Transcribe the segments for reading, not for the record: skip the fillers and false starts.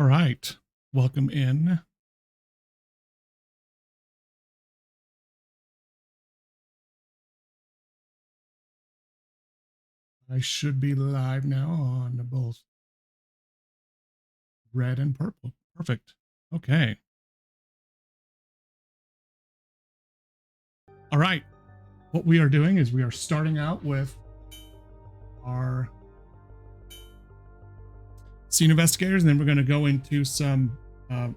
All right, welcome in. I should be live now on both red and purple. Perfect. Okay. All right. What we are doing is we are starting out with our scene investigators, and then we're going to go into some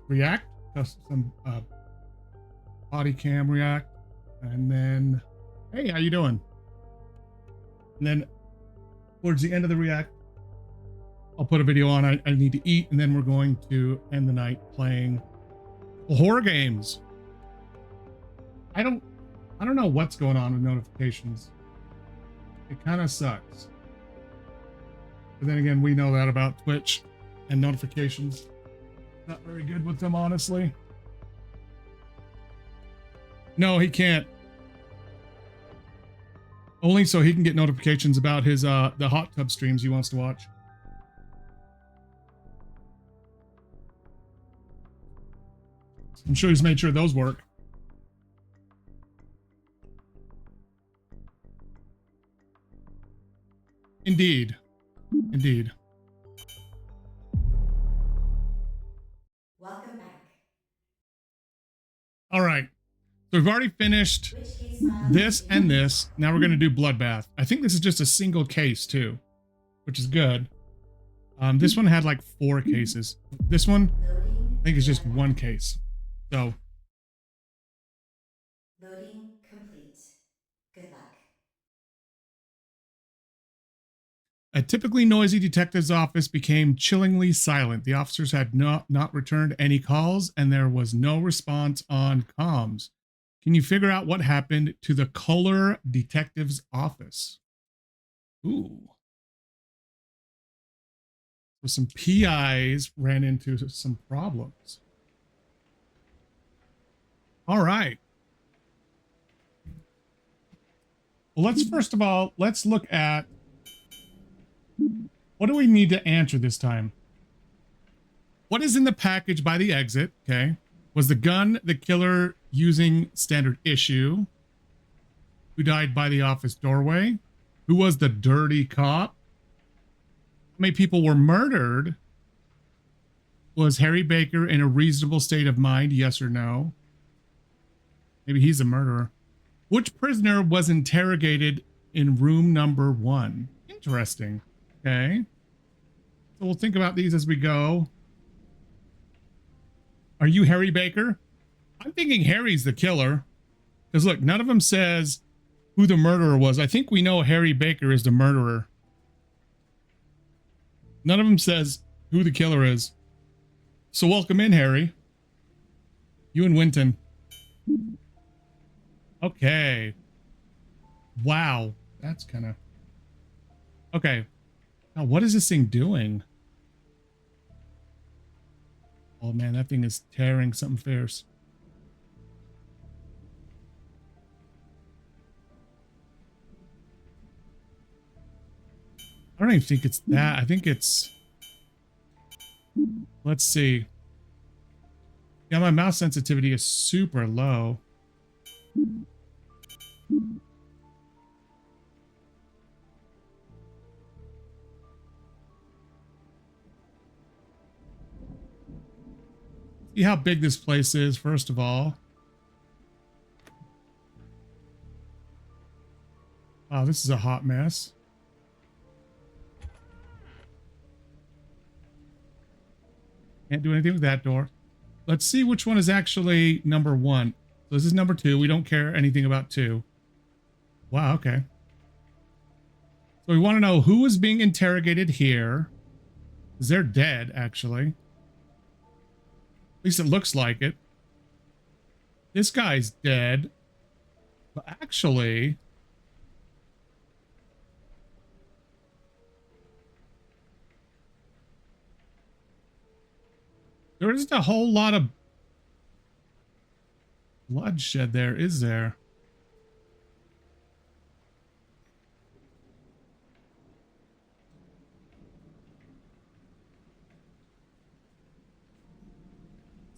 React, some body cam React, and then, hey, how you doing? And then towards the end of the React, I'll put a video on. I need to eat, and then we're going to end the night playing horror games. I don't know what's going on with notifications. It kind of sucks. But then again, we know that about Twitch and notifications. Not very good with them, honestly. No, he can't. Only so he can get notifications about his the hot tub streams he wants to watch. I'm sure he's made sure those work. Indeed. Indeed. Welcome back. All right. So we've already finished this and this. Now we're going to do Bloodbath. I think this is just a single case too, which is good. This one had like 4 cases. This one, I think, is just 1 case. So. Loading complete. Good luck. A typically noisy detective's office became chillingly silent. The officers had not returned any calls, and there was no response on comms. Can you figure out what happened to the Color detective's office? Ooh. So some PIs ran into some problems. All right. Well, first of all, let's look at what do we need to answer this time? What is in the package by the exit? Okay. Was the gun the killer using standard issue? Who died by the office doorway? Who was the dirty cop? How many people were murdered? Was Harry Baker in a reasonable state of mind? Yes or no? Maybe he's a murderer. Which prisoner was interrogated in room number 1? Interesting. Okay. So we'll think about these as we go. Are you Harry Baker? I'm thinking Harry's the killer. Because look, none of them says who the murderer was. I think we know Harry Baker is the murderer. None of them says who the killer is. So welcome in, Harry. You and Winton. Okay. Wow. That's kind of... Okay. Now, what is this thing doing? Oh, man, that thing is tearing something fierce. I don't even think it's that. I think it's... Let's see. Yeah, my mouse sensitivity is super low. See how big this place is, first of all. Wow, this is a hot mess. Can't do anything with that door. Let's see which one is actually number 1. So this is number 2. We don't care anything about 2. Wow, okay. So we want to know who is being interrogated here. Because they're dead, actually. At least it looks like it. This guy's dead. But actually... there isn't a whole lot of bloodshed there, is there?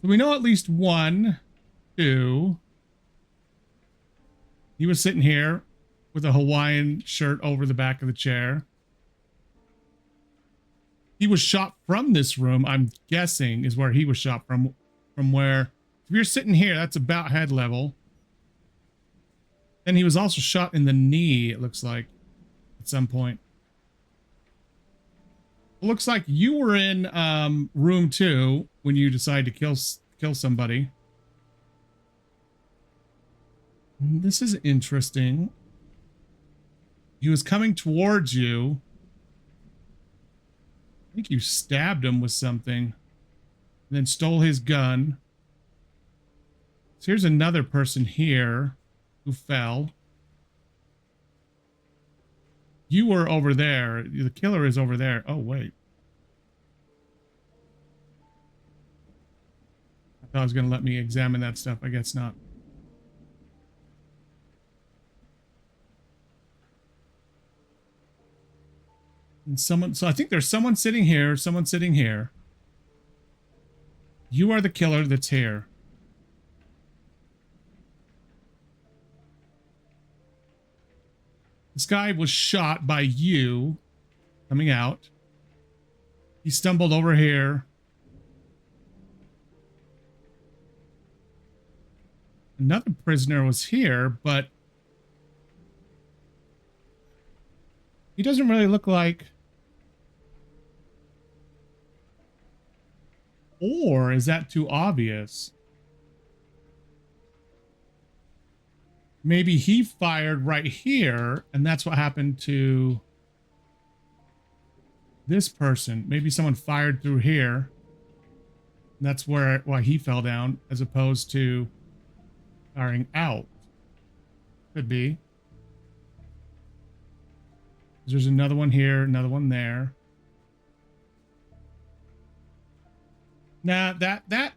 So we know at least one, two. He was sitting here with a Hawaiian shirt over the back of the chair. He was shot from this room, I'm guessing, is where he was shot from. From where, if you're sitting here, that's about head level. Then he was also shot in the knee, it looks like, at some point. It looks like you were in room 2 when you decided to kill somebody. This is interesting. He was coming towards you. I think you stabbed him with something. And then stole his gun. So here's another person here who fell. You were over there. The killer is over there. Oh, wait. I thought it was going to let me examine that stuff. I guess not. And someone, so I think there's someone sitting here, someone sitting here. You are the killer that's here. This guy was shot by you coming out. He stumbled over here. Another prisoner was here, but he doesn't really look like... Or is that too obvious? Maybe he fired right here, and that's what happened to this person. Maybe someone fired through here. And that's why he fell down, as opposed to firing out. Could be. There's another one here, another one there. Nah, that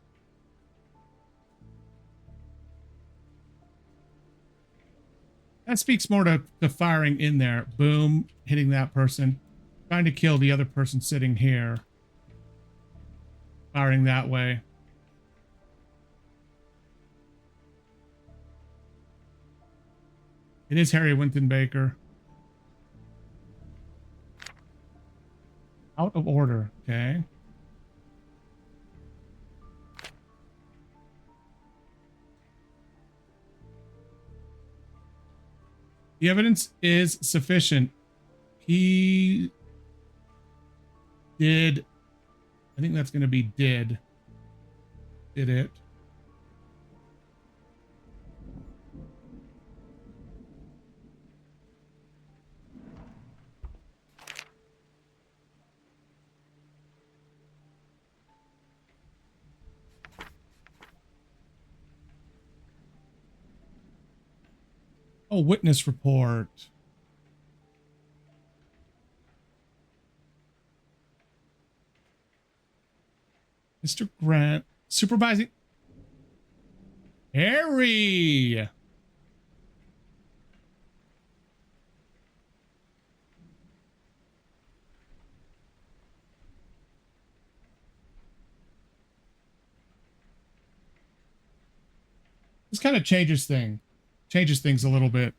speaks more to firing in there. Boom, hitting that person. Trying to kill the other person sitting here. Firing that way. It is Harry Winton Baker. Out of order, okay. The evidence is sufficient. He did, I think that's going to be did it. Oh, witness report. Mr. Grant, supervising. Harry! This kind of changes things a little bit,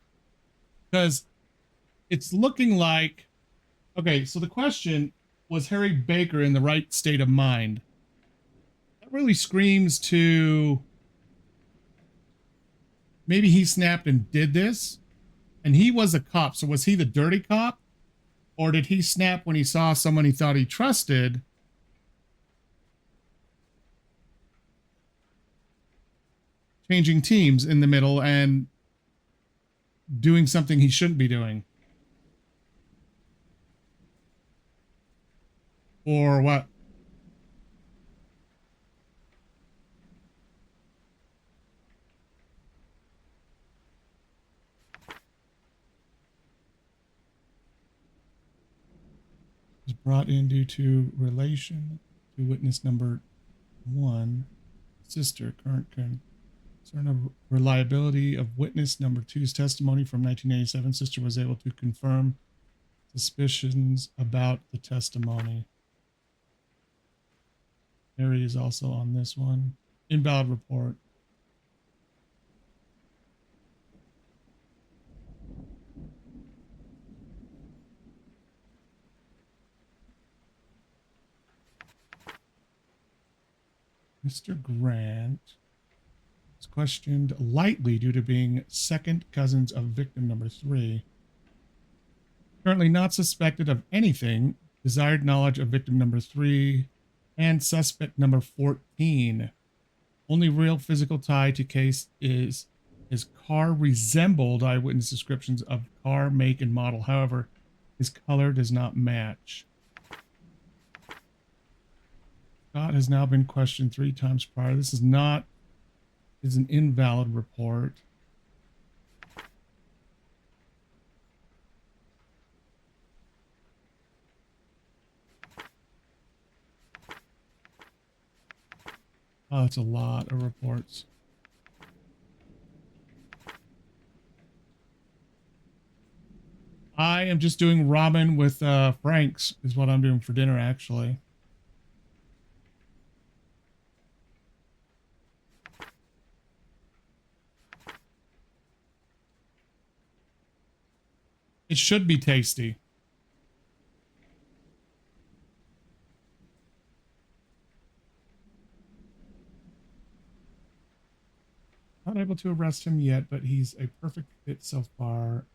because it's looking like, okay, so the question was Harry Baker in the right state of mind? That really screams to maybe he snapped and did this, and he was a cop. So was he the dirty cop, or did he snap when he saw someone he thought he trusted? Changing teams in the middle and doing something he shouldn't be doing. Or what? Was brought in due to relation to witness number 1, sister, current concern of reliability of witness number 2's testimony from 1987. Sister was able to confirm suspicions about the testimony. Harry is also on this one. Invalid report. Mr. Grant was questioned lightly due to being second cousins of victim number 3. Currently not suspected of anything. Desired knowledge of victim number 3 and suspect number 14. Only real physical tie to case is his car resembled eyewitness descriptions of car make and model. However, his color does not match. Scott has now been questioned 3 times prior. This is an invalid report. Oh, that's a lot of reports. I am just doing ramen with Frank's is what I'm doing for dinner, actually. It should be tasty. Not able to arrest him yet, but he's a perfect fit so far.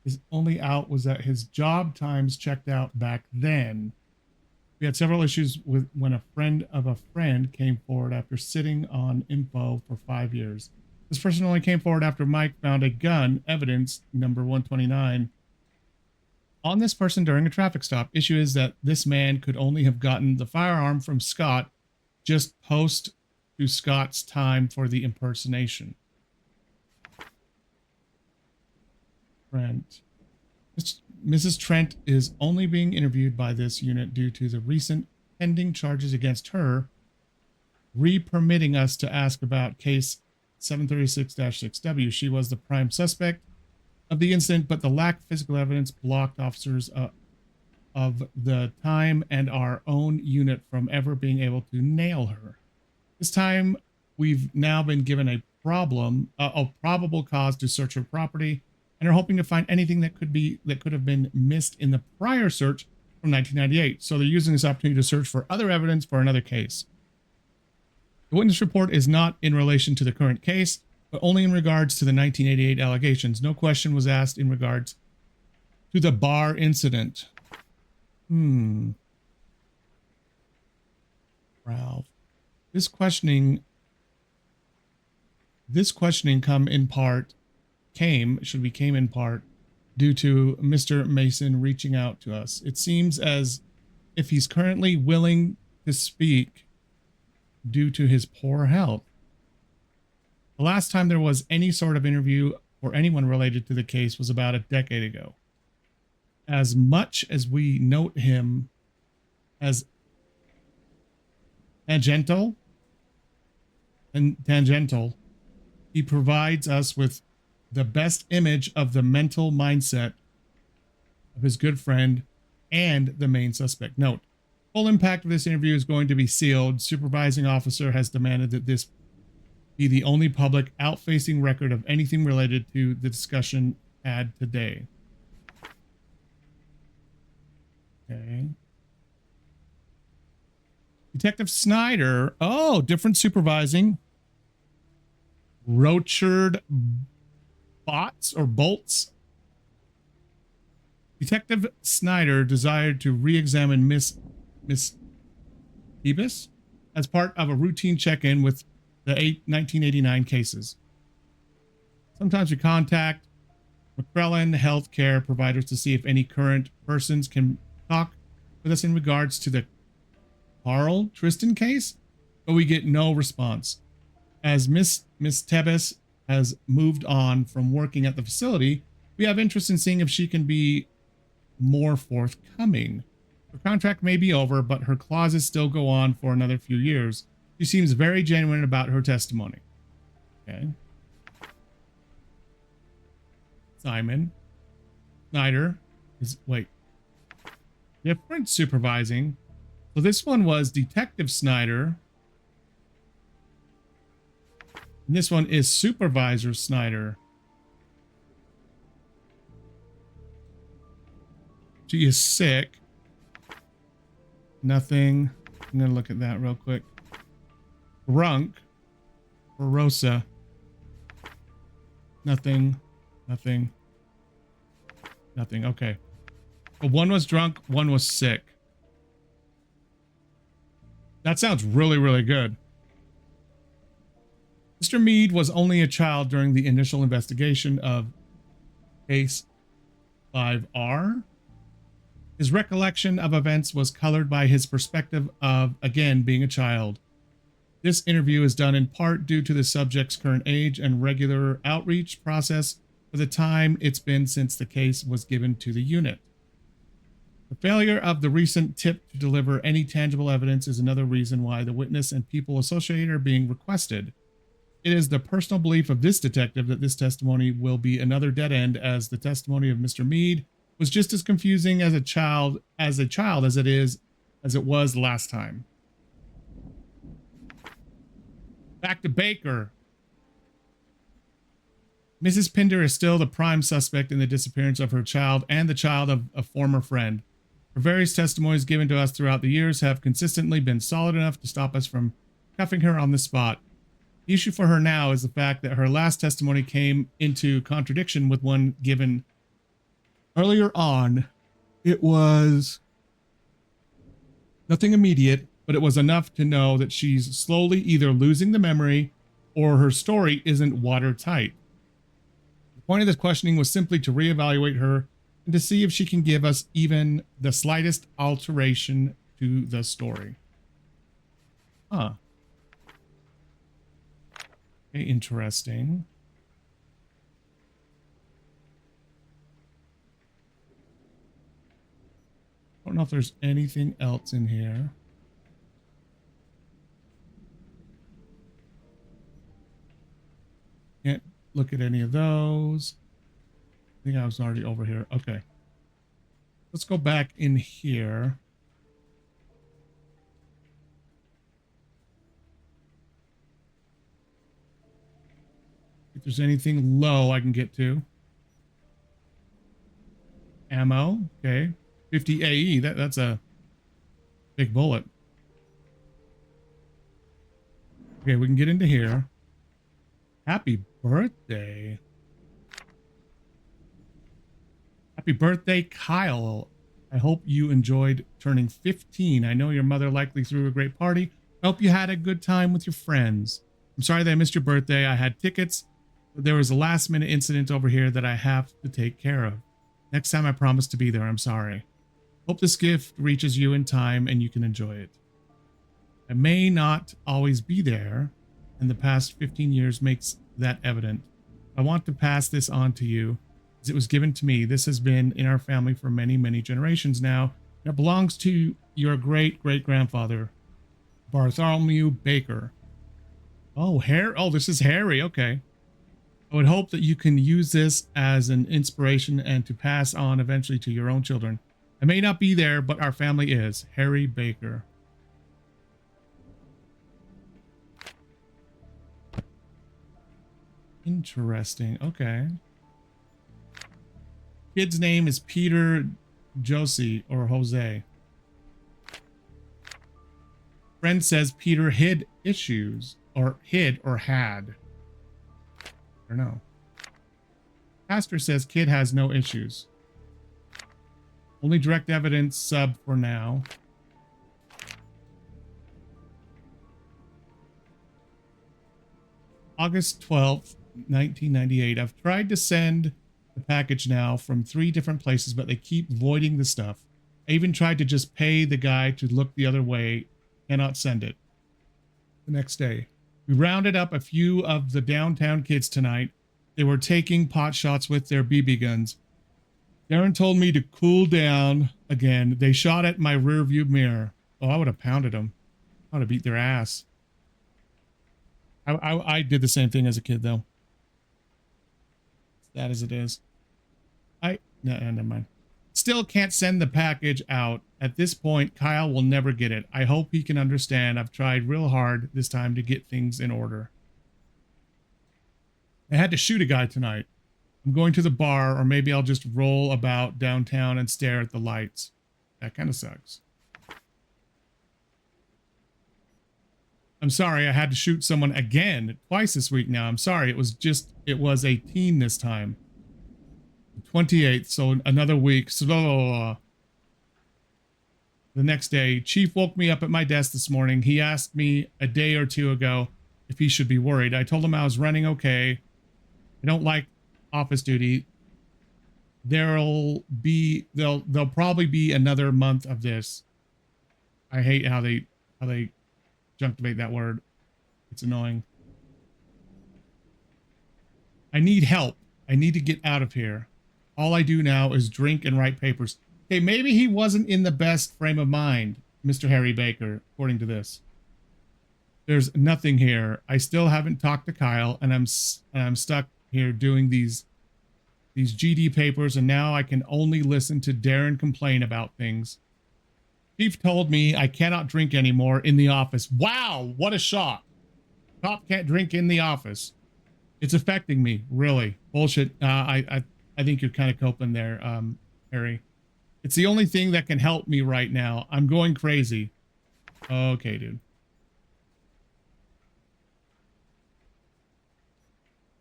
His only out was that his job times checked out back then. We had several issues with when a friend of a friend came forward after sitting on info for 5 years. This person only came forward after Mike found a gun, evidence number 129, on this person during a traffic stop. Issue is that this man could only have gotten the firearm from Scott just post to Scott's time for the impersonation. Trent. Mrs. Trent is only being interviewed by this unit due to the recent pending charges against her, re-permitting us to ask about case 736-6W. She was the prime suspect of the incident, but the lack of physical evidence blocked officers of the time and our own unit from ever being able to nail her. This time, we've now been given a probable cause to search her property, and are hoping to find anything that could have been missed in the prior search from 1998. So they're using this opportunity to search for other evidence for another case. The witness report is not in relation to the current case, but only in regards to the 1988 allegations. No question was asked in regards to the bar incident. Ralph. This questioning came in part due to Mr. Mason reaching out to us. It seems as if he's currently willing to speak due to his poor health. The last time there was any sort of interview or anyone related to the case was about a decade ago. As much as we note him as tangential, he provides us with the best image of the mental mindset of his good friend and the main suspect. Note, full impact of this interview is going to be sealed. Supervising officer has demanded that this be the only public out-facing record of anything related to the discussion had today. Okay. Detective Snyder. Oh, different supervising. Rochard Bolts. Detective Snyder desired to re-examine Miss Ebis as part of a routine check-in with the 1989 cases. Sometimes we contact McClellan healthcare providers to see if any current persons can talk with us in regards to the Carl Tristan case, but we get no response. As Miss Tebis has moved on from working at the facility, we have interest in seeing if she can be more forthcoming. Her contract may be over, but her clauses still go on for another few years. She seems very genuine about her testimony. Okay. Simon Snyder is, different supervising. So this one was Detective Snyder. And this one is Supervisor Snyder. She is sick. Nothing. I'm going to look at that real quick. Drunk. Rosa. Nothing. Nothing. Nothing. Okay. But one was drunk, one was sick. That sounds really, really good. Mr. Mead was only a child during the initial investigation of Case 5R. His recollection of events was colored by his perspective of, again, being a child. This interview is done in part due to the subject's current age and regular outreach process for the time it's been since the case was given to the unit. The failure of the recent tip to deliver any tangible evidence is another reason why the witness and people associated are being requested. It is the personal belief of this detective that this testimony will be another dead end, as the testimony of Mr. Mead was just as confusing as it was last time. Back to Baker. Mrs. Pinder is still the prime suspect in the disappearance of her child and the child of a former friend. Her various testimonies given to us throughout the years have consistently been solid enough to stop us from cuffing her on the spot. The issue for her now is the fact that her last testimony came into contradiction with one given earlier on. It was nothing immediate, but it was enough to know that she's slowly either losing the memory or her story isn't watertight. The point of this questioning was simply to reevaluate her and to see if she can give us even the slightest alteration to the story. Huh. Okay, interesting. I don't know if there's anything else in here. Can't look at any of those. I think I was already over here. Okay. Let's go back in here. If there's anything low I can get to. Ammo. Okay. 50 AE. That's a big bullet. Okay, we can get into here. Happy birthday. Happy birthday, Kyle. I hope you enjoyed turning 15. I know your mother likely threw a great party. I hope you had a good time with your friends. I'm sorry that I missed your birthday. I had tickets, but there was a last minute incident over here that I have to take care of. Next time I promise to be there. I'm sorry. Hope this gift reaches you in time and you can enjoy it. I may not always be there, and the past 15 years makes that evident. I want to pass this on to you, as it was given to me. This has been in our family for many, many generations now. It belongs to your great-great-grandfather, Bartholomew Baker. Oh, this is Harry. Okay. I would hope that you can use this as an inspiration and to pass on eventually to your own children. I may not be there, but our family is. Harry Baker. Interesting. Okay. Kid's name is Peter Josie or Jose. Friend says Peter hid issues or had. I don't know. Pastor says kid has no issues. Only direct evidence sub for now. August 12th, 1998. I've tried to send the package now from 3 different places, but they keep voiding the stuff. I even tried to just pay the guy to look the other way. Cannot send it. The next day. We rounded up a few of the downtown kids tonight. They were taking pot shots with their BB guns. Darren told me to cool down again. They shot at my rear view mirror. Oh, I would have pounded them. I would have beat their ass. I did the same thing as a kid, though. That as it is. No, never mind. Still can't send the package out. At this point, Kyle will never get it. I hope he can understand. I've tried real hard this time to get things in order. I had to shoot a guy tonight. I'm going to the bar, or maybe I'll just roll about downtown and stare at the lights. That kind of sucks. I'm sorry I had to shoot someone again twice this week now. I'm sorry. It was a teen this time. The 28th, so another week. So the next day, Chief woke me up at my desk this morning. He asked me a day or two ago if he should be worried. I told him I was running okay. I don't like office duty. There'll probably be another month of this. I hate how they junctivate that word. It's annoying. I need help. I need to get out of here. All I do now is drink and write papers. Okay, maybe he wasn't in the best frame of mind, Mr. Harry Baker, according to this. There's nothing here. I still haven't talked to Kyle, and I'm stuck here doing these GD papers, and now I can only listen to Darren complain about things. Chief told me I cannot drink anymore in the office. Wow, what a shock. Cop can't drink in the office. It's affecting me, really. Bullshit. I think you're kind of coping there, Harry. It's the only thing that can help me right now. I'm going crazy. Okay, dude.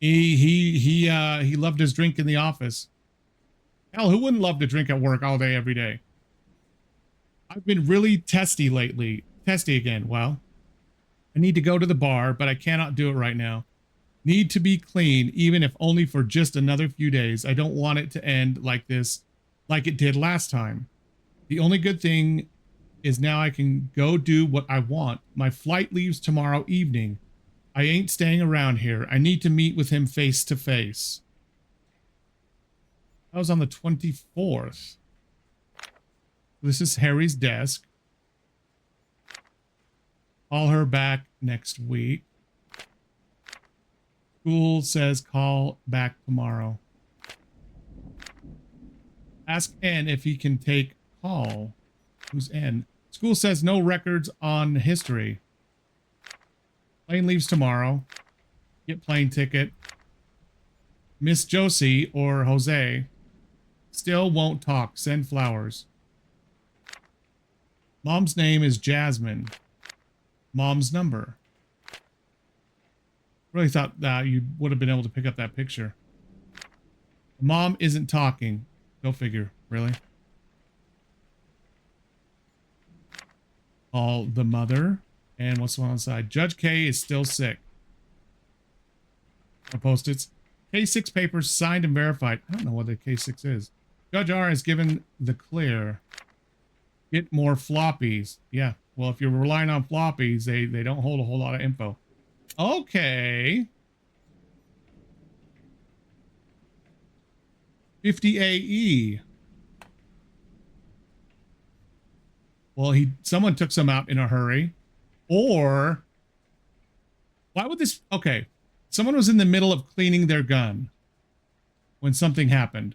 He loved his drink in the office. Hell, who wouldn't love to drink at work all day, every day? I've been really testy lately. Testy again. Well, I need to go to the bar, but I cannot do it right now. Need to be clean, even if only for just another few days. I don't want it to end like this, like it did last time. The only good thing is now I can go do what I want. My flight leaves tomorrow evening. I ain't staying around here. I need to meet with him face to face. That was on the 24th. This is Harry's desk. Call her back next week. School says call back tomorrow. Ask N if he can take call. Who's N? School says no records on history. Plane leaves tomorrow. Get plane ticket. Miss Josie or Jose. Still won't talk. Send flowers. Mom's name is Jasmine. Mom's number. Really thought that you would have been able to pick up that picture. Mom isn't talking. Go figure. Really? Call the mother. And what's the one on the side? Judge K is still sick. Post-its. K6 papers signed and verified. I don't know what the K6 is. Judge R has given the clear. Get more floppies. Yeah. Well, if you're relying on floppies, they don't hold a whole lot of info. Okay. 50 AE. Well, someone took some out in a hurry. Or why would this? Okay. Someone was in the middle of cleaning their gun when something happened.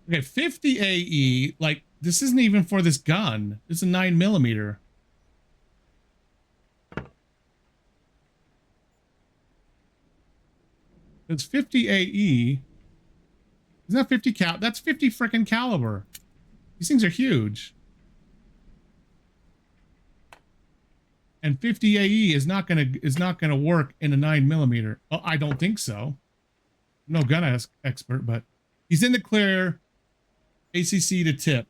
Okay, 50 AE, like, this isn't even for this gun. It's a 9mm. It's 50 AE. Isn't that 50 cal? That's 50 frickin' caliber. These things are huge. And 50 AE is not gonna work in a 9mm. Well, I don't think so. I'm no gun expert, but he's in the clear. ACC to tip.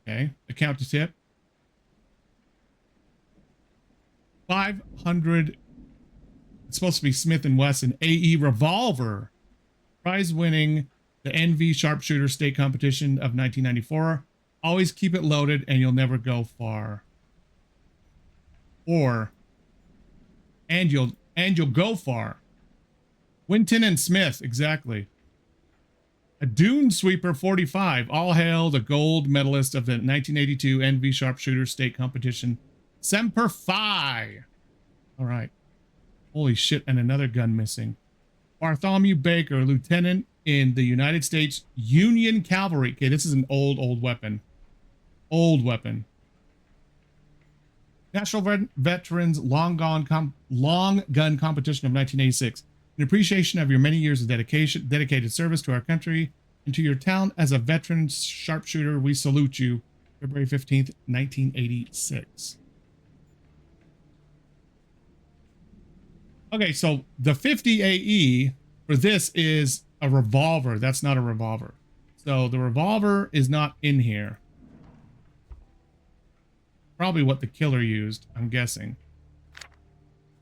Okay, account to tip. 500. It's supposed to be Smith & Wesson AE revolver. Prize winning the NV sharpshooter state competition of 1994. Always keep it loaded and you'll never go far. Or and you'll go far. Winton and Smith, exactly. A Dune Sweeper 45. All hail the gold medalist of the 1982 NV Sharpshooter State Competition. Semper Fi. All right. Holy shit, and another gun missing. Bartholomew Baker, lieutenant in the United States Union Cavalry. Okay, this is an old weapon. Old weapon. National Veterans Long Gun Competition of 1986. In appreciation of your many years of dedicated service to our country and to your town as a veteran sharpshooter, we salute you. February 15th, 1986. Okay, so the 50 AE for this is a revolver. That's not a revolver. So the revolver is not in here. Probably what the killer used, I'm guessing.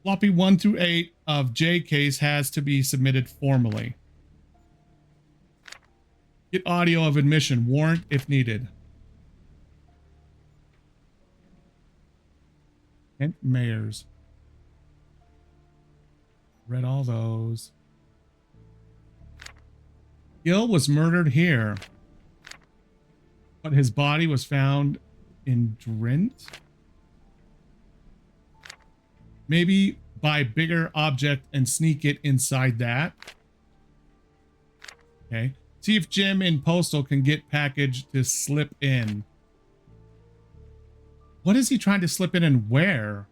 Floppy 1 through 8 of J case has to be submitted formally. Get audio of admission. Warrant if needed. Kent Mayers. Read all those. Gill was murdered here, but his body was found in Drent. Maybe buy bigger object and sneak it inside that. Okay. See if Jim in Postal can get package to slip in. What is he trying to slip in and where?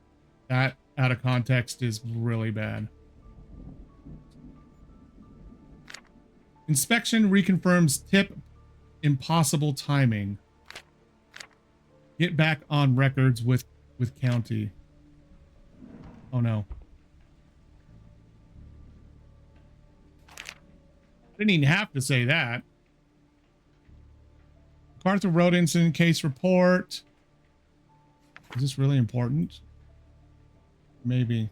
That out of context is really bad. Inspection reconfirms tip impossible timing. Get back on records with county. Oh no. I didn't even have to say that. MacArthur Road incident case report. Is this really important? Maybe.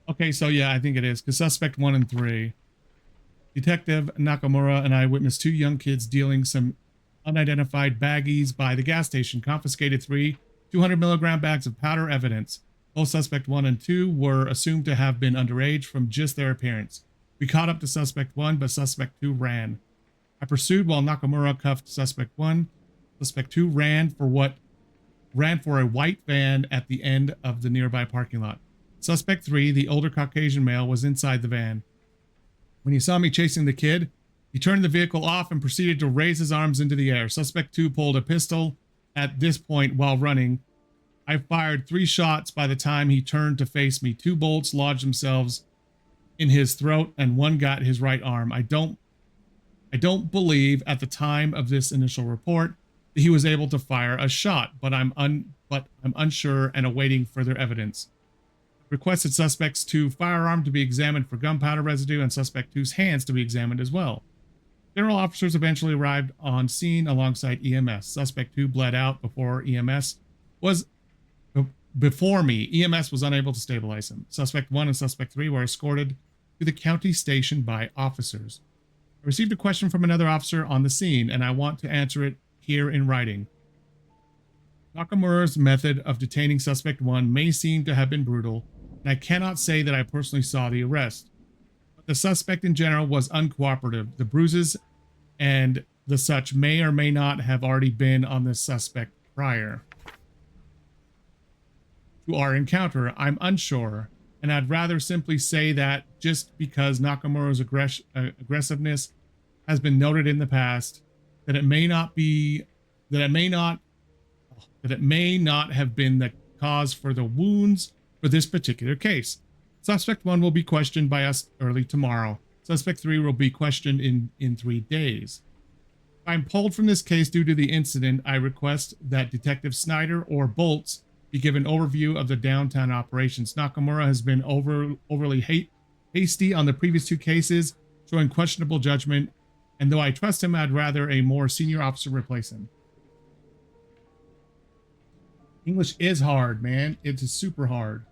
Okay, so yeah, I think it is. Because suspect 1 and 3. Detective Nakamura and I witnessed 2 young kids dealing some unidentified baggies by the gas station. Confiscated 3 200-milligram bags of powder evidence. Both suspect 1 and 2 were assumed to have been underage from just their appearance. We caught up to suspect 1, but suspect 2 ran. I pursued while Nakamura cuffed suspect 1. Suspect 2 ran for a white van at the end of the nearby parking lot. Suspect 3, the older Caucasian male, was inside the van. When he saw me chasing the kid, he turned the vehicle off and proceeded to raise his arms into the air. Suspect 2 pulled a pistol at this point while running. I fired 3 shots by the time he turned to face me. 2 bullets lodged themselves in his throat and 1 got his right arm. I don't believe at the time of this initial report that he was able to fire a shot, but I'm unsure and awaiting further evidence. Requested suspect's 2 firearm to be examined for gunpowder residue and suspect 2's hands to be examined as well. General officers eventually arrived on scene alongside EMS. Suspect 2 bled out before me. EMS was unable to stabilize him. Suspect 1 and suspect 3 were escorted to the county station by officers. I received a question from another officer on the scene, and I want to answer it here in writing. Nakamura's method of detaining suspect 1 may seem to have been brutal, and I cannot say that I personally saw the arrest. But the suspect in general was uncooperative. The bruises and the such may or may not have already been on the suspect prior to our encounter. I'm unsure, and I'd rather simply say that just because Nakamura's aggressiveness has been noted in the past, that it may not have been the cause for the wounds for this particular case. Suspect 1 will be questioned by us early tomorrow. Suspect 3 will be questioned in 3 days. If I'm pulled from this case due to the incident, I request that Detective Snyder or Bolts be given overview of the downtown operations. Nakamura has been overly hasty on the previous 2 cases, showing questionable judgment, and though I trust him, I'd rather a more senior officer replace him. English is hard, man. It is super hard.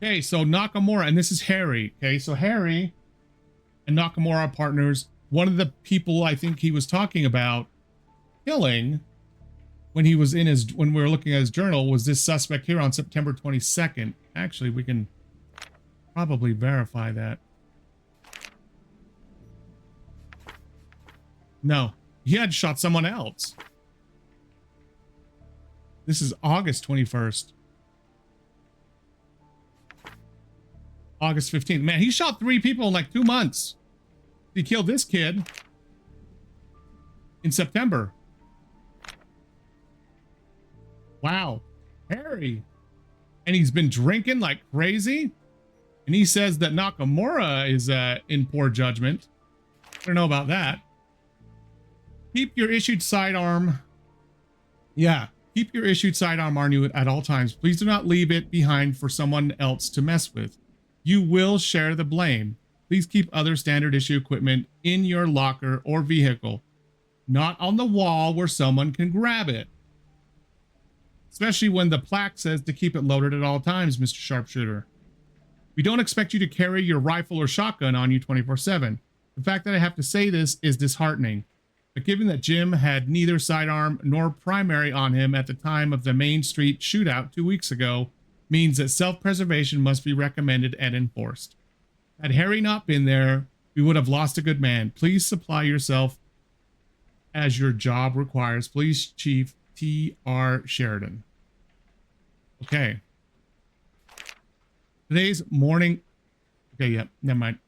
Okay, so Nakamura, and this is Harry. Okay, so Harry and Nakamura are partners. One of the people I think he was talking about killing when we were looking at his journal was this suspect here on September 22nd. Actually, we can probably verify that. No, he had shot someone else. This is August 21st. August 15th. Man, he shot 3 people in like 2 months. He killed this kid in September. Wow. Harry. And he's been drinking like crazy. And he says that Nakamura is in poor judgment. I don't know about that. Keep your issued sidearm. Yeah. Keep your issued sidearm on you at all times. Please do not leave it behind for someone else to mess with. You will share the blame. Please keep other standard issue equipment in your locker or vehicle, not on the wall where someone can grab it. Especially when the plaque says to keep it loaded at all times, Mr. Sharpshooter. We don't expect you to carry your rifle or shotgun on you 24/7. The fact that I have to say this is disheartening. But given that Jim had neither sidearm nor primary on him at the time of the Main Street shootout 2 weeks ago, means that self-preservation must be recommended and enforced. Had Harry not been there, we would have lost a good man. Please supply yourself as your job requires. Police Chief T.R. Sheridan. Okay. Today's morning. Okay, yeah, never mind.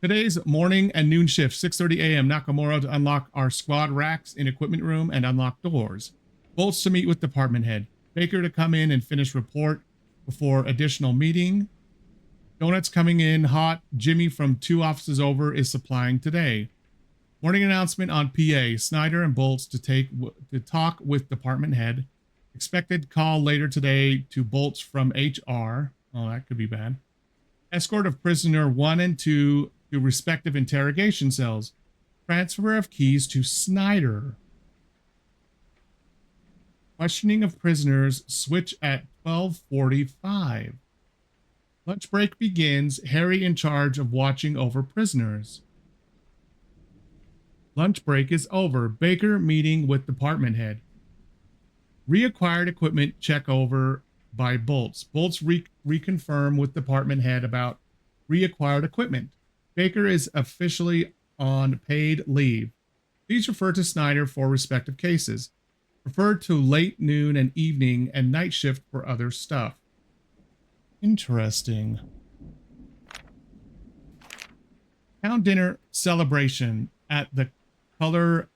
Today's morning and noon shift, 6:30 a.m. Nakamura to unlock our squad racks in equipment room and unlock doors. Bolts to meet with department head. Baker to come in and finish report before additional meeting. Donuts coming in hot. Jimmy from 2 offices over is supplying today. Morning announcement on PA. Snyder and Bolts to talk with department head. Expected call later today to Bolts from HR. Oh, that could be bad. Escort of prisoner 1 and 2 to respective interrogation cells. Transfer of keys to Snyder. Questioning of prisoners switch at 12:45. Lunch break begins. Harry in charge of watching over prisoners. Lunch break is over. Baker meeting with department head. Reacquired equipment check over by Bolts. Bolts reconfirm with department head about reacquired equipment. Baker is officially on paid leave. Please refer to Snyder for respective cases. Refer to late noon and evening and night shift for other stuff. Interesting. Town dinner celebration at the Color-VO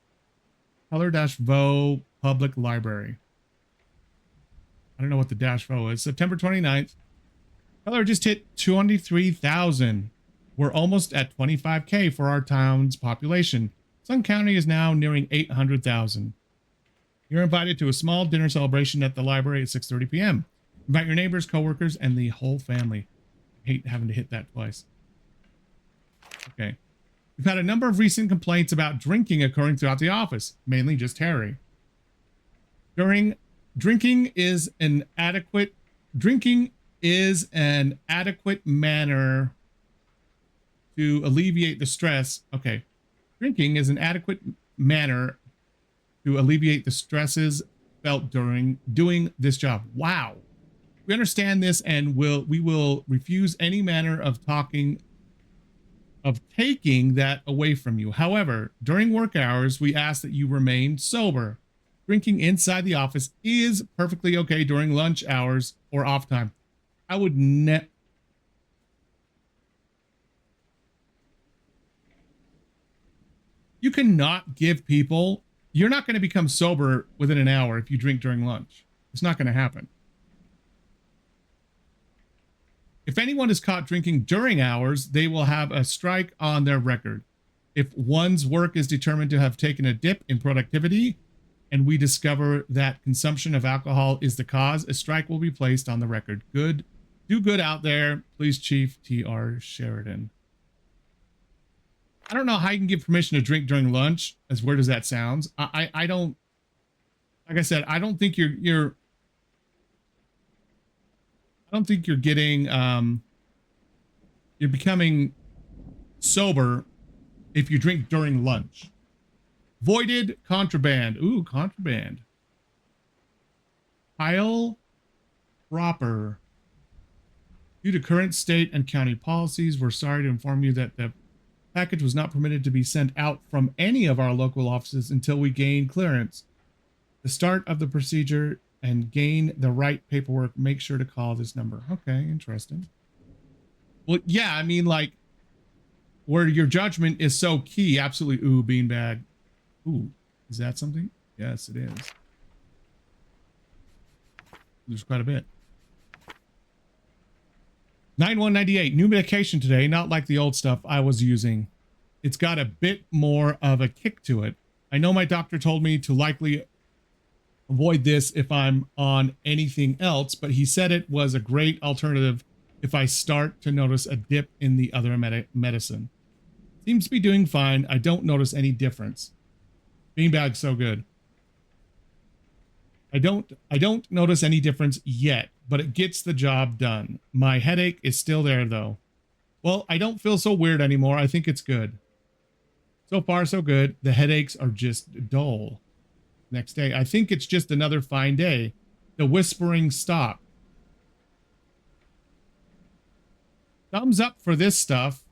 Public Library. I don't know what the -VO is. September 29th. Color just hit 23,000. We're almost at 25K for our town's population. Sun County is now nearing 800,000. You're invited to a small dinner celebration at the library at 6:30 p.m. Invite your neighbors, coworkers, and the whole family. I hate having to hit that twice. Okay. We've had a number of recent complaints about drinking occurring throughout the office, mainly just Harry. Drinking is an adequate manner to alleviate the stress. Okay. Drinking is an adequate manner to alleviate the stresses felt during doing this job. Wow. We understand this and we will refuse any manner of taking that away from you. However, during work hours, we ask that you remain sober. Drinking inside the office is perfectly okay during lunch hours or off time. I would You cannot give people, you're not going to become sober within an hour if you drink during lunch. It's not going to happen. If anyone is caught drinking during hours, they will have a strike on their record. If one's work is determined to have taken a dip in productivity and we discover that consumption of alcohol is the cause, a strike will be placed on the record. Good. Do good out there. Please, Chief T.R. Sheridan. I don't know how you can give permission to drink during lunch, as weird as that sounds. I don't, like I said, I don't think you're getting, you're becoming sober if you drink during lunch. Voided contraband. Ooh, contraband. Kyle Proper. Due to current state and county policies, we're sorry to inform you that the package was not permitted to be sent out from any of our local offices until we gain clearance. The start of the procedure and gain the right paperwork, make sure to call this number. Okay, interesting. Well, yeah, I mean, like, where your judgment is so key. Absolutely. Ooh, beanbag. Ooh, is that something? Yes, it is. There's quite a bit. 9198, new medication today, not like the old stuff I was using. It's got a bit more of a kick to it. I know my doctor told me to likely avoid this if I'm on anything else, but he said it was a great alternative if I start to notice a dip in the other medicine. Seems to be doing fine. I don't notice any difference. Beanbag's so good. I don't notice any difference yet, but it gets the job done. My headache is still there though. Well, I don't feel so weird anymore. I think it's good. So far, so good. The headaches are just dull. Next day, I think it's just another fine day. The whispering stopped. Thumbs up for this stuff.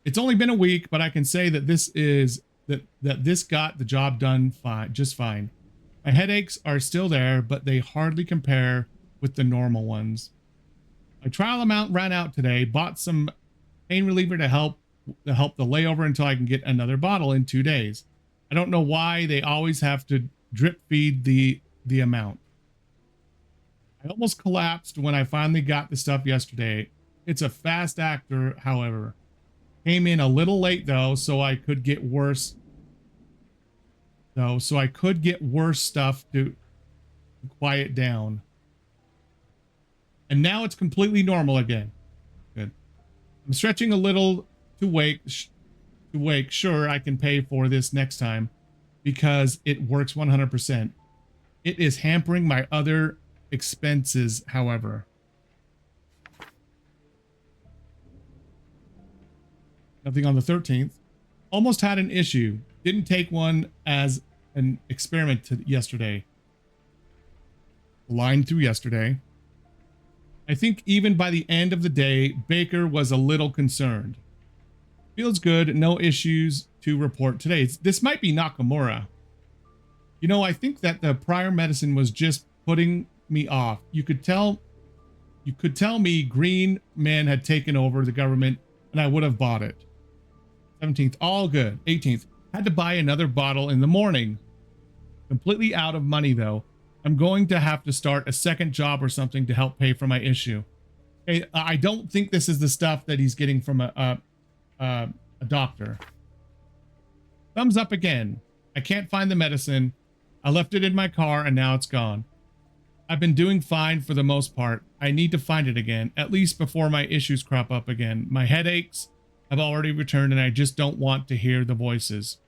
It's only been a week, but I can say that this got the job done fine, just fine. My headaches are still there, but they hardly compare with the normal ones. My trial amount ran out today. Bought some pain reliever to help the layover until I can get another bottle in 2 days. I don't know why they always have to drip feed the amount. I almost collapsed when I finally got the stuff yesterday. It's a fast actor, however. Came in a little late though, so I could get worse. Stuff to quiet down. And now it's completely normal again. Good. I'm stretching a little to wake. Sure, I can pay for this next time because it works 100%. It is hampering my other expenses, however. Nothing on the 13th. Almost had an issue. Didn't take one as an experiment yesterday. Line through yesterday. I think even by the end of the day, Baker was a little concerned. Feels good. No issues to report today. This might be Nakamura. You know, I think that the prior medicine was just putting me off. You could tell me Green Man had taken over the government and I would have bought it. 17th, all good. 18th, had to buy another bottle in the morning. Completely out of money though. I'm going to have to start a second job or something to help pay for my issue. Okay, I don't think this is the stuff that he's getting from a doctor. Thumbs up again. I can't find the medicine. I left it in my car and now it's gone. I've been doing fine for the most part. I need to find it again, at least before my issues crop up again. My headaches have already returned and I just don't want to hear the voices.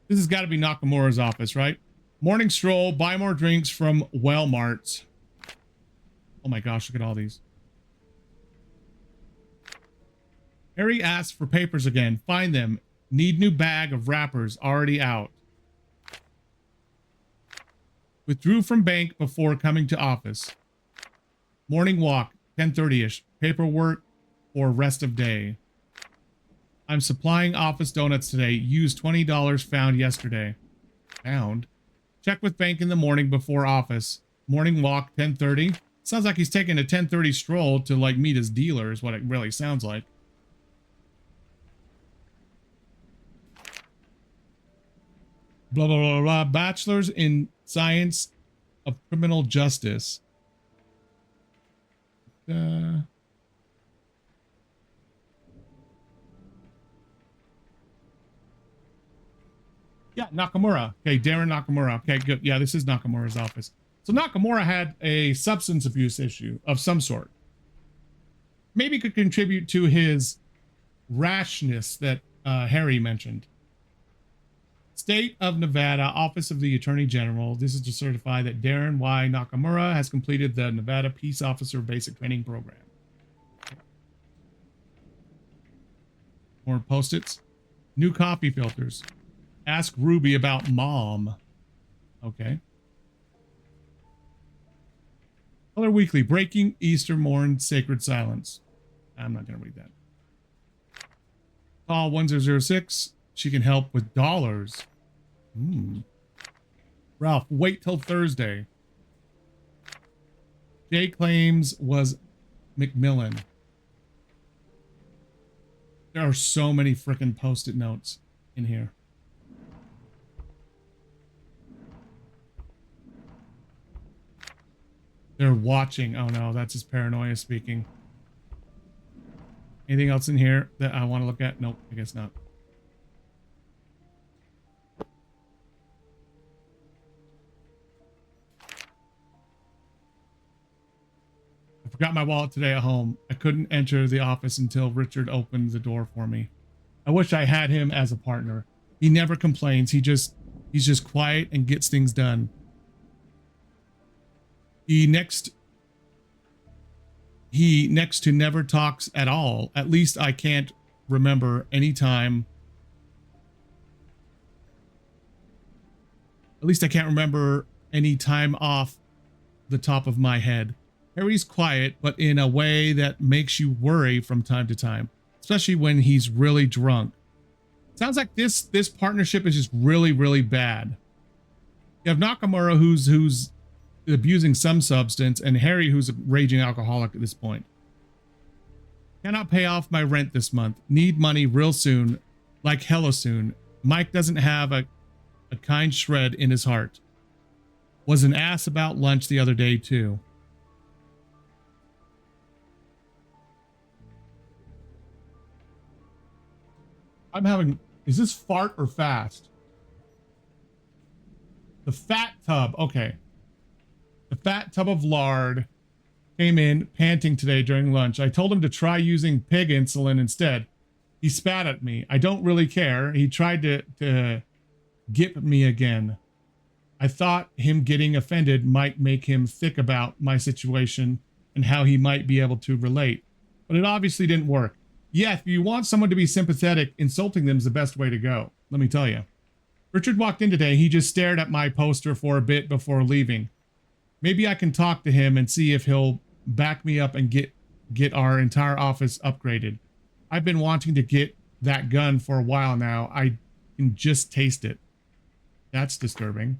This has got to be Nakamura's office, right? Morning stroll, buy more drinks from Walmart. Oh my gosh, look at all these. Harry asks for papers again. Find them. Need new bag of wrappers. Already out. Withdrew from bank before coming to office. Morning walk, 10:30ish. Paperwork or rest of day. I'm supplying office donuts today. Used $20 found yesterday. Found. Check with bank in the morning before office. Morning walk, 10:30. Sounds like he's taking a 10:30 stroll to like meet his dealer is what it really sounds like. Blah, blah, blah, blah. Bachelor's in Science of Criminal Justice. Yeah, Nakamura. Okay, Darren Nakamura. Okay, good. Yeah, this is Nakamura's office. So Nakamura had a substance abuse issue of some sort. Maybe could contribute to his rashness that Harry mentioned. State of Nevada, Office of the Attorney General. This is to certify that Darren Y. Nakamura has completed the Nevada Peace Officer Basic Training Program. More post-its. New coffee filters. Ask Ruby about mom. Okay. Color Weekly. Breaking Easter Morn Sacred Silence. I'm not going to read that. Call 1006. She can help with dollars. Ralph, wait till Thursday. Jay claims was McMillan. There are so many freaking post-it notes in here. They're watching. Oh no, that's his paranoia speaking. Anything else in here that I want to look at? Nope, I guess not. I forgot my wallet today at home. I couldn't enter the office until Richard opened the door for me. I wish I had him as a partner. He never complains. He's just quiet and gets things done. He next to never talks at all. At least I can't remember any time. At least I can't remember any time off the top of my head. Harry's quiet, but in a way that makes you worry from time to time, especially when he's really drunk. Sounds like this partnership is just really, really bad. You have Nakamura who's abusing some substance, and Harry who's a raging alcoholic at this point. Cannot pay off my rent this month. Need money real soon, like hella soon. Mike doesn't have a kind shred in his heart. Was an ass about lunch the other day too. Is this fart or fast? The fat tub, okay. The fat tub of lard came in panting today during lunch. I told him to try using pig insulin instead. He spat at me. I don't really care. He tried to gip me again. I thought him getting offended might make him think about my situation and how he might be able to relate. But it obviously didn't work. Yeah, if you want someone to be sympathetic, insulting them is the best way to go. Let me tell you. Richard walked in today. He just stared at my poster for a bit before leaving. Maybe I can talk to him and see if he'll back me up and get our entire office upgraded. I've been wanting to get that gun for a while now. I can just taste it. That's disturbing.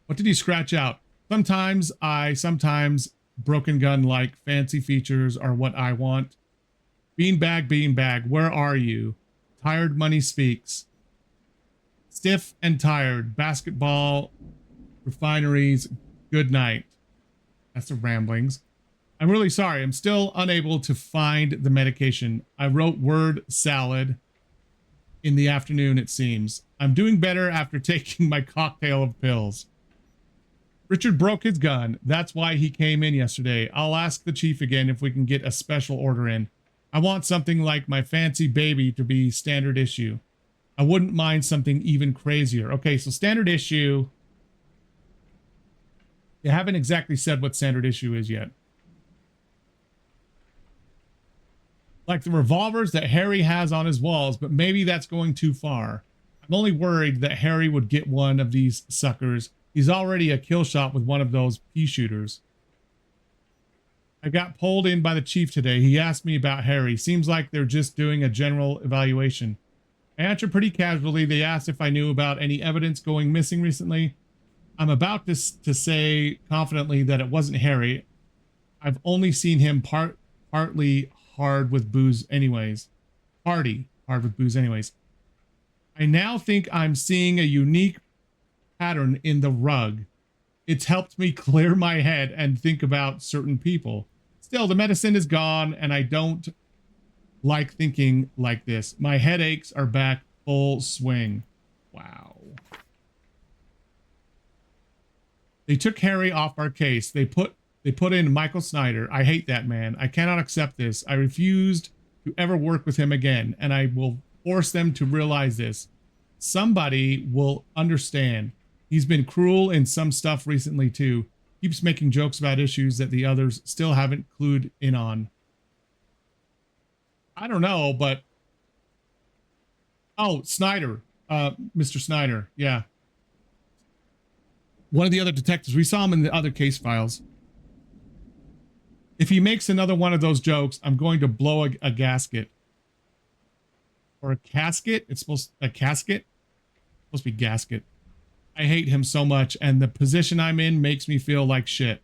What did he scratch out? Sometimes broken gun like fancy features are what I want. Beanbag, where are you? Tired money speaks. Stiff and tired. Basketball, refineries, good night. That's the ramblings. I'm really sorry. I'm still unable to find the medication. I wrote word salad in the afternoon, it seems. I'm doing better after taking my cocktail of pills. Richard broke his gun. That's why he came in yesterday. I'll ask the chief again if we can get a special order in. I want something like my fancy baby to be standard issue. I wouldn't mind something even crazier. Okay, so standard issue. You haven't exactly said what standard issue is yet. Like the revolvers that Harry has on his walls, but maybe that's going too far. I'm only worried that Harry would get one of these suckers. He's already a kill shot with one of those pea shooters. I got pulled in by the chief today. He asked me about Harry. Seems like they're just doing a general evaluation. I answered pretty casually. They asked if I knew about any evidence going missing recently. I'm about to say confidently that it wasn't Harry. I've only seen him partly hard with booze anyways. Hard with booze anyways. I now think I'm seeing a unique pattern in the rug. It's helped me clear my head and think about certain people. Still, the medicine is gone and I don't like thinking like this. My headaches are back full swing. Wow. They took Harry off our case. They put in Michael Snyder. I hate that man. I cannot accept this. I refused to ever work with him again, and I will force them to realize this. Somebody will understand. He's been cruel in some stuff recently too. Keeps making jokes about issues that the others still haven't clued in on. I don't know, but... Oh, Snyder. Mr. Snyder. Yeah. One of the other detectives. We saw him in the other case files. If he makes another one of those jokes, I'm going to blow a gasket. Or a casket? It's supposed... A casket? It's supposed to be gasket. I hate him so much, and the position I'm in makes me feel like shit.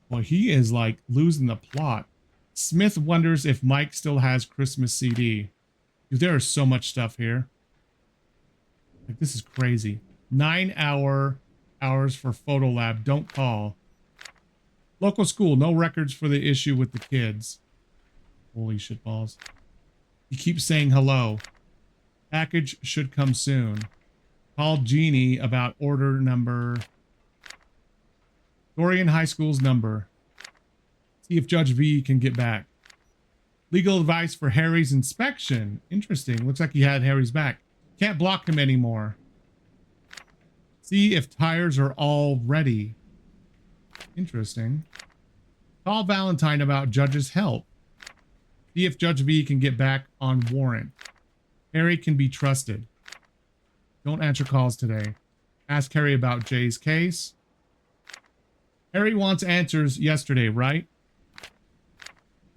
Well, he is like losing the plot. Smith wonders if Mike still has Christmas CD. Dude, there is so much stuff here. Like, this is crazy. 9 hours for photo lab. Don't call. Local school. No records for the issue with the kids. Holy shit balls. He keeps saying hello. Package should come soon. Call Jeannie about order number. Dorian High School's number. See if Judge V can get back. Legal advice for Harry's inspection. Interesting. Looks like he had Harry's back. Can't block him anymore. See if tires are all ready. Interesting. Call Valentine about Judge's help. See if Judge V can get back on warrant. Harry can be trusted. Don't answer calls today. Ask Harry about Jay's case. Harry wants answers yesterday, right?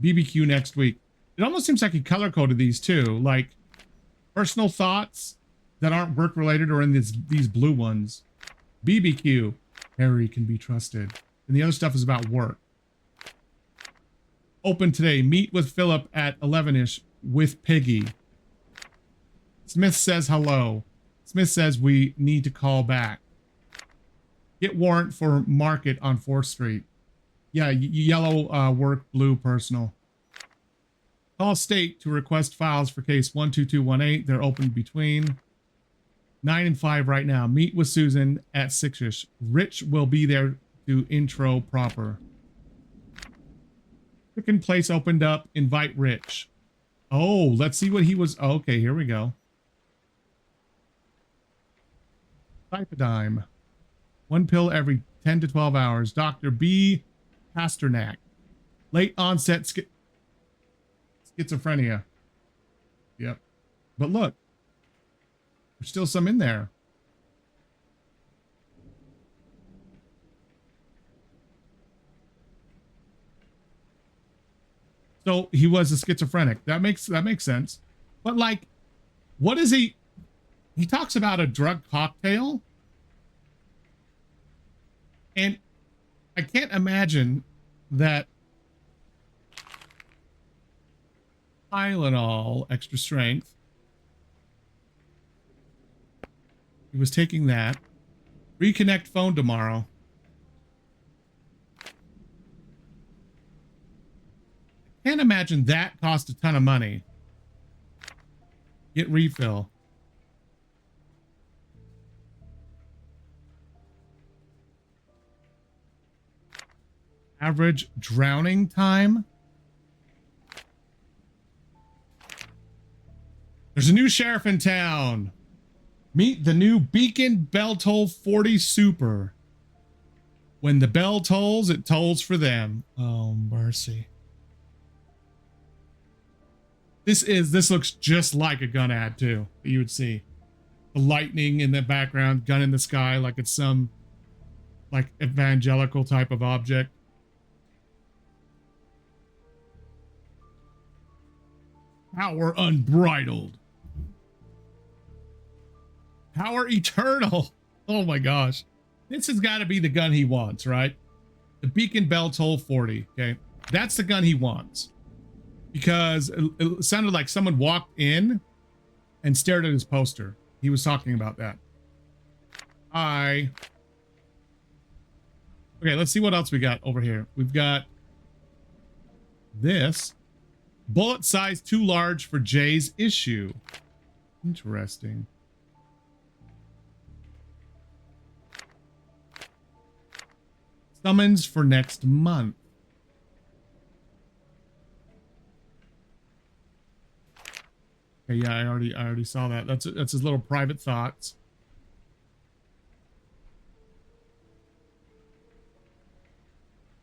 BBQ next week. It almost seems like he color-coded these too. Like, personal thoughts that aren't work-related are in these blue ones. BBQ. Harry can be trusted. And the other stuff is about work. Open today. Meet with Philip at 11-ish with Piggy. Smith says hello. Smith says we need to call back. Get warrant for market on 4th Street. Yeah, yellow work, blue personal. Call state to request files for case 12218. They're open between 9 and 5 right now. Meet with Susan at 6-ish. Rich will be there to intro proper. Chicken place opened up. Invite Rich. Oh, let's see what he was. Oh, okay, here we go. Cypidime. 1 pill every 10 to 12 hours. Dr. B. Pasternak. Late onset schizophrenia. Yep. But look, there's still some in there. So he was a schizophrenic. That makes sense. But like, what is he? He talks about a drug cocktail. And I can't imagine that Tylenol, extra strength. He was taking that. Reconnect phone tomorrow. Can't imagine that cost a ton of money. Get refill. Average drowning time. There's a new sheriff in town. Meet the new Beacon Bell Toll 40 Super. When the bell tolls, it tolls for them. Oh, mercy. This looks just like a gun ad too, that you would see. The lightning in the background, gun in the sky, like it's some like evangelical type of object. Power unbridled. Power eternal. Oh my gosh. This has got to be the gun he wants, right? The Beacon Bell Toll 40. Okay. That's the gun he wants. Because it sounded like someone walked in and stared at his poster. He was talking about that. Hi. Okay, let's see what else we got over here. We've got this. Bullet size too large for Jay's issue. Interesting. Summons for next month. Okay, yeah, I already saw that. That's his little private thoughts.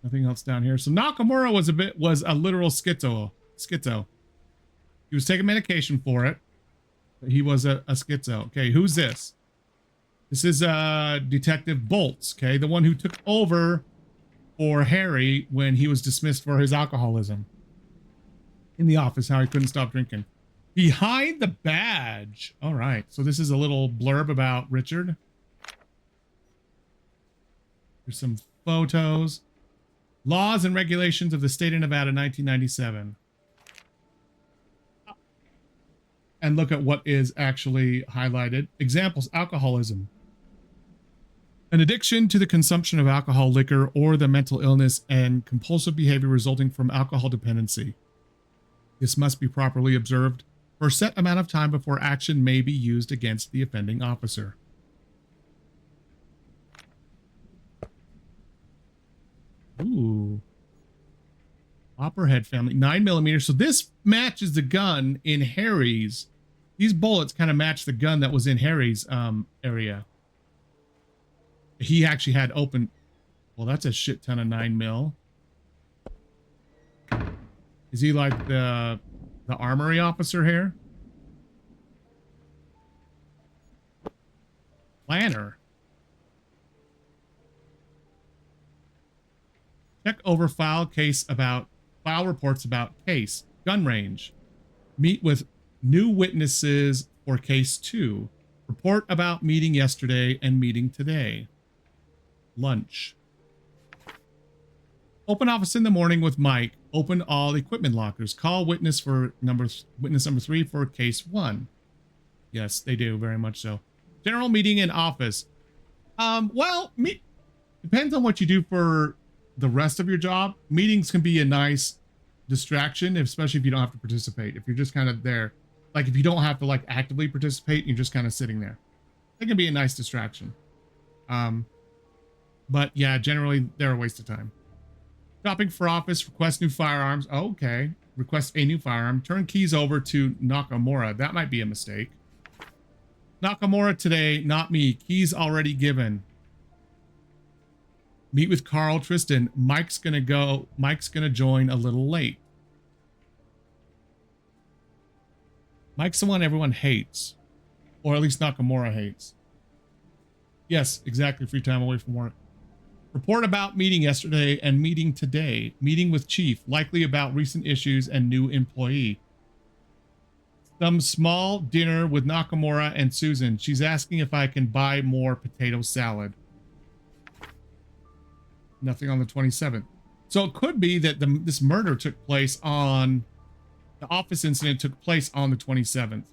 Nothing else down here. So Nakamura was a literal schizo. He was taking medication for it. But he was a schizo. Okay, who's this? This is Detective Bolts, okay? The one who took over for Harry when he was dismissed for his alcoholism. In the office, how he couldn't stop drinking. Behind the badge. All right. So this is a little blurb about Richard. There's some photos. Laws and regulations of the state of Nevada, 1997. And look at what is actually highlighted. Examples: alcoholism. An addiction to the consumption of alcohol, liquor, or the mental illness and compulsive behavior resulting from alcohol dependency. This must be properly observed for a set amount of time before action may be used against the offending officer. Ooh. Copperhead family, 9mm. So this matches the gun in Harry's. These bullets kind of match the gun that was in Harry's area. He actually had open. Well, that's a shit ton of 9mm. Is he like the armory officer here? Planner. Check over file reports about case. Gun range. Meet with new witnesses for case 2. Report about meeting yesterday and meeting today. Lunch. Open office in the morning with Mike. Open all equipment lockers. Call witness number 3 for case 1. Yes, they do, very much so. General meeting in office. Well, depends on what you do for the rest of your job. Meetings can be a nice distraction, especially if you don't have to participate. If you're just kind of there, like if you don't have to like actively participate, you're just kind of sitting there. It can be a nice distraction. But yeah, generally they're a waste of time. Shopping for office, request new firearms. Oh, okay. Request a new firearm. Turn keys over to Nakamura. That might be a mistake. Nakamura today, not me. Keys already given. Meet with Carl Tristan. Mike's gonna join a little late. Mike's the one everyone hates. Or at least Nakamura hates. Yes, exactly. Free time away from work. Report about meeting yesterday and meeting today. Meeting with chief, likely about recent issues and new employee. Some small dinner with Nakamura and Susan. She's asking if I can buy more potato salad. Nothing on the 27th. So it could be that this murder took place on... The office incident took place on the 27th.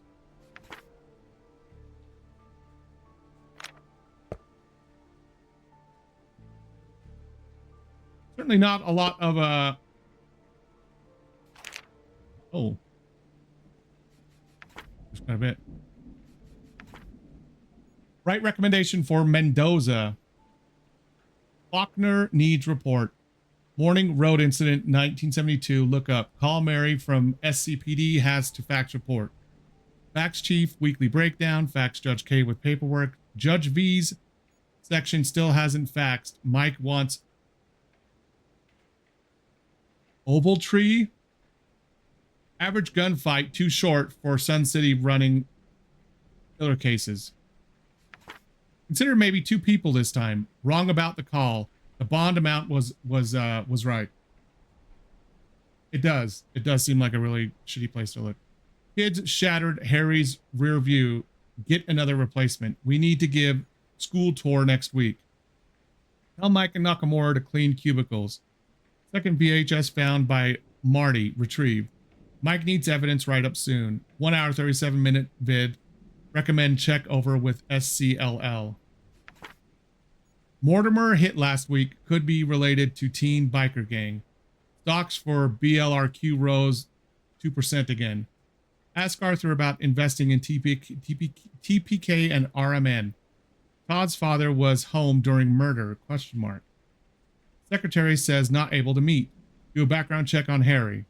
Certainly not a lot of oh, just quite a bit. Right recommendation for Mendoza. Faulkner needs report. Morning road incident 1972. Look up. Call Mary from SCPD has to fax report. Fax chief weekly breakdown. Fax Judge K with paperwork. Judge V's section still hasn't faxed. Mike wants Oval Tree. Average gunfight too short for Sun City running killer cases. Consider maybe 2 people this time. Wrong about the call. The bond amount was right. It does seem like a really shitty place to look. Kids shattered Harry's rear view. Get another replacement. We need to give school tour next week. Tell Mike and Nakamura to clean cubicles. Second VHS found by Marty, retrieved. Mike needs evidence right up soon. 1 hour, 37-minute vid. Recommend check over with SCLL. Mortimer hit last week. Could be related to teen biker gang. Stocks for BLRQ rose 2% again. Ask Arthur about investing in TPK and RMN. Todd's father was home during murder, ? Secretary says not able to meet. Do a background check on Harry.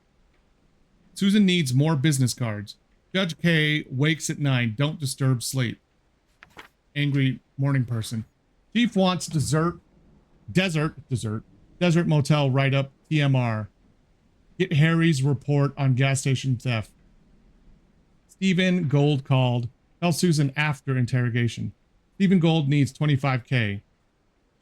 Susan needs more business cards. Judge K wakes at 9. Don't disturb sleep. Angry morning person. Chief wants desert motel write up TMR. Get Harry's report on gas station theft. Stephen Gold called. Tell Susan after interrogation. Stephen Gold needs 25K.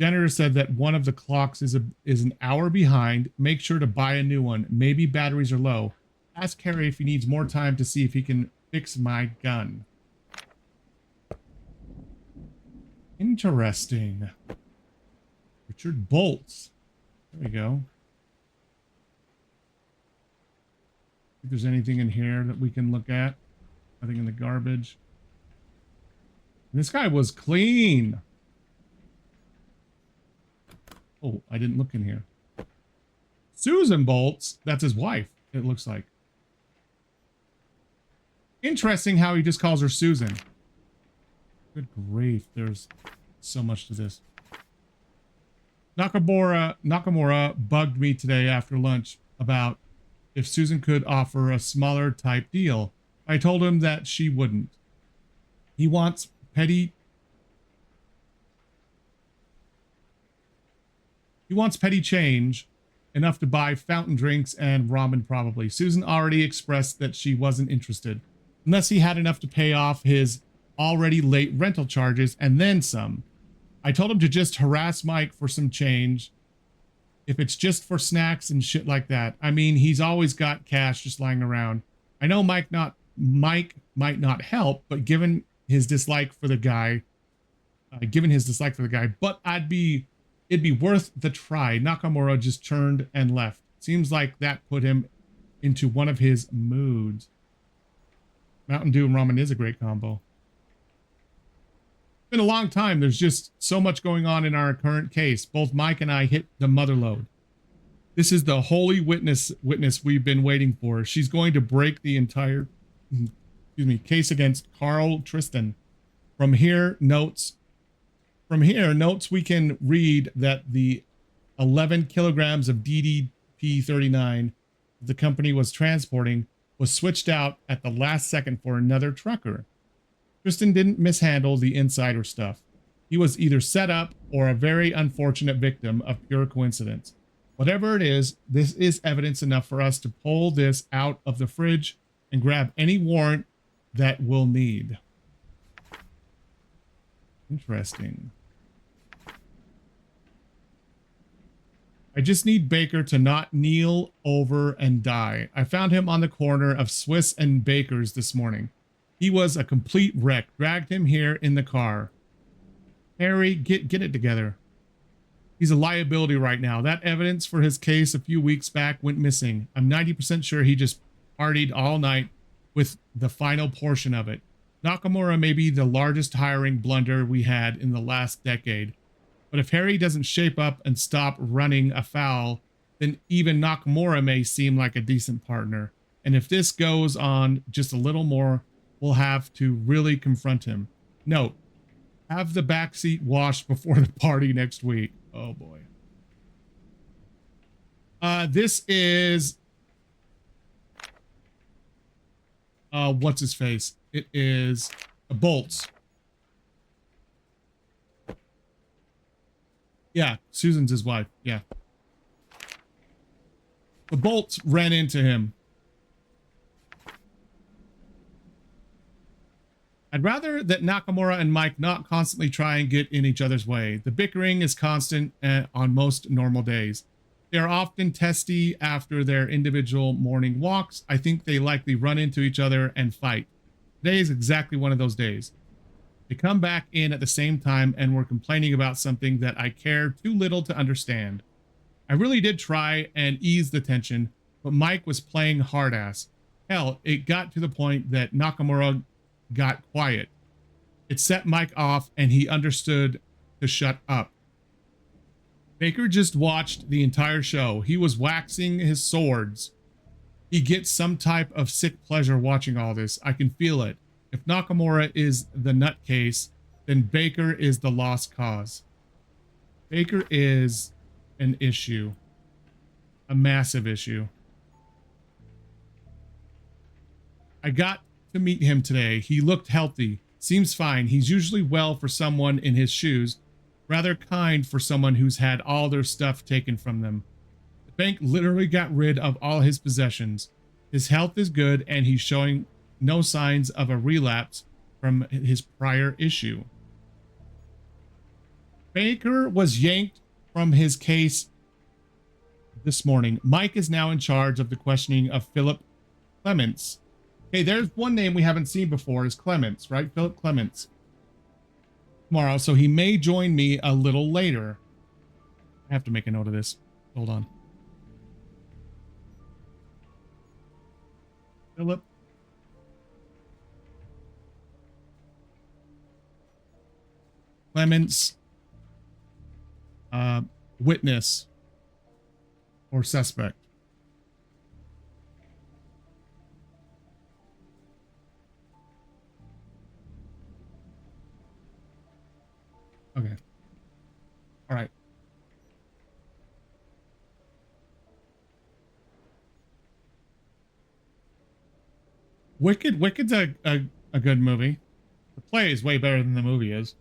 Janitor said that one of the clocks is an hour behind. Make sure to buy a new one. Maybe batteries are low. Ask Harry if he needs more time to see if he can fix my gun. Interesting. Richard Bolts. There we go. If there's anything in here that we can look at. Nothing in the garbage. And this guy was clean. Oh, I didn't look in here. Susan Bolts. That's his wife, it looks like. Interesting how he just calls her Susan. Good grief. There's so much to this. Nakamura bugged me today after lunch about if Susan could offer a smaller type deal. I told him that she wouldn't. He wants petty change, enough to buy fountain drinks and ramen probably. Susan already expressed that she wasn't interested, unless he had enough to pay off his already late rental charges and then some. I told him to just harass Mike for some change, if it's just for snacks and shit like that. I mean, he's always got cash just lying around. I know Mike might not help, but given his dislike for the guy, but it'd be worth the try. Nakamura just turned and left. Seems like that put him into one of his moods. Mountain Dew and ramen is a great combo. It's been a long time. There's just so much going on in our current case. Both Mike and I hit the mother lode. This is the holy witness we've been waiting for. She's going to break the entire case against Carl Tristan. From here, notes we can read that the 11 kilograms of DDP-39 the company was transporting was switched out at the last second for another trucker. Tristan didn't mishandle the insider stuff. He was either set up or a very unfortunate victim of pure coincidence. Whatever it is, this is evidence enough for us to pull this out of the fridge and grab any warrant that we'll need. Interesting. I just need Baker to not kneel over and die. I found him on the corner of Swiss and Baker's this morning. He was a complete wreck. Dragged him here in the car. Harry, get it together. He's a liability right now. That evidence for his case a few weeks back went missing. I'm 90% sure he just partied all night with the final portion of it. Nakamura may be the largest hiring blunder we had in the last decade. But if Harry doesn't shape up and stop running afoul, then even Nakamura may seem like a decent partner. And if this goes on just a little more, we'll have to really confront him. Note, have the backseat washed before the party next week. Oh boy. This is what's his face? It is Bolts. Yeah, Susan's his wife. Yeah. The Bolts ran into him. I'd rather that Nakamura and Mike not constantly try and get in each other's way. The bickering is constant on most normal days. They are often testy after their individual morning walks. I think they likely run into each other and fight. Today is exactly one of those days. They come back in at the same time and were complaining about something that I care too little to understand. I really did try and ease the tension, but Mike was playing hard ass. Hell, it got to the point that Nakamura got quiet. It set Mike off and he understood to shut up. Baker just watched the entire show. He was waxing his swords. He gets some type of sick pleasure watching all this. I can feel it. If Nakamura is the nutcase, then Baker is the lost cause. Baker is an issue. A massive issue. I got to meet him today. He looked healthy. Seems fine. He's usually well for someone in his shoes. Rather kind for someone who's had all their stuff taken from them. The bank literally got rid of all his possessions. His health is good and he's showing no signs of a relapse from his prior issue. Baker was yanked from his case this morning. Mike is now in charge of the questioning of Philip Clements. Okay, there's one name we haven't seen before is Clements, right? Philip Clements. Tomorrow, so he may join me a little later. I have to make a note of this. Hold on. Philip Clements, witness or suspect. Okay. All right. Wicked's a good movie. The play is way better than the movie is.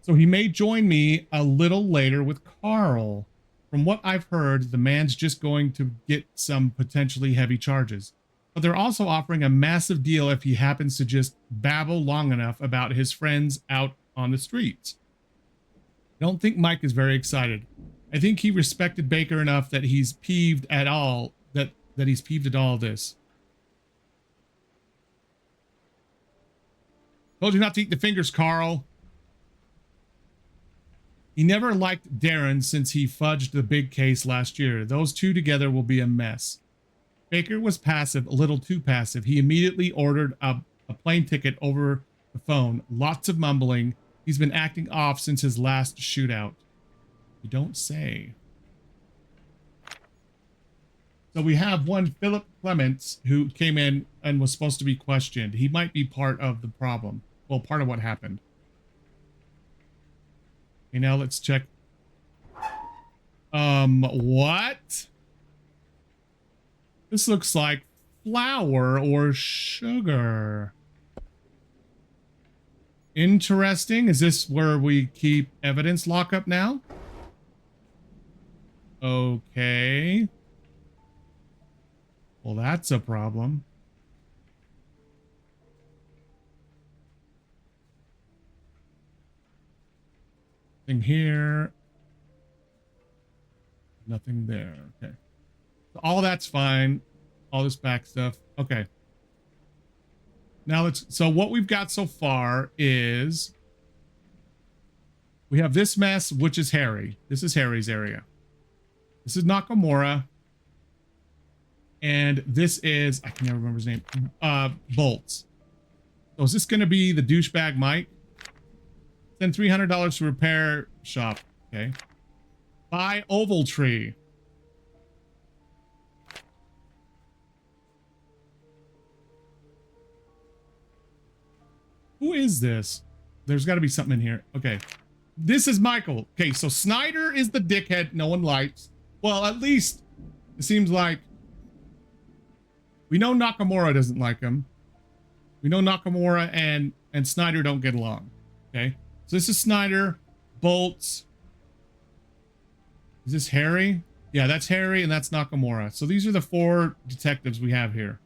So he may join me a little later with Carl. From what I've heard, the man's just going to get some potentially heavy charges. But they're also offering a massive deal if he happens to just babble long enough about his friends out on the streets. I don't think Mike is very excited. I think he respected Baker enough that he's peeved at all that he's peeved at all this. Told you not to eat the fingers, Carl. He never liked Darren since he fudged the big case last year. Those two together will be a mess. Baker was passive, a little too passive. He immediately ordered a plane ticket over the phone. Lots of mumbling. He's been acting off since his last shootout. You don't say. So we have one Philip Clements who came in and was supposed to be questioned. He might be part of the problem. Well, part of what happened. Okay, now let's check. What? This looks like flour or sugar. Interesting. Is this where we keep evidence lockup now? Okay. Well, that's a problem. Nothing here. Nothing there. Okay. So all that's fine. All this back stuff. Okay. Now so what we've got so far is we have this mess, which is Harry. This is Harry's area. This is Nakamura. And this is, I can never remember his name, Bolts. So is this going to be the douchebag Mike? Send $300 to repair shop. Okay. Buy Oval Tree. Who is this? There's got to be something in here. Okay. This is Michael. Okay, so Snyder is the dickhead no one likes. Well, at least it seems like we know Nakamura doesn't like him. We know Nakamura and Snyder don't get along. Okay. So this is Snyder, Bolts. Is this Harry? Yeah, that's Harry and that's Nakamura. So these are the four detectives we have here.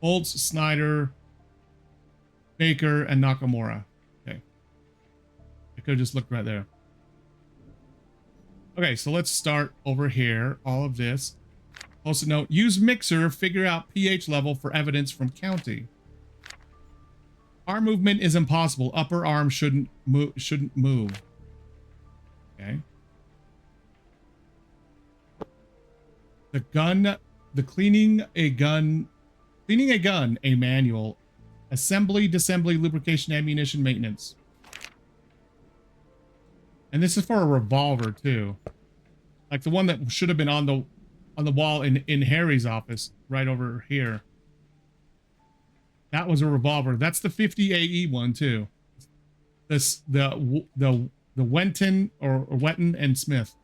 Bolts, Snyder, Baker, and Nakamura. Okay. I could have just looked right there. Okay, so let's start over here. All of this. Post-it note. Use mixer. Figure out pH level for evidence from county. Arm movement is impossible. Upper arm shouldn't move. Okay. Cleaning a gun, a manual. Assembly, disassembly, lubrication, ammunition, maintenance. And this is for a revolver too. Like the one that should have been on the wall in Harry's office right over here. That was a revolver. That's the 50 AE one too. This the Wenton or Wetton and Smith.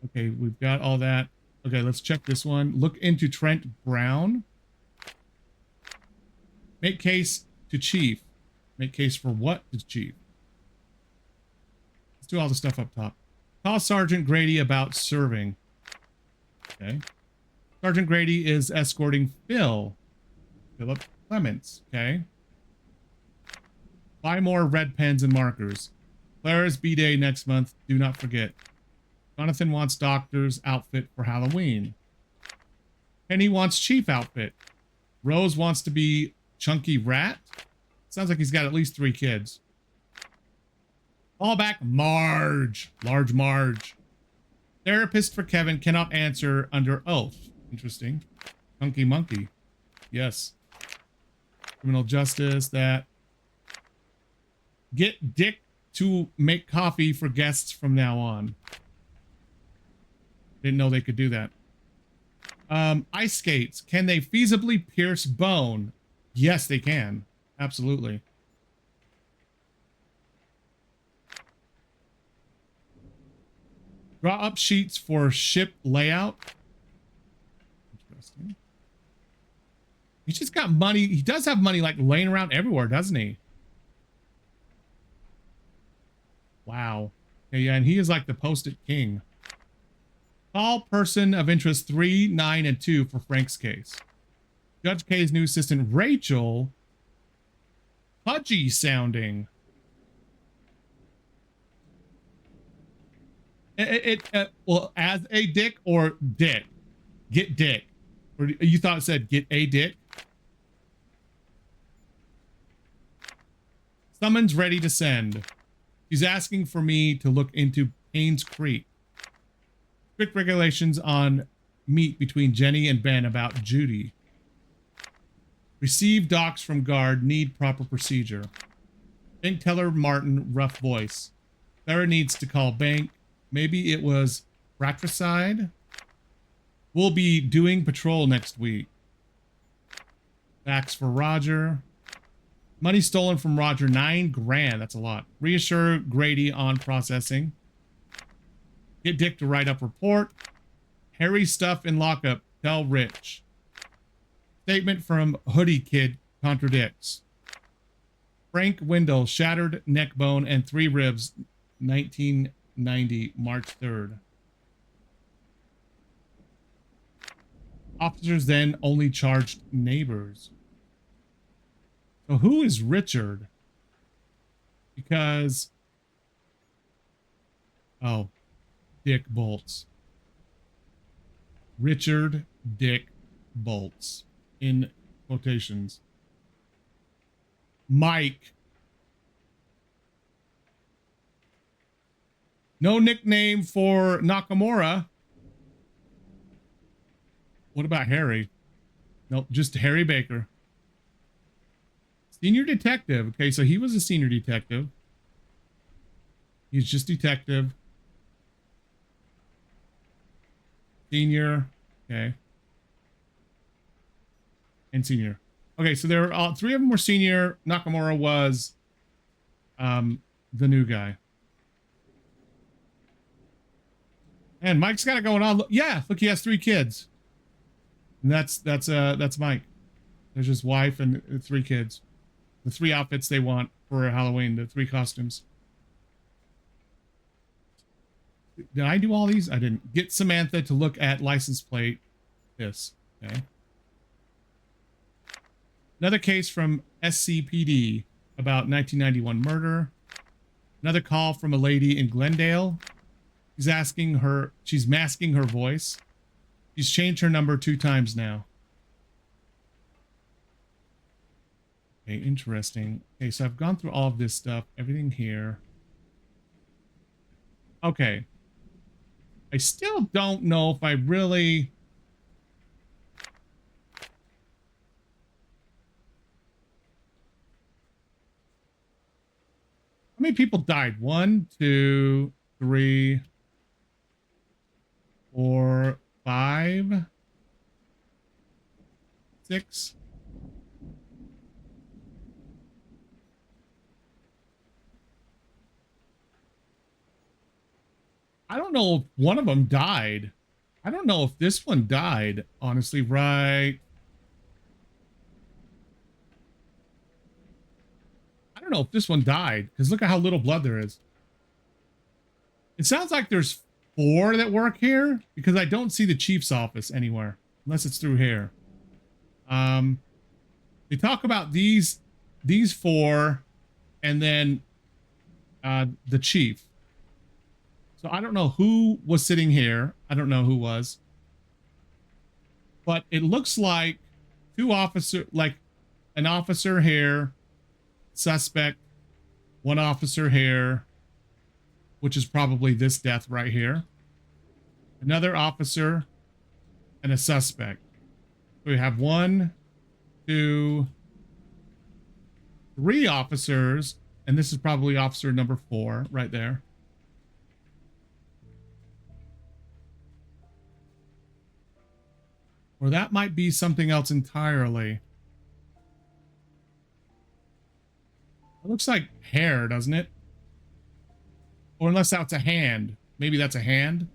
Okay, we've got all that. Okay, let's check this one. Look into Trent Brown. Make case to chief. Make case for what to chief? Let's do all the stuff up top. Call Sergeant Grady about serving. Okay. Sergeant Grady is escorting Philip Clements. Okay. Buy more red pens and markers. Clara's B-Day next month. Do not forget. Jonathan wants doctor's outfit for Halloween. Penny wants chief outfit. Rose wants to be chunky rat. Sounds like he's got at least 3 kids. Call back Marge. Large Marge. Therapist for Kevin cannot answer under oath. Interesting. Chunky monkey. Yes. Criminal justice. That. Get Dick to make coffee for guests from now on. Didn't know they could do that. Ice skates. Can they feasibly pierce bone? Yes, they can. Absolutely. Draw up sheets for ship layout. Interesting. He's just got money. He does have money like laying around everywhere, doesn't he? Wow. Okay, yeah, and he is like the post-it king. Call person of interest 3, 9, and 2 for Frank's case. Judge K's new assistant, Rachel. Pudgy sounding. Well, as a dick or dick? Get dick. Or you thought it said get a dick? Summons ready to send. She's asking for me to look into Payne's Creek. Strict regulations on meet between Jenny and Ben about Judy. Receive docs from guard. Need proper procedure. Bank teller Martin, rough voice. Sarah needs to call bank. Maybe it was fratricide. We'll be doing patrol next week. Facts for Roger. Money stolen from Roger, 9 grand. That's a lot. Reassure Grady on processing. Get Dick to write up report. Harry stuff in lockup. Tell Rich. Statement from Hoodie Kid contradicts. Frank Wendell, shattered neck bone and 3 ribs, 1990, March 3rd. Officers then only charged neighbors. So who is Richard? Because... oh. Dick Bolts. Richard Dick Bolts. In quotations. Mike. No nickname for Nakamura. What about Harry? Nope, just Harry Baker. Senior detective. Okay, so he was a senior detective. He's just detective. Senior. Okay. And senior. Okay, so there are 3 of them were senior. Nakamura was the new guy. And Mike's got it going on. Yeah, look, he has 3 kids. And that's Mike. There's his wife and 3 kids. The 3 outfits they want for Halloween, the 3 costumes. Did I do all these? I didn't. Get Samantha to look at license plate. This. Okay. Another case from SCPD about 1991 murder. Another call from a lady in Glendale. She's masking her voice. She's changed her number 2 times now. Okay, interesting. Okay, so I've gone through all of this stuff. Everything here. Okay. I still don't know if I really... how many people died? 1, 2, 3, 4, 5, 6. I don't know if one of them died. I don't know if this one died, honestly, right? I don't know if this one died, because look at how little blood there is. It sounds like there's 4 that work here, because I don't see the chief's office anywhere, unless it's through here. They talk about these 4, and then the chief. So I don't know who was sitting here. I don't know who was. But it looks like like an officer here, suspect, one officer here, which is probably this death right here. Another officer and a suspect. So we have 1, 2, 3 officers, and this is probably officer number 4 right there. Or that might be something else entirely. It looks like hair, doesn't it? Or unless that's a hand. Maybe that's a hand.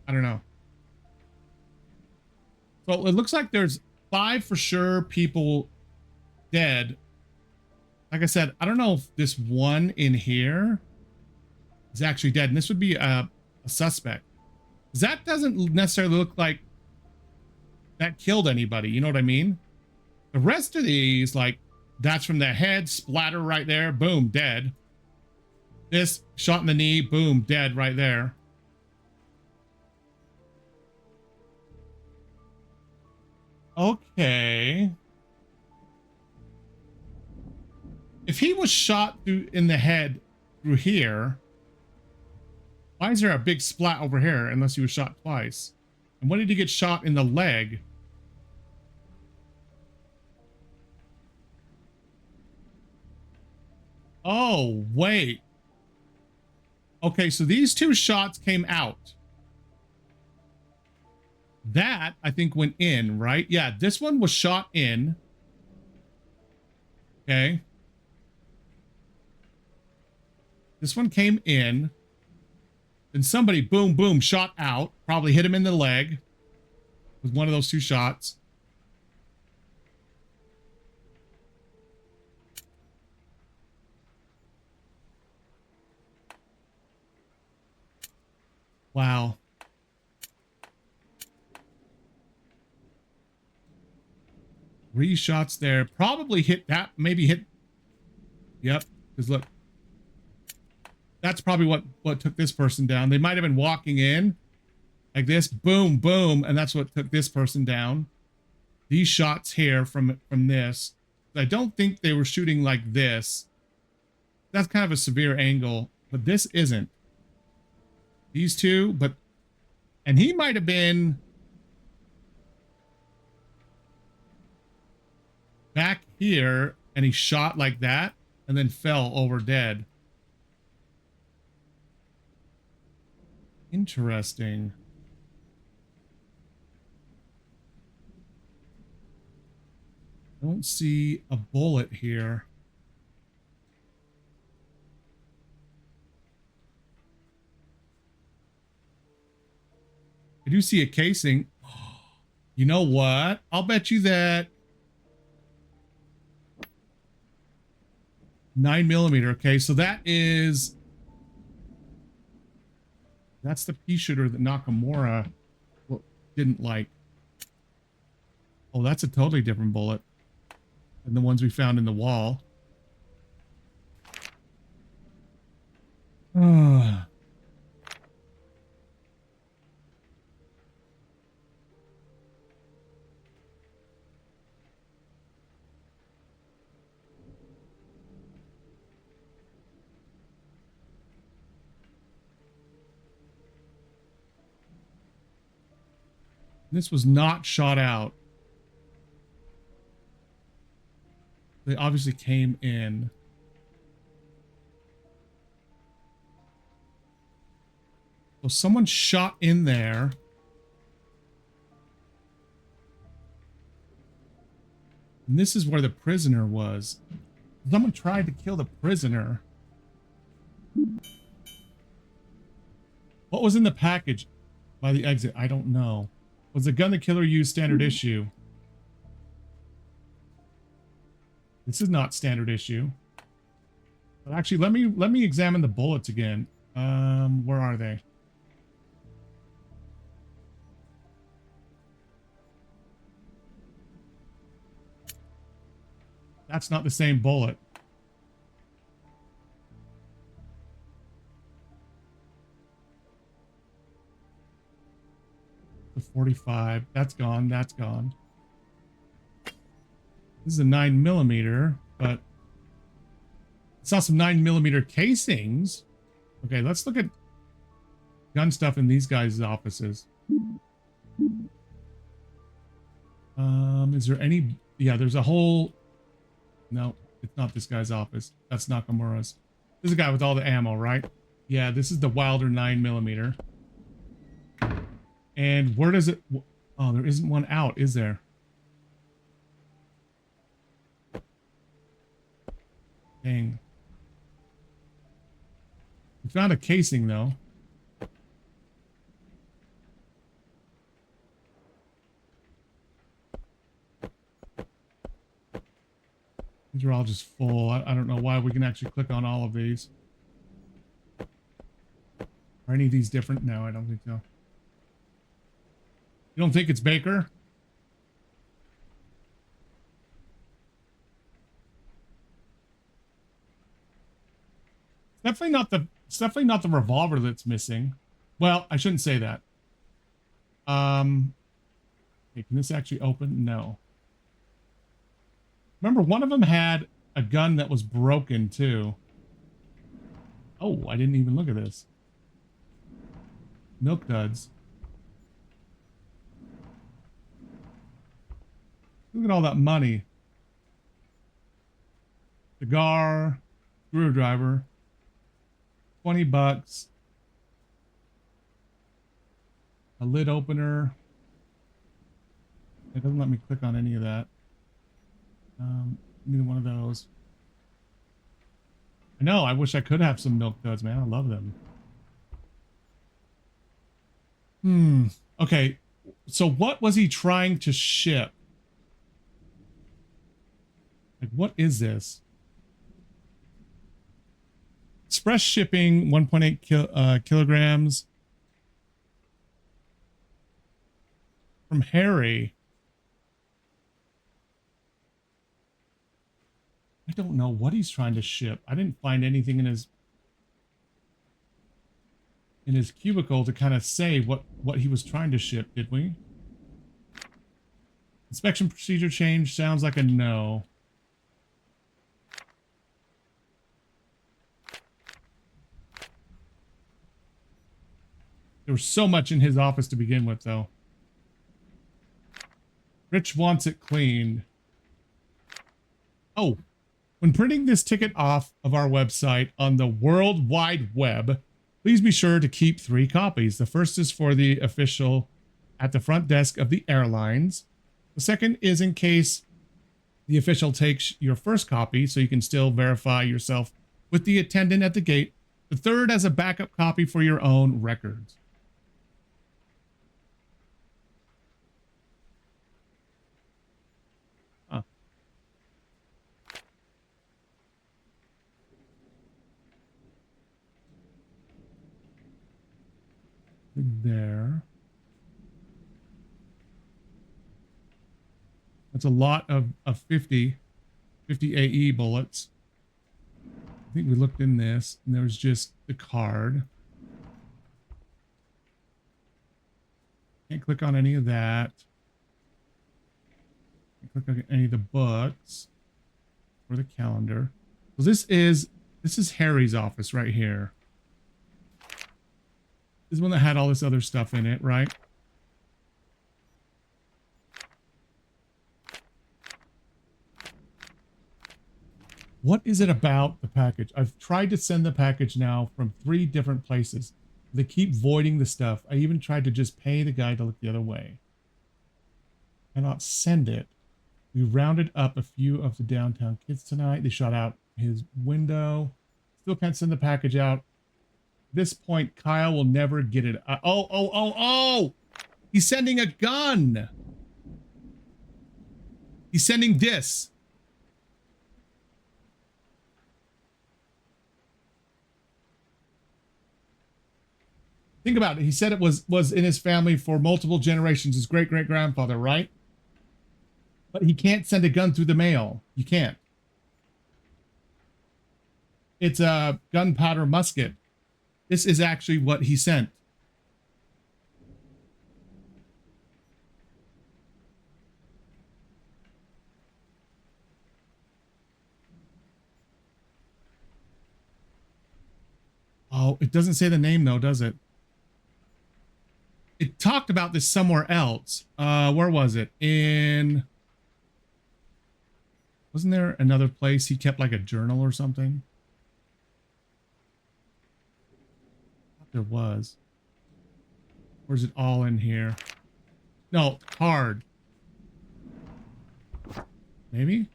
I don't know. So it looks like there's 5 for sure people dead. Like I said, I don't know if this one in here is actually dead. And this would be a suspect. That doesn't necessarily look like that killed anybody. You know what I mean? The rest of these, like, that's from the head, splatter right there. Boom, dead. This, shot in the knee. Boom, dead right there. Okay. If he was shot through in the head through here, why is there a big splat over here unless he was shot twice? And when did he get shot in the leg? Oh, wait. Okay, so these 2 shots came out. That, I think, went in, right? Yeah, this one was shot in. Okay. This one came in. Then somebody, boom, boom, shot out. Probably hit him in the leg with one of those 2 shots. Wow. Three shots there. Probably hit that. Maybe hit. Yep. Because look. That's probably what took this person down. They might have been walking in like this. Boom, boom. And that's what took this person down. These shots here from this. I don't think they were shooting like this. That's kind of a severe angle. But this isn't. These 2. But. And he might have been back here and he shot like that and then fell over dead. Interesting. I don't see a bullet here. I do see a casing. You know what? I'll bet you that 9mm. Okay, so that's the pea shooter that Nakamura didn't like. Oh, that's a totally different bullet than the ones we found in the wall. This was not shot out. They obviously came in. So someone shot in there. And this is where the prisoner was. Someone tried to kill the prisoner. What was in the package by the exit? I don't know. Was the gun the killer used standard issue? This is not standard issue. But actually, let me examine the bullets again. Where are they? That's not the same bullet. 45. That's gone. That's gone. This is a 9mm, but I saw some 9mm casings. Okay, let's look at gun stuff in these guys' offices. Is there any? Yeah, there's a whole. No, it's not this guy's office. That's Nakamura's. This is a guy with all the ammo, right? Yeah, this is the Wilder 9mm. And where does it? Oh, there isn't one out, is there? Dang. We found a casing though. These are all just full. I don't know why we can actually click on all of these. Are any of these different? No, I don't think so. You don't think it's Baker? It's definitely not the revolver that's missing. Well, I shouldn't say that. Okay, can this actually open? No. Remember, one of them had a gun that was broken too. Oh, I didn't even look at this. Milk duds. Look at all that money. Cigar, screwdriver, $20. A lid opener. It doesn't let me click on any of that. Neither one of those. I know, I wish I could have some milk duds, man. I love them. Okay. So what was he trying to ship? Like, what is this? Express shipping, 1.8 kilograms. From Harry. I don't know what he's trying to ship. I didn't find anything in his cubicle to kind of say what he was trying to ship, did we? Inspection procedure change sounds like a no. There was so much in his office to begin with, though. Rich wants it cleaned. Oh, when printing this ticket off of our website on the World Wide Web, please be sure to keep 3 copies. The first is for the official at the front desk of the airlines. The second is in case the official takes your first copy, so you can still verify yourself with the attendant at the gate. The third as a backup copy for your own records. There. That's a lot of 50 AE bullets. I think we looked in this and there was just the card. Can't click on any of that. Can't click on any of the books or the calendar. So this is Harry's office right here. This is one that had all this other stuff in it, right? What is it about the package? I've tried to send the package now from 3 different places. They keep voiding the stuff. I even tried to just pay the guy to look the other way. Cannot send it. We rounded up a few of the downtown kids tonight. They shot out his window. Still can't send the package out. This point, Kyle will never get it. Oh! He's sending a gun. He's sending this. Think about it. He said it was in his family for multiple generations. His great-great-grandfather, right? But he can't send a gun through the mail. You can't. It's a gunpowder musket. This is actually what he sent. Oh, it doesn't say the name though, does it? It talked about this somewhere else. Where was it? Wasn't there another place he kept like a journal or something? I thought there was. Or is it all in here? No, card. Maybe?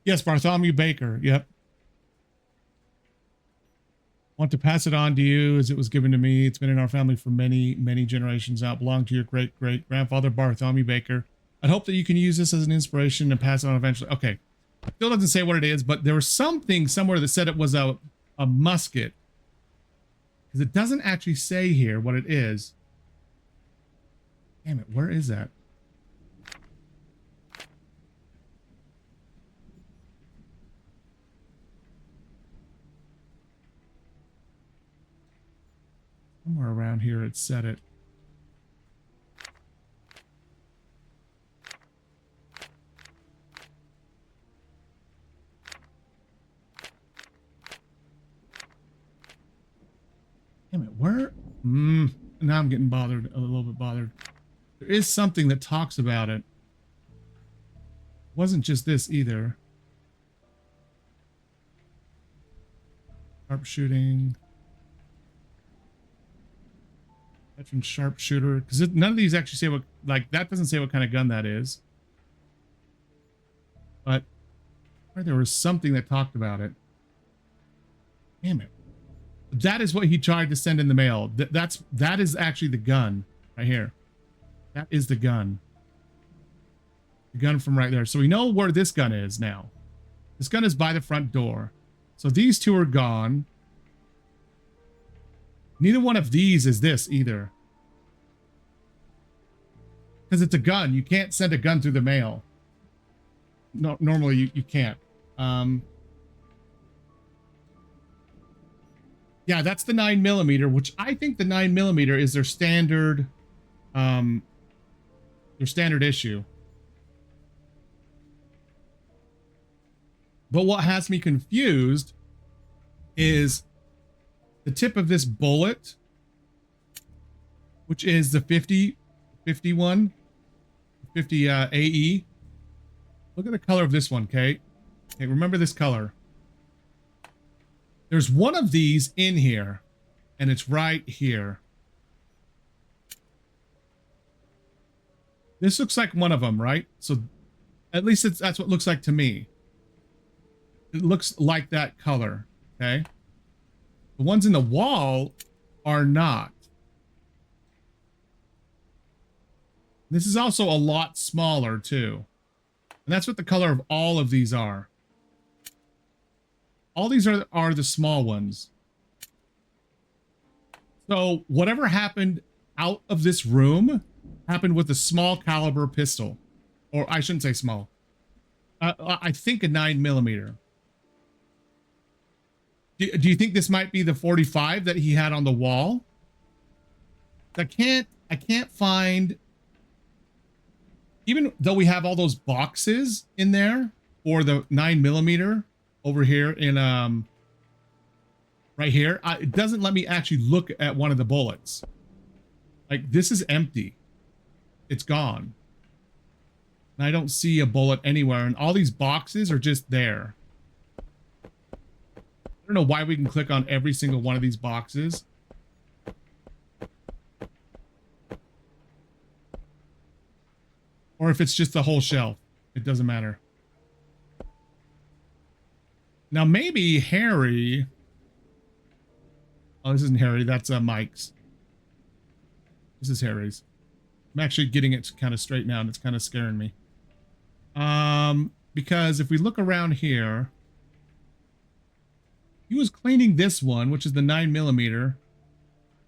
Yes, Bartholomew Baker. Yep. Want to pass it on to you as it was given to me. It's been in our family for many, many generations now. It belonged to your great-great-grandfather, Bartholomew Baker. I'd hope that you can use this as an inspiration and pass it on eventually. Okay. Still doesn't say what it is, but there was something somewhere that said it was a musket. Because it doesn't actually say here what it is. Damn it, where is that? Somewhere around here it said it. Damn it, where? Now I'm getting bothered, a little bit bothered. There is something that talks about it. It wasn't just this either. Sharpshooting. Veteran sharpshooter. Because none of these actually say what, like, that doesn't say what kind of gun that is. But there was something that talked about it. Damn it. That is what he tried to send in the mail. That is actually the gun right here. That is the gun. The gun from right there. So we know where this gun is now. This gun is by the front door. So these two are gone. Neither one of these is this either. Because it's a gun. You can't send a gun through the mail. No, normally you can't. Yeah, that's the 9mm, which I think the 9mm is their standard issue. But what has me confused is the tip of this bullet, which is the 50 AE. Look at the color of this one, okay? Okay, remember this color. There's one of these in here, and it's right here. This looks like one of them, right? So at least that's what it looks like to me. It looks like that color, okay? The ones in the wall are not. This is also a lot smaller too. And that's what the color of all of these are. All these are the small ones. So whatever happened out of this room happened with a small caliber pistol. Or I shouldn't say small. I think a 9mm. Do you think this might be the 45 that he had on the wall? I can't find, even though we have all those boxes in there, or the 9mm over here in right here, it doesn't let me actually look at one of the bullets. Like, this is empty. It's gone. And I don't see a bullet anywhere, and all these boxes are just there. I don't know why we can click on every single one of these boxes. Or if it's just the whole shelf. It doesn't matter. Now maybe Harry... Oh, this isn't Harry. That's Mike's. This is Harry's. I'm actually getting it kind of straight now, and it's kind of scaring me. Because if we look around here... He was cleaning this one, which is the 9mm.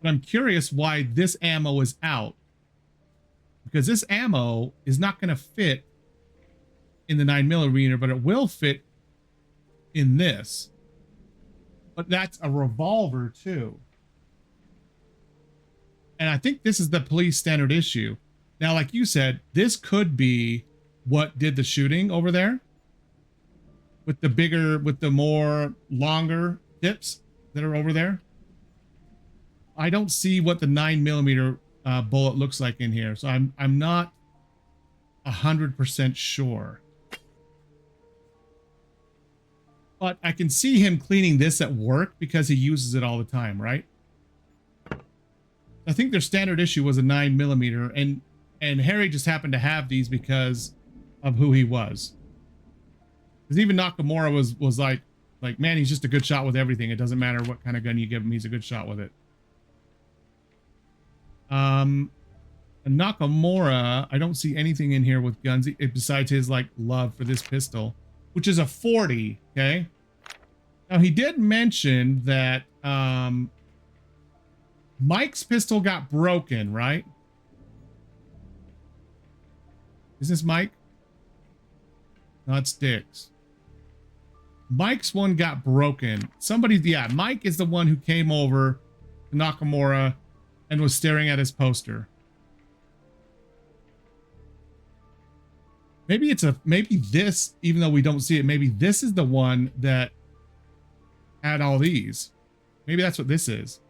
But I'm curious why this ammo is out. Because this ammo is not going to fit in the 9mm, but it will fit in this. But that's a revolver too. And I think this is the police standard issue. Now, like you said, this could be what did the shooting over there with the bigger, with the more longer tips that are over there. I don't see what the 9mm bullet looks like in here, so I'm not 100% sure. But I can see him cleaning this at work because he uses it all the time, right? I think their standard issue was a 9mm, and Harry just happened to have these because of who he was. Because even Nakamura was like, man, he's just a good shot with everything. It doesn't matter what kind of gun you give him, he's a good shot with it. And Nakamura, I don't see anything in here with guns besides his like love for this pistol, which is a 40. Okay. Now he did mention that Mike's pistol got broken, right? Is this Mike? No, it's Dick's. Mike's one got broken. Yeah, Mike is the one who came over to Nakamura and was staring at his poster. Maybe this, even though we don't see it, maybe this is the one that had all these. Maybe that's what this is.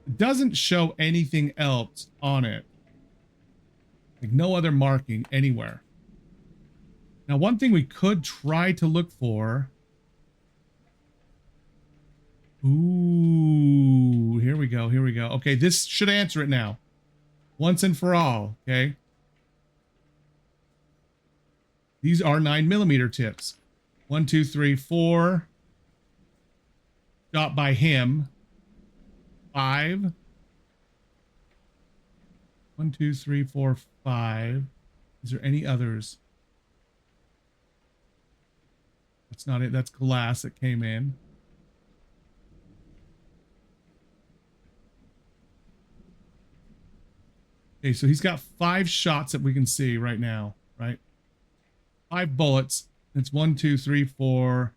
It doesn't show anything else on it. Like no other marking anywhere. Now, one thing we could try to look for. Ooh, here we go. Here we go. Okay, this should answer it now. Once and for all, okay? These are 9mm tips. 1, 2, 3, 4. Shot by him. 5. 1, 2, 3, 4, 5. Is there any others? That's not it. That's glass that came in. Okay, so he's got 5 shots that we can see right now, right? 5 bullets. It's 1, 2, 3, 4,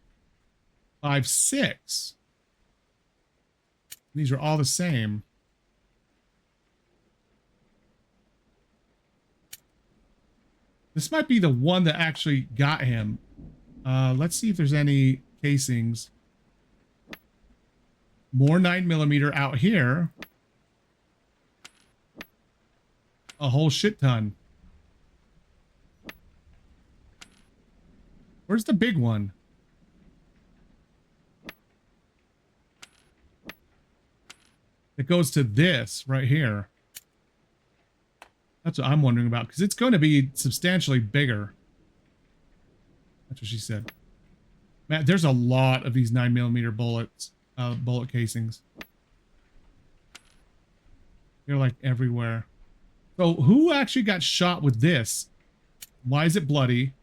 5, 6. These are all the same. This might be the one that actually got him. Let's see if there's any casings. More 9mm out here. A whole shit ton. Where's the big one? It goes to this right here. That's what I'm wondering about, because it's going to be substantially bigger. That's what she said. Matt, there's a lot of these 9mm bullets, bullet casings. They're like everywhere. So who actually got shot with this? Why is it bloody?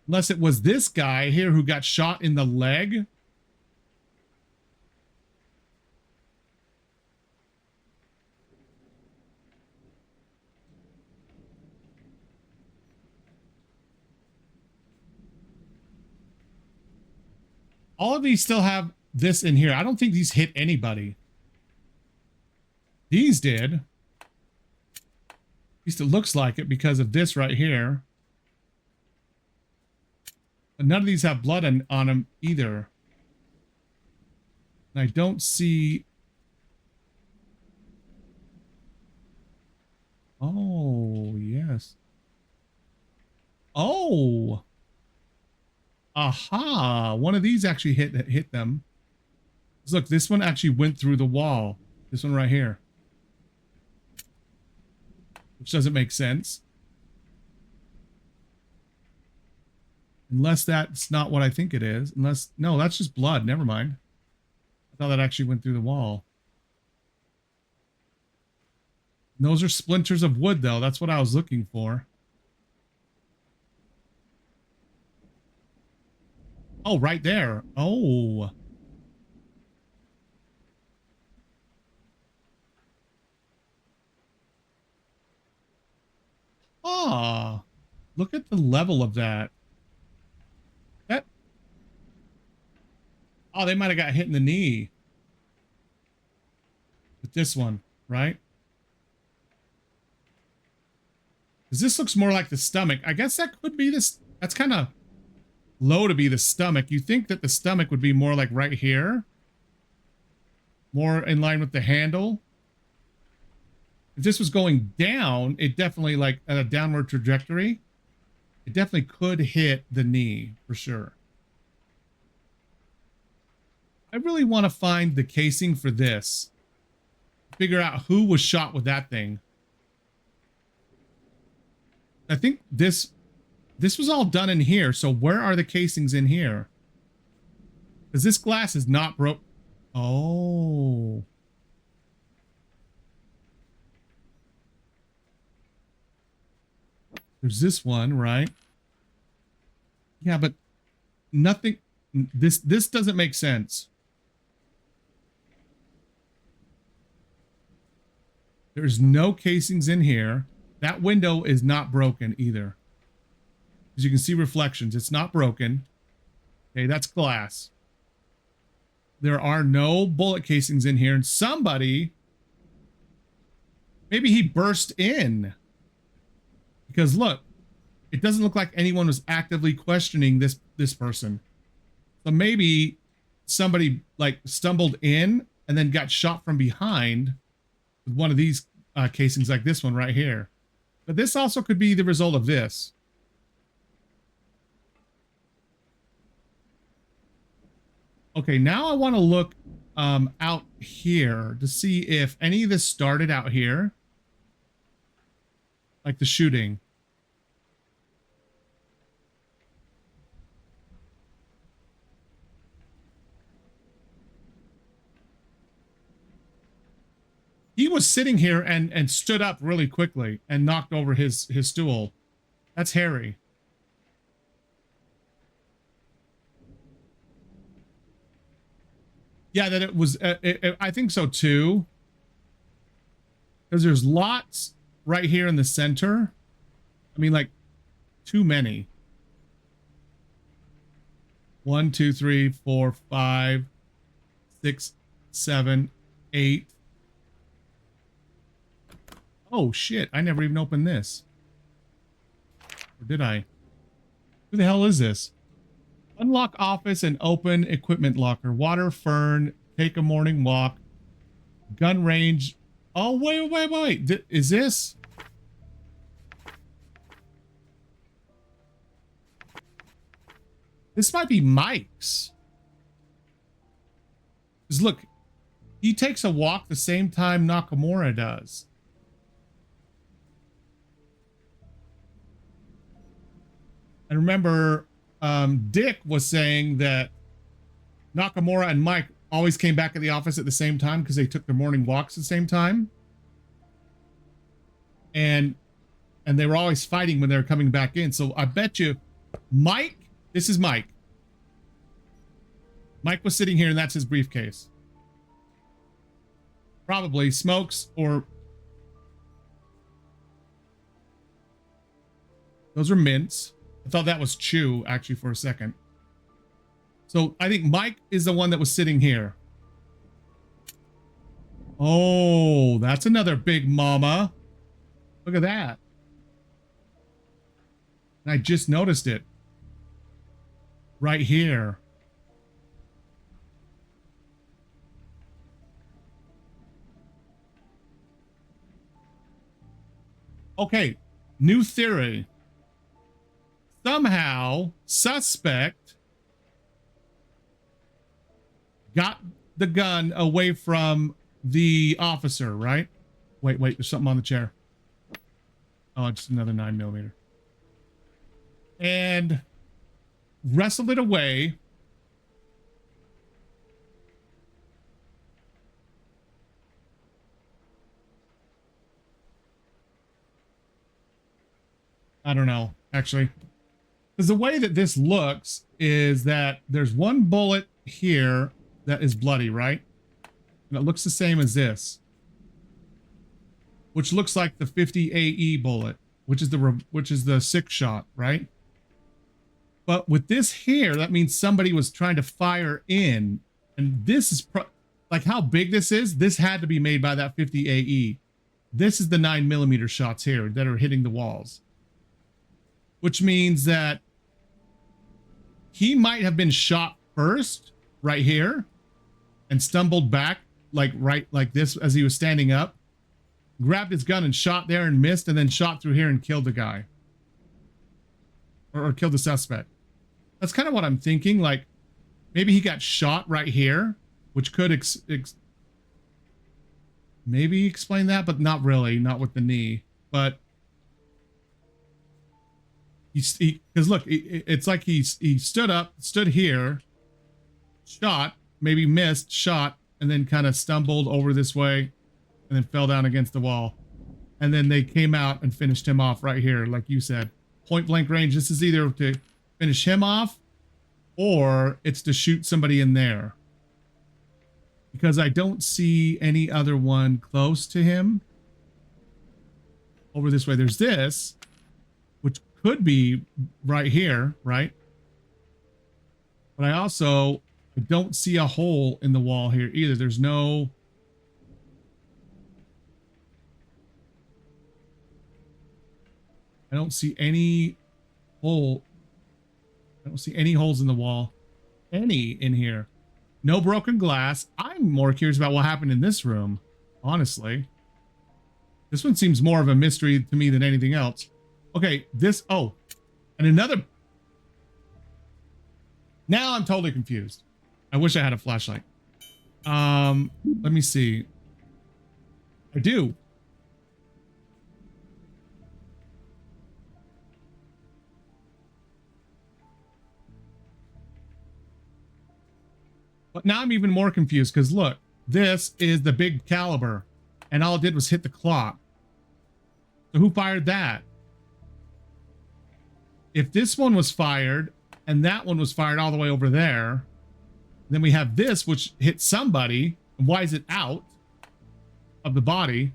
Unless it was this guy here who got shot in the leg. All of these still have this in here. I don't think these hit anybody. These did. At least it looks like it because of this right here. But none of these have blood on them either. And I don't see... Oh, yes. Oh! Aha! One of these actually hit them. Look, this one actually went through the wall. This one right here. Which doesn't make sense. Unless that's not what I think it is. Unless, no, that's just blood. Never mind. I thought that actually went through the wall. And those are splinters of wood, though. That's what I was looking for. Oh, right there. Oh. Ah. Look at the level of that. Oh, they might have got hit in the knee. With this one, right? Because this looks more like the stomach. I guess that could be this. That's kind of low to be the stomach. You think that the stomach would be more like right here, more in line with the handle. If this was going down, it definitely, like at a downward trajectory, it definitely could hit the knee for sure. I really want to find the casing for this. Figure out who was shot with that thing. I think this was all done in here. So where are the casings in here? Because this glass is not broke. Oh. There's this one, right? Yeah, but nothing. This doesn't make sense. There's no casings in here. That window is not broken either. As you can see reflections, it's not broken. Okay, that's glass. There are no bullet casings in here. And somebody, maybe he burst in. Because look, it doesn't look like anyone was actively questioning this person. So maybe somebody like stumbled in and then got shot from behind with one of these casings like this one right here. But this also could be the result of this. Okay, now I want to look out here to see if any of this started out here. Like the shooting. He was sitting here and stood up really quickly and knocked over his stool. That's Harry. Yeah, that it was. I think so too. Because there's lots right here in the center. I mean, like, too many. 1, 2, 3, 4, 5, 6, 7, 8. Oh shit, I never even opened this. Or did I? Who the hell is this? Unlock office and open equipment locker. Water, fern, take a morning walk. Gun range. Oh, wait. Is this? This might be Mike's. Because look, he takes a walk the same time Nakamura does. And remember, Dick was saying that Nakamura and Mike always came back at the office at the same time because they took their morning walks at the same time. And they were always fighting when they were coming back in. So I bet you Mike, this is Mike. Mike was sitting here and that's his briefcase. Probably smokes or... Those are mints. I thought that was Chew, actually, for a second. So I think Mike is the one that was sitting here. Oh, that's another big mama. Look at that. And I just noticed it. Right here. Okay, new theory. Somehow, suspect got the gun away from the officer, right? Wait, there's something on the chair. Oh, just another 9mm. And wrestled it away. I don't know, actually. Because the way that this looks is that there's one bullet here that is bloody, right? And it looks the same as this. Which looks like the 50 AE bullet, which is the 6-shot, right? But with this here, that means somebody was trying to fire in. And this is, like how big this is, this had to be made by that 50 AE. This is the 9mm shots here that are hitting the walls. which means that he might have been shot first right here and stumbled back right like this as he was standing up, grabbed his gun and shot there and missed, and then shot through here and killed the guy or killed the suspect. That's kind of what I'm thinking. Like maybe he got shot right here, which could maybe explain that, but not really, not with the knee. But because look, it's like he stood up, stood here, shot, maybe missed, shot, and then kind of stumbled over this way and then fell down against the wall. And then they came out and finished him off right here, like you said. Point blank range. This is either to finish him off or it's to shoot somebody in there. Because I don't see any other one close to him. Over this way, there's this, which could be right here, right? But I don't see a hole in the wall here either. There's no... I don't see any hole. I don't see any holes in the wall. Any in here. No broken glass. I'm more curious about what happened in this room, honestly. This one seems more of a mystery to me than anything else. Okay, oh, and another. Now I'm totally confused. I wish I had a flashlight. Let me see. I do. But now I'm even more confused because look, this is the big caliber and all it did was hit the clock. So who fired that? If this one was fired and that one was fired all the way over there, then we have this, which hit somebody. And why is it out of the body?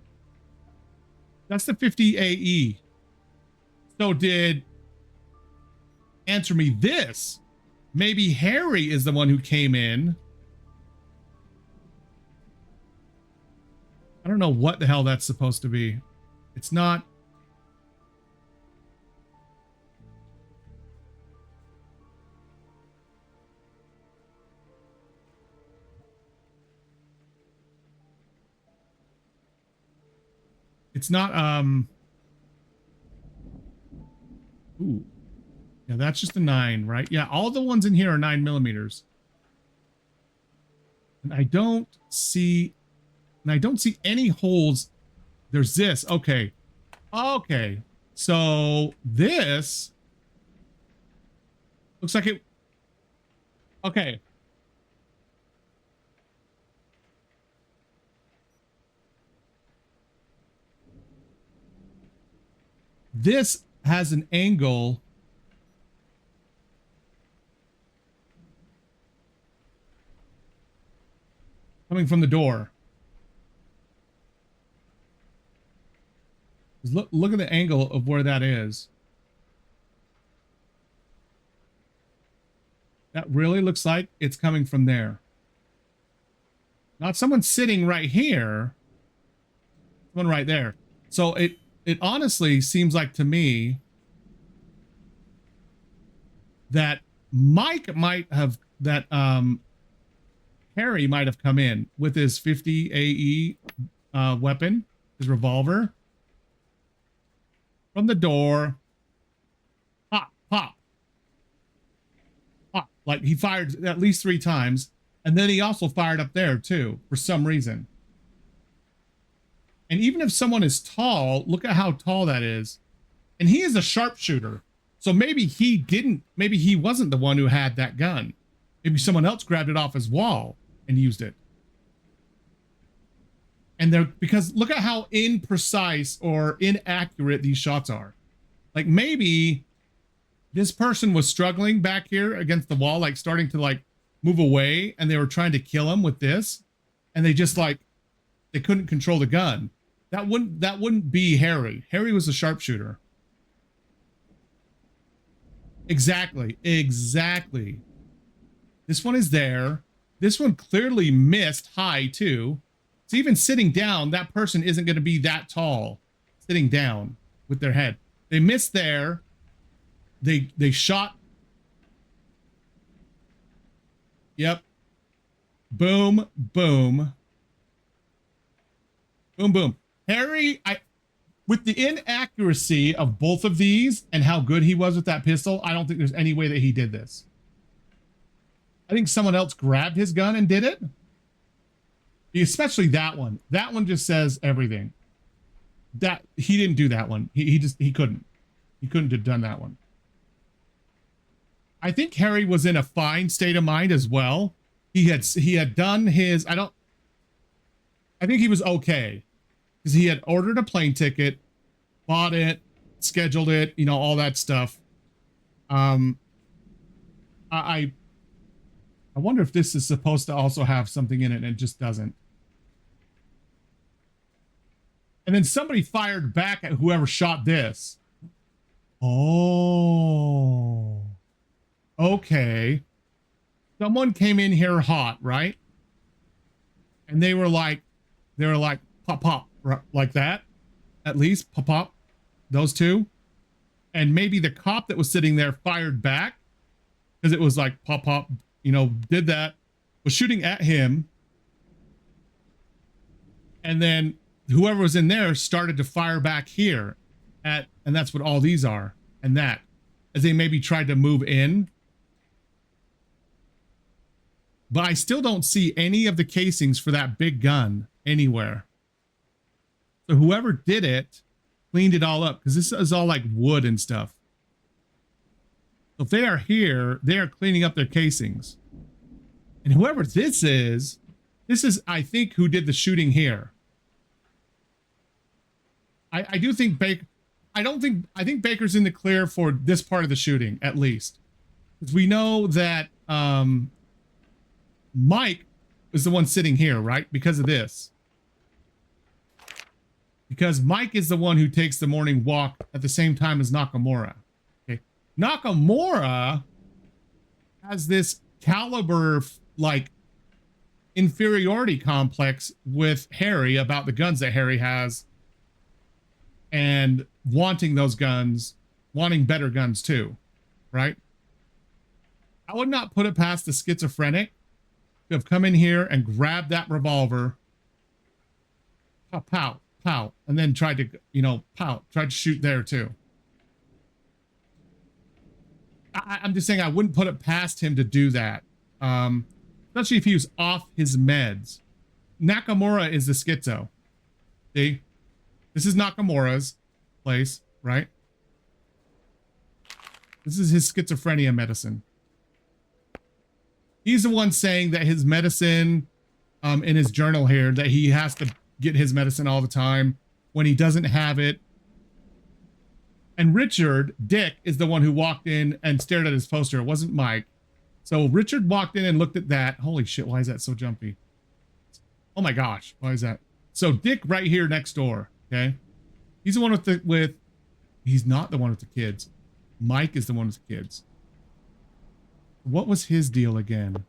That's the 50 AE. So answer me this. Maybe Harry is the one who came in. I don't know what the hell that's supposed to be. It's not. It's not, ooh. Yeah, that's just a 9, right? Yeah, all the ones in here are 9mm. And I don't see any holes. There's this. Okay. Okay. So this looks like it. Okay. This has an angle. Coming from the door. Look at the angle of where that is. That really looks like it's coming from there. Not someone sitting right here. Someone right there. So it honestly seems like to me that Mike might have Harry might have come in with his 50 AE weapon, his revolver. From the door. Pop, pop. Pop. Like he fired at least 3 times. And then he also fired up there too, for some reason. And even if someone is tall, look at how tall that is. And he is a sharpshooter. So maybe he wasn't the one who had that gun. Maybe someone else grabbed it off his wall and used it. And because look at how imprecise or inaccurate these shots are. Like maybe this person was struggling back here against the wall, like starting to like move away, and they were trying to kill him with this, and they just like they couldn't control the gun. That wouldn't be Harry. Harry was a sharpshooter. Exactly. This one is there. This one clearly missed high too. So even sitting down, that person isn't going to be that tall sitting down with their head. They missed there. they shot. Yep. Boom, boom, boom, boom. Harry, with the inaccuracy of both of these and how good he was with that pistol, I don't think there's any way that he did this. I think someone else grabbed his gun and did it. Especially that one. That one just says everything. That he didn't do that one. He couldn't. He couldn't have done that one. I think Harry was in a fine state of mind as well. He had done his, I think he was okay. Because he had ordered a plane ticket, bought it, scheduled it, you know, all that stuff. I wonder if this is supposed to also have something in it and it just doesn't. And then somebody fired back at whoever shot this. Oh. Okay. Someone came in here hot, right? And they were like, pop, pop, like that. At least, pop, pop. Those two. And maybe the cop that was sitting there fired back. Because it was like, pop, pop, you know, did that. Was shooting at him. And then whoever was in there started to fire back here. And that's what all these are. And that. As they maybe tried to move in. But I still don't see any of the casings for that big gun anywhere. So whoever did it cleaned it all up, because this is all like wood and stuff. So if they are here, they are cleaning up their casings. And whoever this is, I think, who did the shooting here. I do think Baker, I think Baker's in the clear for this part of the shooting, at least. Because we know that, Mike is the one sitting here, right? Because of this. Because Mike is the one who takes the morning walk at the same time as Nakamura. Okay. Nakamura has this caliber, like, inferiority complex with Harry about the guns that Harry has. And wanting those guns, wanting better guns too, right? I would not put it past the schizophrenic to have come in here and grabbed that revolver, pow, pow, pow, and then tried to, you know, tried to shoot there too. I'm just saying I wouldn't put it past him to do that, especially if he was off his meds. Nakamura is the schizo. See, this is Nakamura's place, right? This is his schizophrenia medicine. He's the one saying that his medicine, in his journal here, that he has to get his medicine all the time when he doesn't have it. And Richard, Dick, is the one who walked in and stared at his poster. It wasn't Mike. So Richard walked in and looked at that. Holy shit, why is that so jumpy? Oh my gosh, why is that? So Dick right here next door, okay? He's the one with he's not the one with the kids. Mike is the one with the kids. What was his deal again?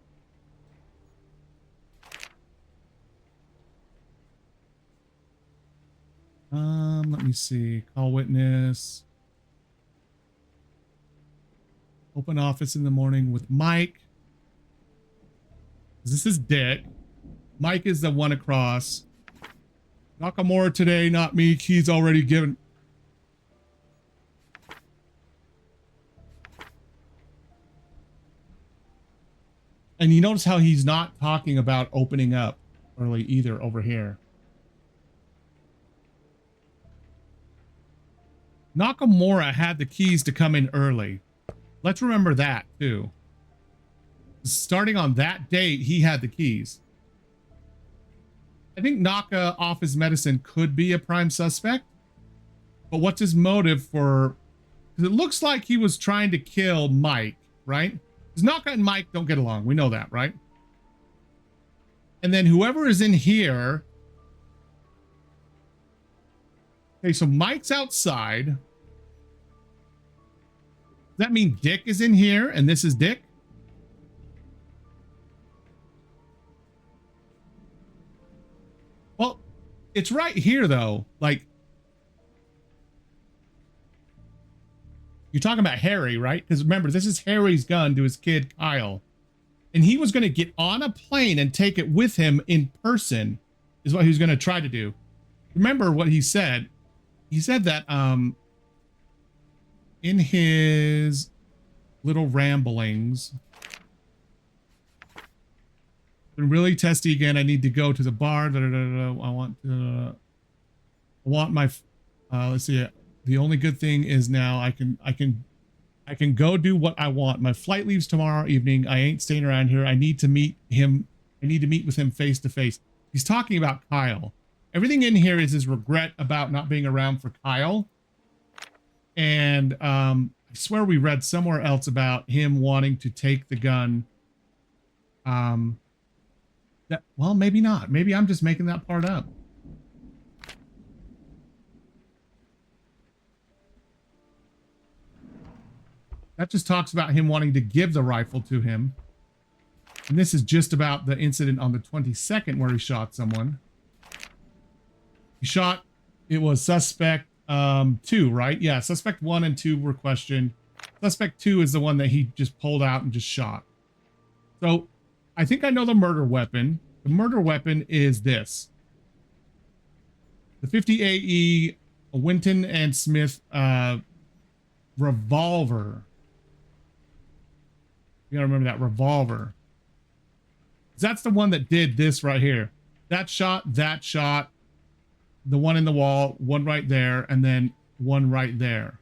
Let me see. Call witness. Open office in the morning with Mike. This is Dick. Mike is the one across. Nakamura today, not me. Keys already given. And you notice how he's not talking about opening up early either over here. Nakamura had the keys to come in early. Let's remember that too. Starting on that date, he had the keys. I think Naka off his medicine could be a prime suspect. But what's his motive for... Because it looks like he was trying to kill Mike, right? Because Naka and Mike don't get along. We know that, right? And then whoever is in here... Okay, so Mike's outside. Does that mean Dick is in here and this is Dick? Well, it's right here though. Like, You're talking about Harry, right? Because remember, this is Harry's gun to his kid, Kyle. And he was going to get on a plane and take it with him in person, is what he was going to try to do. Remember what he said? He said that in his little ramblings, been really testy again. I need to go to the bar. I want my let's see. The only good thing is now I can go do what I want. My flight leaves tomorrow evening. I ain't staying around here. I need to meet him. I need to meet with him face to face. He's talking about Kyle. Everything in here is his regret about not being around for Kyle. And I swear we read somewhere else about him wanting to take the gun. Well, maybe not. Maybe I'm just making that part up. That just talks about him wanting to give the rifle to him. And this is just about the incident on the 22nd where he shot someone. He shot, it was suspect 2, right? Yeah, suspect 1 and 2 were questioned. Suspect 2 is the one that he just pulled out and just shot. So I think I know the murder weapon. The murder weapon is this. The 50 AE Winton and Smith revolver. You gotta remember that revolver. That's the one that did this right here. That shot, the one in the wall, one right there, and then one right there.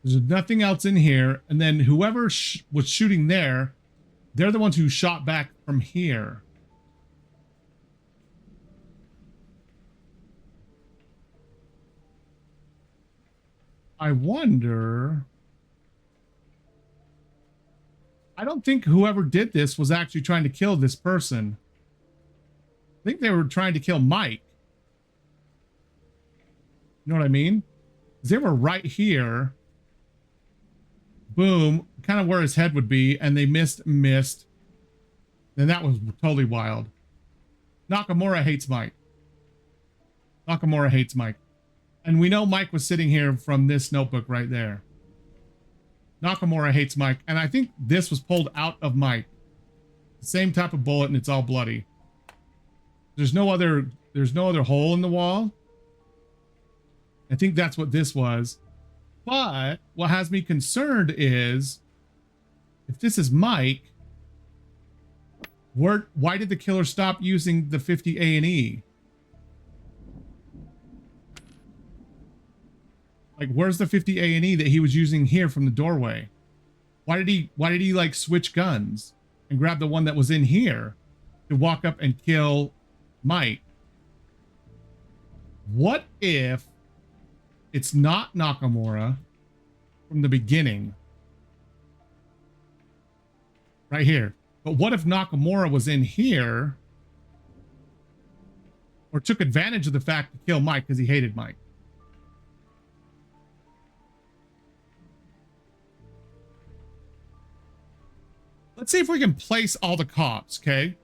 There's nothing else in here. And then whoever was shooting there, they're the ones who shot back from here. I wonder... I don't think whoever did this was actually trying to kill this person. I think they were trying to kill Mike. You know what I mean? They were right here. Boom. Kind of where his head would be. And they missed. Then that was totally wild. Nakamura hates Mike. Nakamura hates Mike. And we know Mike was sitting here from this notebook right there. Nakamura hates Mike, and I think this was pulled out of Mike. The same type of bullet, and it's all bloody. There's no other hole in the wall. I think that's what this was. But what has me concerned is, if this is Mike, why did the killer stop using the 50 A&E? Like, where's the 50 A&E that he was using here from the doorway? Why did he like switch guns and grab the one that was in here to walk up and kill Mike? What if it's not Nakamura from the beginning? Right here. But what if Nakamura was in here or took advantage of the fact to kill Mike because he hated Mike? Let's see if we can place all the cops, okay?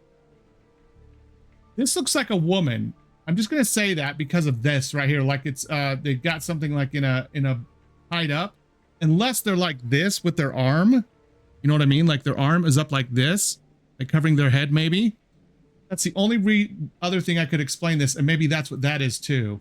This looks like a woman. I'm just going to say that because of this right here. Like it's, they've got something like in a tied up. Unless they're like this with their arm. You know what I mean? Like their arm is up like this, like covering their head maybe. That's the only other thing I could explain this. And maybe that's what that is too.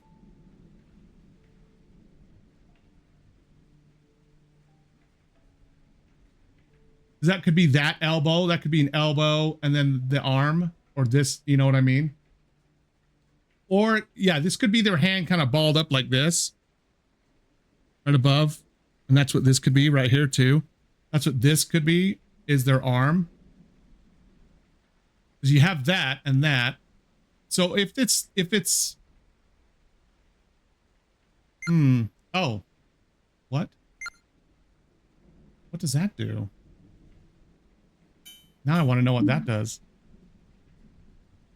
That could be that elbow. That could be an elbow and then the arm or this, you know what I mean? Or yeah, this could be their hand kind of balled up like this right above. And that's what this could be right here too. That's what this could be, is their arm. Because you have that and that. So if it's oh, what does that do? Now I want to know what that does.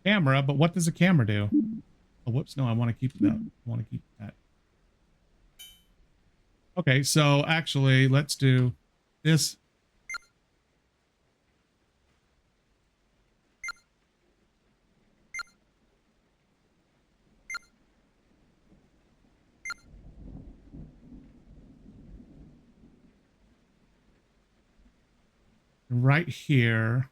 Camera, but what does a camera do? Oh, whoops. No, I want to keep that. I want to keep that. Okay, so actually, let's do this. right here.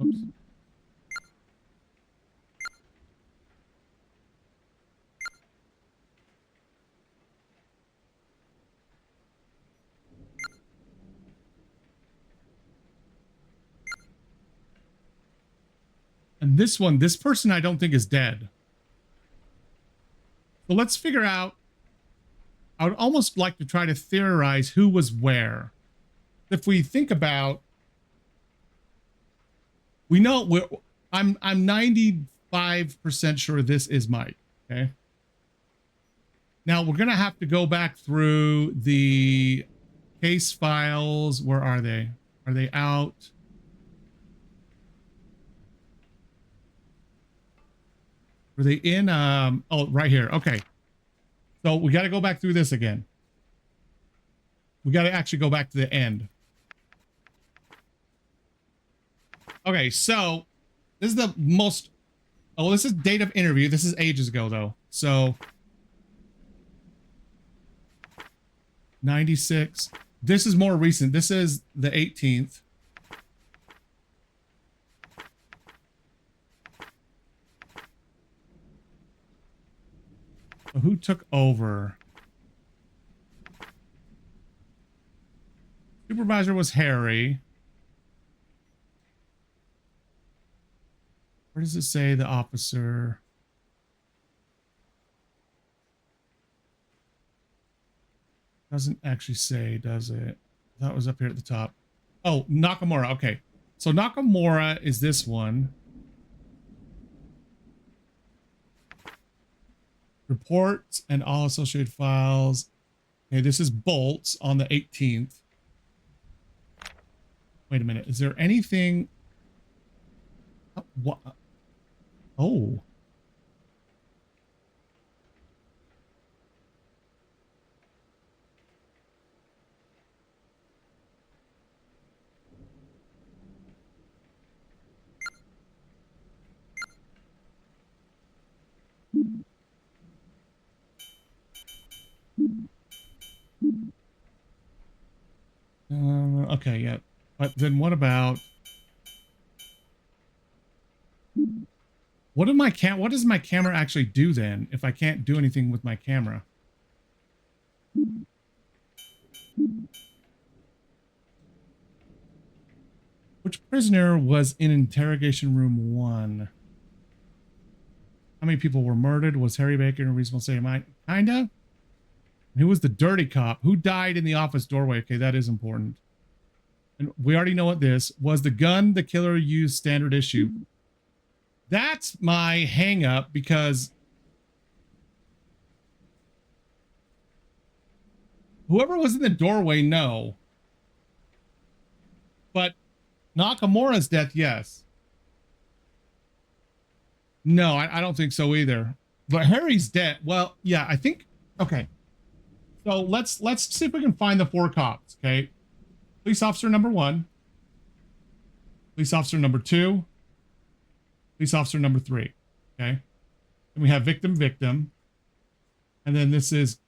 Oops. And this one, this person I don't think is dead. So let's figure out. I would almost like to try to theorize who was where. If we think about, we know I'm 95% sure this is Mike. Okay. Now we're gonna have to go back through the case files. Where are they? Are they out? Were they in? Oh, right here. Okay. So we got to go back through this again. We got to actually go back to the end. Okay, so this is the most. Oh, this is date of interview. This is ages ago, though. So 96. This is more recent. This is the 18th. So who took over? Supervisor was Harry. Where does it say the officer? Doesn't actually say, does it? That was up here at the top. Oh, Nakamura. Okay. So Nakamura is this one. Reports and all associated files. Okay, this is Bolts on the 18th. Wait a minute. Is there anything? What? Oh. Okay, yeah. But then what about what does my camera actually do then if I can't do anything with my camera? Which prisoner was in interrogation room 1? How many people were murdered? Was Harry Baker in a reasonable state of mind? Kinda. Who was the dirty cop? Who died in the office doorway? Okay, that is important. And we already know what this was. The gun the killer used standard issue. That's my hang up because whoever was in the doorway, no. But Nakamura's death, yes. No, I don't think so either. But Harry's dead. Well, yeah, I think. Okay. So let's see if we can find the 4 cops. Okay. Police officer number 1. Police officer number 2. Police officer number 3. Okay. And we have victim. And then this is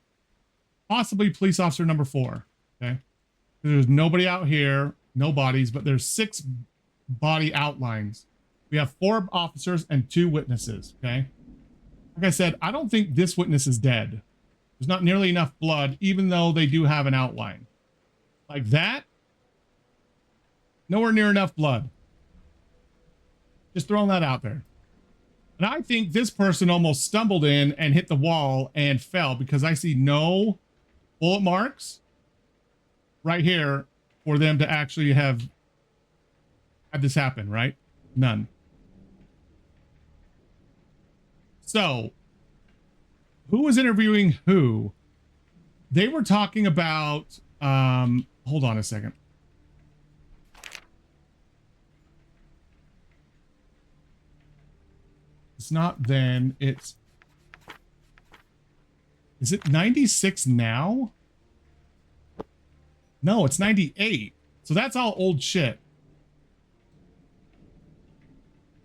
possibly police officer number 4. Okay. There's nobody out here, no bodies, but there's 6 body outlines. We have 4 officers and 2 witnesses. Okay. Like I said, I don't think this witness is dead. There's not nearly enough blood, even though they do have an outline. Like that. Nowhere near enough blood. Just throwing that out there. And I think this person almost stumbled in and hit the wall and fell because I see no bullet marks right here for them to actually have had this happen, right? None. So, who was interviewing who? They were talking about, hold on a second. It's not then, it's, is it 96 now? No, it's 98. So that's all old shit.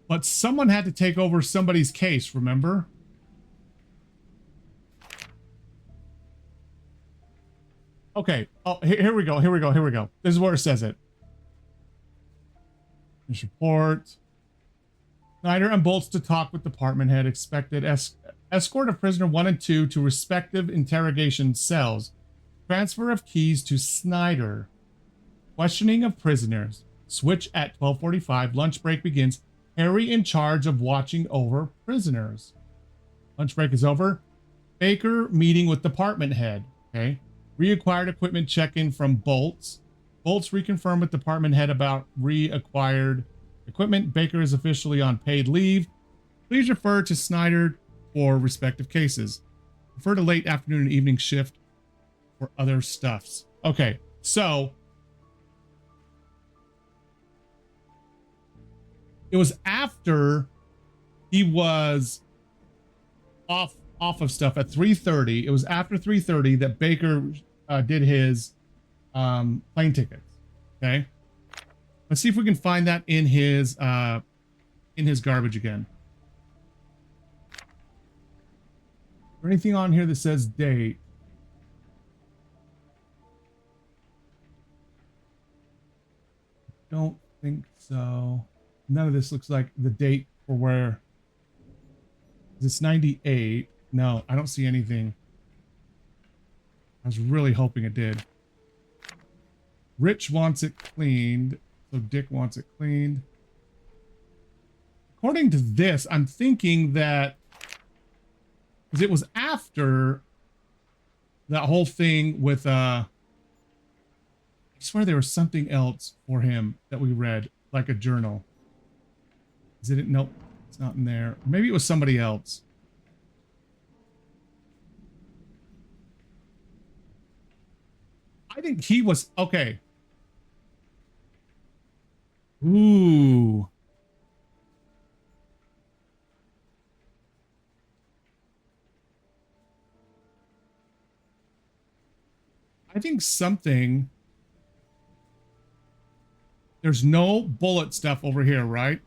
But someone had to take over somebody's case, remember? Okay. Oh, here we go. Here we go. Here we go. This is where it says it. This report. Snyder unbolts to talk with department head. Expected escort of prisoner 1 and 2 to respective interrogation cells. Transfer of keys to Snyder. Questioning of prisoners. Switch at 12:45. Lunch break begins. Harry in charge of watching over prisoners. Lunch break is over. Baker meeting with department head. Okay. Reacquired equipment check-in from Bolts. Bolts reconfirmed with department head about reacquired equipment. Baker is officially on paid leave. Please refer to Snyder for respective cases. Refer to late afternoon and evening shift for other stuffs. Okay, so it was after he was off of stuff at 3:30. It was after 3:30 that Baker did his plane tickets. Okay, let's see if we can find that in his garbage again. Is there anything on here that says date? Don't think so. None of this looks like the date for where. It's 98. No, I don't see anything. I was really hoping it did. Rich wants it cleaned, so Dick wants it cleaned. According to this, I'm thinking that because it was after that whole thing with I swear there was something else for him that we read, like a journal. Is it? Nope, it's not in there. Maybe it was somebody else. I think he was okay. Ooh. I think something. There's no bullet stuff over here, right?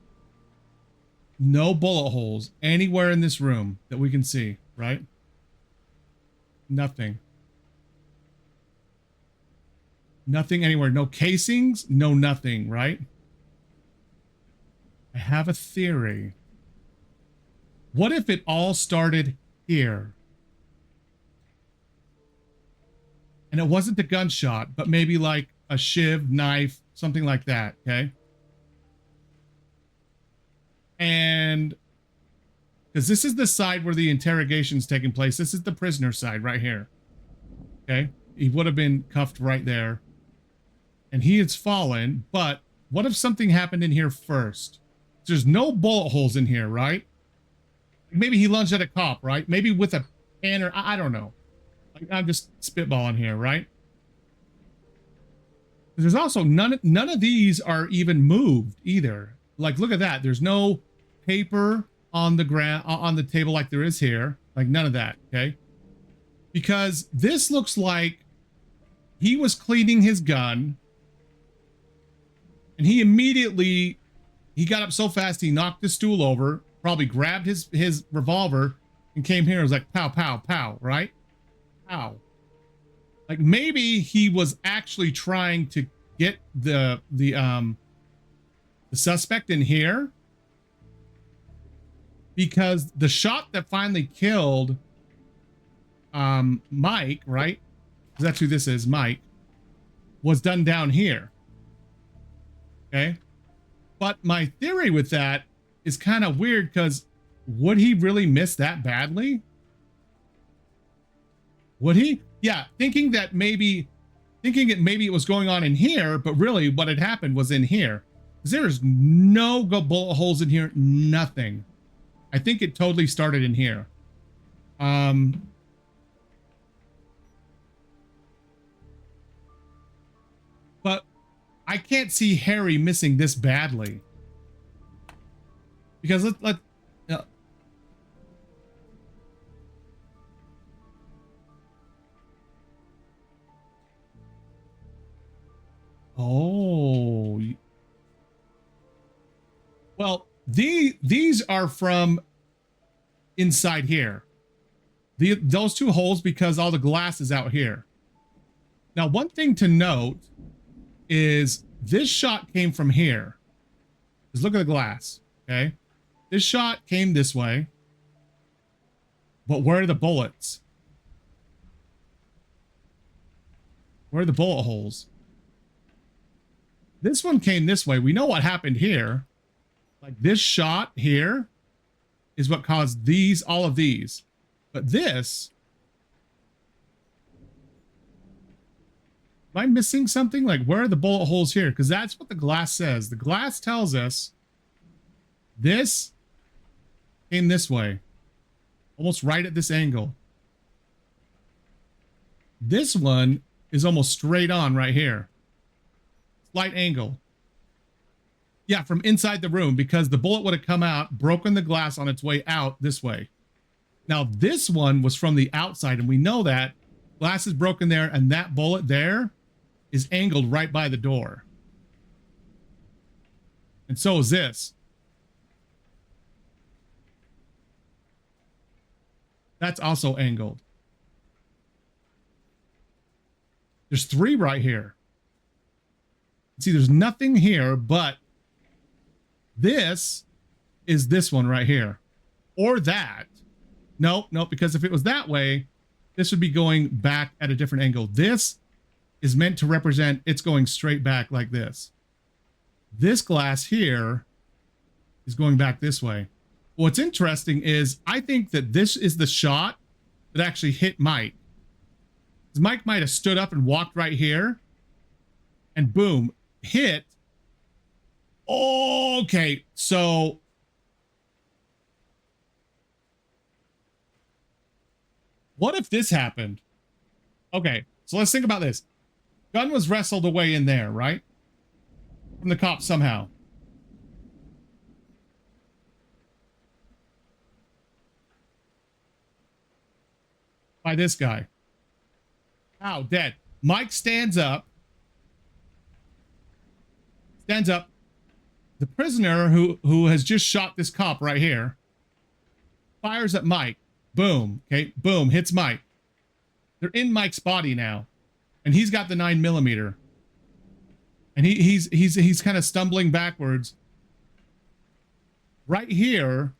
No bullet holes anywhere in this room that we can see, right? Nothing. Nothing anywhere. No casings, no nothing, right? I have a theory. What if it all started here? And it wasn't the gunshot, but maybe like a shiv, knife, something like that, okay? And because this is the side where the interrogation's taking place. This is the prisoner side right here. Okay? He would have been cuffed right there. And he has fallen, but what if something happened in here first? There's no bullet holes in here, right? Maybe he lunged at a cop, right? Maybe with a pan or I don't know. Like, I'm just spitballing here, right? There's also none of these are even moved either. Like, look at that. There's no paper on the ground on the table like there is here. Like none of that, okay? Because this looks like he was cleaning his gun. And he immediately, he got up so fast, he knocked the stool over, probably grabbed his revolver and came here and was like, pow, pow, pow, right? Pow. Like maybe he was actually trying to get the suspect in here because the shot that finally killed Mike, right? Because that's who this is, Mike, was done down here. Okay. But my theory with that is kind of weird because would he really miss that badly? Would he? Yeah, thinking maybe it was going on in here, but really what had happened was in here. There's no bullet holes in here, nothing. I think it totally started in here. But I can't see Harry missing this badly. Because oh. Well, These are from inside here. Those two holes, because all the glass is out here. Now, one thing to note is this shot came from here. Just look at the glass, okay? This shot came this way. But where are the bullets? Where are the bullet holes? This one came this way. We know what happened here. Like this shot here is what caused these, all of these. But this, am I missing something? Like, where are the bullet holes here? Because that's what the glass says. The glass tells us this came this way, almost right at this angle. This one is almost straight on right here. Slight angle. Yeah, from inside the room, because the bullet would have come out, broken the glass on its way out this way. Now, this one was from the outside, and we know that glass is broken there, and that bullet there is angled right by the door. And so is this. That's also angled. There's three right here. See, there's nothing here, but this is this one right here. Or that. Nope, because if it was that way, this would be going back at a different angle. This is meant to represent it's going straight back like this. This glass here is going back this way. What's interesting is I think that this is the shot that actually hit Mike. Mike might have stood up and walked right here and boom, hit. Okay, so what if this happened? Okay, so let's think about this. Gun was wrestled away in there, right? From the cops somehow. By this guy. Ow, dead. Mike stands up. Stands up. The prisoner who has just shot this cop right here fires at Mike. Boom. Okay. Boom. Hits Mike. They're in Mike's body now. And he's got the 9mm. And he's kind of stumbling backwards. Right here,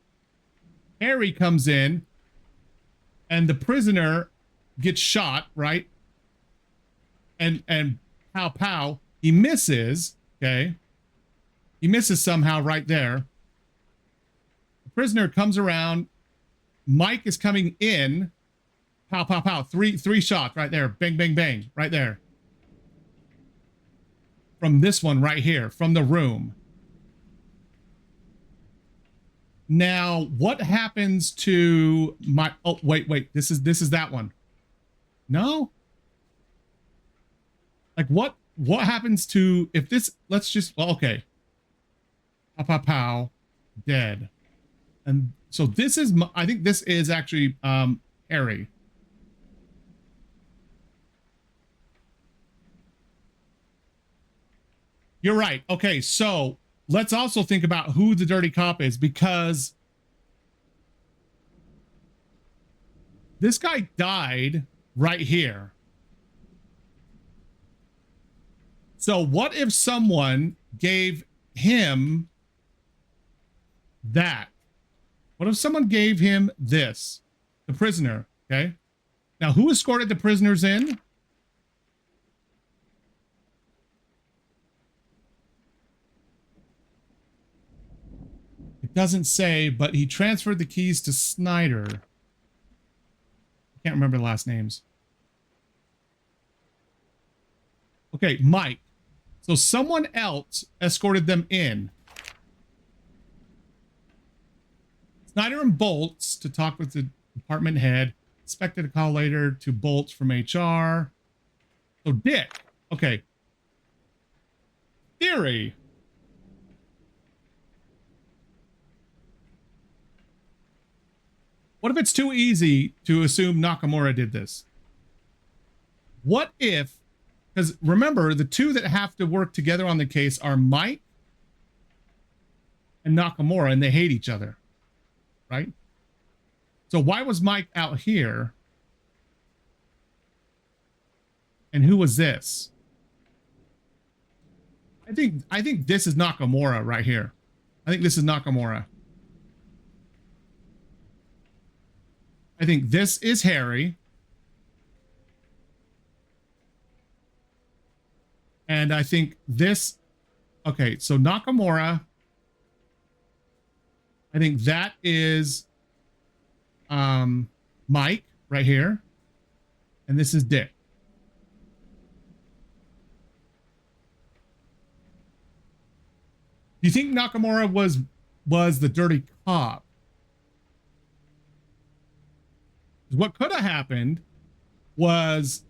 Harry comes in and the prisoner gets shot, right? And pow pow, he misses, okay? He misses somehow right there. The prisoner comes around. Mike is coming in. Pow, pow, pow. Three shots right there. Bang, bang, bang. Right there. From this one right here. From the room. Now, what happens to my... Oh, wait. This is that one. No? Like, what happens to... If this... Let's just... Well, okay. Pow, pow, pow. Dead. And so this is... I think this is actually Harry. You're right. Okay, so let's also think about who the dirty cop is, because this guy died right here. So what if someone gave him that? What if someone gave him this? The prisoner, okay? Now, who escorted the prisoners in? It doesn't say, but he transferred the keys to Snyder. I can't remember the last names. Okay, Mike. So someone else escorted them in. Snyder and Bolts to talk with the department head. Expected a call later to Bolts from HR. So Dick. Okay. Theory. What if it's too easy to assume Nakamura did this? What if, because remember, the two that have to work together on the case are Mike and Nakamura, and they hate each other, right? So why was Mike out here? And who was this? I think this is Nakamura right here. I think this is Nakamura. I think this is Harry. And I think this, okay, so Nakamura, I think that is Mike right here. And this is Dick. Do you think Nakamura was the dirty cop? What could have happened was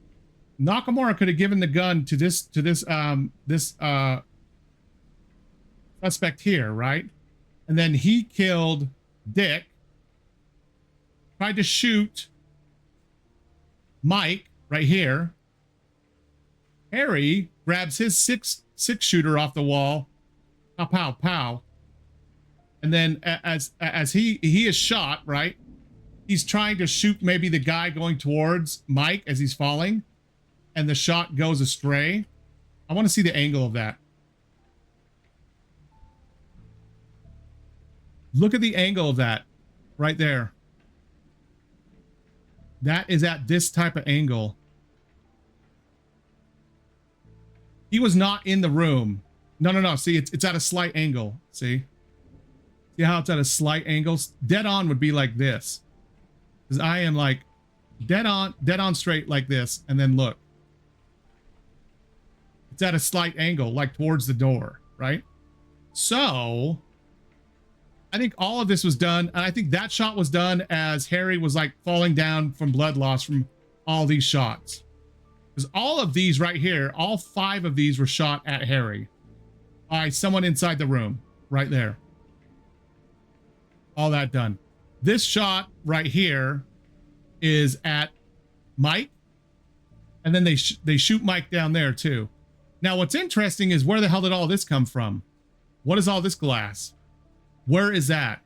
Nakamura could have given the gun to this suspect here, right? And then he killed Dick, tried to shoot Mike right here. Harry grabs his six shooter off the wall. Pow, pow, pow. And then as he is shot, right? He's trying to shoot maybe the guy going towards Mike as he's falling, and the shot goes astray. I want to see the angle of that. Look at the angle of that right there. That is at this type of angle. He was not in the room. No. See, it's at a slight angle. See how it's at a slight angle? Dead on would be like this. Because I am like dead on straight like this. And then look. It's at a slight angle, like towards the door, right? So I think all of this was done. And I think that shot was done as Harry was like falling down from blood loss from all these shots. Because all of these right here, all 5 of these were shot at Harry by someone inside the room right there. All that done. This shot right here is at Mike. And then they shoot Mike down there too. Now, what's interesting is where the hell did all this come from? What is all this glass? Where is that?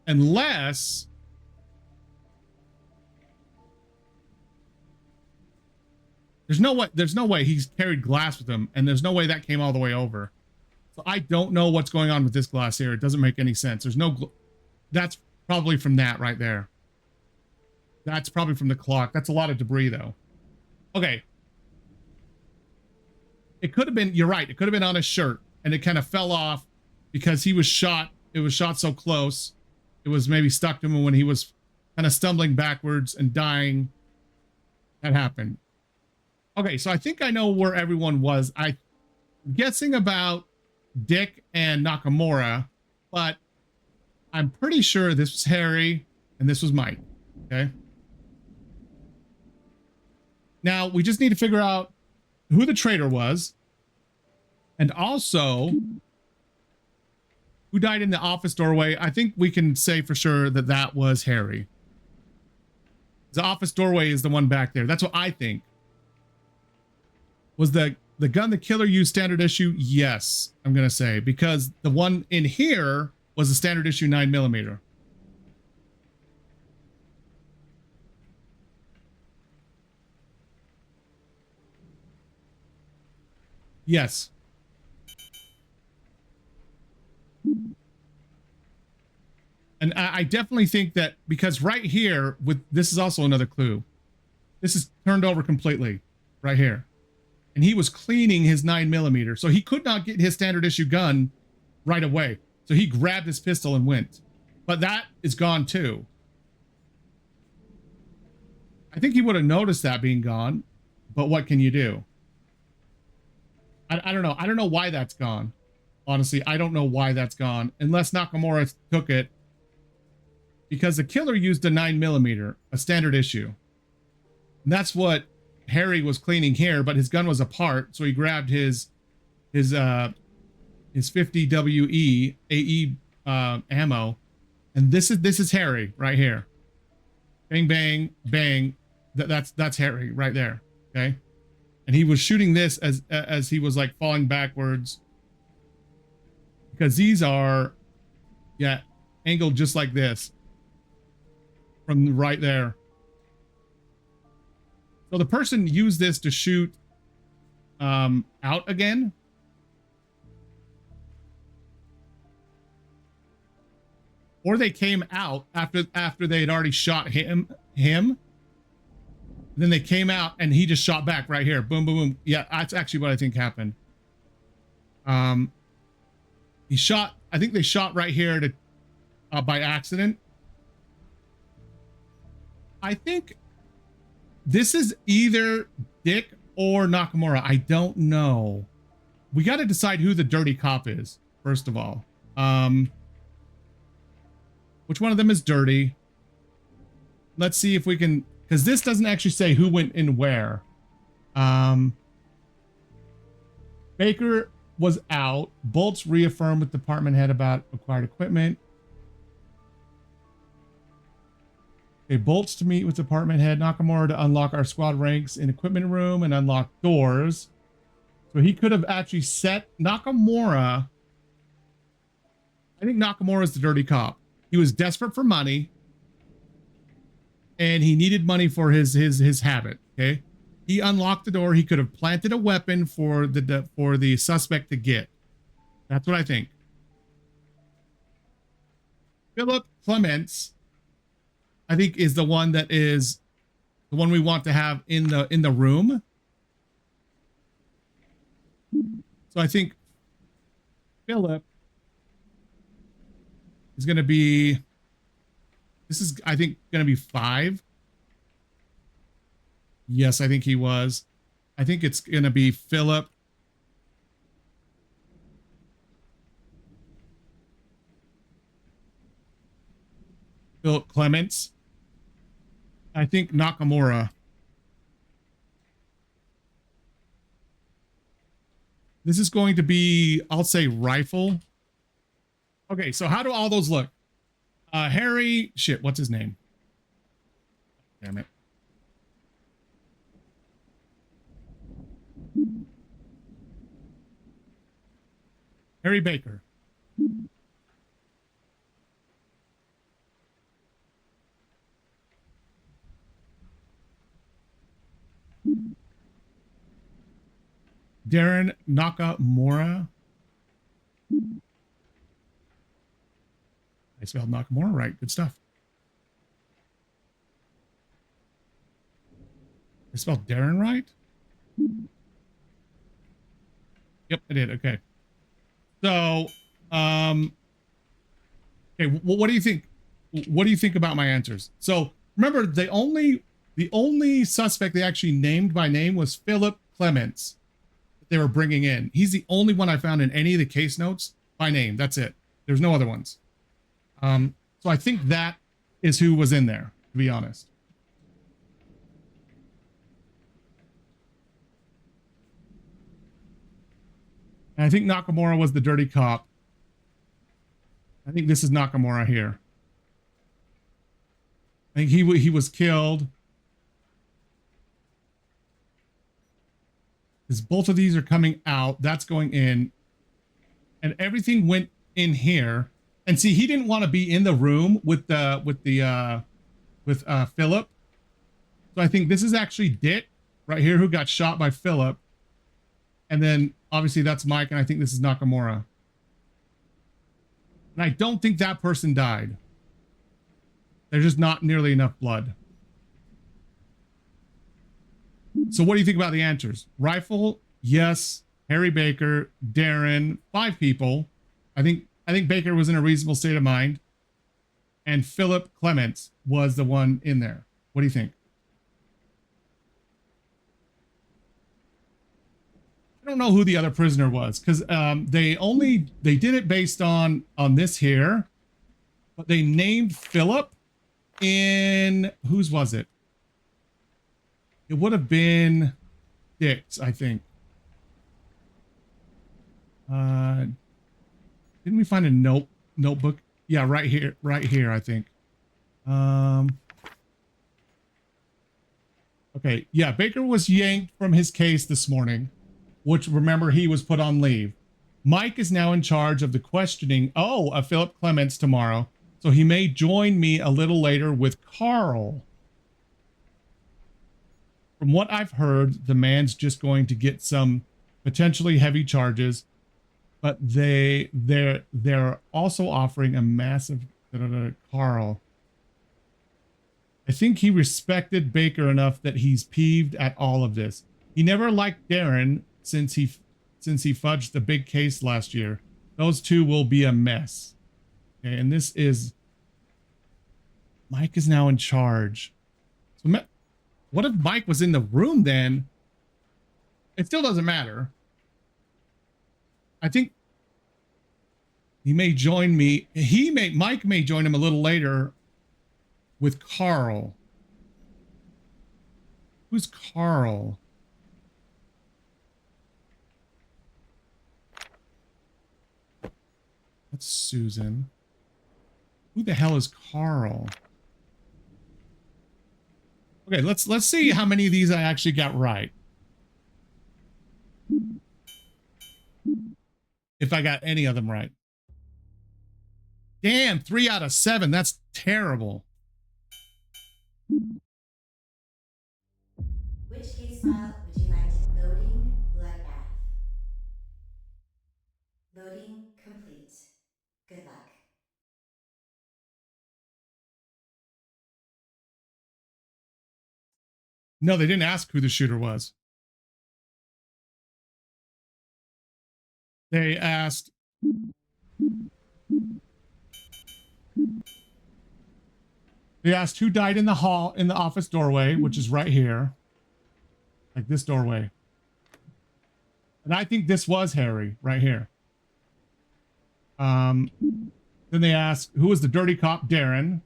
Unless there's no way he's carried glass with him, and there's no way that came all the way over. So I don't know what's going on with this glass here. It doesn't make any sense. There's no that's probably from that right there. That's probably from the clock. That's a lot of debris though. Okay. It could have been, you're right. It could have been on his shirt and it kind of fell off because he was shot. It was shot so close. It was maybe stuck to him when he was kind of stumbling backwards and dying. That happened. Okay, so I think I know where everyone was. I'm guessing about Dick and Nakamura, but I'm pretty sure this was Harry and this was Mike. Okay. Now we just need to figure out who the traitor was, and also who died in the office doorway. I think we can say for sure that that was Harry. The office doorway is the one back there. That's what I think. Was the gun the killer used standard issue? Yes, I'm going to say, because the one in here was a standard issue 9mm. Yes. And I definitely think that, because right here, with this is also another clue. This is turned over completely right here. And he was cleaning his 9mm, so he could not get his standard issue gun right away. So he grabbed his pistol and went. But that is gone too. I think he would have noticed that being gone, but what can you do? I don't know. I don't know why that's gone. Honestly, I don't know why that's gone, unless Nakamura took it, because the killer used a 9mm, a standard issue. And that's what Harry was cleaning here, but his gun was apart, so he grabbed his 50 WE AE ammo, and this is Harry right here. Bang bang bang. That's Harry right there. Okay, and he was shooting this as he was like falling backwards, because these are, yeah, angled just like this from right there. So the person used this to shoot out again. Or they came out after they had already shot him. Then they came out and he just shot back right here. Boom, boom, boom. Yeah, that's actually what I think happened. He shot, I think they shot right here to by accident. I think this is either Dick or Nakamura. I don't know. We got to decide who the dirty cop is, first of all. Which one of them is dirty? Let's see if we can, because this doesn't actually say who went in where. Baker was out. Bolts reaffirmed with department head about acquired equipment. Okay, Bolts to meet with department head Nakamura to unlock our squad ranks in equipment room and unlock doors. So he could have actually set Nakamura. I think Nakamura is the dirty cop. He was desperate for money, and he needed money for his habit. Okay, he unlocked the door. He could have planted a weapon for the suspect to get. That's what I think. Philip Clements, I think, is the one that is the one we want to have in the room. So I think Philip is going to be, this is, I think, going to be 5. Yes, I think he was. I think it's going to be Philip. Philip Clements. I think Nakamura. This is going to be, I'll say, rifle. Okay, so how do all those look? Harry, shit, what's his name? Damn it. Harry Baker. Darren Nakamura. I spelled Nakamura right. Good stuff. I spelled Darren right? Yep, I did. Okay. So, okay, what do you think? What do you think about my answers? So, remember, the only suspect they actually named by name was Philip Clements that they were bringing in. He's the only one I found in any of the case notes by name. That's it. There's no other ones. So I think that is who was in there, to be honest. And I think Nakamura was the dirty cop. I think this is Nakamura here. I think he was killed. Because both of these are coming out. That's going in. And everything went in here. And see, he didn't want to be in the room with Philip. So I think this is actually Dick right here who got shot by Philip. And then obviously that's Mike, and I think this is Nakamura. And I don't think that person died. There's just not nearly enough blood. So what do you think about the answers? Rifle, yes. Harry Baker, Darren, 5 people. I think Baker was in a reasonable state of mind. And Philip Clements was the one in there. What do you think? I don't know who the other prisoner was, because they did it based on this here, but they named Philip in, whose was it? It would have been Dick's, I think. Didn't we find a notebook? Yeah, right here, I think. Okay, yeah, Baker was yanked from his case this morning, which, remember, he was put on leave. Mike is now in charge of the questioning, of Philip Clements tomorrow. So he may join me a little later with Carl. From what I've heard, the man's just going to get some potentially heavy charges, but they're also offering a massive Carl. I think he respected Baker enough that he's peeved at all of this. He never liked Darren since he fudged the big case last year. Those two will be a mess. Okay, and this is Mike is now in charge. So what if Mike was in the room then? It still doesn't matter. I think he may join me. Mike may join him a little later with Carl. Who's Carl? That's Susan. Who the hell is Carl? Okay, let's see how many of these I actually got right. If I got any of them right. Damn, 3 out of 7. That's terrible. Which case file would you like to loading bloodbath? Loading complete. Good luck. No, they didn't ask who the shooter was. They asked who died in the hall, in the office doorway, which is right here. Like this doorway. And I think this was Harry right here. Then they asked, who was the dirty cop? Darren.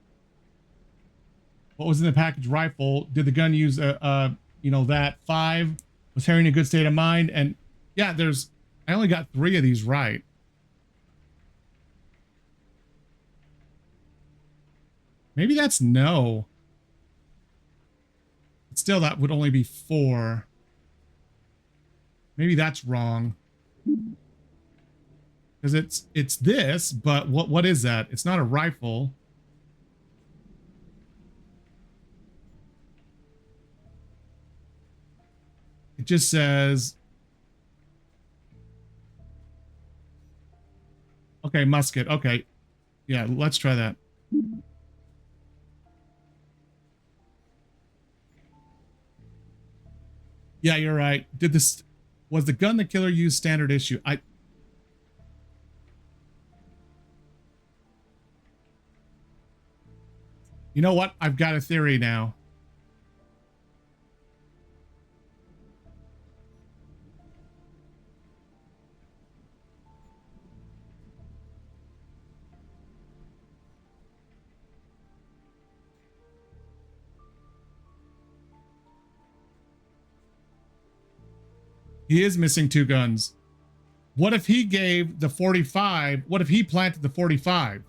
What was in the package rifle? Did the gun use that 5? Was Harry in a good state of mind? And yeah, I only got 3 of these right. Maybe that's no. But still, that would only be 4. Maybe that's wrong. Because it's this, but what is that? It's not a rifle. It just says, okay, musket. Okay. Yeah, let's try that. Yeah, you're right. Was the gun the killer used standard issue? You know what? I've got a theory now. He is missing 2 guns. What if he gave the 45? What if he planted the 45?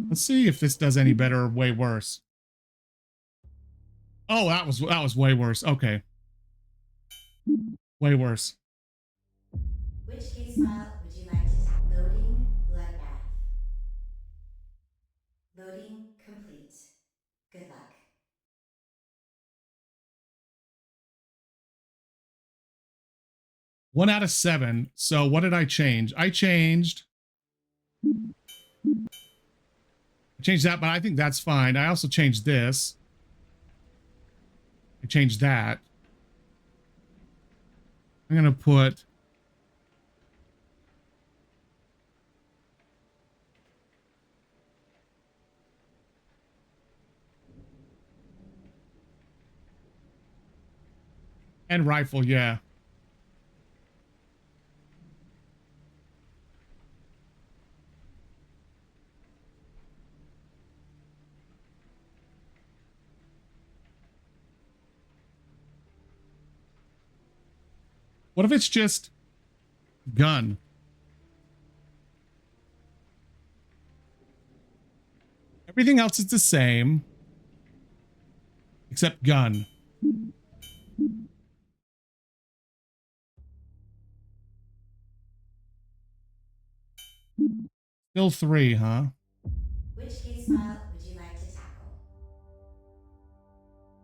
Let's see if this does any better or way worse. Oh, that was way worse. Okay. Way worse. Which case file would you like to loading bloodbath? Loading complete. Good luck. One out of 7. So what did I change? I changed that, but I think that's fine. I also changed this. I changed that. I'm going to put and rifle, yeah. What if it's just gun? Everything else is the same. Except gun. Still 3, huh? Which case file would you like to tackle?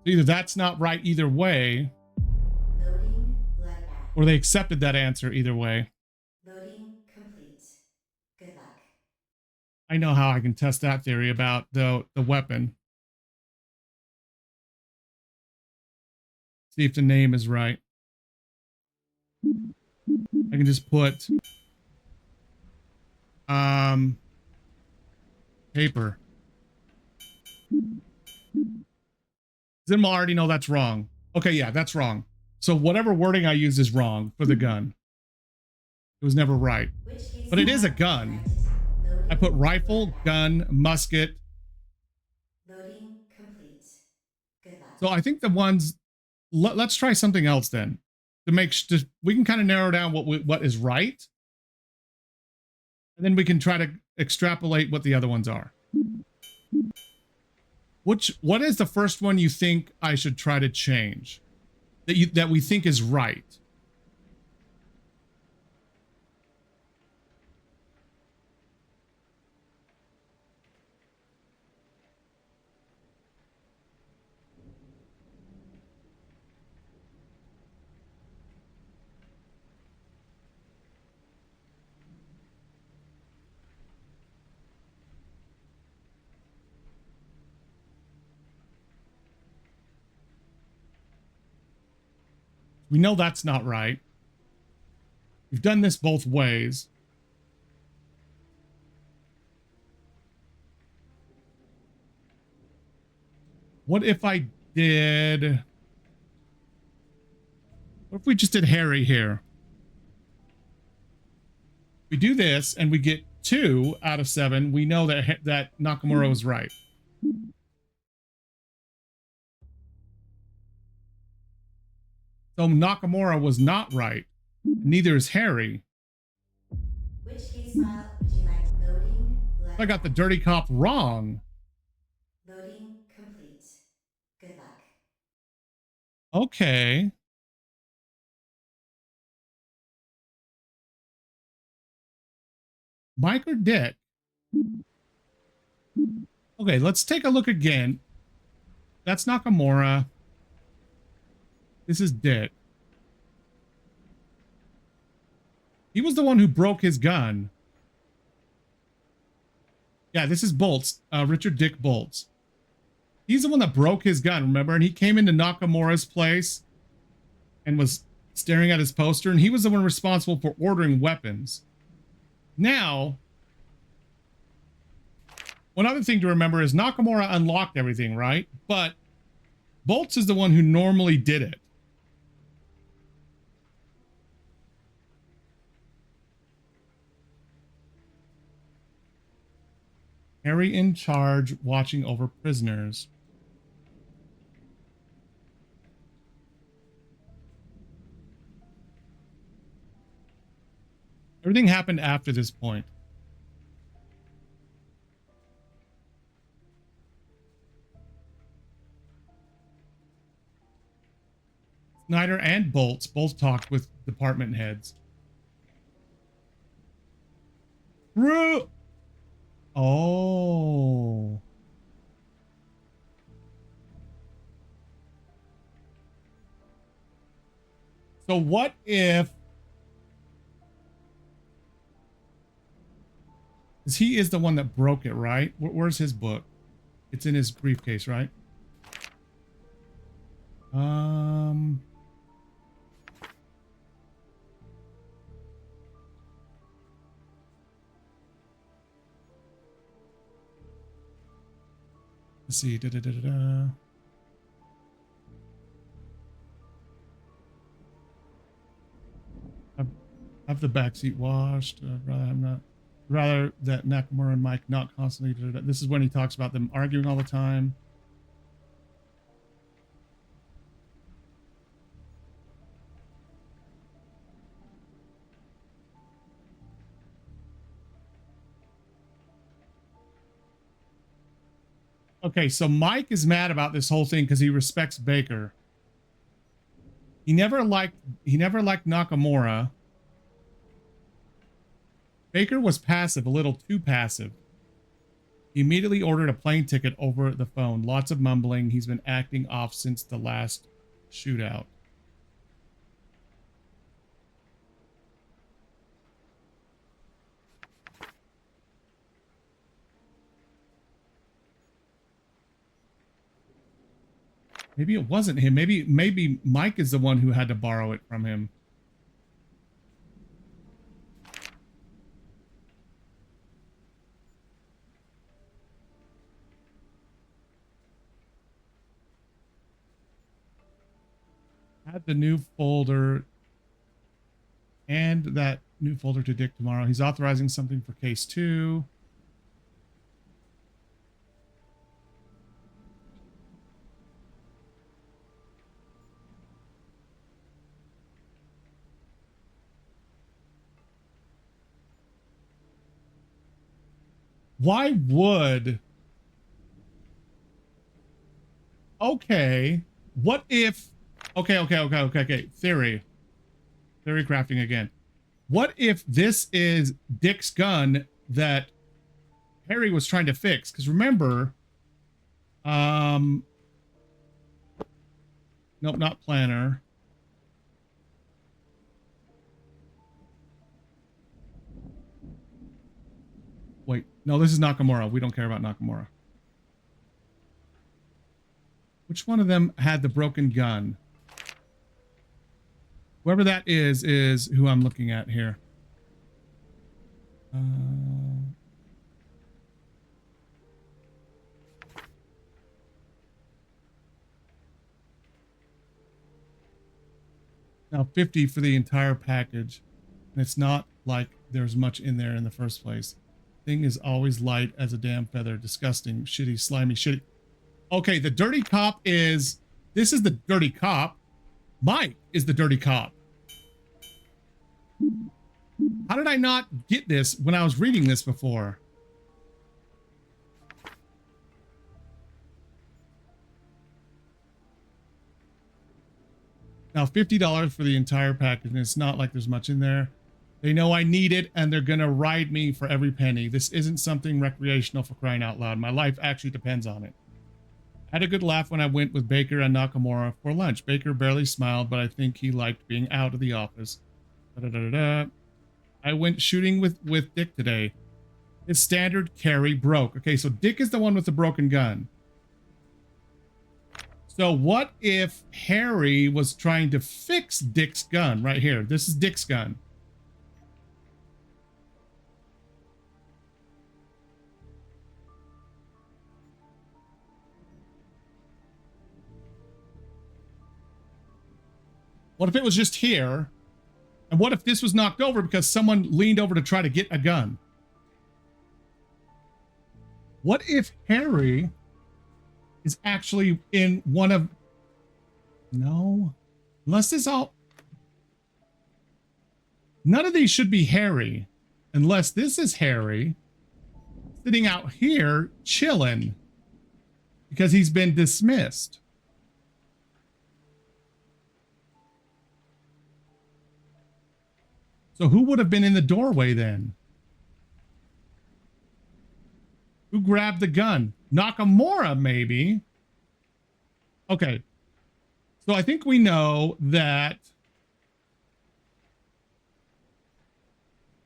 Either that's not right either way, Loading bloodbath. or they accepted that answer either way. Loading complete. Good luck. I know how I can test that theory about the weapon. See if the name is right. I can just put paper. Then we'll already know that's wrong. Okay, yeah, that's wrong. So whatever wording I use is wrong for the gun. It was never right. But it is a gun. I put rifle, gun, musket. Loading complete. Good luck. So I think the ones, let's try something else then. To make sure we can kind of narrow down what is right. And then we can try to extrapolate what the other ones are. What is the first one you think I should try to change? That we think is right? We know that's not right. We've done this both ways. What if I did... What if we just did Harry here? We do this and we get 2 out of 7. We know that Nakamura was right. So Nakamura was not right. Neither is Harry. Which case file would you like? Loading blood. I got the dirty cop wrong. Loading complete. Good luck. Okay. Mike or Dick? Okay, let's take a look again. That's Nakamura. This is Dick. He was the one who broke his gun. Yeah, this is Bolts. Richard Dick Bolts. He's the one that broke his gun, remember? And he came into Nakamura's place and was staring at his poster. And he was the one responsible for ordering weapons. Now, one other thing to remember is Nakamura unlocked everything, right? But Bolts is the one who normally did it. Harry in charge, watching over prisoners. Everything happened after this point. Snyder and Bolts both talked with department heads. Oh. So what if... Because he is the one that broke it, right? Where's his book? It's in his briefcase, right? Let's see. Have the backseat washed. Rather that Nakamura and Mike not constantly. This is when he talks about them arguing all the time. Okay, so Mike is mad about this whole thing because he respects Baker. He never liked Nakamura. Baker was passive, a little too passive. He immediately ordered a plane ticket over the phone. Lots of mumbling. He's been acting off since the last shootout. Maybe it wasn't him. Maybe Mike is the one who had to borrow it from him. Add the new folder and that new folder to Dick tomorrow. He's authorizing something for case 2. Why would... Okay. What if... Okay. Theory crafting again. What if this is Dick's gun that Harry was trying to fix? Because remember... Nope, not planner. Wait, no, this is Nakamura. We don't care about Nakamura. Which one of them had the broken gun? Whoever that is who I'm looking at here. Now 50 for the entire package. And it's not like there's much in there in the first place. Thing is always light as a damn feather. Disgusting, shitty, slimy, shitty. Okay, the dirty cop is... This is the dirty cop. Mike is the dirty cop. How did I not get this when I was reading this before? Now, $50 for the entire package, and it's not like there's much in there. They know I need it, and they're going to ride me for every penny. This isn't something recreational, for crying out loud. My life actually depends on it. I had a good laugh when I went with Baker and Nakamura for lunch. Baker barely smiled, but I think he liked being out of the office. I went shooting with Dick today. His standard carry broke. Okay, so Dick is the one with the broken gun. So what if Harry was trying to fix Dick's gun right here? This is Dick's gun. What if it was just here? And what if this was knocked over because someone leaned over to try to get a gun? What if Harry is actually in one of... No. Unless this all... None of these should be Harry. Unless this is Harry sitting out here chilling because he's been dismissed. So who would have been in the doorway then? Who grabbed the gun? Nakamura, maybe. Okay. So I think we know that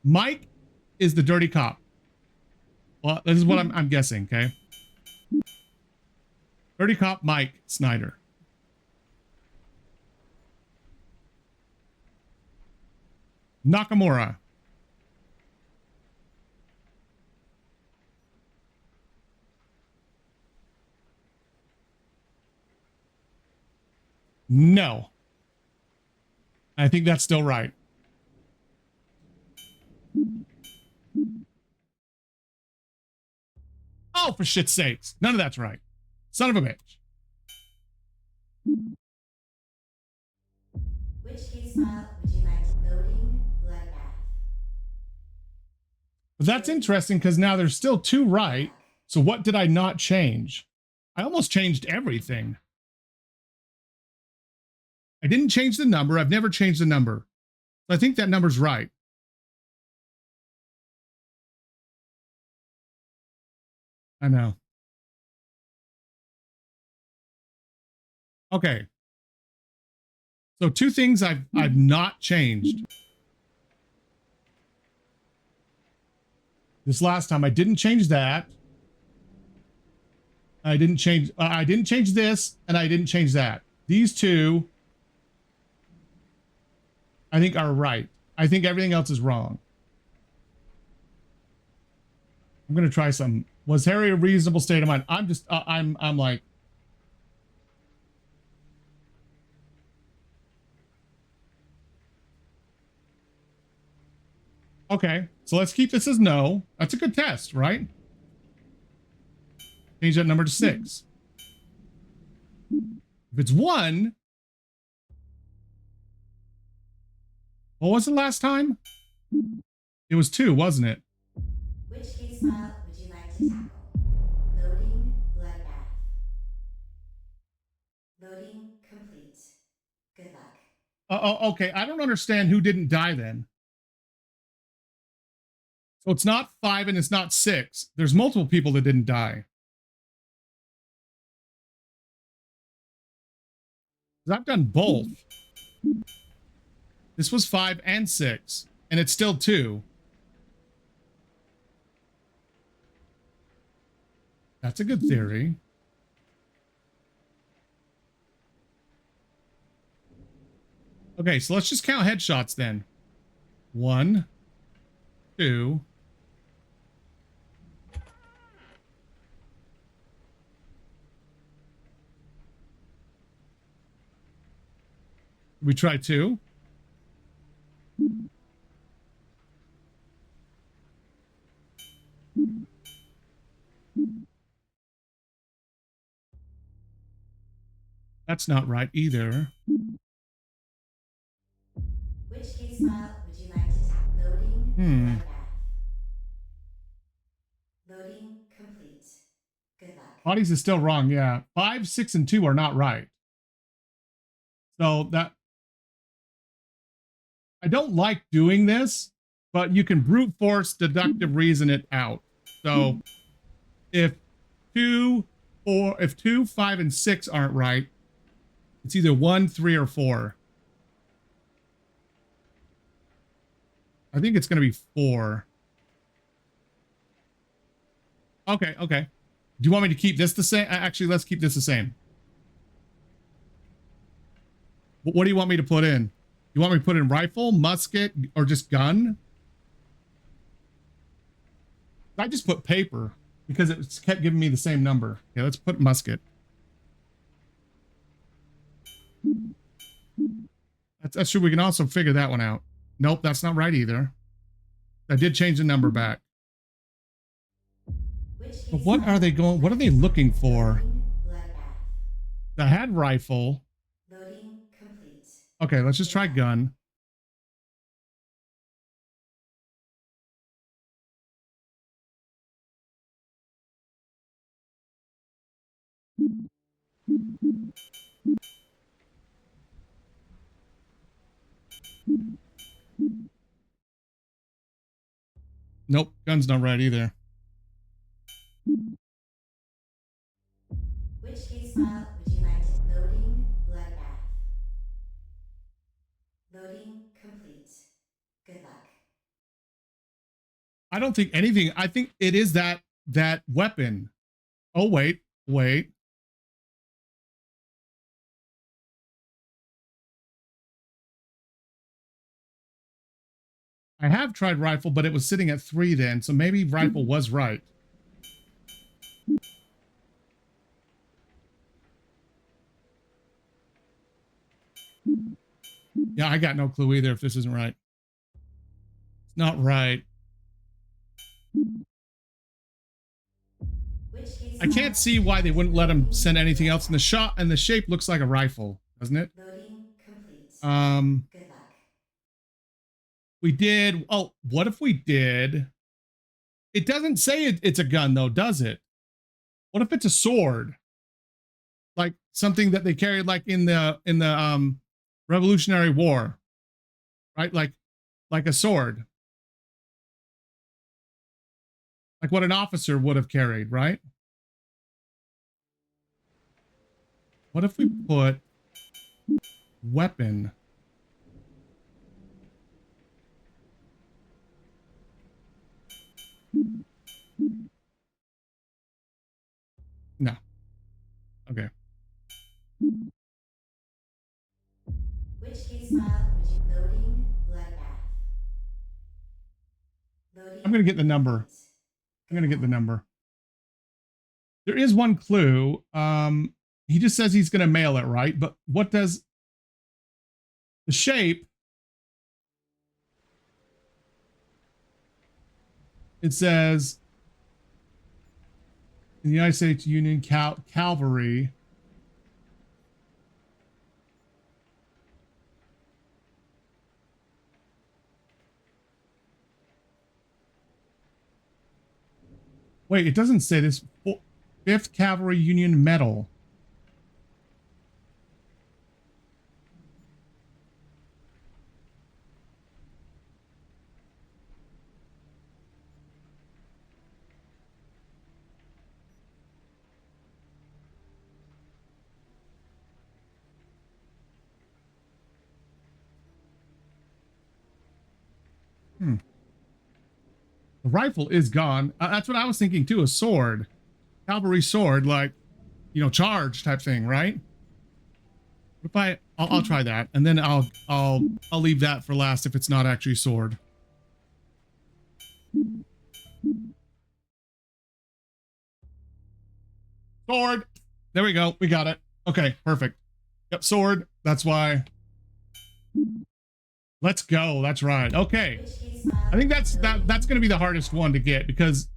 Mike is the dirty cop. Well, this is what I'm guessing, okay? Dirty cop Mike Snyder. Nakamura. No. I think that's still right. Oh, for shit's sakes. None of that's right. Son of a bitch. Which case file would you like? Loading bloodbath. But that's interesting because now there's still 2 right. So what did I not change? I almost changed everything. I didn't change the number. I've never changed the number. So I think that number's right. I know. Okay. So two things I've not changed. This last time I didn't change that. I didn't change this, and I didn't change that. These two I think are right. I think everything else is wrong. I'm going to try some. Was Harry a reasonable state of mind? I'm just I'm like, okay, so let's keep this as no. That's a good test, right? Change that number to 6. If it's 1, what was it last time? It was 2, wasn't it? Which case file would you like to tackle? Loading bloodbath. Loading complete. Good luck. Okay, I don't understand who didn't die then. So it's not 5 and it's not 6. There's multiple people that didn't die. I've done both. This was 5 and 6, and it's still 2. That's a good theory. Okay, so let's just count headshots then. 1, 2. We try 2. That's not right either. Which case file would you like to tackle? Loading bloodbath. Loading complete. Good luck. Bodies is still wrong, yeah. 5, 6, and 2 are not right. So that... I don't like doing this, but you can brute force deductive reason it out. So if 2, 5, and 6 aren't right, it's either 1, 3, or 4. I think it's going to be 4. Okay. Do you want me to keep this the same? Actually, let's keep this the same. What do you want me to put in? You want me to put in rifle, musket, or just gun? I just put paper because it kept giving me the same number. Yeah, let's put musket. That's true. We can also figure that one out. Nope, that's not right either. I did change the number back. But what are they going? What are they looking for? I had rifle. Loading complete. Okay, let's just try gun. Nope, gun's not right either. Which case file would you like to loading bloodbath? Loading complete. Good luck. I don't think anything. I think it is that weapon. Oh, wait. I have tried rifle, but it was sitting at 3 then, so maybe rifle was right. Yeah, I got no clue either if this isn't right. It's not right. I can't see why they wouldn't let him send anything else in the shot, and the shape looks like a rifle, doesn't it? Loading complete. Good luck. We did. Oh, what if we did? It doesn't say it's a gun though, does it? What if it's a sword? like something that they carried like in the Revolutionary War, right? Like a sword, like what an officer would have carried, right? What if we put weapon? No. Okay. Which case file would you loading bloodbath? Loading. I'm going to get the number. complete. I'm going to get the number. There is one clue. He just says he's going to mail it, right? But what does the shape? It says in the United States Union Cavalry. Wait, it doesn't say this. 5th Cavalry Union Medal. Hmm. The rifle is gone. That's what I was thinking too. A sword, cavalry sword, like, you know, charge type thing, right? What if I'll try that, and then I'll leave that for last if it's not actually sword. Sword. There we go. We got it. Okay, perfect. Yep, sword. That's why. Let's go. That's right. Okay. Which case file I think that's going to be the hardest one to get because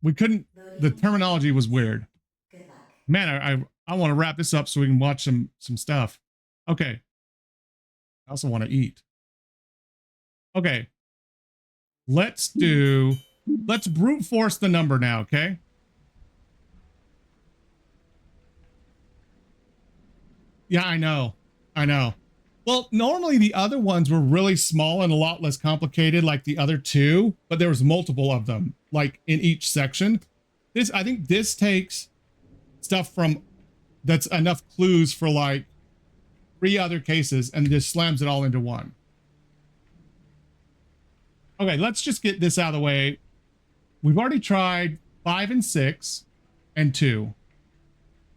we couldn't. The terminology was weird. Good luck. Man, I want to wrap this up so we can watch some stuff. Okay. I also want to eat. Okay. Let's brute force the number now, okay? Yeah, I know. I know. Well, normally the other ones were really small and a lot less complicated like the other two, but there was multiple of them like in each section. I think this takes stuff from that's enough clues for like 3 other cases and just slams it all into one. Okay, let's just get this out of the way. We've already tried 5 and 6 and 2.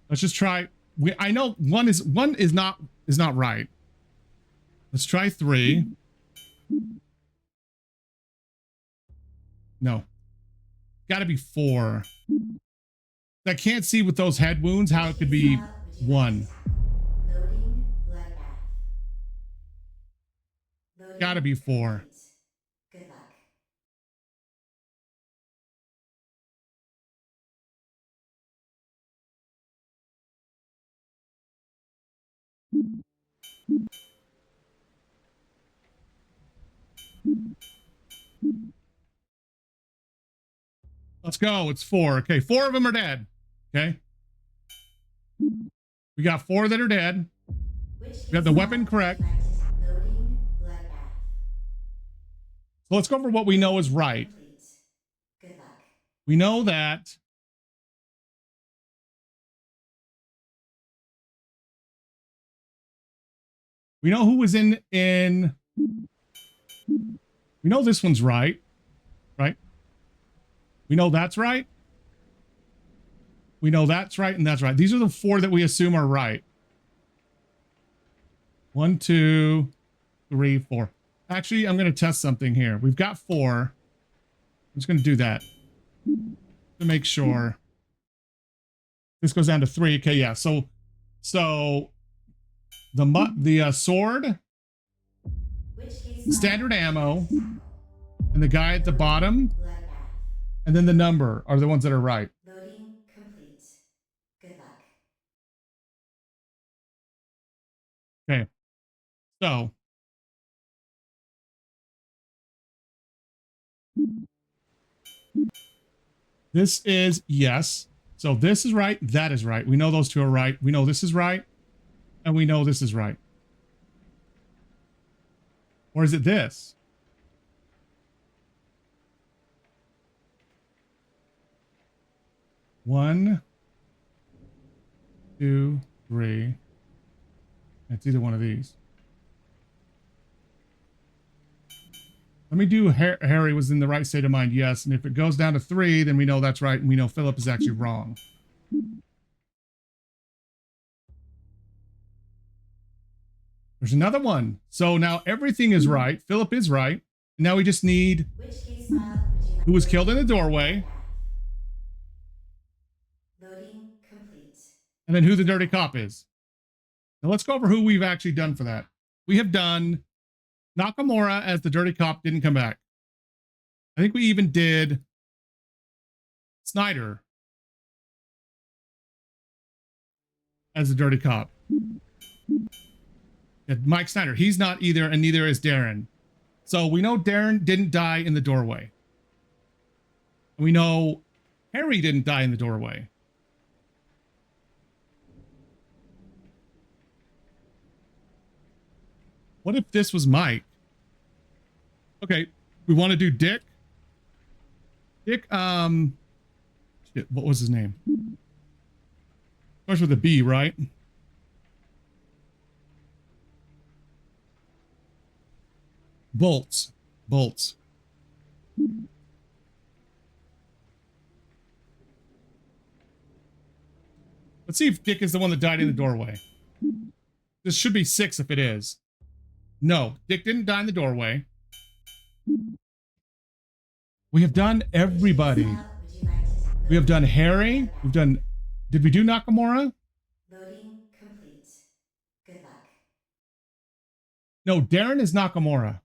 Let's just try. I know one is not right. Let's try 3. No. Got to be 4. I can't see with those head wounds how it could be 1. Loading bloodbath. Loading. Got to be 4. complete. Good luck. Let's go. It's 4. Okay, 4 of them are dead. Okay. We got 4 that are dead. We got the weapon correct. Loading bloodbath. So let's go over what we know is right. Complete. Good luck. We know that we know who was in we know this one's right. Right? We know that's right. We know that's right and that's right. These are the 4 that we assume are right. 1, 2, 3, 4. Actually, I'm going to test something here. We've got 4. I'm just going to do that to make sure. This goes down to 3. Okay, yeah. So the sword, standard ammo, and the guy at the bottom, Bloodbath. and then the number are the ones that are right. Loading complete. Good luck. Okay. So this is yes. So this is right. That is right. We know those two are right. We know this is right. And we know this is right. Or is it this? One, two, three. It's either one of these. Let me do Harry was in the right state of mind. Yes. And if it goes down to 3, then we know that's right. And we know Philip is actually wrong. There's another one. So now everything is right. Philip is right. Now we just need Which case file would you like? who was killed in the doorway. Loading complete. And then who the dirty cop is. Now let's go over who we've actually done for that. We have done Nakamura as the dirty cop didn't come back. I think we even did Snyder as the dirty cop. Yeah, Mike Snyder. He's not either, and neither is Darren. So we know Darren didn't die in the doorway. We know Harry didn't die in the doorway. What if this was Mike? Okay, we want to do Dick. Dick, shit, what was his name? Starts with a B, right? Bolts. Bolts. Let's see if Dick is the one that died in the doorway. This should be 6 if it is. No, Dick didn't die in the doorway. We have done everybody. We have done Harry. We've done... Did we do Nakamura? Loading complete. Good luck. No, Darren is Nakamura.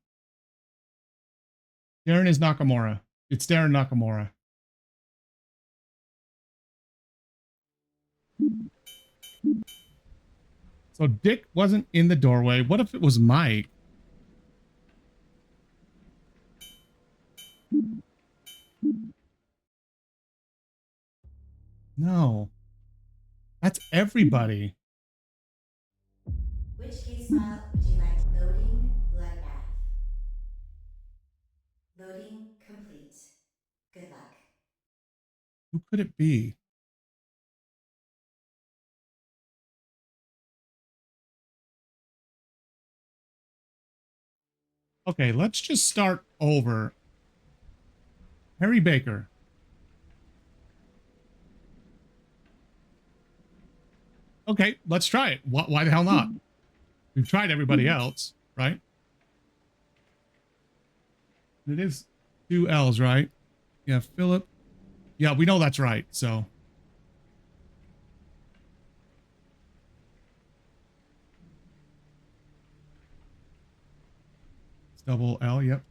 Darren is Nakamura. It's Darren Nakamura. So Dick wasn't in the doorway. What if it was Mike? No. That's everybody. Which case file would you like? Loading bloodbath. Loading complete. Good luck. Who could it be? Okay, let's just start over. Harry Baker. Okay, let's try it. Why the hell not? We've tried everybody else, right? It is 2 L's, right? Yeah, Philip. Yeah, we know that's right, so. It's double L, yep.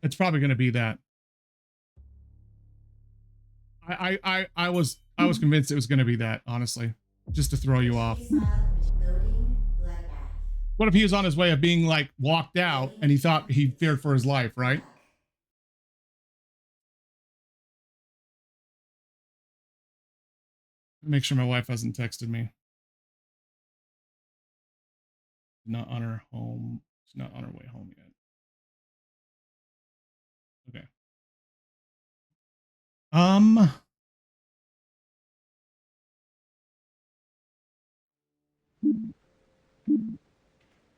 It's probably going to be that. I was convinced it was going to be that, honestly, just to throw you off. What if he was on his way of being like walked out and he thought he feared for his life, right? Make sure my wife hasn't texted me. Not on her home. She's not on her way home yet. Okay.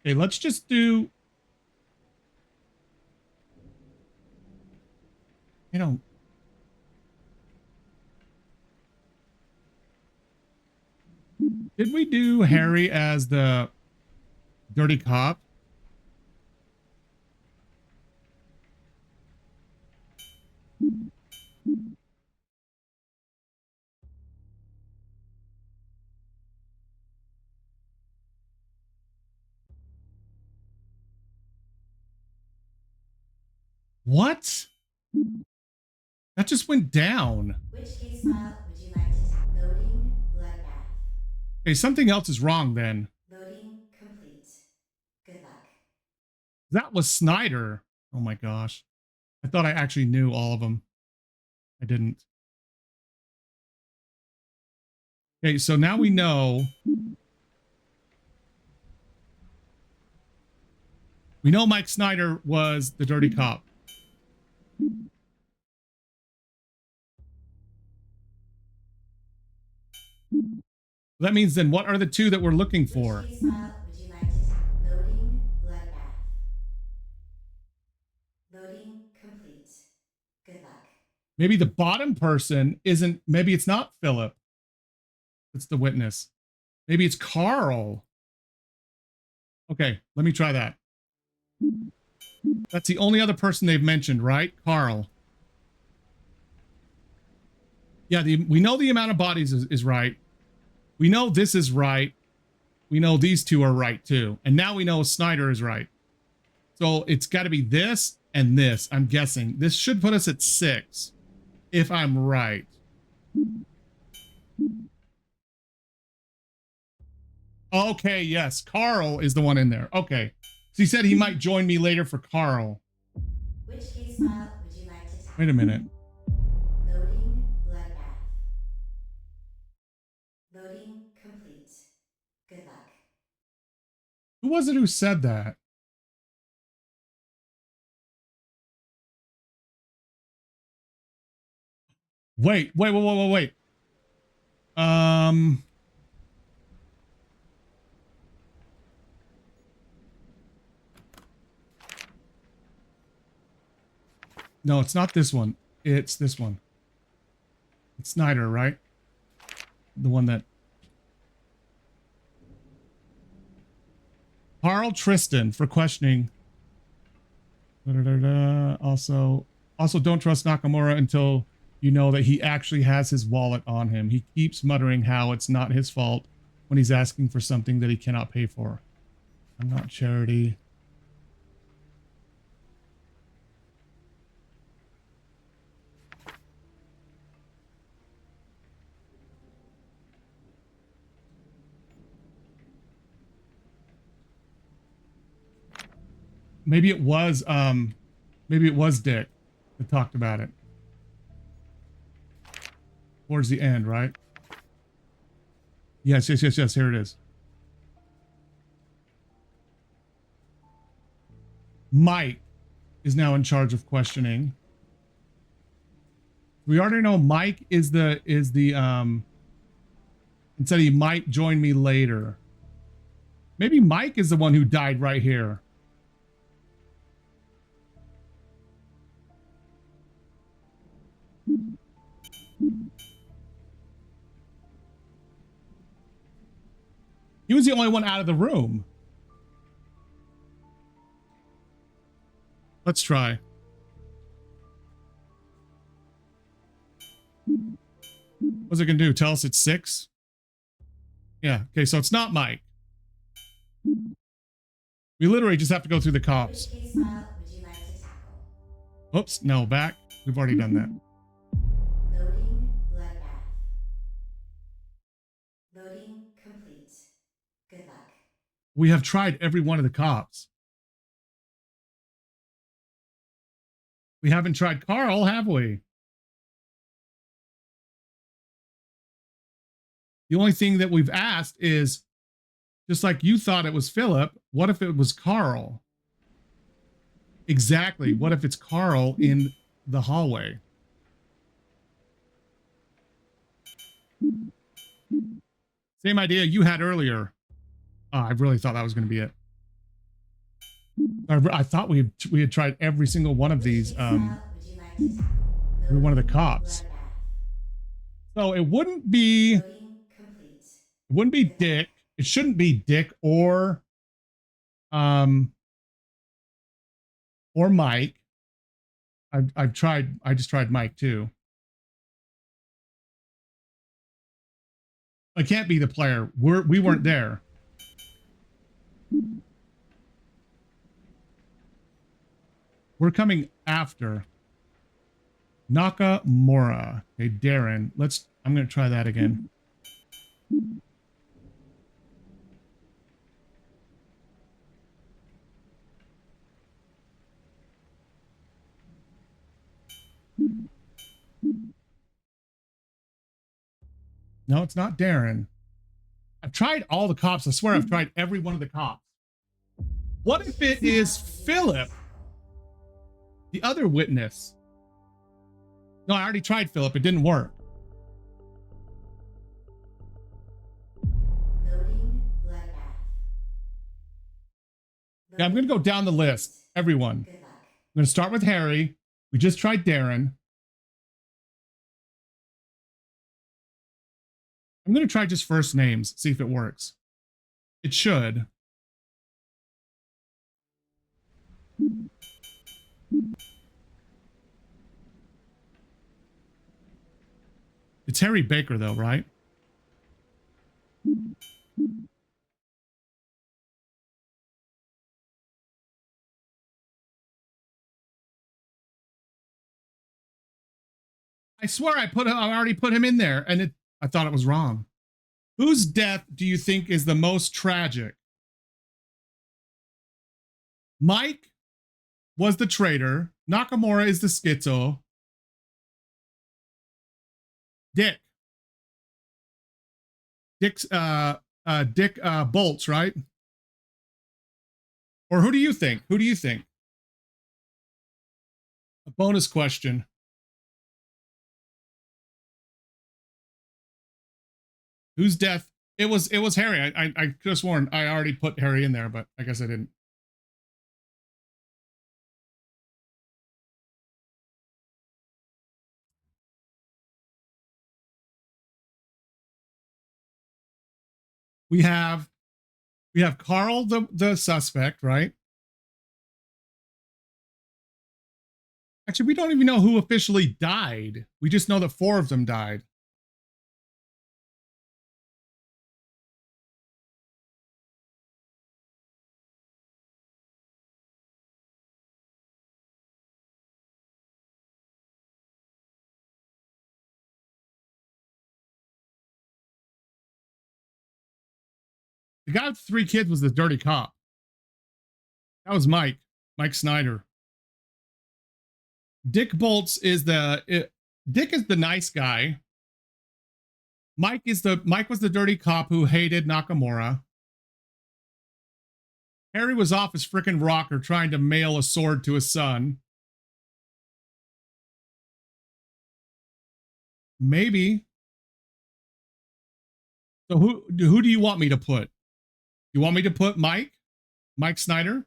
Okay, let's just do, you know, did we do Harry as the dirty cop? What? That just went down. Which case file would you like to loading bloodbath? Okay, something else is wrong then. Loading complete. Good luck. That was Snyder. Oh my gosh. I thought I actually knew all of them. I didn't. Okay, so now we know. We know Mike Snyder was the dirty cop. That means then what are the two that we're looking for? Which case file would you like to tackle? Loading bloodbath. Loading complete. Good luck. Maybe the bottom person isn't, maybe it's not Philip. It's the witness. Maybe it's Carl. Okay, let me try that. That's the only other person they've mentioned, right? Carl. Yeah, we know the amount of bodies is right. We know this is right. We know these two are right too. And now we know Snyder is right. So it's got to be this and this, I'm guessing. This should put us at 6, if I'm right. Okay, yes. Carl is the one in there. Okay. So he said he might join me later for Carl. Which case file would you like to tackle? Wait a minute. Loading bloodbath. Loading complete. Good luck. Who was it who said that? Wait. No, it's not this one. It's this one. It's Snyder, right? The one that... Carl Tristan for questioning. Also, don't trust Nakamura until you know that he actually has his wallet on him. He keeps muttering how it's not his fault when he's asking for something that he cannot pay for. I'm not Charity. Maybe it was Dick that talked about it. Towards the end, right? Yes. Here it is. Mike is now in charge of questioning. We already know Mike is the and said he might join me later. Maybe Mike is the one who died right here. He was the only one out of the room. Let's try. What's it gonna do? Tell us it's 6? Yeah, okay, so it's not Mike. We literally just have to go through the cops. Which case file would you like to tackle? Oops, no, back. We've already done that. Loading bloodbath. Loading complete. Good luck. We have tried every one of the cops. We haven't tried Carl, have we? The only thing that we've asked is, just like you thought it was Philip, what if it was Carl? Exactly. What if it's Carl in the hallway? Same idea you had earlier. Oh, I really thought that was going to be it. I thought we had tried every single one of these. Every one of the cops. So it wouldn't be Dick. It shouldn't be Dick or Mike. I just tried Mike too. It can't be the player. We weren't there. We're coming after Nakamura. Okay, Darren. I'm going to try that again. No, it's not Darren. I've tried all the cops. I swear I've tried every one of the cops. What if it is Philip, the other witness? No, I already tried Philip. It didn't work. Loading bloodbath. Yeah, I'm going to go down the list. Everyone. Good luck. I'm going to start with Harry. We just tried Darren. I'm going to try just first names, see if it works. It should. It's Harry Baker, though, right? I swear I already put him in there, and I thought it was wrong. Whose death do you think is the most tragic? Mike was the traitor. Nakamura is the schizo. Dick Bolts, right? Or who do you think? Who do you think? A bonus question. Whose death? It was Harry. I could have sworn I already put Harry in there, but I guess I didn't. We have Carl, the suspect, right? Actually, we don't even know who officially died. We just know that 4 of them died. The guy with 3 kids was the dirty cop. That was Mike Snyder. Dick Bolts is Dick is the nice guy. Mike was the dirty cop who hated Nakamura. Harry was off his frickin' rocker trying to mail a sword to his son. Maybe. So who do you want me to put? You want me to put Mike Snyder,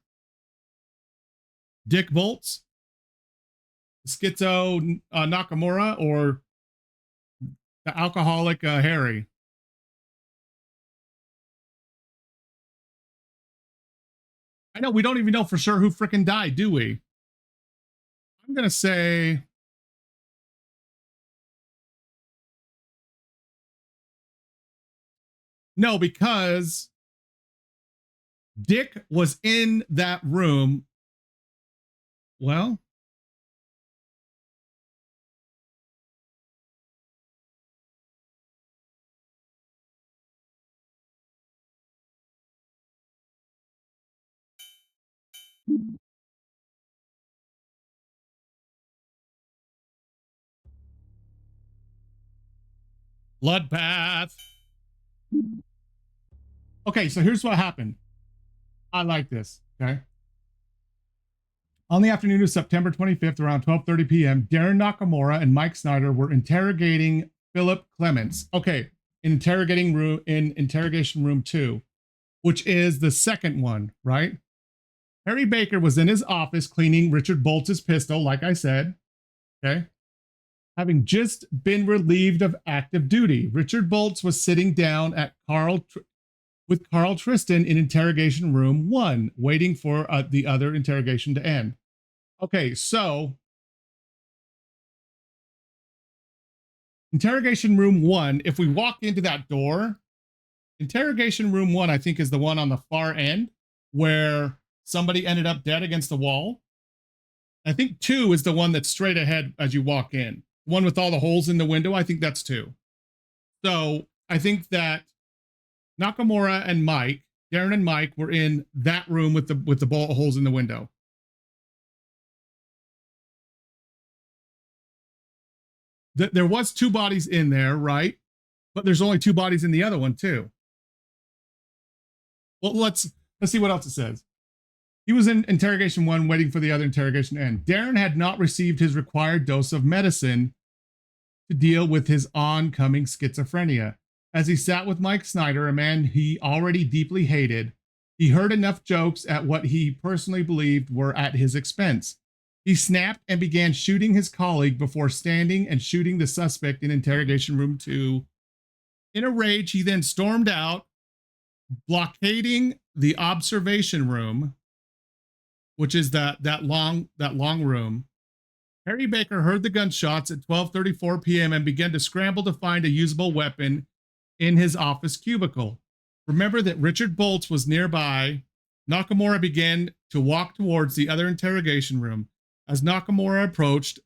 Dick Bolts, Schizo Nakamura, or the alcoholic Harry? I know we don't even know for sure who frickin' died, do we? I'm gonna say no, because Dick was in that room. Well, bloodbath. Okay, so here's what happened. I like this. Okay. On the afternoon of September 25th, around 12:30 p.m., Darren Nakamura and Mike Snyder were interrogating Philip Clements. Okay, in interrogation room 2, which is the second one, right? Harry Baker was in his office cleaning Richard Bolts' pistol, like I said. Okay. Having just been relieved of active duty, Richard Bolts was sitting down at with Carl Tristan in interrogation room 1, waiting for the other interrogation to end. Okay, so interrogation room 1, if we walk into that door, interrogation room 1, I think, is the one on the far end where somebody ended up dead against the wall. I think 2 is the one that's straight ahead as you walk in. One with all the holes in the window, I think that's 2. So I think that Nakamura and Mike, Darren and Mike, were in that room with the bullet holes in the window. There was 2 bodies in there, right? But there's only 2 bodies in the other one too. Well, let's see what else it says. He was in interrogation 1, waiting for the other interrogation to end. Darren had not received his required dose of medicine to deal with his oncoming schizophrenia. As he sat with Mike Snyder, a man he already deeply hated, he heard enough jokes at what he personally believed were at his expense. He snapped and began shooting his colleague before standing and shooting the suspect in interrogation room 2. In a rage, he then stormed out, blockading the observation room, which is that long room. Harry Baker heard the gunshots at 12:34 p.m. and began to scramble to find a usable weapon in his office cubicle. Remember that Richard Boltz was nearby. Nakamura began to walk towards the other interrogation room. As Nakamura approached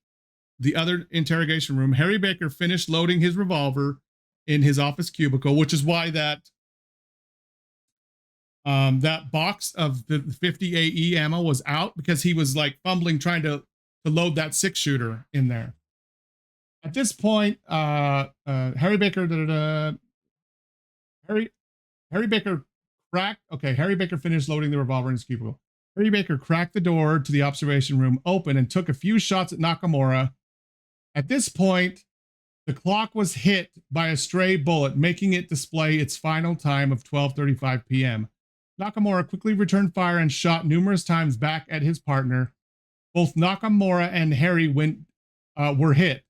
the other interrogation room, Harry Baker finished loading his revolver in his office cubicle, which is why that box of the 50 AE ammo was out, because he was like fumbling trying to load that 6-shooter in there. At this point, Harry Baker cracked. Okay, Harry Baker finished loading the revolver in his cubicle. Harry Baker cracked the door to the observation room open and took a few shots at Nakamura. At this point, the clock was hit by a stray bullet, making it display its final time of 12:35 p.m. Nakamura quickly returned fire and shot numerous times back at his partner. Both Nakamura and Harry were hit,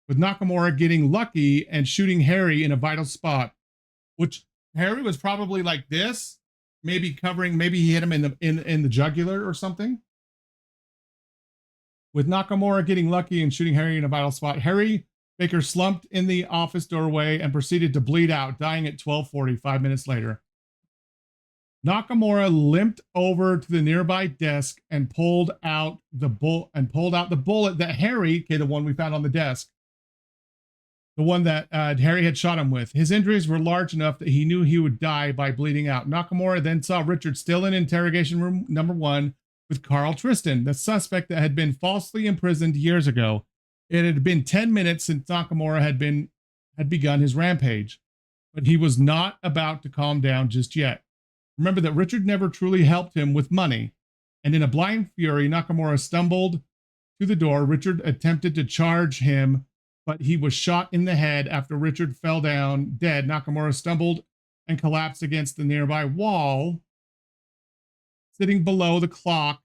with Nakamura getting lucky and shooting Harry in a vital spot, which Harry was probably like this, maybe covering, maybe he hit him in the jugular or something. With Nakamura getting lucky and shooting Harry in a vital spot, Harry Baker slumped in the office doorway and proceeded to bleed out, dying at 12:40, 5 minutes later. Nakamura limped over to the nearby desk and pulled out the bullet that Harry, okay, the one we found on the desk, the one that Harry had shot him with. His injuries were large enough that he knew he would die by bleeding out. Nakamura then saw Richard still in interrogation room number 1 with Carl Tristan, the suspect that had been falsely imprisoned years ago. It had been 10 minutes since Nakamura had begun his rampage, but he was not about to calm down just yet. Remember that Richard never truly helped him with money, and in a blind fury, Nakamura stumbled to the door. Richard attempted to charge him, but he was shot in the head. After Richard fell down dead, Nakamura stumbled and collapsed against the nearby wall, sitting below the clock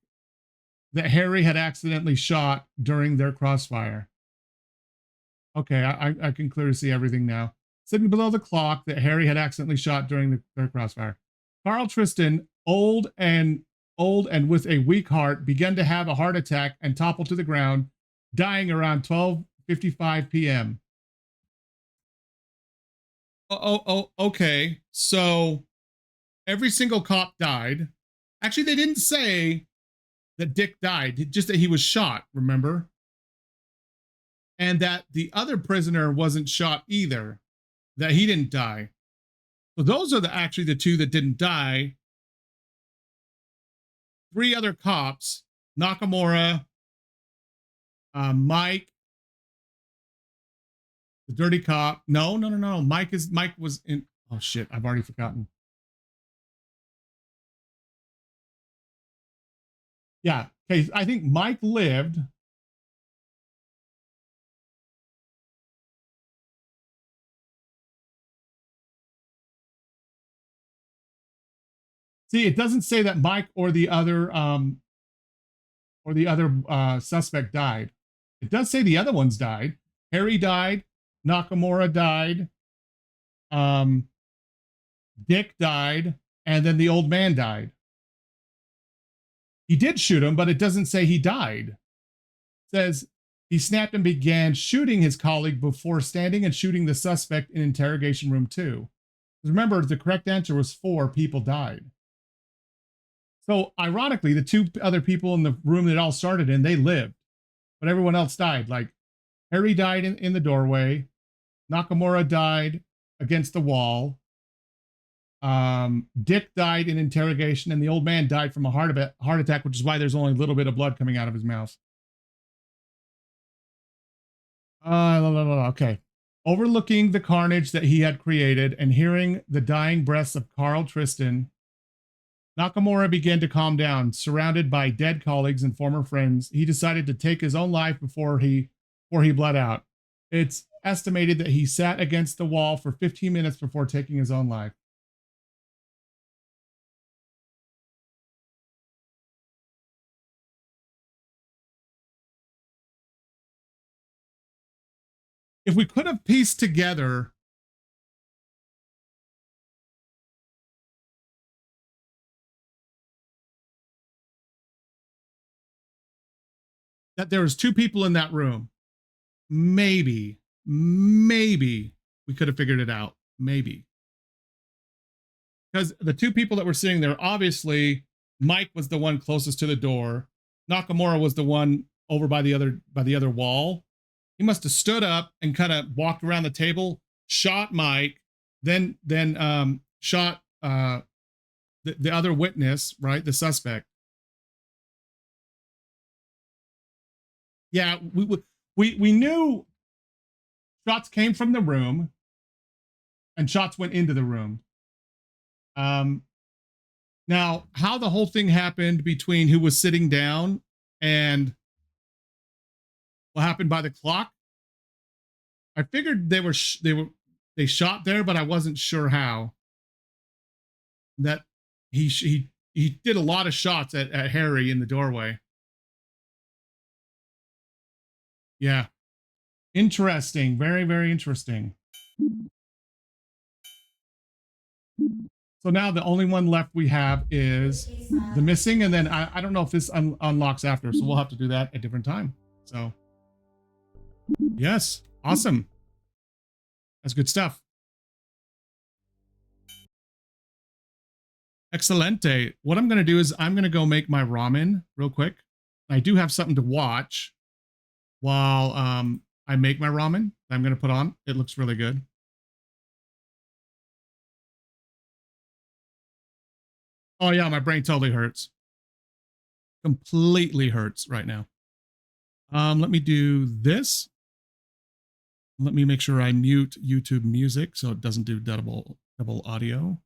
that Harry had accidentally shot during their crossfire. Okay, I can clearly see everything now. Sitting below the clock that Harry had accidentally shot during their crossfire. Carl Tristan, old and with a weak heart, began to have a heart attack and toppled to the ground, dying around 12:55 p.m. Okay. So every single cop died. Actually, they didn't say that Dick died, just that he was shot, remember? And that the other prisoner wasn't shot either, that he didn't die. So those are actually the 2 that didn't die. 3 other cops, Nakamura, Mike, the dirty cop. No. Mike was in. Oh shit, I've already forgotten. Yeah. Okay. I think Mike lived. See, it doesn't say that Mike or the other suspect died. It does say the other ones died. Harry died. Nakamura died. Dick died, and then the old man died. He did shoot him, but it doesn't say he died. It says he snapped and began shooting his colleague before standing and shooting the suspect in interrogation room 2. Remember, the correct answer was 4 people died. So ironically, the 2 other people in the room that all started in, they lived, but everyone else died. Like Harry died in the doorway. Nakamura died against the wall. Dick died in interrogation, and the old man died from a heart attack, which is why there's only a little bit of blood coming out of his mouth. Okay. Overlooking the carnage that he had created and hearing the dying breaths of Carl Tristan, Nakamura began to calm down. Surrounded by dead colleagues and former friends, he decided to take his own life before he bled out. It's estimated that he sat against the wall for 15 minutes before taking his own life. If we could have pieced together that there was two people in that room, maybe we could have figured it out. Maybe. Because the two people that were sitting there, obviously, Mike was the one closest to the door. Nakamura was the one over by the other wall. He must have stood up and kind of walked around the table, shot Mike, then shot the other witness, right? The suspect. Yeah, we knew shots came from the room and shots went into the room. Now, how the whole thing happened between who was sitting down and what happened by the clock, I figured they shot there, but I wasn't sure how. That he did a lot of shots at Harry in the doorway. Yeah, interesting, very very interesting. So now the only one left we have is the missing, and then I don't know if this unlocks after, so we'll have to do that at a different time. So yes, awesome. That's good stuff. Excelente. What I'm going to do is I'm going to go make my ramen real quick. I do have something to watch while I make my ramen that I'm going to put on. It looks really good. Oh yeah, my brain totally hurts. Completely hurts right now. Let me do this. Let me make sure I mute YouTube music so it doesn't do double audio.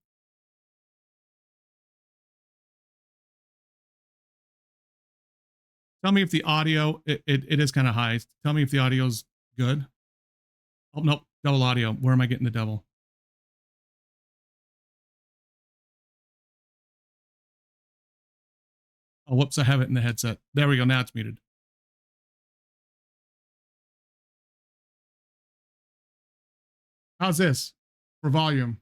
Tell me if the audio, it is kind of high. Tell me if the audio's good. Oh, no, double audio. Where am I getting the double? Oh, whoops, I have it in the headset. There we go. Now it's muted. How's this for volume?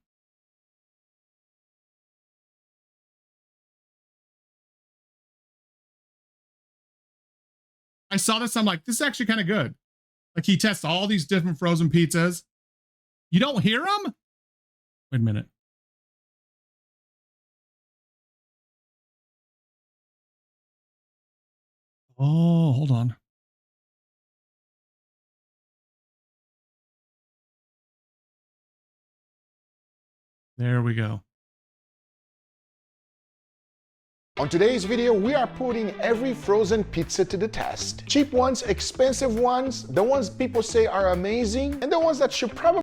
I saw this. I'm like, this is actually kind of good. Like he tests all these different frozen pizzas. You don't hear them? Wait a minute. Oh, hold on. There we go. On today's video, we are putting every frozen pizza to the test. Cheap ones, expensive ones, the ones people say are amazing, and the ones that should probably...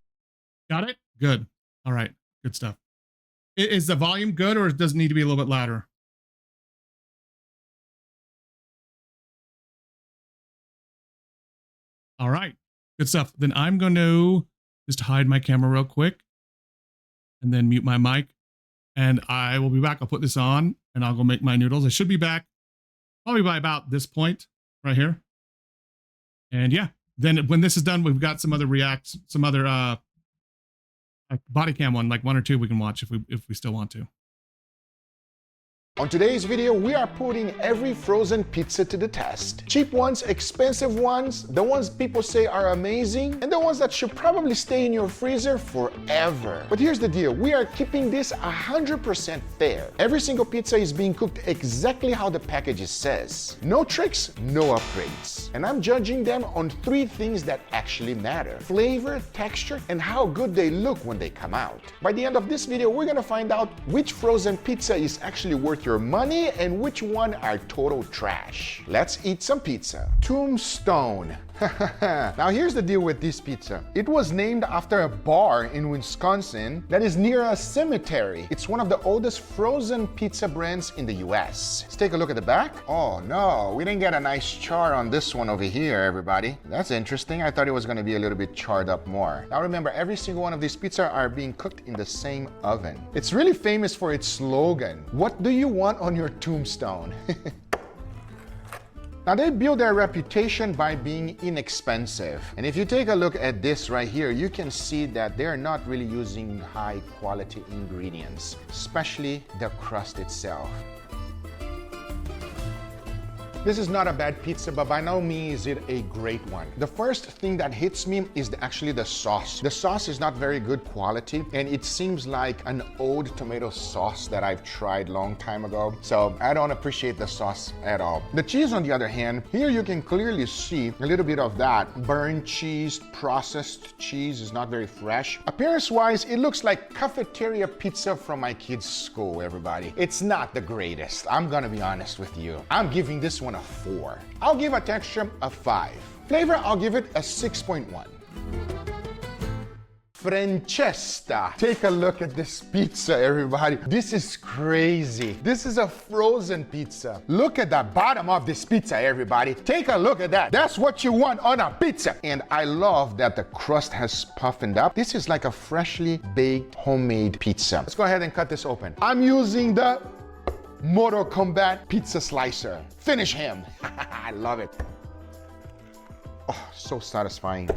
Got it? Good. All right. Good stuff. Is the volume good or does it need to be a little bit louder? All right. Good stuff. Then I'm going to just hide my camera real quick and then mute my mic. And I will be back. I'll put this on and I'll go make my noodles. I should be back probably by about this point right here. And yeah, then when this is done, we've got some other like body cam one, like one or two we can watch if we still want to. On today's video, we are putting every frozen pizza to the test. Cheap ones, expensive ones, the ones people say are amazing, and the ones that should probably stay in your freezer forever. But here's the deal, we are keeping this 100% fair. Every single pizza is being cooked exactly how the package says. No tricks, no upgrades. And I'm judging them on 3 things that actually matter: flavor, texture, and how good they look when they come out. By the end of this video, we're gonna find out which frozen pizza is actually worth your money and which one are total trash. Let's eat some pizza. Tombstone. Now here's the deal with this pizza. It was named after a bar in Wisconsin that is near a cemetery. It's one of the oldest frozen pizza brands in the US. Let's take a look at the back. Oh no, we didn't get a nice char on this one over here, everybody. That's interesting. I thought it was gonna be a little bit charred up more. Now remember, every single one of these pizzas are being cooked in the same oven. It's really famous for its slogan, "What do you want on your tombstone?" Now they build their reputation by being inexpensive. And if you take a look at this right here, you can see that they're not really using high quality ingredients, especially the crust itself. This is not a bad pizza, but by no means is it a great one. The first thing that hits me is actually the sauce. The sauce is not very good quality, and it seems like an old tomato sauce that I've tried long time ago. So I don't appreciate the sauce at all. The cheese, on the other hand, here you can clearly see a little bit of that. Burnt cheese, processed cheese is not very fresh. Appearance-wise, it looks like cafeteria pizza from my kid's school, everybody. It's not the greatest. I'm gonna be honest with you. I'm giving this one a 4. I'll give a texture a 5. Flavor, I'll give it a 6.1. Francesca. Take a look at this pizza, everybody. This is crazy. This is a frozen pizza. Look at the bottom of this pizza, everybody. Take a look at that. That's what you want on a pizza. And I love that the crust has puffened up. This is like a freshly baked homemade pizza. Let's go ahead and cut this open. I'm using the Mortal Kombat pizza slicer. Finish him. I love it. Oh, so satisfying.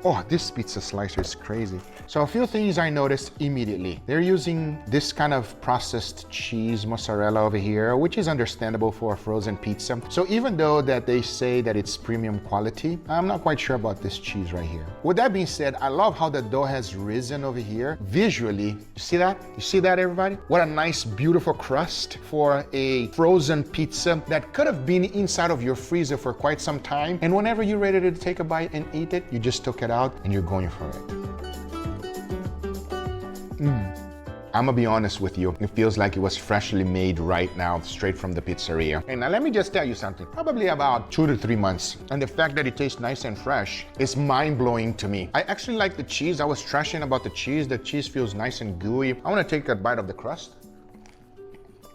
Oh, this pizza slicer is crazy. So a few things I noticed immediately. They're using this kind of processed cheese, mozzarella over here, which is understandable for a frozen pizza. So even though that they say that it's premium quality, I'm not quite sure about this cheese right here. With that being said, I love how the dough has risen over here. Visually, you see that? You see that, everybody? What a nice, beautiful crust for a frozen pizza that could have been inside of your freezer for quite some time. And whenever you're ready to take a bite and eat it, you just took it out and you're going for it. I'm gonna be honest with you, it feels like it was freshly made right now, straight from the pizzeria. And now let me just tell you something, probably about 2 to 3 months. And the fact that it tastes nice and fresh is mind-blowing to me. I actually like the cheese. I was trashing about the cheese. The cheese feels nice and gooey. I wanna take a bite of the crust.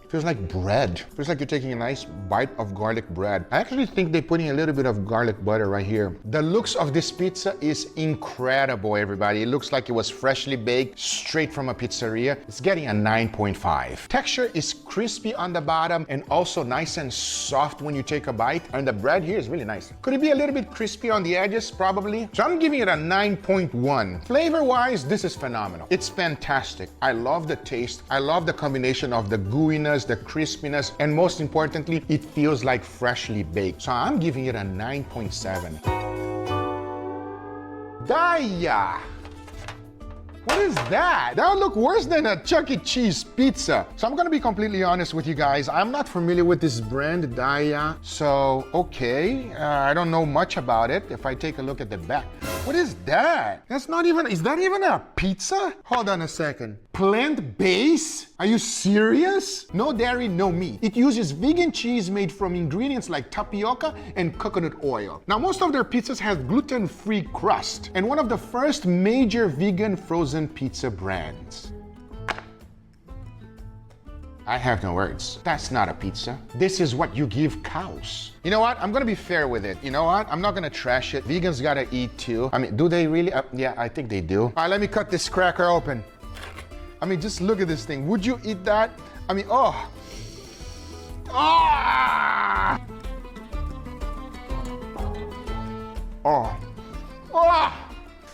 Feels like bread. Feels like you're taking a nice bite of garlic bread. I actually think they're putting a little bit of garlic butter right here. The looks of this pizza is incredible, everybody. It looks like it was freshly baked straight from a pizzeria. It's getting a 9.5. Texture is crispy on the bottom and also nice and soft when you take a bite. And the bread here is really nice. Could it be a little bit crispy on the edges? Probably. So I'm giving it a 9.1. Flavor-wise, this is phenomenal. It's fantastic. I love the taste. I love the combination of the gooiness, the crispiness, and most importantly, it feels like freshly baked. So I'm giving it a 9.7. Daya! What is that? That would look worse than a Chuck E. Cheese pizza. So I'm gonna be completely honest with you guys. I'm not familiar with this brand, Daya. So, okay, I don't know much about it. If I take a look at the back. What is that? That's not even, is that even a pizza? Hold on a second. Plant-based? Are you serious? No dairy, no meat. It uses vegan cheese made from ingredients like tapioca and coconut oil. Now, most of their pizzas have gluten-free crust and one of the first major vegan frozen pizza brands. I have no words. That's not a pizza. This is what you give cows. You know what? I'm gonna be fair with it. You know what? I'm not gonna trash it. Vegans gotta eat too. I mean, do they really? Yeah, I think they do. All right, let me cut this cracker open. I mean, just look at this thing. Would you eat that? I mean, oh. Ah! Oh. Oh!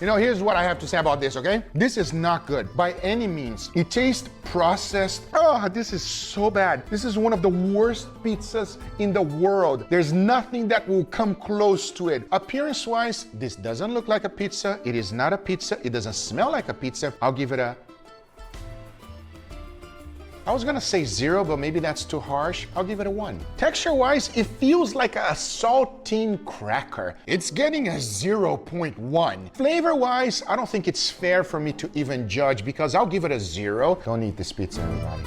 You know, here's what I have to say about this, okay? This is not good by any means. It tastes processed. Oh, this is so bad. This is one of the worst pizzas in the world. There's nothing that will come close to it. Appearance-wise, this doesn't look like a pizza. It is not a pizza. It doesn't smell like a pizza. I'll give it a... I was gonna say 0, but maybe that's too harsh. I'll give it a 1. Texture-wise, it feels like a saltine cracker. It's getting a 0.1. Flavor-wise, I don't think it's fair for me to even judge because I'll give it a 0. Don't eat this pizza, everybody.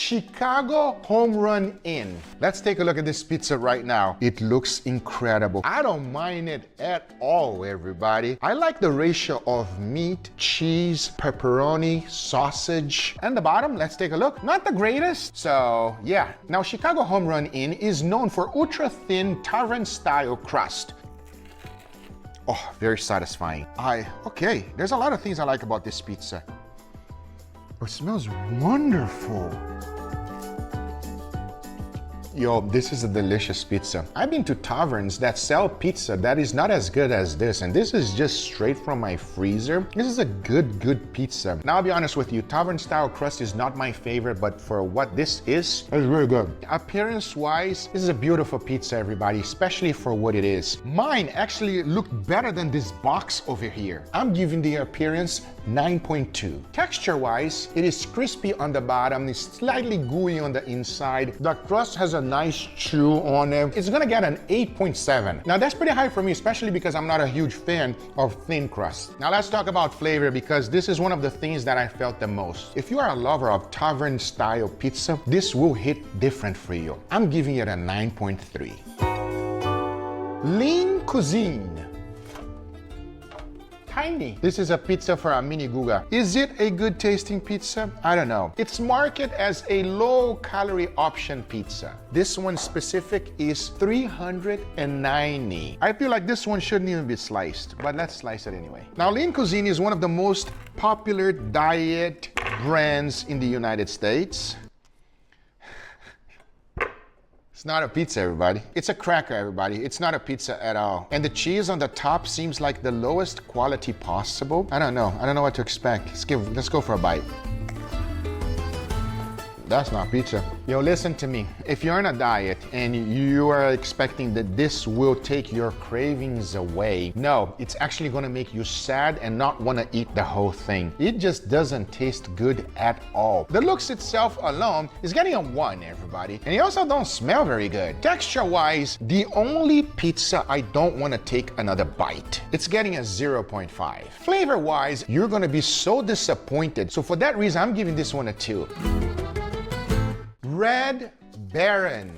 Chicago Home Run Inn. Let's take a look at this pizza right now. It looks incredible. I don't mind it at all, everybody. I like the ratio of meat, cheese, pepperoni, sausage. And the bottom, let's take a look. Not the greatest. So yeah. Now Chicago Home Run Inn is known for ultra thin tavern style crust. Oh, very satisfying. Okay, there's a lot of things I like about this pizza. Oh, it smells wonderful. Yo, this is a delicious pizza. I've been to taverns that sell pizza that is not as good as this, and this is just straight from my freezer. This is a good pizza. Now, I'll be honest with you, tavern style crust is not my favorite, but for what this is, it's really good. Appearance-wise, this is a beautiful pizza, everybody, especially for what it is. Mine actually looked better than this box over here. I'm giving the appearance 9.2. Texture-wise, it is crispy on the bottom, it's slightly gooey on the inside. The crust has a nice chew on it. It's gonna get an 8.7. Now that's pretty high for me, especially because I'm not a huge fan of thin crust. Now let's talk about flavor, because this is one of the things that I felt the most. If you are a lover of tavern style pizza, this will hit different for you. I'm giving it a 9.3. Lean Cuisine. Tiny. This is a pizza for a mini guga. Is it a good tasting pizza? I don't know. It's marketed as a low calorie option pizza. This one specific is 390. I feel like this one shouldn't even be sliced, but let's slice it anyway. Now, Lean Cuisine is one of the most popular diet brands in the United States. It's not a pizza, everybody. It's a cracker, everybody. It's not a pizza at all. And the cheese on the top seems like the lowest quality possible. I don't know. I don't know what to expect. Let's go for a bite. That's not pizza. Yo, listen to me. If you're on a diet and you are expecting that this will take your cravings away, no, it's actually gonna make you sad and not wanna eat the whole thing. It just doesn't taste good at all. The looks itself alone is getting a 1, everybody. And it also don't smell very good. Texture-wise, the only pizza I don't wanna take another bite. It's getting a 0.5. Flavor-wise, you're gonna be so disappointed. So for that reason, I'm giving this one a 2. Red Baron.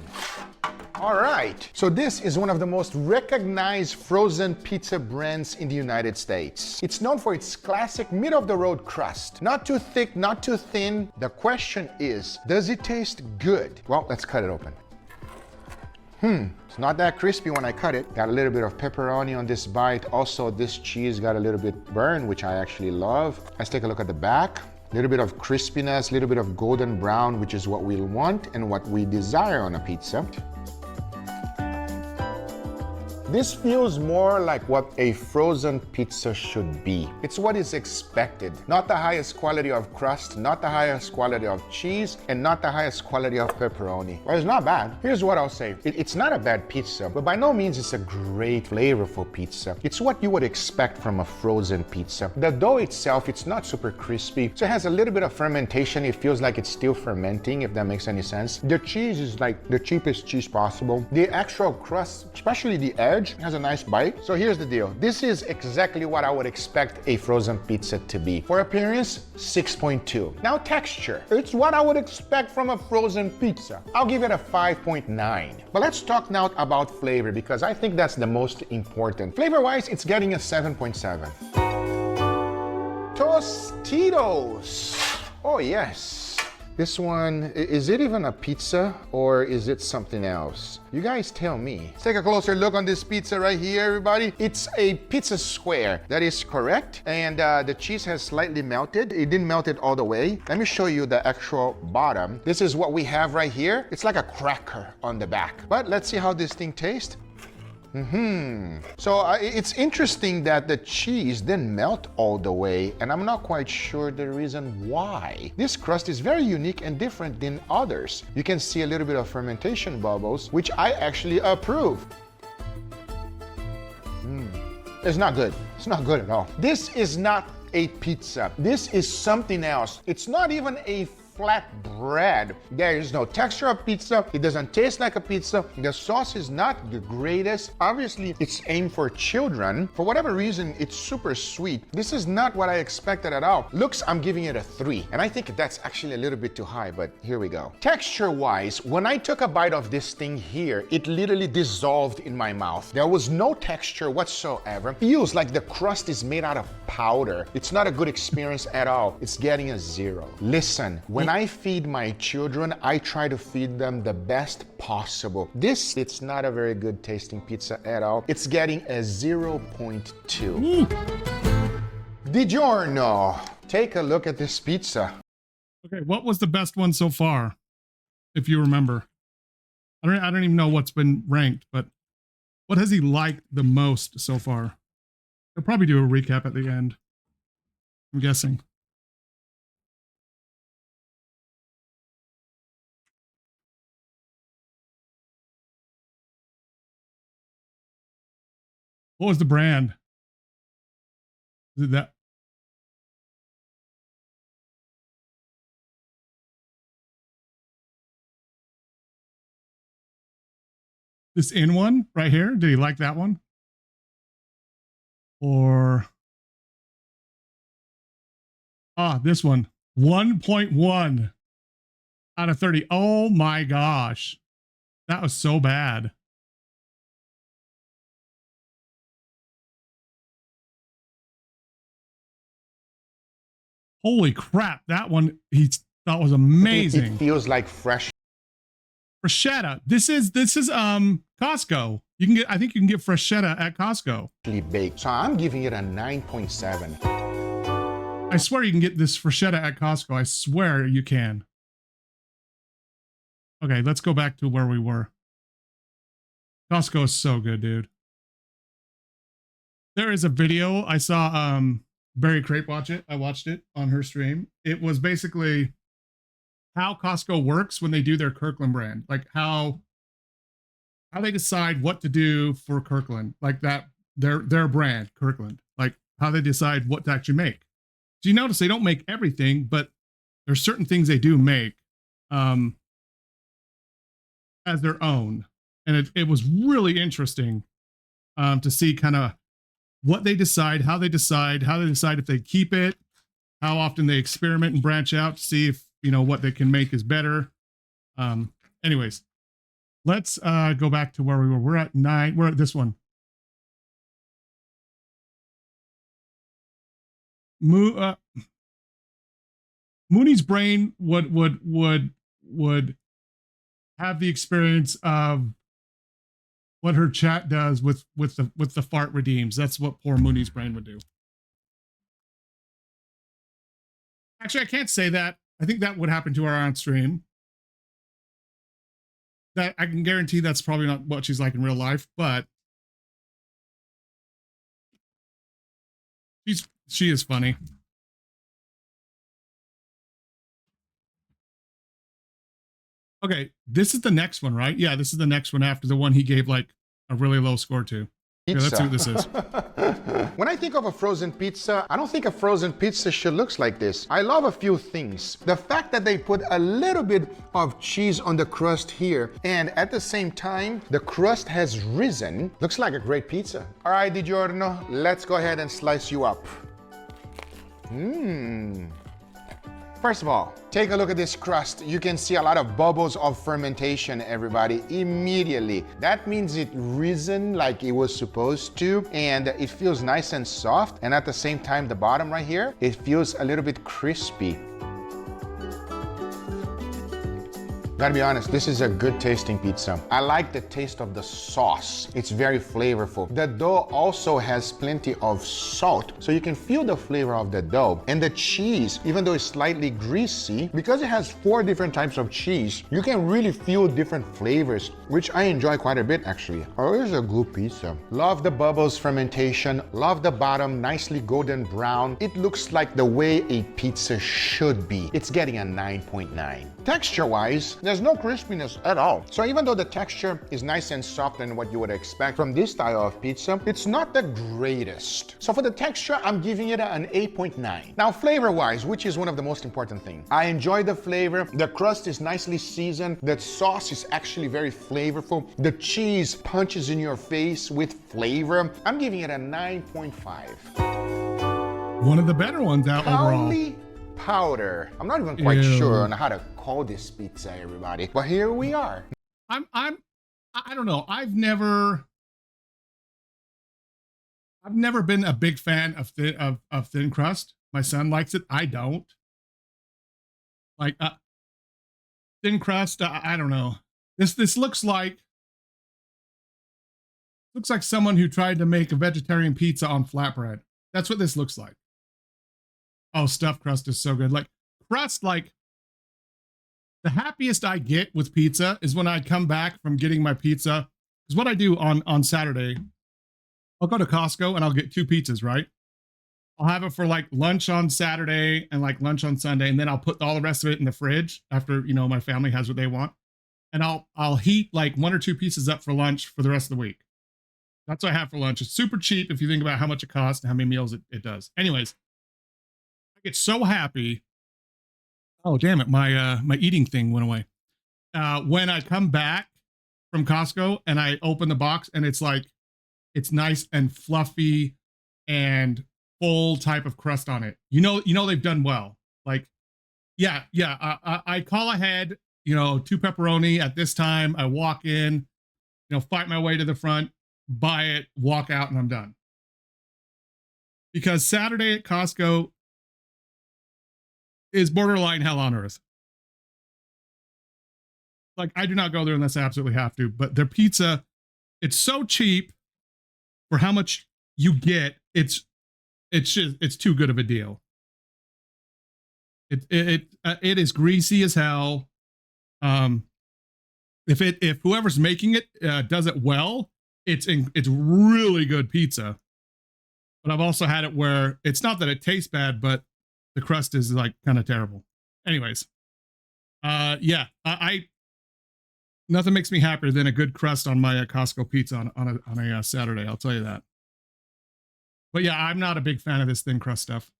All right, so this is one of the most recognized frozen pizza brands in the United States. It's known for its classic middle-of-the-road crust. Not too thick, not too thin. The question is, does it taste good? Well, let's cut it open. It's not that crispy when I cut it. Got a little bit of pepperoni on this bite. Also, this cheese got a little bit burned, which I actually love. Let's take a look at the back. A little bit of crispiness, a little bit of golden brown, which is what we want and what we desire on a pizza. This feels more like what a frozen pizza should be. It's what is expected. Not the highest quality of crust, not the highest quality of cheese, and not the highest quality of pepperoni. Well, it's not bad. Here's what I'll say. It's not a bad pizza, but by no means it's a great flavorful pizza. It's what you would expect from a frozen pizza. The dough itself, it's not super crispy, so it has a little bit of fermentation. It feels like it's still fermenting, if that makes any sense. The cheese is like the cheapest cheese possible. The actual crust, especially the edge, has a nice bite. So here's the deal. This is exactly what I would expect a frozen pizza to be. For appearance, 6.2. Now texture. It's what I would expect from a frozen pizza. I'll give it a 5.9. But let's talk now about flavor, because I think that's the most important. Flavor-wise, it's getting a 7.7. Tostitos. Oh yes. This one, is it even a pizza or is it something else? You guys tell me. Let's take a closer look on this pizza right here, everybody. It's a pizza square. That is correct. And the cheese has slightly melted. It didn't melt it all the way. Let me show you the actual bottom. This is what we have right here. It's like a cracker on the back. But let's see how this thing tastes. So it's interesting that the cheese didn't melt all the way, and I'm not quite sure the reason why. This crust is very unique and different than others. You can see a little bit of fermentation bubbles, which I actually approve. It's not good. It's not good at all. This is not a pizza. This is something else. It's not even a flat bread. There is no texture of pizza. It doesn't taste like a pizza. The sauce is not the greatest. Obviously, it's aimed for children. For whatever reason, it's super sweet. This is not what I expected at all. Looks, I'm giving it a 3. And I think that's actually a little bit too high, but here we go. Texture-wise, when I took a bite of this thing here, it literally dissolved in my mouth. There was no texture whatsoever. Feels like the crust is made out of powder. It's not a good experience at all. It's getting a 0. Listen, when I feed my children, I try to feed them the best possible. This, it's not a very good tasting pizza at all. It's getting a 0.2. DiGiorno, take a look at this pizza. Okay, what was the best one so far, if you remember? I don't even know what's been ranked, but what has he liked the most so far? He'll probably do a recap at the end, I'm guessing. What was the brand? Is it that? This in one right here? Did he like that one? Or this one. 1.1 out of 30. Oh my gosh. That was so bad. Holy crap. That one he thought was amazing. It feels like fresh. Freschetta. This is Costco. You can get, I think you can get freschetta at Costco. Baked. So I'm giving it a 9.7. I swear you can get this freschetta at Costco. I swear you can. Okay, let's go back to where we were. Costco is so good, dude. There is a video I saw Barry Crepe watch it. I watched it on her stream. It was basically how Costco works when they do their Kirkland brand, like how they decide what to do for Kirkland, like that their brand Kirkland, like how they decide what to actually make. So you notice they don't make everything, but there's certain things they do make as their own, and it was really interesting to see kind of what they decide, how they decide if they keep it, how often they experiment and branch out to see if what they can make is better. Anyways, let's go back to where we were. We're at 9. We're at this one. Mooney's brain would have the experience of what her chat does with the fart redeems. That's what poor Mooney's brain would do. Actually, I can't say that. I think that would happen to her on stream. That I can guarantee that's probably not what she's like in real life, but she is funny. Okay, this is the next one, right? Yeah, this is the next one after the one he gave like a really low score to. Yeah, let's see what this is. When I think of a frozen pizza, I don't think a frozen pizza should look like this. I love a few things. The fact that they put a little bit of cheese on the crust here, and at the same time, the crust has risen. Looks like a great pizza. All right, DiGiorno, let's go ahead and slice you up. First of all, take a look at this crust. You can see a lot of bubbles of fermentation, everybody, immediately. That means it risen like it was supposed to, and it feels nice and soft. And at the same time, the bottom right here, it feels a little bit crispy. Gotta be honest, this is a good tasting pizza. I like the taste of the sauce. It's very flavorful. The dough also has plenty of salt, so you can feel the flavor of the dough. And the cheese, even though it's slightly greasy, because it has 4 different types of cheese, you can really feel different flavors, which I enjoy quite a bit actually. Oh, it's a good pizza. Love the bubbles fermentation. Love the bottom, nicely golden brown. It looks like the way a pizza should be. It's getting a 9.9. Texture-wise, There's no crispiness at all. So even though the texture is nice and soft and what you would expect from this style of pizza, it's not the greatest. So for the texture, I'm giving it an 8.9. Now flavor-wise, which is one of the most important things, I enjoy the flavor. The crust is nicely seasoned. The sauce is actually very flavorful. The cheese punches in your face with flavor. I'm giving it a 9.5. One of the better ones out overall. Powder. I'm not even quite sure on how to call this pizza, everybody. But here we are. I don't know. I've never been a big fan of thin crust. My son likes it. I don't. Like thin crust. I don't know. This looks like someone who tried to make a vegetarian pizza on flatbread. That's what this looks like. Oh, stuffed crust is so good. Like crust, like the happiest I get with pizza is when I come back from getting my pizza. Because what I do on Saturday, I'll go to Costco and I'll get 2 pizzas, right? I'll have it for like lunch on Saturday and like lunch on Sunday, and then I'll put all the rest of it in the fridge after, you know, my family has what they want. And I'll heat like 1 or 2 pieces up for lunch for the rest of the week. That's what I have for lunch. It's super cheap if you think about how much it costs and how many meals it does. Anyways, I get so happy. Oh, damn it. My eating thing went away. When I come back from Costco and I open the box and it's like, it's nice and fluffy and full type of crust on it. You know, they've done well. Like, yeah. I call ahead, you know, 2 pepperoni at this time. I walk in, you know, fight my way to the front, buy it, walk out, and I'm done. Because Saturday at Costco is borderline hell on earth. Like, I do not go there unless I absolutely have to, but their pizza, it's so cheap for how much you get. It's too good of a deal. It is greasy as hell. If whoever's making it does it well, it's really good pizza. But I've also had it where it's not that it tastes bad, but the crust is like kind of terrible. Anyways, yeah, I nothing makes me happier than a good crust on my Costco pizza on a Saturday. I'll tell you that. But yeah, I'm not a big fan of this thin crust stuff.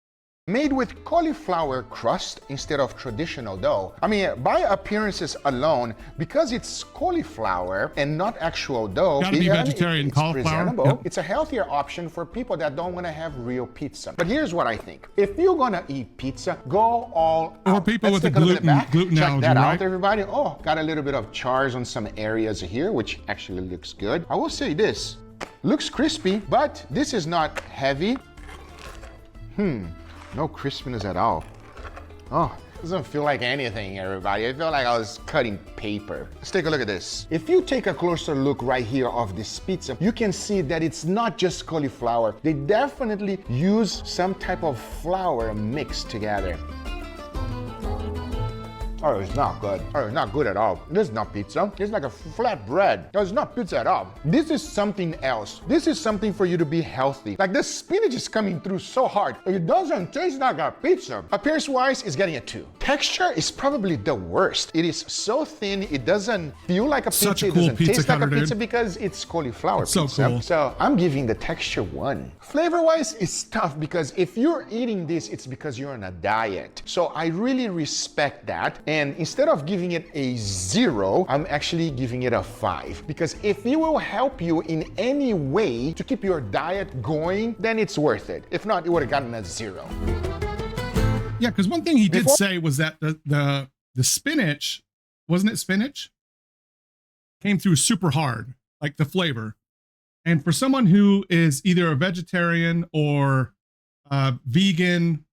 Made with cauliflower crust instead of traditional dough. I mean, by appearances alone, because it's cauliflower and not actual dough, gotta be vegetarian it's cauliflower. presentable. Yep. It's a healthier option for people that don't want to have real pizza. But here's what I think. If you're gonna eat pizza, go all out. Or people Let's with a take look at gluten Check allergy, that right? out, everybody. Oh, got a little bit of chars on some areas here, which actually looks good. I will say this. Looks crispy, but this is not heavy. No crispiness at all. Oh, doesn't feel like anything, everybody. I feel like I was cutting paper. Let's take a look at this. If you take a closer look right here of this pizza, you can see that it's not just cauliflower. They definitely use some type of flour mixed together. Oh, it's not good. Oh, it's not good at all. This is not pizza. It's like a flat bread. No, it's not pizza at all. This is something else. This is something for you to be healthy. Like the spinach is coming through so hard. It doesn't taste like a pizza. Appearance-wise, it's getting a 2. Texture is probably the worst. It is so thin, it doesn't feel like a pizza. Such a it cool doesn't pizza taste like a cutter, pizza dude. because it's cauliflower It's so pizza. cool. So I'm giving the texture 1. Flavor-wise, it's tough because if you're eating this, it's because you're on a diet. So I really respect that. And instead of giving it a 0, I'm actually giving it a 5. Because if it will help you in any way to keep your diet going, then it's worth it. If not, it would have gotten a 0. Yeah, because one thing he did say was that the spinach, wasn't it spinach? Came through super hard, like the flavor. And for someone who is either a vegetarian or vegan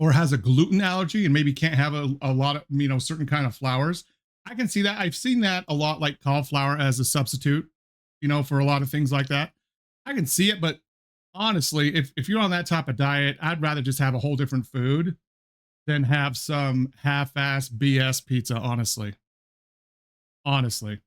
or has a gluten allergy and maybe can't have a lot of, you know, certain kind of flours, I can see that. I've seen that a lot, like cauliflower as a substitute, you know, for a lot of things like that. I can see it, but honestly, if you're on that type of diet, I'd rather just have a whole different food than have some half-ass BS pizza, honestly. Honestly.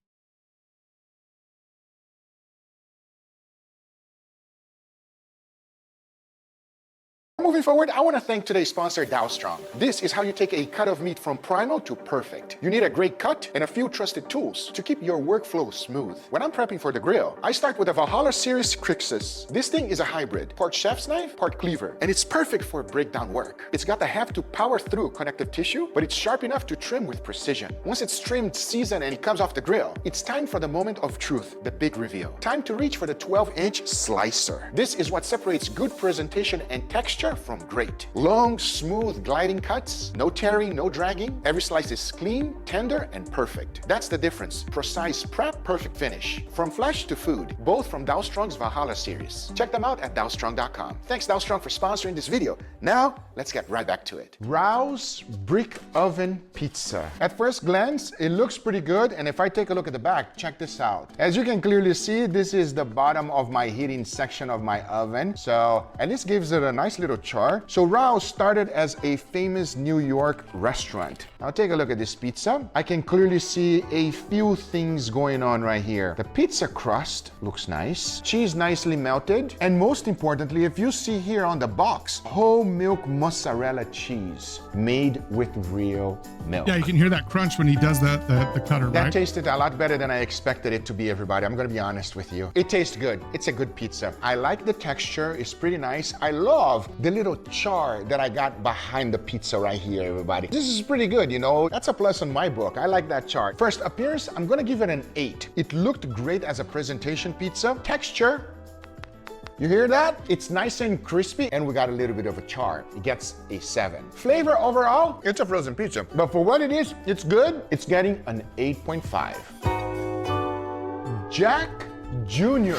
Moving forward, I want to thank today's sponsor, Dow Strong. This is how you take a cut of meat from primal to perfect. You need a great cut and a few trusted tools to keep your workflow smooth. When I'm prepping for the grill, I start with a Valhalla Series Crixus. This thing is a hybrid, part chef's knife, part cleaver, and it's perfect for breakdown work. It's got the heft to power through connective tissue, but it's sharp enough to trim with precision. Once it's trimmed, seasoned, and it comes off the grill, it's time for the moment of truth, the big reveal. Time to reach for the 12-inch slicer. This is what separates good presentation and texture from great. Long, smooth, gliding cuts, no tearing, no dragging. Every slice is clean, tender, and perfect. That's the difference. Precise prep, perfect finish. From flesh to food, both from Dow Strong's Valhalla series. Check them out at dowstrong.com. Thanks Dow Strong for sponsoring this video. Now, let's get right back to it. Rao's Brick Oven Pizza. At first glance, it looks pretty good, and if I take a look at the back, check this out. As you can clearly see, this is the bottom of my heating section of my oven. So, and this gives it a nice little char. So Rao's started as a famous New York restaurant. Now take a look at this pizza. I can clearly see a few things going on right here. The pizza crust looks nice. Cheese nicely melted. And most importantly, if you see here on the box, whole milk mozzarella cheese made with real milk. Yeah, you can hear that crunch when he does the cutter, right? That tasted a lot better than I expected it to be, everybody. I'm gonna be honest with you. It tastes good. It's a good pizza. I like the texture. It's pretty nice. I love the little char that I got behind the pizza right here, everybody. This is pretty good, you know. That's a plus in my book. I like that char. First appearance, I'm gonna give it an 8. It looked great as a presentation pizza. Texture, you hear that? It's nice and crispy, and we got a little bit of a char. It gets a 7. Flavor overall, it's a frozen pizza. But for what it is, it's good. It's getting an 8.5. Jack Jr.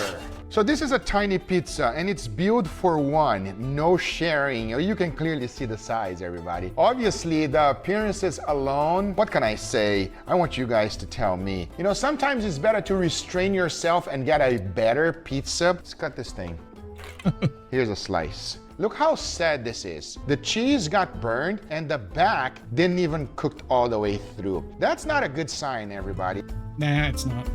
So this is a tiny pizza, and it's built for one, no sharing. You can clearly see the size, everybody. Obviously, the appearances alone, what can I say? I want you guys to tell me. You know, sometimes it's better to restrain yourself and get a better pizza. Let's cut this thing. Here's a slice. Look how sad this is. The cheese got burned, and the back didn't even cook all the way through. That's not a good sign, everybody. Nah, it's not.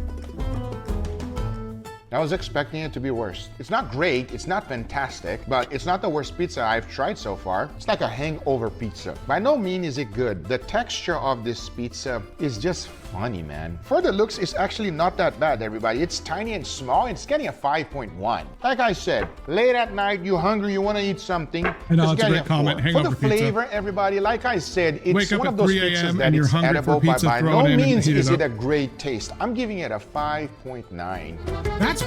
I was expecting it to be worse. It's not great, it's not fantastic, but it's not the worst pizza I've tried so far. It's like a hangover pizza. By no means is it good. The texture of this pizza is just funny, man. For the looks, it's actually not that bad, everybody. It's tiny and small, and it's getting a 5.1. Like I said, late at night, you're hungry, you want to eat something. I know, it's a great comment. For the Hangover flavor, pizza. Everybody, like I said, it's Wake up one at of those 3 pizzas a.m. that and you're it's hungry edible, for but pizza, by throw no it in and means heat it is it a up. great taste. I'm giving it a 5.9. That's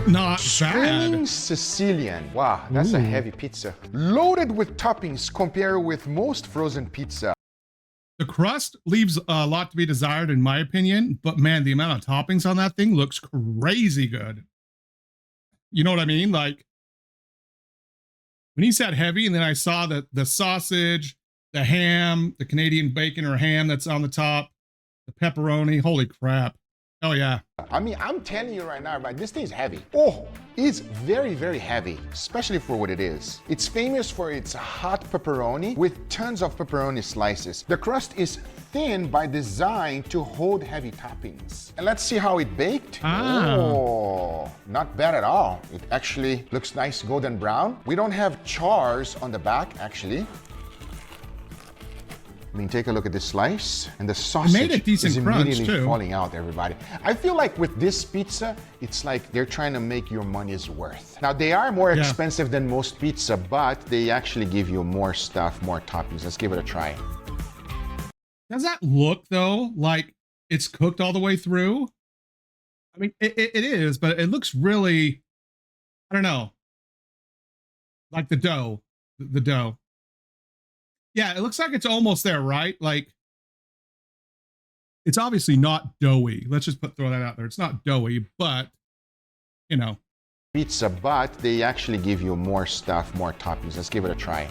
not Screaming bad. Sicilian. Wow, that's a heavy pizza. Loaded with toppings compared with most frozen pizza. The crust leaves a lot to be desired, in my opinion, but man, the amount of toppings on that thing looks crazy good. You know what I mean? Like, when he said heavy, and then I saw the sausage, the ham, the Canadian bacon or ham that's on the top, the pepperoni, holy crap. Oh yeah. I mean, I'm telling you right now, this thing is heavy. Oh, it's very, very heavy, especially for what it is. It's famous for its hot pepperoni with tons of pepperoni slices. The crust is thin by design to hold heavy toppings. And let's see how it baked. Oh, not bad at all. It actually looks nice golden brown. We don't have chars on the back, actually. I mean, take a look at this slice, and the sausage made a decent is crunch, immediately too. falling out, everybody. I feel like with this pizza, it's like they're trying to make your money's worth. Now, they are more expensive than most pizza, but they actually give you more stuff, more toppings. Let's give it a try. Does that look, though, like it's cooked all the way through? I mean, it is, but it looks really, I don't know, like the dough, the dough. Yeah, it looks like it's almost there, right? Like, it's obviously not doughy. Let's just throw that out there. It's not doughy, but, you know. Pizza, but they actually give you more stuff, more toppings. Let's give it a try.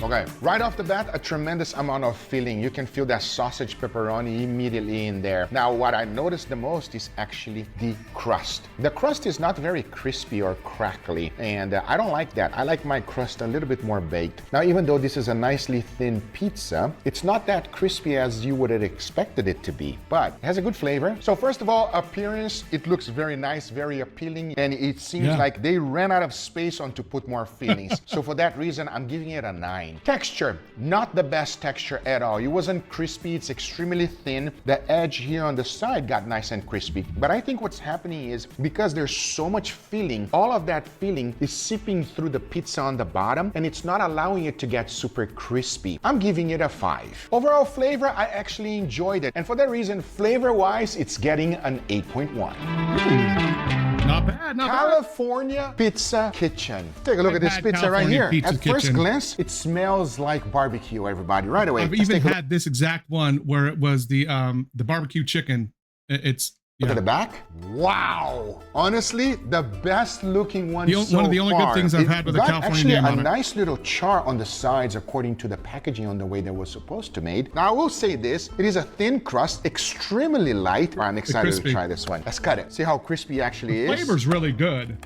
Okay, right off the bat, a tremendous amount of filling. You can feel that sausage pepperoni immediately in there. Now, what I noticed the most is actually the crust. The crust is not very crispy or crackly, and I don't like that. I like my crust a little bit more baked. Now, even though this is a nicely thin pizza, it's not that crispy as you would have expected it to be, but it has a good flavor. So first of all, appearance, it looks very nice, very appealing, and it seems like they ran out of space on to put more fillings. So for that reason, I'm giving it a 9. Texture, not the best texture at all. It wasn't crispy, it's extremely thin. The edge here on the side got nice and crispy. But I think what's happening is because there's so much filling, all of that filling is seeping through the pizza on the bottom and it's not allowing it to get super crispy. I'm giving it a 5. Overall flavor, I actually enjoyed it. And for that reason, flavor-wise, it's getting an 8.1. Not bad, not California Pizza Kitchen. Take a look at this pizza right here. At first glance, it smells like barbecue, everybody, right away. I've even had this exact one where it was the barbecue chicken. It's Look at the back. Wow. Honestly, the best looking one so One of the only far. good things I've had with the California name on it. Actually, a nice little char on the sides according to the packaging on the way they were supposed to made. Now, I will say this. It is a thin crust, extremely light. I'm excited to try this one. Let's cut it. See how crispy it actually is. The flavor's really good.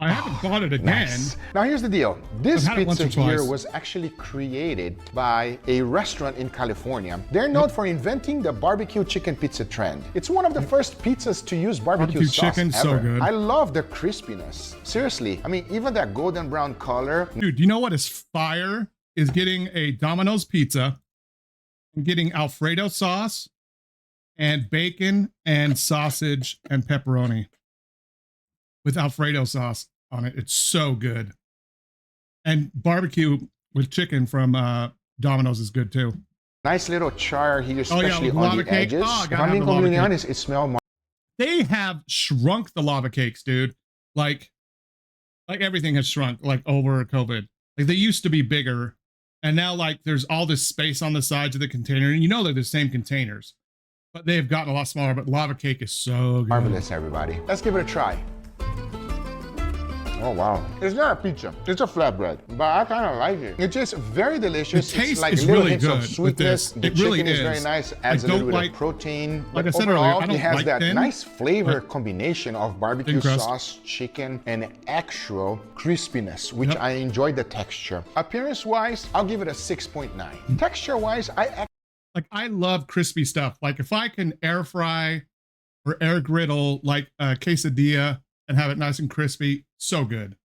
I haven't bought it again. Nice. Now here's the deal. This pizza here was actually created by a restaurant in California. They're known for inventing the barbecue chicken pizza trend. It's one of the first pizzas to use barbecue sauce chicken, ever. so good. I love the crispiness. Seriously. I mean, even that golden brown color. Dude, you know what is fire? Is getting a Domino's pizza, and getting Alfredo sauce, and bacon, and sausage, and pepperoni. With Alfredo sauce on it. It's so good. And barbecue with chicken from Domino's is good too. Nice little char here, especially on the cake. edges. Oh, if I'm being completely honest, it smells more. They have shrunk the lava cakes, dude. Like everything has shrunk, like over COVID. Like they used to be bigger, and now like there's all this space on the sides of the container, and you know they're the same containers, but they've gotten a lot smaller. But lava cake is so good. Marvelous, everybody. Let's give it a try. Oh, wow. It's not a pizza. It's a flatbread, but I kind of like it. It's just very delicious. The taste it's like is little really hints good of sweetness. The it really chicken is very nice. Adds a little bit of protein. Like I said overall, earlier, I don't it has like that thin, nice flavor combination of barbecue sauce, chicken, and actual crispiness, which I enjoyed the texture. Appearance-wise, I'll give it a 6.9. Texture-wise, I love crispy stuff. Like if I can air fry or air griddle like a quesadilla and have it nice and crispy, so good.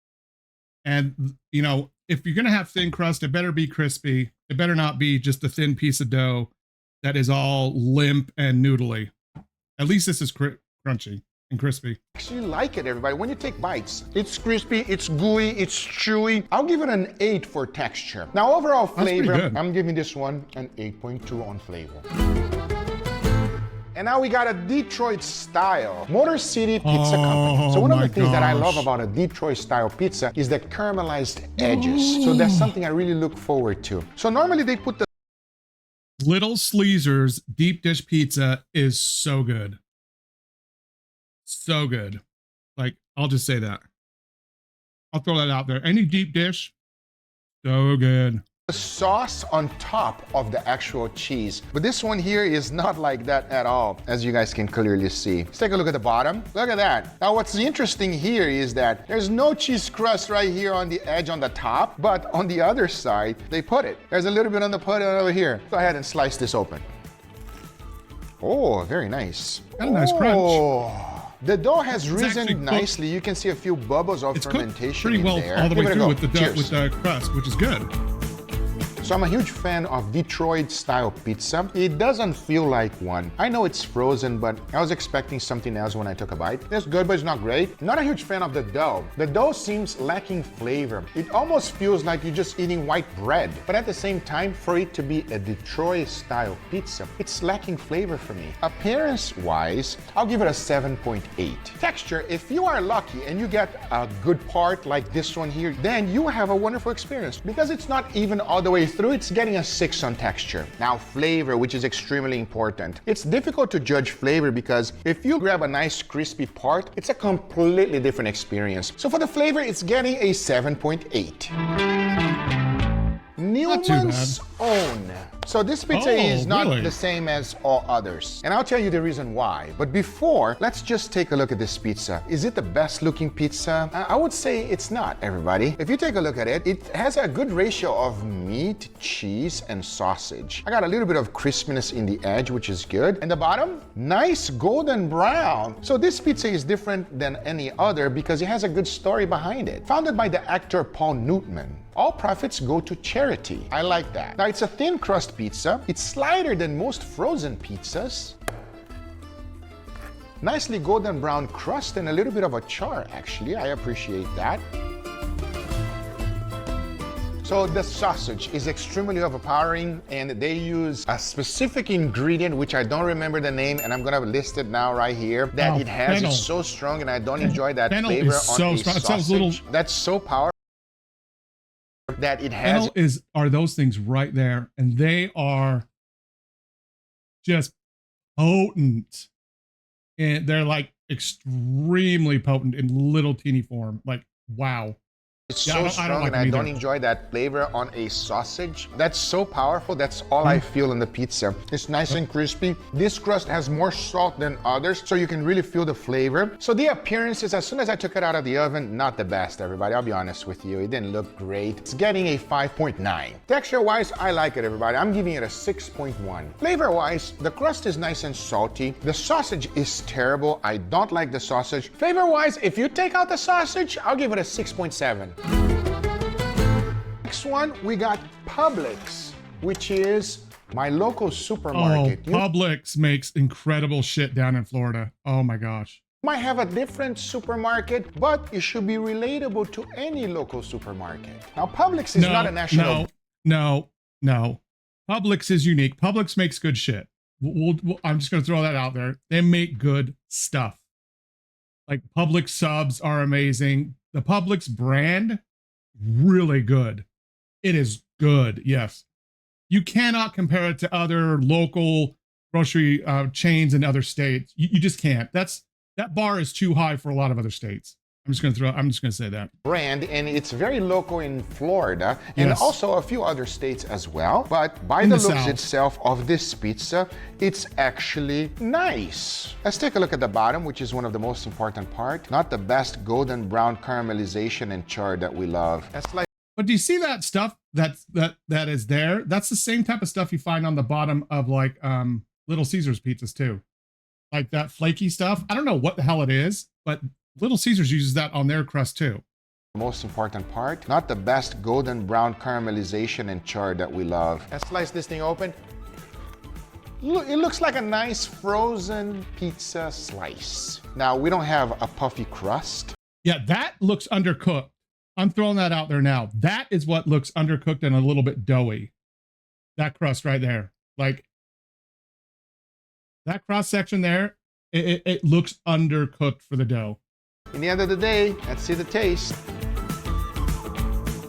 And, you know, if you're going to have thin crust, it better be crispy. It better not be just a thin piece of dough that is all limp and noodly. At least this is crunchy and crispy. I actually like it, everybody. When you take bites, it's crispy, it's gooey, it's chewy. I'll give it an 8 for texture. Now, overall flavor, I'm giving this one an 8.2 on flavor. And now we got a Detroit style Motor City Pizza Company. So one of the things that I love about a Detroit style pizza is the caramelized edges. So that's something I really look forward to. So normally they put the Little Sleezer's deep dish pizza is so good. So good. Like, I'll just say that. I'll throw that out there. Any deep dish, so good. sauce on top of the actual cheese. But this one here is not like that at all, as you guys can clearly see. Let's take a look at the bottom. Look at that. Now what's interesting here is that there's no cheese crust right here on the edge on the top, but on the other side, they put it. There's a little bit on the put over here. Go ahead and slice this open. Oh, very nice. Got a nice crunch. The dough has risen nicely. You can see a few bubbles of fermentation pretty well in there. all the way through with the Cheers. with the crust, which is good. So I'm a huge fan of Detroit style pizza. It doesn't feel like one. I know it's frozen, but I was expecting something else when I took a bite. It's good, but it's not great. Not a huge fan of the dough. The dough seems lacking flavor. It almost feels like you're just eating white bread. But at the same time, for it to be a Detroit style pizza, it's lacking flavor for me. Appearance-wise, I'll give it a 7.8. Texture, if you are lucky and you get a good part like this one here, then you have a wonderful experience. Because it's not even all the way through, it's getting a 6 on texture. Now flavor, which is extremely important. It's difficult to judge flavor because if you grab a nice crispy part, it's a completely different experience. So for the flavor, it's getting a 7.8. Not too bad. Newman's Own. So this pizza Oh, is not really? the same as all others. And I'll tell you the reason why. But before, let's just take a look at this pizza. Is it the best looking pizza? I would say it's not, everybody. If you take a look at it, it has a good ratio of meat, cheese, and sausage. I got a little bit of crispiness in the edge, which is good. And the bottom, nice golden brown. So this pizza is different than any other because it has a good story behind it. Founded by the actor Paul Newman. All profits go to charity. I like that. Now, it's a thin crust pizza. It's lighter than most frozen pizzas. Nicely golden brown crust and a little bit of a char, actually. I appreciate that. So the sausage is extremely overpowering, and they use a specific ingredient, which I don't remember the name, and I'm gonna list it now right here, that it has. fennel. It's so strong, and I don't enjoy that Fennel flavor is on so a strong. It sausage. sounds little- That's so powerful that it has. Fennel are those things right there, and they are just potent, and they're like extremely potent in little teeny form. Like, wow. It's Yeah, so I don't strong, like and them I either. don't enjoy that flavor on a sausage. That's so powerful. That's all I feel in the pizza. It's nice and crispy. This crust has more salt than others, so you can really feel the flavor. So the appearances, as soon as I took it out of the oven, not the best, everybody. I'll be honest with you. It didn't look great. It's getting a 5.9. Texture-wise, I like it, everybody. I'm giving it a 6.1. Flavor-wise, the crust is nice and salty. The sausage is terrible. I don't like the sausage. Flavor-wise, if you take out the sausage, I'll give it a 6.7. Next one, we got Publix, which is my local supermarket. Oh, Publix makes incredible shit down in Florida. Oh my gosh. You might have a different supermarket, but it should be relatable to any local supermarket. Now, Publix is not a national... No. Publix is unique. Publix makes good shit. I'm just going to throw that out there. They make good stuff. Like Publix subs are amazing. The Publix brand, really good. It is good, yes. You cannot compare it to other local grocery chains in other states. You just can't. That bar is too high for a lot of other states. I'm just gonna say that. Brand, and it's very local in Florida and Yes. also a few other states as well. But by the looks South. itself of this pizza, it's actually nice. Let's take a look at the bottom, which is one of the most important part. Not the best golden brown caramelization and char that we love. That's like But do you see that stuff that is there? That's the same type of stuff you find on the bottom of like Little Caesars pizzas too. Like that flaky stuff. I don't know what the hell it is, but Little Caesars uses that on their crust too. the most important part. Not the best golden brown caramelization and char that we love. Let's slice this thing open. Look, it looks like a nice frozen pizza slice. Now, we don't have a puffy crust. Yeah, that looks undercooked. I'm throwing that out there now. That is what looks undercooked and a little bit doughy. That crust right there. Like that cross section there, it looks undercooked for the dough. In the end of the day, let's see the taste.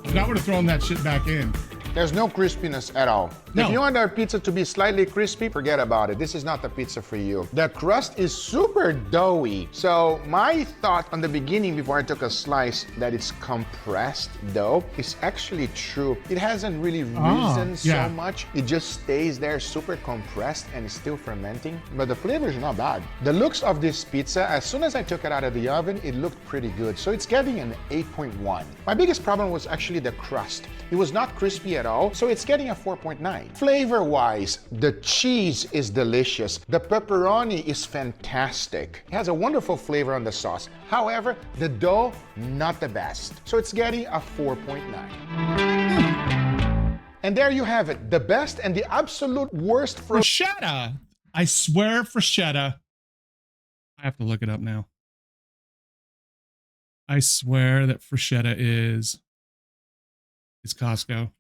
If I would have thrown that shit back in. There's no crispiness at all. No. If you want our pizza to be slightly crispy, forget about it. This is not the pizza for you. The crust is super doughy. So my thought on the beginning before I took a slice that it's compressed dough is actually true. It hasn't really risen so much. It just stays there super compressed and is still fermenting. But the flavor is not bad. The looks of this pizza, as soon as I took it out of the oven, it looked pretty good. So it's getting an 8.1. My biggest problem was actually the crust. It was not crispy at all, so it's getting a 4.9. Flavor-wise, the cheese is delicious. The pepperoni is fantastic. It has a wonderful flavor on the sauce. However, the dough, not the best. So it's getting a 4.9. And there you have it, the best and the absolute worst for Freshetta. I swear Freshetta. I have to look it up now. I swear that Freshetta is Costco.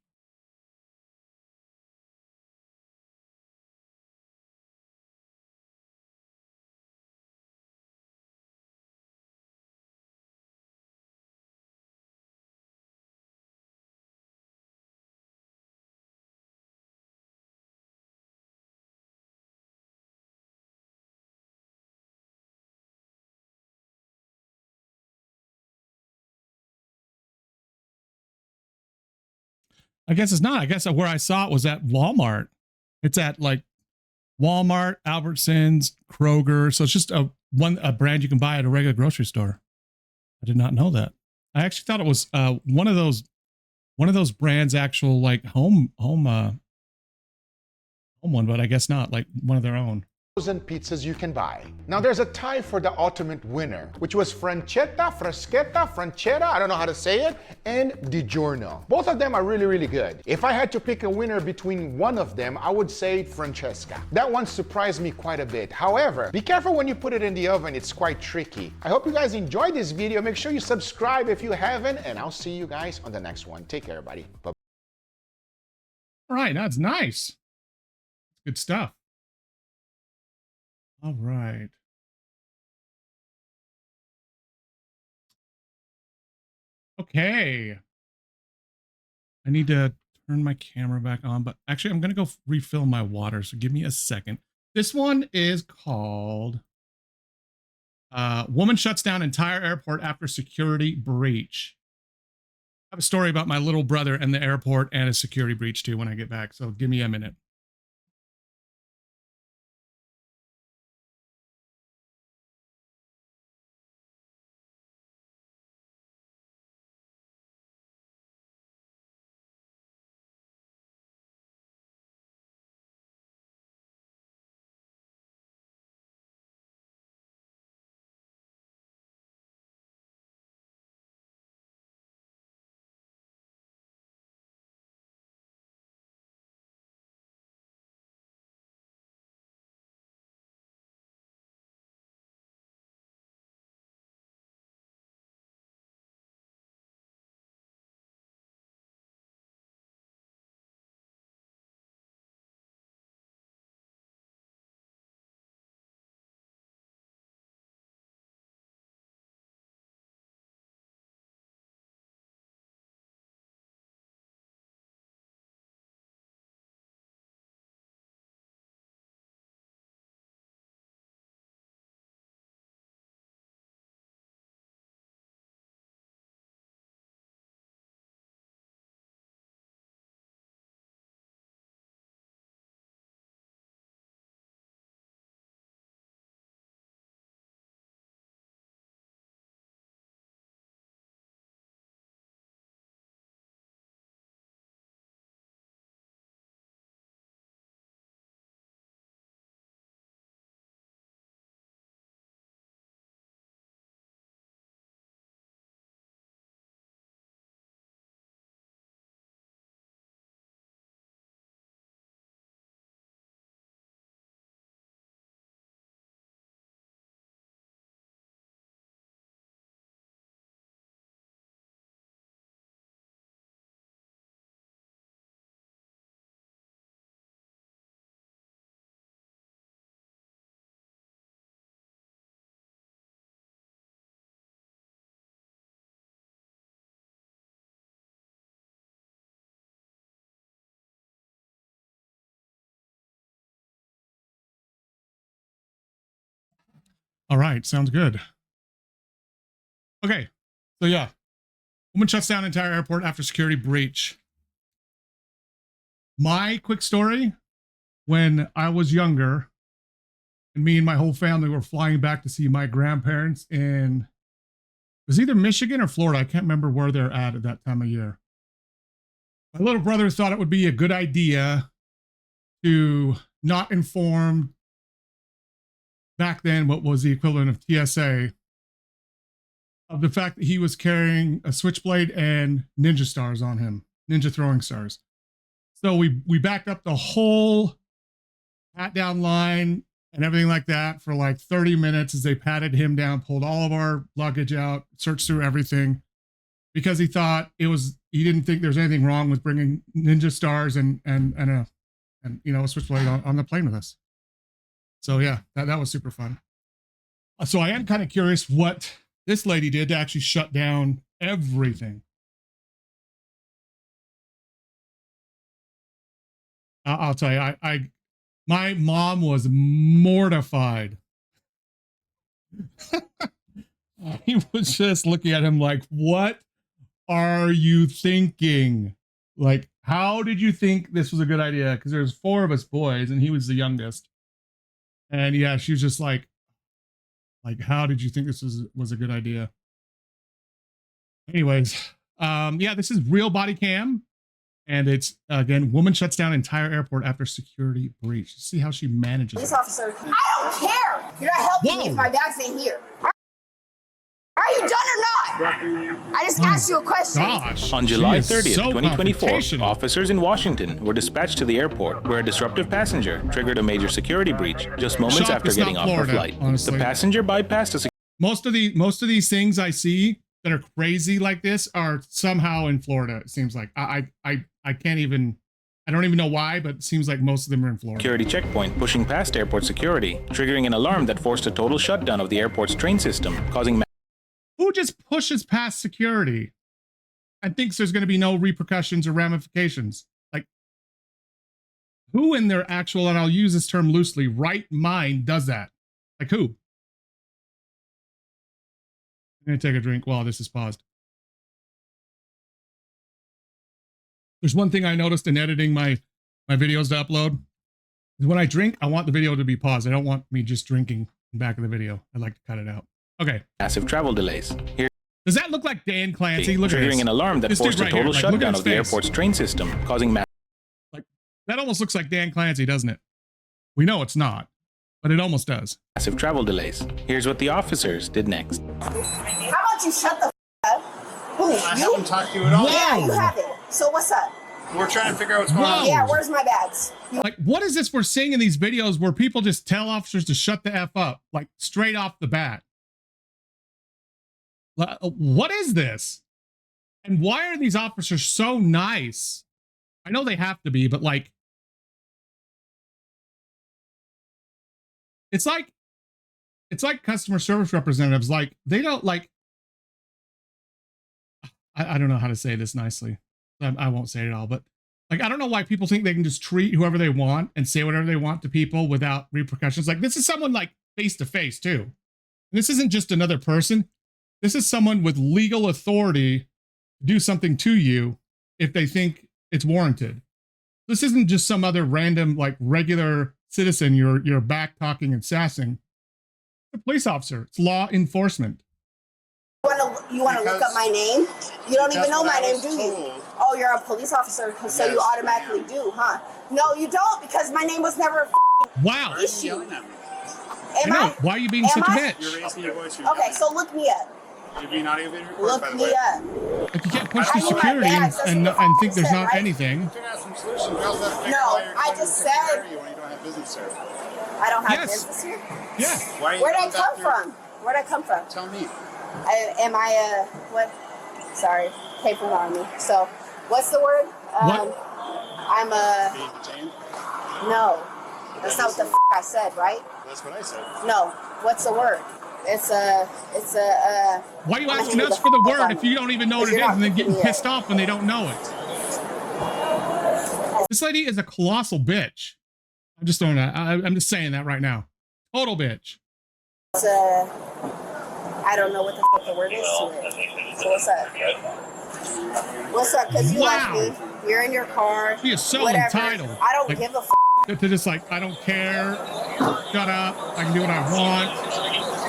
I guess it's not. I guess where I saw it was at Walmart. It's at like Walmart, Albertsons, Kroger. So it's just a brand you can buy at a regular grocery store. I did not know that. I actually thought it was one of those brands, actual like home one, but I guess not, like one of their own. Frozen pizzas you can buy. Now there's a tie for the ultimate winner, which was Francetta, Fraschetta, Franchetta, I don't know how to say it, and DiGiorno. Both of them are really, really good. If I had to pick a winner between one of them, I would say Francesca. That one surprised me quite a bit. However, be careful when you put it in the oven, it's quite tricky. I hope you guys enjoyed this video. Make sure you subscribe if you haven't, and I'll see you guys on the next one. Take care, everybody. Bye. All right, that's nice. Good stuff. All right. Okay. I need to turn my camera back on, but actually I'm going to go refill my water. So give me a second. This one is called Woman Shuts Down Entire Airport After Security Breach. I have a story about my little brother and the airport and a security breach too when I get back. So give me a minute. All right, sounds good. Okay, so yeah, woman shuts down entire airport after security breach. My quick story: when I was younger, and me and my whole family were flying back to see my grandparents in, it was either Michigan or Florida. I can't remember where they're at that time of year. My little brother thought it would be a good idea to not inform back then what was the equivalent of TSA of the fact that he was carrying a switchblade and ninja stars on him, ninja throwing stars. So we backed up the whole pat down line and everything like that for like 30 minutes as they patted him down, pulled all of our luggage out, searched through everything, because he thought he didn't think there's anything wrong with bringing ninja stars and a switchblade on the plane with us. So yeah, that was super fun. So I am kind of curious what this lady did to actually shut down everything. I'll tell you, my mom was mortified. He was just looking at him like, what are you thinking? Like, how did you think this was a good idea? Because there's 4 of us boys and he was the youngest. And yeah, she was just like, how did you think this was a good idea? Anyways, yeah, this is real body cam. And it's, again, woman shuts down entire airport after security breach. See how she manages Police it. officer, I don't care. You're not helping me if my bags ain't here. Are you done or not? I just asked you a question. Gosh, On July she is 30th, so 2024, confrontational. officers in Washington were dispatched to the airport where a disruptive passenger triggered a major security breach just moments Shocked after it's getting not off her Florida, flight. honestly. The passenger bypassed a Most of these things I see that are crazy like this are somehow in Florida. It seems like I can't even, I don't even know why, but it seems like most of them are in Florida. security checkpoint pushing past airport security, triggering an alarm that forced a total shutdown of the airport's train system, causing Who just pushes past security and thinks there's going to be no repercussions or ramifications? Like, who in their actual, and I'll use this term loosely, right mind does that? Like who? I'm going to take a drink while this is paused. There's one thing I noticed in editing my videos to upload is when I drink, I want the video to be paused. I don't want me just drinking in back of the video. I like to cut it out. Okay. massive travel delays. Here, Does that look like Dan Clancy? Look at triggering this. an alarm that This dude forced a right here, total like, look at shutdown his of the face. airport's train system, causing That almost looks like Dan Clancy, doesn't it? We know it's not, but it almost does. massive travel delays. Here's what the officers did next. How about you shut the up? Who? I You? haven't talked to you at all. Yeah, you haven't. So what's up? We're trying to figure out what's going Whoa. on. Yeah, where's my bags? You Like, what is this we're seeing in these videos where people just tell officers to shut the F up, like straight off the bat? What is this? And why are these officers so nice? I know they have to be, but like, it's like customer service representatives. Like, they don't like, I don't know how to say this nicely. I won't say it all, but like, I don't know why people think they can just treat whoever they want and say whatever they want to people without repercussions. Like, this is someone like face to face too. And this isn't just another person. This is someone with legal authority to do something to you if they think it's warranted. This isn't just some other random, like, regular citizen you're back talking and sassing. It's a police officer. It's law enforcement. You wanna look up my name? You don't even know my name, do you? told. Oh, you're a police officer, so you automatically do, huh? No, you don't, because my name was never a Wow. Why are you issue. yelling at me? Am I I? know. Why are you being Am such a I? bitch? You're raising your voice. Okay, so look me up. You're being audio video recorded, by Look the way. me up. Like, you can't push I through need my security bags. That's and what the think there's said, not right? anything. You can have some solutions. You also have to figure No, out why you're I trying just to take care said- of you when you don't have business there. I don't have Yes. business here. Yeah. Why are you Where'd I going back come there? from? Where'd I come from? Tell me. Am I what? Sorry, paper's on me. So, what's the word? What? I'm a Being detained? no. That's not what the I said, right? That's what I said. No. What's the word? It's a. Why are you I'm asking gonna us for the hang the word f- if you don't even know what Because it you're is and then not getting picking me pissed up. off when they don't know it? This lady is a colossal bitch. I'm just throwing that. I'm just saying that right now. Total bitch. It's a. I don't know what the fuck the word is to it. So what's up? What's up? Because you Wow. left me. You're in your car. She is so whatever. entitled. I don't Like, give a f. To just like, I don't care. Shut up. I can do what I want.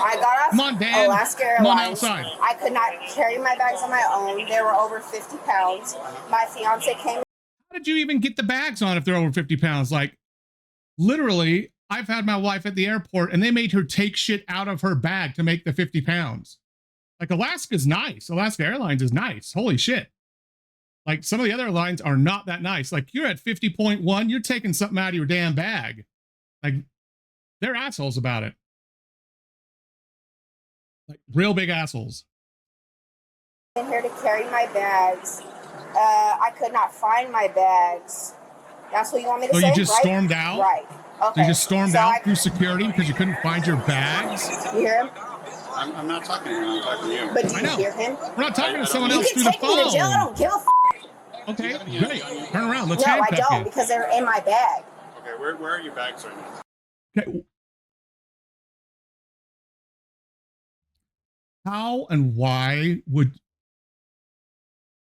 I got off Come on, Dan. Alaska Come on Airlines. outside. I could not carry my bags on my own. They were over 50 pounds. My fiance came. How did you even get the bags on if they're over 50 pounds? Like, literally, I've had my wife at the airport and they made her take shit out of her bag to make the 50 pounds. Like, Alaska's nice. Alaska Airlines is nice. Holy shit. Like, some of the other airlines are not that nice. Like, you're at 50.1, you're taking something out of your damn bag. Like, they're assholes about it. Like, real big assholes. in here to carry my bags. I could not find my bags. That's what you want me to So say, you just right? stormed out? Right. So Okay. you just stormed So out through security because you couldn't find your bags? You hear him? I'm not talking to you. I'm talking to you. But do I you know. hear him? We're not talking to someone You else can through the take me to jail. I phone. don't give a f. Okay, great. Turn around. Let's No, I handcuff don't you. because they're in my bag. Okay, where are your bags right now? Okay. How and why would,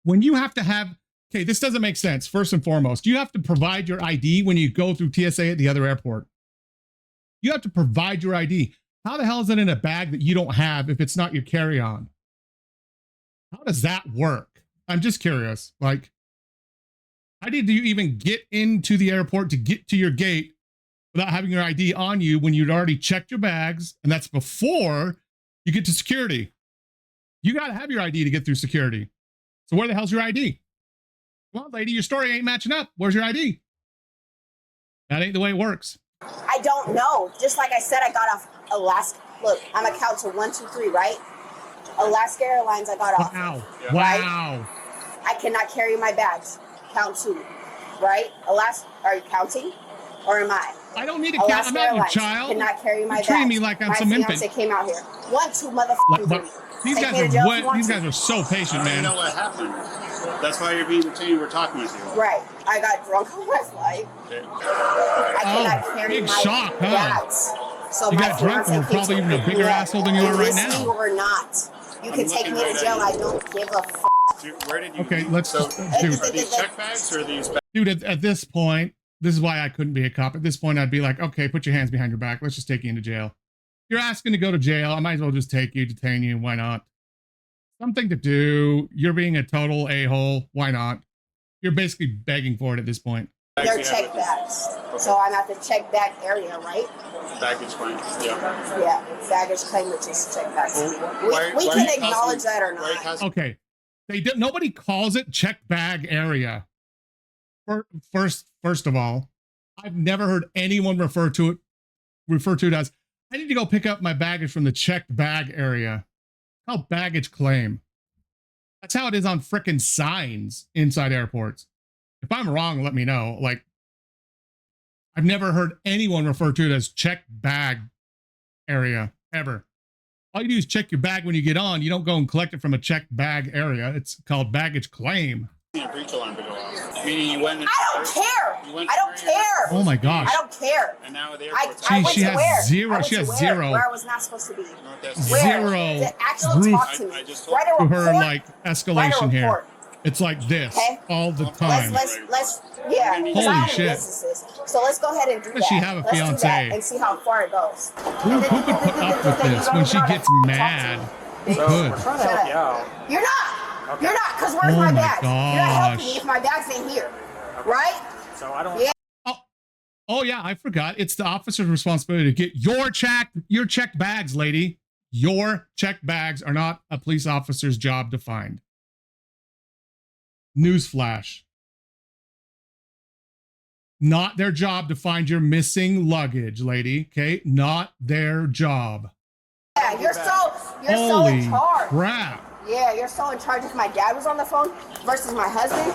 when you have to have Okay, this doesn't make sense. First and foremost, you have to provide your ID when you go through TSA at the other airport. You have to provide your ID. How the hell is it in a bag that you don't have if it's not your carry-on? How does that work? I'm just curious. Like, how did you even get into the airport to get to your gate without having your ID on you when you'd already checked your bags? And that's before you get to security. You got to have your ID to get through security. So where the hell's your ID? Come on, lady, your story ain't matching up. Where's your ID? That ain't the way it works. I don't know. Just like I said, I got off Alaska. Look, I'm a count to 1, 2, 3, right? Alaska Airlines, I got off. Wow. Yeah. Wow. I cannot carry my bags. Count 2, right? Alaska, are you counting? Or am I? I don't need to count. I'm not your child. Cannot carry my You're bags. treating me like I'm some infant. My fiance came out here. 1, 2, motherfucking But 3. these Take guys me to are jail if what? you want These to. guys are so patient, I don't man. know what happened. That's why you're being detained. We're talking with you. Right. I got drunk on my flight. Okay. I cannot carry big my shock, huh? bags. So You my got drunk fiance and were came probably to even a pick bigger me up. asshole than you are right Listening now. or not. You I'm can take looking me right to at jail. you. I don't give a f. Dude, where did you? Okay, let's So, just, are dude. these check bags or are these? Dude, at this point, this is why I couldn't be a cop. At this point, I'd be like, okay, put your hands behind your back. Let's just take you into jail. You're asking to go to jail. I might as well just take you, detain you. Why not? Something to do. You're being a total a-hole. Why not? You're basically begging for it at this point. They're check bags. So I'm at the check bag area, right? Baggage claim. Yeah. Yeah, baggage claim, which is check bags. Why- We why can are you acknowledge causing- that or why are you not. causing- Okay. Nobody calls it check bag area. First of all, I've never heard anyone refer to it as, I need to go pick up my baggage from the checked bag area. Called baggage claim. That's how it is on frickin' signs inside airports. If I'm wrong, let me know. Like, I've never heard anyone refer to it as checked bag area ever. All you do is check your bag when you get on. You don't go and collect it from a checked bag area. It's called baggage claim. A breach alarm to go off. Meaning you went. I don't care. You went I don't through your- Oh care. my gosh. I don't care. And now the I airport's went she to has where? zero- I went she to has where? zero. Where I was not supposed to be. Northwest. Where? Zero Actually proof talk to me. I just told Write a to report. her like Write a escalation here. report. It's like this Okay. all the Let's- time. Let's yeah. Because Holy I own shit. businesses. So let's go ahead and do Does that. she have a Let's do fiancé? that and see how far it goes. Who could put up with this when she gets mad? Who So, could? Shut up. You're not. Okay. You're not, because where's Oh my my bags? You're not helping me gosh. if my bags ain't here. Right? So I don't. Yeah. Oh yeah, I forgot. It's the officer's responsibility to get your checked bags, lady. Your checked bags are not a police officer's job to find. Newsflash. Not their job to find your missing luggage, lady. Okay? Not their job. Yeah, you're so Holy in charge. crap. Yeah, you're so in charge. If my dad was on the phone versus my husband,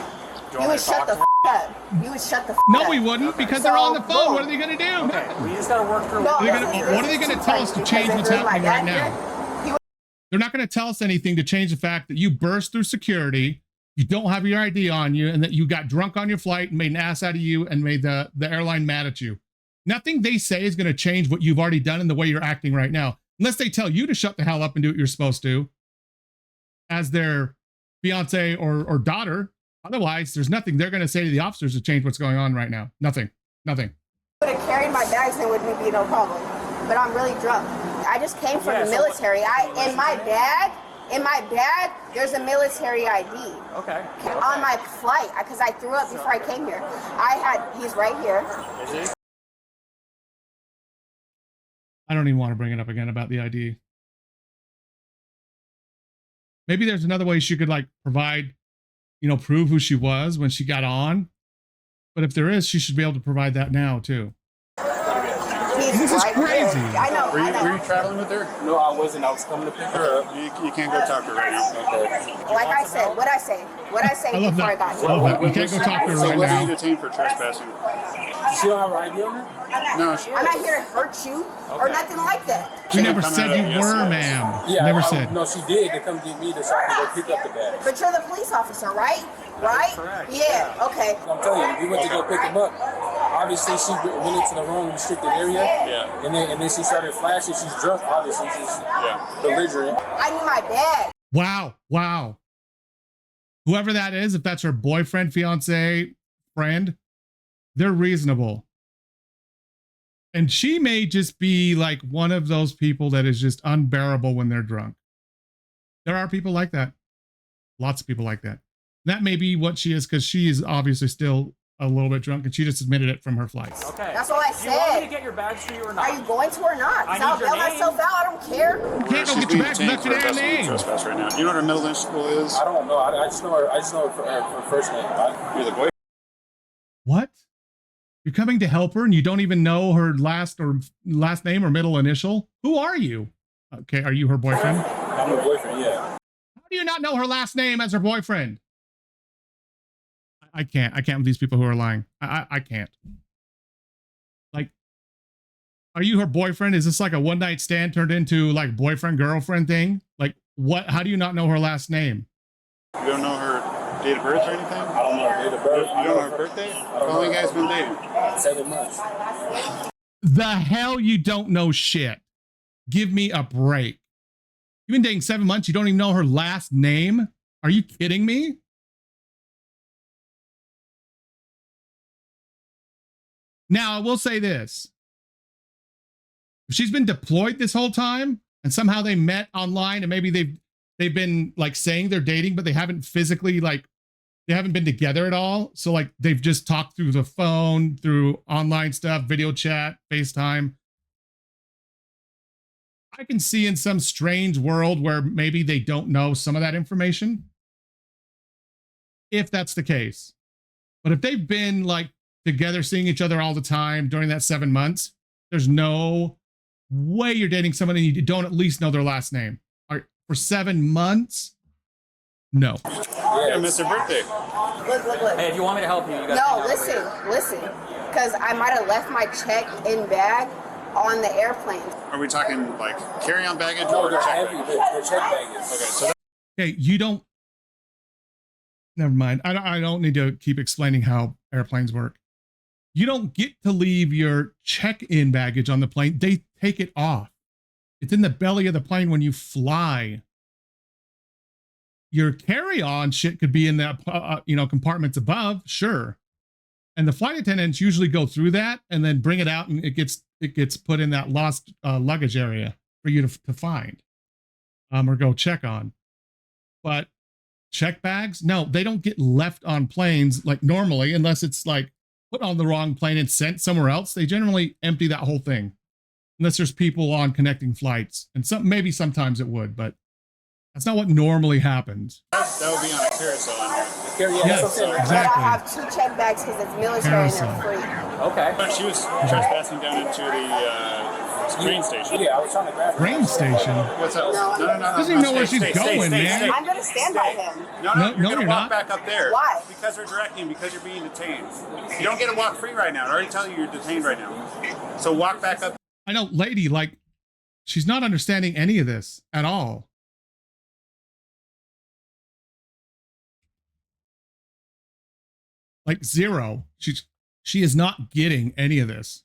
you would shut the up. You would shut the No, up. we wouldn't, because So, they're on the phone. boom. What are they going to do? Okay, we just gotta work through. No, They're this gonna- is- what are they this gonna is tell us to because change if what's it was my happening right dad now? here, They're not going to tell us anything to change the fact that you burst through security, you don't have your ID on you, and that you got drunk on your flight and made an ass out of you and made the airline mad at you. Nothing they say is going to change what you've already done and the way you're acting right now, unless they tell you to shut the hell up and do what you're supposed to as their fiance or daughter. Otherwise, there's nothing they're going to say to the officers to change what's going on right now. Nothing. Nothing. would have carried my bags and wouldn't be no problem. But I'm really drunk. I just came from Yeah, the so military. In my bag, there's a military ID. Okay. On my flight, because I threw up before I came here. He's right here. Is it? I don't even want to bring it up again about the ID. Maybe there's another way she could like provide, prove who she was when she got on. But if there is, she should be able to provide that now too. He's This is right crazy. Here. I know. Were I you know. traveling with her? No, I wasn't. I was coming to pick her up. You can't go talk to her right now. Okay. Like I said, what I say I love before I that. got I here. love that. You can't go talk to her So right was he now. detained for trespassing? She don't have her ID on her? No. I'm not here to hurt you or nothing like that. We never come said out you of were, yes, ma'am. Yeah. Never said. No, she did. They come get me to so I can go pick up the bag. But you're the police officer, right? Right? correct. Yeah. Okay. I'm telling you, we went to go pick him up. Obviously, she went into the wrong restricted area. Yeah. And then she started flashing. She's drunk, obviously. She's Yeah. belligerent. I need my bag. Wow. Wow. whoever that is, if that's her boyfriend, fiance, friend, they're reasonable. And she may just be like one of those people that is just unbearable when they're drunk. There are people like that. Lots of people like that. That may be what she is, because she is obviously still a little bit drunk, and she just admitted it from her flights. Okay. That's all I said. Do you want me to get your bags for you or not? Are you going to or not? I I'll need your bail name. myself out. I don't care. You can't go She's get your being bags detained without for your damn investigating name. trespass right now. Do you know what her middle school is? I don't know. I just know her first name. You're the boy. What? You're coming to help her and you don't even know her last name or middle initial? Who are you? Okay, are you her boyfriend? I'm her boyfriend, yeah. How do you not know her last name as her boyfriend? I can't with these people who are lying. I can't. Like, are you her boyfriend? Is this like a one night stand turned into like boyfriend girlfriend thing? Like, what? How do you not know her last name? You don't know her date of birth or anything? I don't know her date of birth. You don't know her birthday? How long you guys been dating? 7 months. The hell you don't know shit. Give me a break. You've been dating 7 months. You don't even know her last name? Are you kidding me? Now, I will say this. If she's been deployed this whole time and somehow they met online and maybe they've been like saying they're dating, but they haven't physically like, they haven't been together at all. So like they've just talked through the phone, through online stuff, video chat, FaceTime. I can see in some strange world where maybe they don't know some of that information. If that's the case. But if they've been like together, seeing each other all the time during that 7 months, there's no way you're dating someone and you don't at least know their last name. For 7 months? No. Yeah, miss her birthday. Look. Hey, if you want me to help you, you got No, listen. Because I might have left my check-in bag on the airplane. Are we talking like carry-on baggage No, or they're check heavy. baggage? They're check baggage. Okay, so Okay, you don't. Never mind. I don't need to keep explaining how airplanes work. You don't get to leave your check-in baggage on the plane. They take it off. It's in the belly of the plane when you fly. Your carry-on shit could be in the compartments above, sure. And the flight attendants usually go through that and then bring it out, and it gets put in that lost luggage area for you to find or go check on. But check bags, no, they don't get left on planes like normally, unless it's like put on the wrong plane and sent somewhere else. They generally empty that whole thing, unless there's people on connecting flights, and maybe sometimes it would, but that's not what normally happens. that would be on a carousel. Yes, But exactly. I have 2 check bags because it's military and they're free. Okay. But she was trespassing down into the train station. Yeah, I was trying to grab her. Train station. What's that? No. No. Doesn't even know where she's going, man. I'm going to stand by him. No, No, you're no, gonna you're walk not. back up there. Why? Because they're directing, because you're being detained. You don't get to walk free right now. I already tell you you're detained right now. So walk back up. I know, lady, like, she's not understanding any of this at all. Like zero. She is not getting any of this.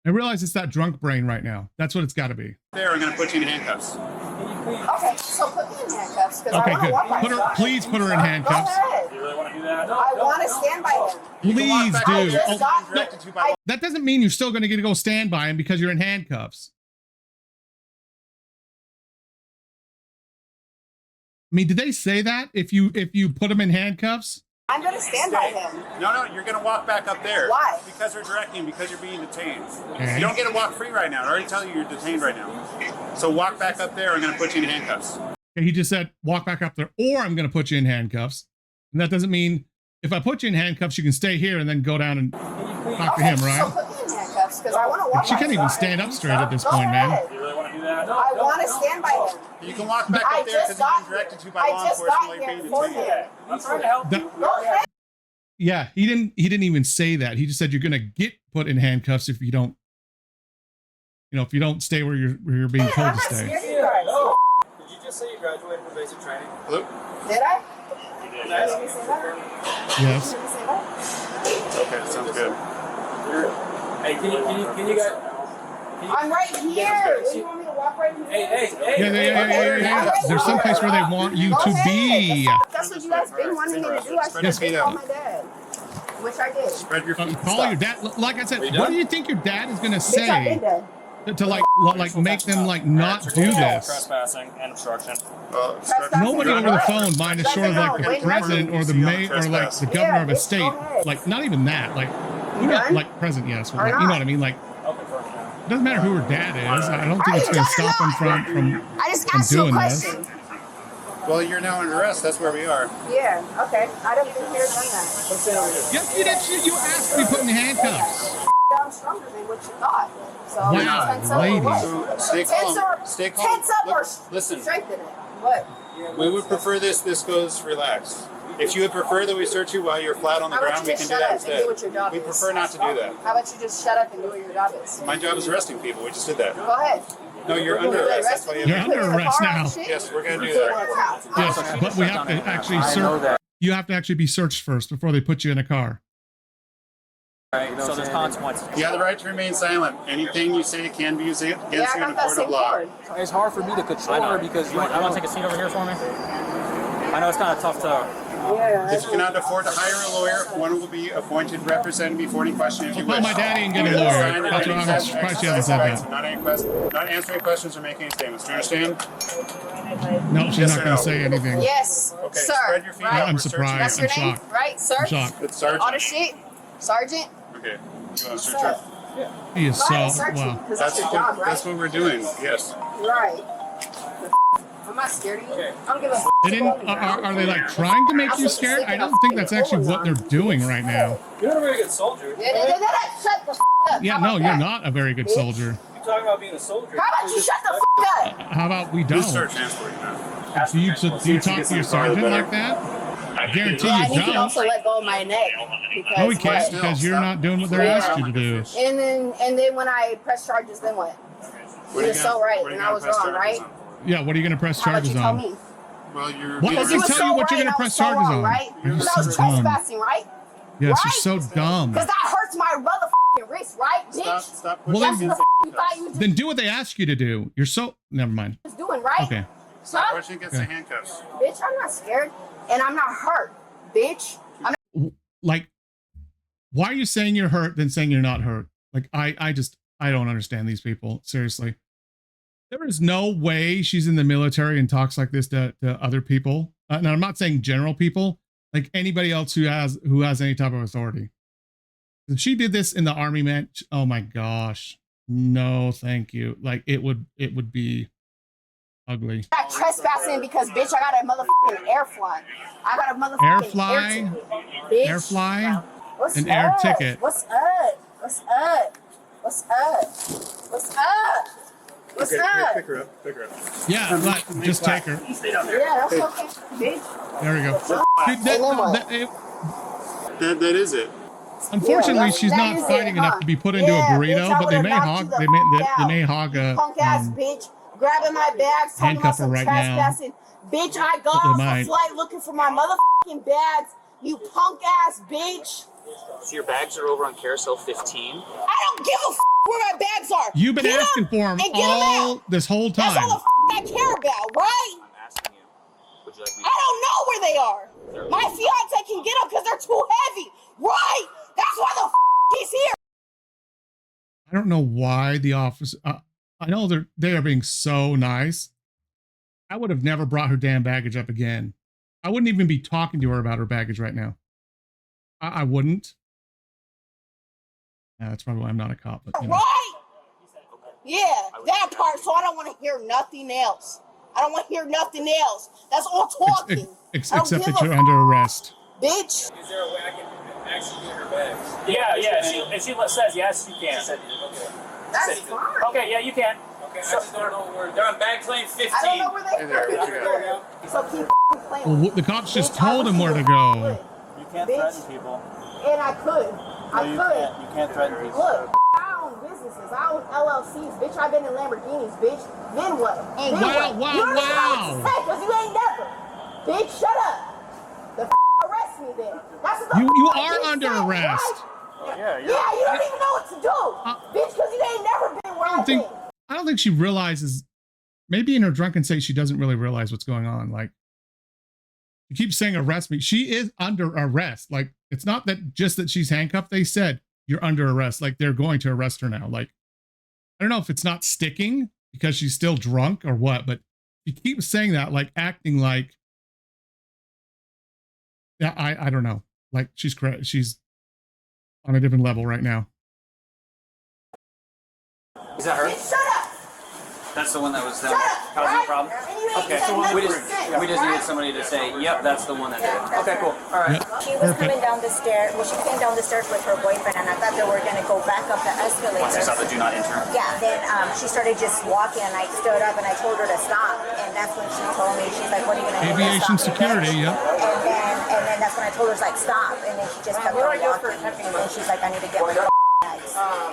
I realize it's that drunk brain right now. That's what it's got to be. There, I'm gonna put you in handcuffs. Okay, so put me in handcuffs because Okay, I want to good. walk by him. Please put her in handcuffs. Go ahead. You really want to do that? I want to stand by him. Please back do. up there. just got- Directed to by That doesn't mean you're still going to get to go stand by him because you're in handcuffs. I mean, did they say that if you put him in handcuffs? I'm going to stand by him. No, you're gonna walk back up there. Why? Because they're directing, because you're being detained. Okay. You don't get to walk free right now. I already tell you you're detained right now. So walk back up there, I'm gonna put you in handcuffs. Okay, he just said walk back up there, or I'm going to put you in handcuffs. And that doesn't mean if I put you in handcuffs, you can stay here and then go down and talk to him, So right? put me in handcuffs because I want to walk She by can't him. even stand up straight at this Go point, man. ahead. You really want to do that? I want to stand by him. You can walk back I up there just because you've got been directed to here. by I law just enforcement got while you're here being for detained. him. I'm trying to help you. Go ahead. Yeah, he didn't even say that. He just said you're going to get put in handcuffs if you don't, if you don't stay where you're being told to stay. Scared you guys. Did you just say you graduated from basic training? Hello? Did I? You did. Did you say that? Yes. Did you say that? Okay, sounds good. Hey, can you guys? I'm right here. What do you want me to walk cooperating. Yeah. There's some place where they want you to be. That's what you guys been wanting me to do. I should have been called my dad. Which I did. Spread your feet. Call your dad. Like I said, what do you think your dad is gonna Bitch, I've been say dead. to like make them like not do this? Trespassing and obstruction. Nobody over the phone, minus short of like the president or the mayor or like the governor of a state. Like not even that. Like you got like president, yes, but, like, you know what I mean. Like it doesn't matter who her dad is. I don't think it's gonna stop him from I just asked you a doing this. question. Well, you're now under arrest. That's where we are. Yeah, okay. I don't think you're done that. Yes, you asked to be put in handcuffs. I'm stronger than what you thought. So Wow, tense up or ladies. what? So stay Tense calm. or- Stay calm. Tense up or Listen. strengthen it. What? We would prefer this goes relaxed. If you would prefer that we search you while you're flat on the How about ground, you we just can do shut that up and instead. do what your job We is? prefer not to do that. How about you just shut up and do what your job is? My job is arresting people. We just did that. Go ahead. No, you're under arrest. That's why you You're have under arrest now. Yes, we're gonna do that. Yes, but we have to actually search. You have to actually be searched first before they put you in a car. So there's consequences. You have the right to remain silent. Anything you say can be used against Yeah, I you in got a that court of same law. card. It's hard for me to control her because You want to take a seat over here for me? I know it's kind of tough to. Yeah. If you cannot afford to hire a lawyer, one will be appointed representing before any question if you Call wish. my daddy and get a lawyer. That's what I'm surprised she hasn't said that. Not answering questions or making any statements. Do you understand? No, she's Yes not or going no? to say anything. Yes, Okay, sir. spread your feet. Right. I'm We're searching. surprised. That's your I'm name, shocked. right, sir? I'm shocked. It's Sergeant. All the shit, sergeant. Okay. You want to search Sir. her? He is Go ahead, so, search wow. me, because that's your job, right? That's what we're doing. Yes. Right. I'm not scared of you. I don't give a f. They didn't, are they like trying to make you scared? I don't think that's actually what they're doing right now. You're not a very good soldier. Shut the f up. Yeah, How no, about you're that? not a very good soldier. You're talking about being a soldier. How about you shut the f up? How about we Who's don't? search transport you now? Do you talk to your sergeant like that? I guarantee And you he can also don't. let go of my neck. Because No, we can't what? because you're not doing what they're asked you to do. And then when I press charges, then what? What He are was you so gonna- right, what are you and I gonna was press wrong, charges right? on? Yeah, what are you going to press How about charges you tell on? me? Well, you're What being does Because he was tell so you what you're right, gonna I press was so charges wrong, on? right? You're Because I was so dumb. trespassing, right? Yes, you're Right? so dumb. Because that hurts my motherfucking wrist, right, bitch? Stop Well, That's then- what the f you thought you was Then do what they ask you to do. You're so, never mind. doing, right? Okay. Stop. pushing against the handcuffs. Bitch, I'm not scared, and I'm not hurt, bitch. Like, why are you saying you're hurt then saying you're not hurt? Like, I don't understand these people. Seriously. There is no way she's in the military and talks like this to other people. Now, I'm not saying general people, like anybody else who has any type of authority. If she did this in the army, man, oh my gosh. No, thank you. Like it would be ugly. I'm not trespassing because, bitch, I got a motherfucking air fly. I got a motherfucking Air fly? air ticket, bitch. Air fly? What's An up? air ticket. What's up? What's up? What's up? What's up? What's up? Pick her up. Pick her up. Yeah, but just take her. Yeah, that's okay, bitch. There we go. Dude, That is it. unfortunately, Yeah, she's that not is it, fighting huh? enough to be put into Yeah, a burrito, bitch, I but they would've may knocked hog. you the They f- may out. hog a. Punk ass bitch, grabbing my bags, talking about handcuff her some right now. trespassing. Bitch, I got They off might. a flight looking for my motherfucking bags. You punk ass bitch. So your bags are over on carousel 15. I don't give a f where my bags are. You've been Get asking up for them and get 'em all out. this whole That's time. all the f I care about, right? I'm asking you. Would you like me I don't know where they are. My fiance can get them because they're too heavy, right? That's why the f he's here. I don't know why the officer. I know they are being so nice. I would have never brought her damn baggage up again. I wouldn't even be talking to her about her baggage right now. I wouldn't. Yeah, that's probably why I'm not a cop. But, you know. Right? Yeah, that part. So I don't want to hear nothing else. I don't want to hear nothing else. That's all talking. I don't Except give that a you're under arrest. bitch. Is there a way I can actually get her bags? Yeah. If she says yes, you can. That's fine. Okay, yeah, you can. Okay, I just don't know where they're on bag claim 15. I don't know where they there, are. So keep playing. Well, the cops just Bitch, I told wish him you where to would go. quit. You can't Bitch. threaten people. And I could. You can't threaten people. Look, I own businesses. I own LLCs. Bitch, I've been in Lamborghinis, bitch. Then what? Oh, Then wow, what? wow, You don't even know wow. what to say because you ain't never. Bitch, shut up. The arrest me then. That's what the You I are did under say, arrest. right? Yeah, Yeah, you don't even know what to do. Bitch, because you ain't never been where I've been. I don't think she realizes maybe in her drunken state, she doesn't really realize what's going on. Like, you keep saying arrest me. She is under arrest. Like, it's not that just that she's handcuffed. They said you're under arrest. Like, they're going to arrest her now. Like, I don't know if it's not sticking because she's still drunk or what, but you keep saying that, like acting like, yeah, I don't know. Like, she's on a different level right now. Is that her? Shut up! That's the one that was Shut up! causing the problem? And you ain't Okay, said so we nothing just since, needed right? somebody to say, yep, that's the one that did it. Okay, cool. All right. Yeah. She was Perfect. coming down the stairs. Well, she came down the stairs with her boyfriend, and I thought they were going to go back up the escalator. Once I saw the do not enter. Yeah, then she started just walking, and I stood up and I told her to stop. And that's when she told me, she's like, "What are you going to do?" Aviation Stop me, security, bitch?" yep. And then that's when I told her, like, stop. And then she just kept on walking. And then she's like, "I need to get my bags."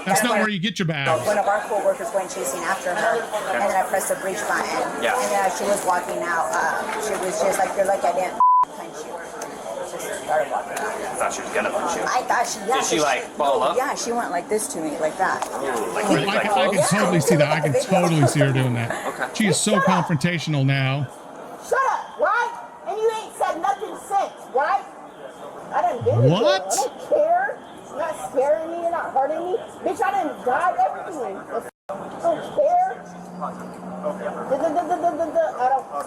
That's not where you get your bags. One of our co-workers went chasing after her, and then I pressed the breach button. Yeah. And then as she was walking out, she was just like, "You're lucky I didn't punch you." Just started walking out. I thought she was gonna punch you. I thought she, yeah. Did she, like, ball up? Yeah, she went like this to me, like that. Like, Oh, really, I like, can totally see that. I can totally see her doing that. Okay. She is so confrontational now. Shut up, right? And you ain't said nothing since, right? I done been What? I don't care. You're not scaring me. You're not hurting me. Bitch, I done died everything. I don't care. I don't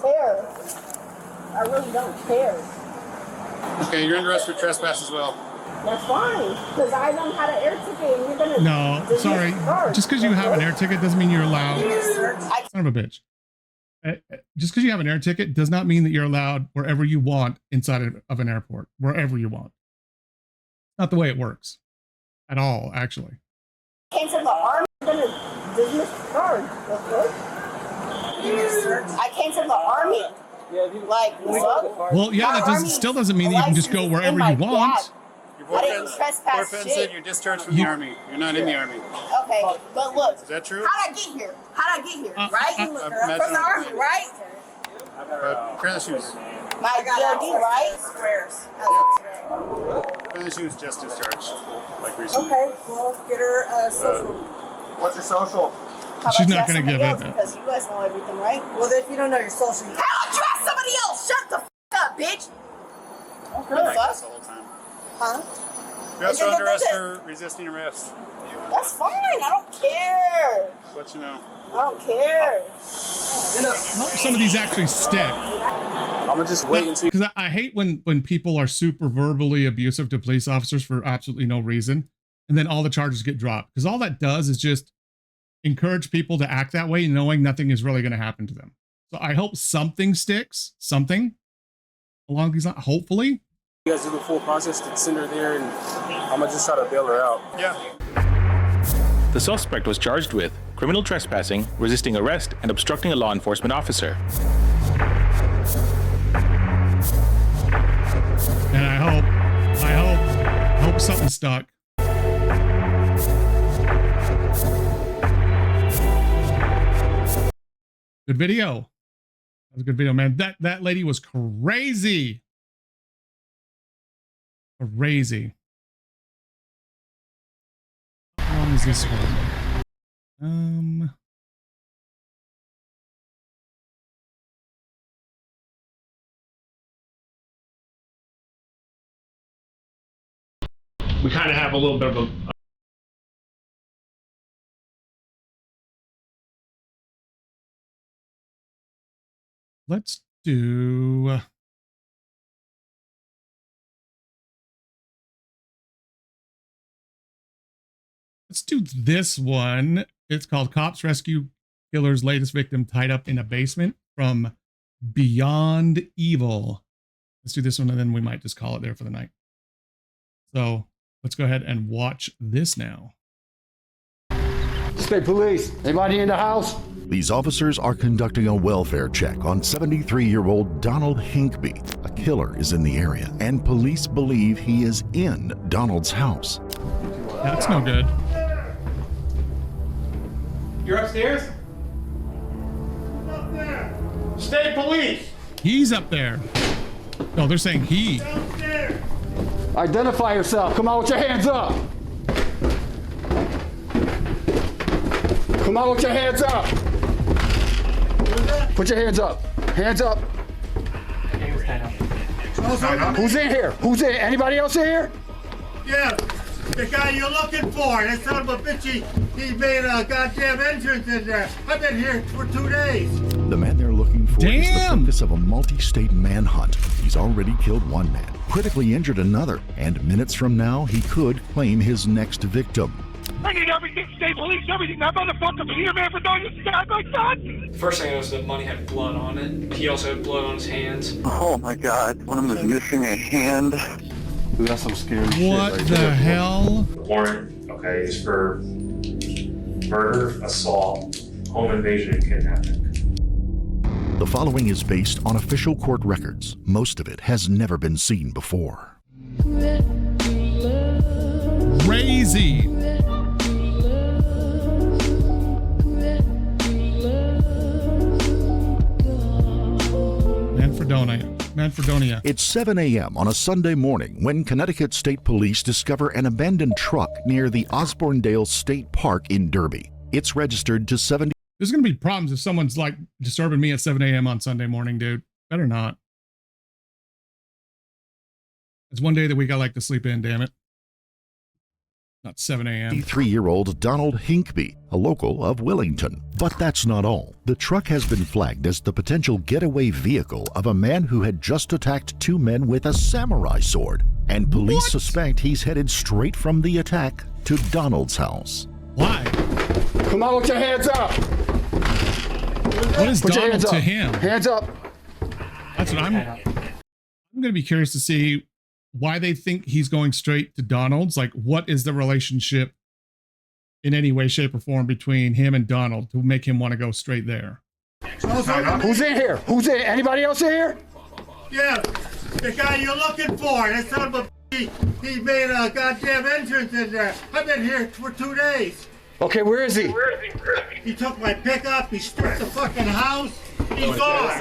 care. I really don't care. Okay, you're under arrest for trespass as well. That's fine. Because I done had an air ticket and you're going to... No, sorry. Just because you have an air ticket doesn't mean you're allowed. Son of a bitch. Just because you have an air ticket does not mean that you're allowed wherever you want inside of an airport, wherever you want. Not the way it works at all, actually. Came from the army. I'm going to dismiss the charge. I came from the army. Like, what? Well, yeah, that My army still doesn't mean that you can just go license wherever in my you want. bag. I didn't trespass Boyfriend shit. said you're discharged from the army. You're not in the army. Okay, but look. Is that true? How'd I get here? How'd I get here? Right? I'm From the army, right? Turn the shoes. My DOD, right? Squares. Turn the shoes just discharged. Like recently. Okay, well, get her social. What's your social? How She's about not you gonna ask give somebody it. else, because you guys know everything, right? Well, if you don't know your social, how about you ask somebody else? Shut the up, bitch. I've been like this the whole time. Huh? You're also under arrest for resisting arrest. That's fine. I don't care. Let you know. I don't care. Some of these actually stick. I'm gonna just wait and see. Because I hate when people are super verbally abusive to police officers for absolutely no reason, and then all the charges get dropped. Because all that does is just encourage people to act that way, knowing nothing is really going to happen to them. So I hope something sticks, something along these lines. Hopefully. You guys do the full process to send her there, and I'm gonna just try to bail her out. Yeah. The suspect was charged with criminal trespassing, resisting arrest, and obstructing a law enforcement officer. And I hope something stuck. Good video. That was a good video, man. That lady was crazy. Crazy. How long is this one? We kind of have a little bit of a let's do this one. It's called Cops Rescue Killer's Latest Victim Tied Up in a Basement from Beyond Evil. Let's do this one and then we might just call it there for the night. So let's go ahead and watch this now. State police, anybody in the house? These officers are conducting a welfare check on 73-year-old Donald Hinkby. A killer is in the area, and police believe he is in Donald's house. That's no good. You're upstairs? Up there. State police. He's up there. No, they're saying he. Downstairs. Identify yourself. Come on with your hands up. Come on with your hands up. Put your hands up. Hands up. Who's in here? Who's in? Anybody else in here? Yeah, the guy you're looking for. That son of a bitch, he made a goddamn entrance in there. I've been here for 2 days. The man they're looking for is the Damn! focus of a multi-state manhunt. He's already killed one man, critically injured another, and minutes from now, he could claim his next victim. I need everything, state police, everything. That motherfucker here, man, for throwing his dad like that. The first thing I noticed, the money had blood on it. He also had blood on his hands. Oh my God, one of them is missing a hand. Dude, that's some scary shit. What the hell? The warrant, okay, is for murder, assault, home invasion, and kidnapping. The following is based on official court records. Most of it has never been seen before. Crazy. Manfredonia. It's 7 a.m. on a Sunday morning when Connecticut State Police discover an abandoned truck near the Osborndale State Park in Derby. It's registered to 70. There's going to be problems if someone's like disturbing me at 7 a.m. on Sunday morning, dude. Better not. It's one day that week I like to sleep in, damn it. Not 7 a.m. 53-year-old Donald Hinkby, a local of Willington. But that's not all. The truck has been flagged as the potential getaway vehicle of a man who had just attacked 2 men with a samurai sword. And police suspect he's headed straight from the attack to Donald's house. Why? Come on with your hands up. What is Put your Donald hands to up. him? Hands up. That's what I'm going to be curious to see why they think he's going straight to Donald's. Like, what is the relationship in any way, shape, or form between him and Donald to make him want to go straight there? Who's in here? Who's in? Anybody else in here? Yeah, the guy you're looking for. That son of a bitch, he made a goddamn entrance in there. I've been here for 2 days. Okay, where is he? He took my pickup. He stripped the fucking house. He's gone.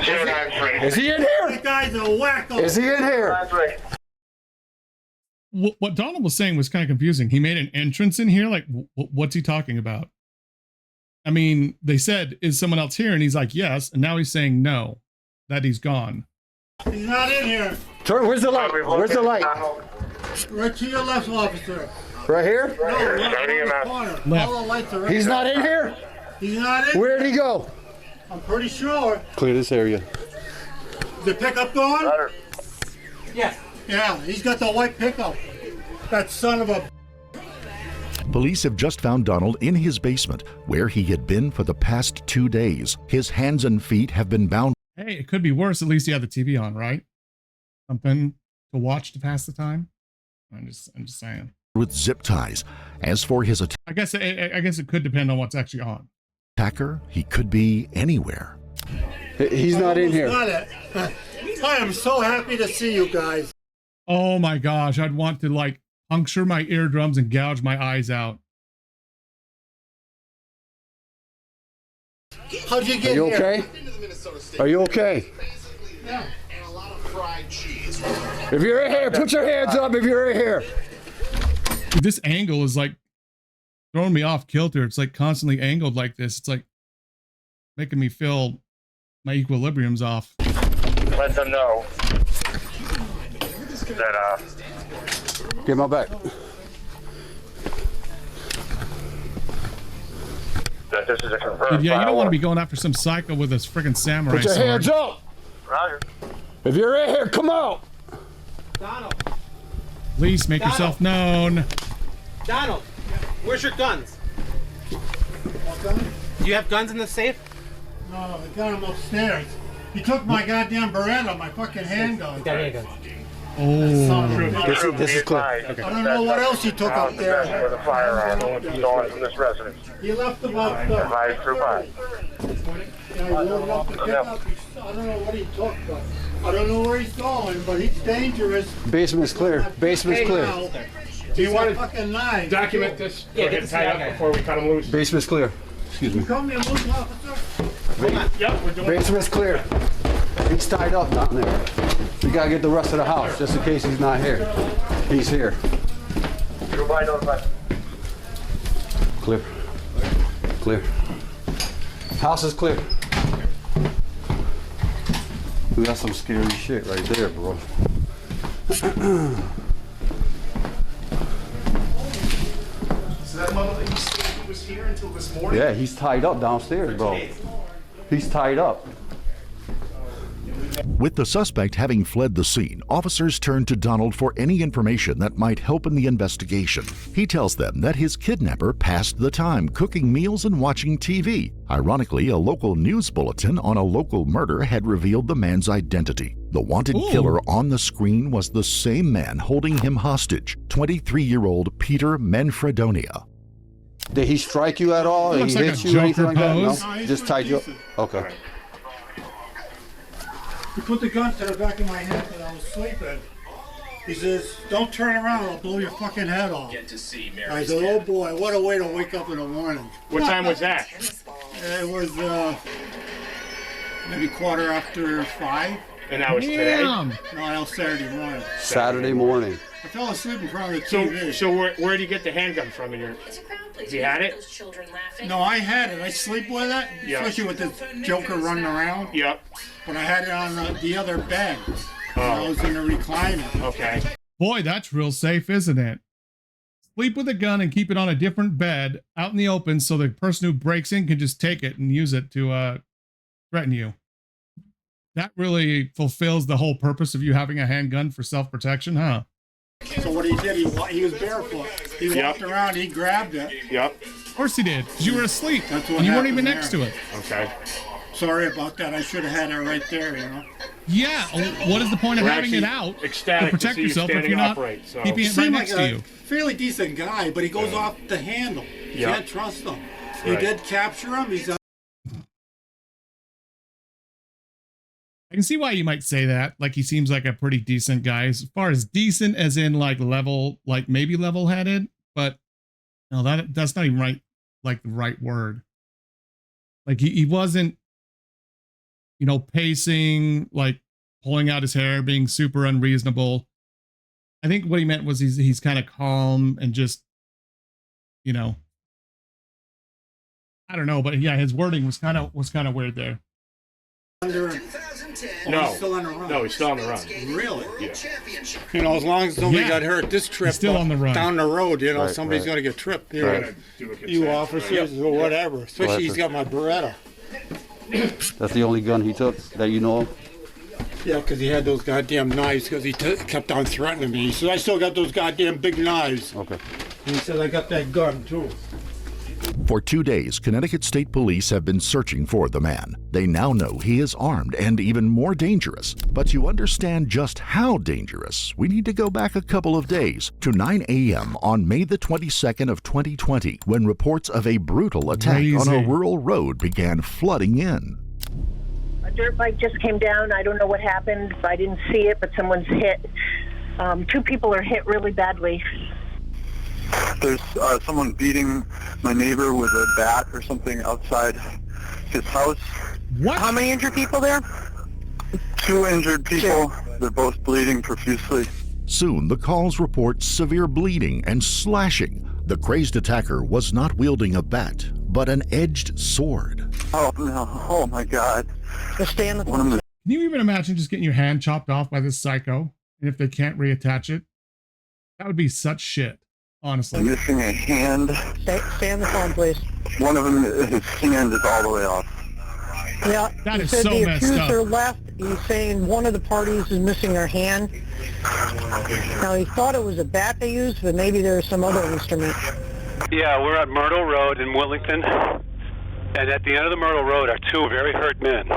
Is he in here? That guy's a wacko. Is he in here? What Donald was saying was kind of confusing. He made an entrance in here. Like, what's he talking about? I mean, they said, is someone else here? And he's like, yes. And now he's saying no, that he's gone. He's not in here. Turn, where's the light? Where's the light? Right to your left, officer. Right here? No, right in the corner. Left. All the lights are right. He's not in here? He's not in. Where'd he go? I'm pretty sure. Clear this area. Is the pickup gone? Yes. Yeah, he's got the white pickup. That son of a... Police have just found Donald in his basement, where he had been for the past 2 days. His hands and feet have been bound. Hey, it could be worse. At least he had the TV on, right? Something to watch to pass the time. I'm just saying. With zip ties. As for his I guess it could depend on what's actually on. attacker, he could be anywhere. He's not in here. I am so happy to see you guys. Oh my gosh, I'd want to like puncture my eardrums and gouge my eyes out. How'd you get Are you here? okay? Are you okay? Yeah. If you're in here, put your hands up if you're in here. Dude, this angle is like throwing me off kilter. It's like constantly angled like this. It's like making me feel my equilibrium's off. Let them know that Get my back. that this is a confirmed. Dude, yeah, you don't want to be going after some psycho with this freaking samurai Put your sword. hands up. Roger. If you're in here, come out. Donald. Please make yourself known. Donald, where's your guns? What gun? Do you have guns in the safe? No, I got him upstairs. He took my goddamn Beretta, my fucking handgun. Got handguns. Oh. This is clear. Okay. I don't know what else he took up there. With a firearm stolen from this residence. He left about... Advised through by. Yeah, he loaded up the pickup. I don't know what he took, but I don't know where he's going, but he's dangerous. Basement's clear. Basement's clear. Do you want to fucking knife? Document this. Yeah, get the tie up before we cut him loose. Basement's clear. Excuse me. You come here, loose officer. Yep, we're doing. Basement's clear. He's tied up down there. We gotta get the rest of the house just in case he's not here. He's here. Goodbye, notify. Clear. Clear. House is clear. We got some scary shit right there, bro. So that mother that you said he was here until this morning? Yeah, he's tied up downstairs, bro. He's tied up. With the suspect having fled the scene, officers turned to Donald for any information that might help in the investigation. He tells them that his kidnapper passed the time cooking meals and watching TV. Ironically, a local news bulletin on a local murder had revealed the man's identity. The wanted killer on the screen was the same man holding him hostage, 23-year-old Peter Manfredonia. Did he strike you at all? Did he hit you or anything like that? No? Just tied you up? Okay. He put the gun to the back of my head when I was sleeping. He says, "Don't turn around, I'll blow your fucking head off." Get to see Mary's I said, "Oh boy, what a way to wake up in the morning." What time was that? It was maybe 5:15. And that was today? No, that was Saturday morning. Saturday morning. I fell asleep in front of the TV. So where did you get the handgun from? Has he had it? No, I had it. I sleep with it, especially with this joker running around. Yep. But I had it on the other bed. I was in the recliner. Okay. Boy, that's real safe, isn't it? Sleep with a gun and keep it on a different bed out in the open so the person who breaks in can just take it and use it to threaten you. That really fulfills the whole purpose of you having a handgun for self-protection, huh? So what he did, he was barefoot. He walked around, he grabbed it. Yep. Of course he did, because you were asleep. That's what and you weren't even happened next to it. Okay. Sorry about that. I should have had it right there, you know. Yeah. What is the point of having it out to protect yourself if you're not keeping it right next to you? Fairly decent guy, but he goes off the handle. You can't trust him. You did capture him. He's I can see why you might say that. Like, he seems like a pretty decent guy. As far as decent as in like level, like maybe level-headed, but no, that's not even right. Like the right word. Like he wasn't, you know, pacing, like pulling out his hair, being super unreasonable. I think what he meant was he's kind of calm and just, you know, I don't know, but yeah, his wording was kind of weird there. No, he's still on the run. No, he's still on the run. Really? Yeah. You know, as long as nobody got hurt this trip, he's still on the run. Down the road, you know, somebody's going to get tripped. You know, you officers or whatever. Especially he's got my Beretta. That's the only gun he took that you know of? Yeah, because he had those goddamn knives because he kept on threatening me. He said, "I still got those goddamn big knives." Okay. And he said, "I got that gun too." For 2 days, Connecticut State Police have been searching for the man. They now know he is armed and even more dangerous. But to understand just how dangerous, we need to go back a couple of days to 9 a.m. on May the 22nd of 2020, when reports of a brutal attack on a rural road began flooding in. A dirt bike just came down. I don't know what happened. I didn't see it, but someone's hit. 2 people are hit really badly. There's someone beating my neighbor with a bat or something outside his house. What? How many injured people there? 2 injured people. They're both bleeding profusely. Soon, the calls report severe bleeding and slashing. The crazed attacker was not wielding a bat, but an edged sword. Oh, no. Oh, my God. Just stay in the Can you even imagine just getting your hand chopped off by this psycho? And if they can't reattach it? That would be such shit. Honestly. Missing a hand. Stay on the phone, please. One of them, his hand is all the way off. Yeah, that is so so the messed up. accuser left. He's saying one of the parties is missing their hand. Now, he thought it was a bat they used, but maybe there's some other instrument. Yeah, we're at Myrtle Road in Wellington, and at the end of the Myrtle Road are 2 very hurt men,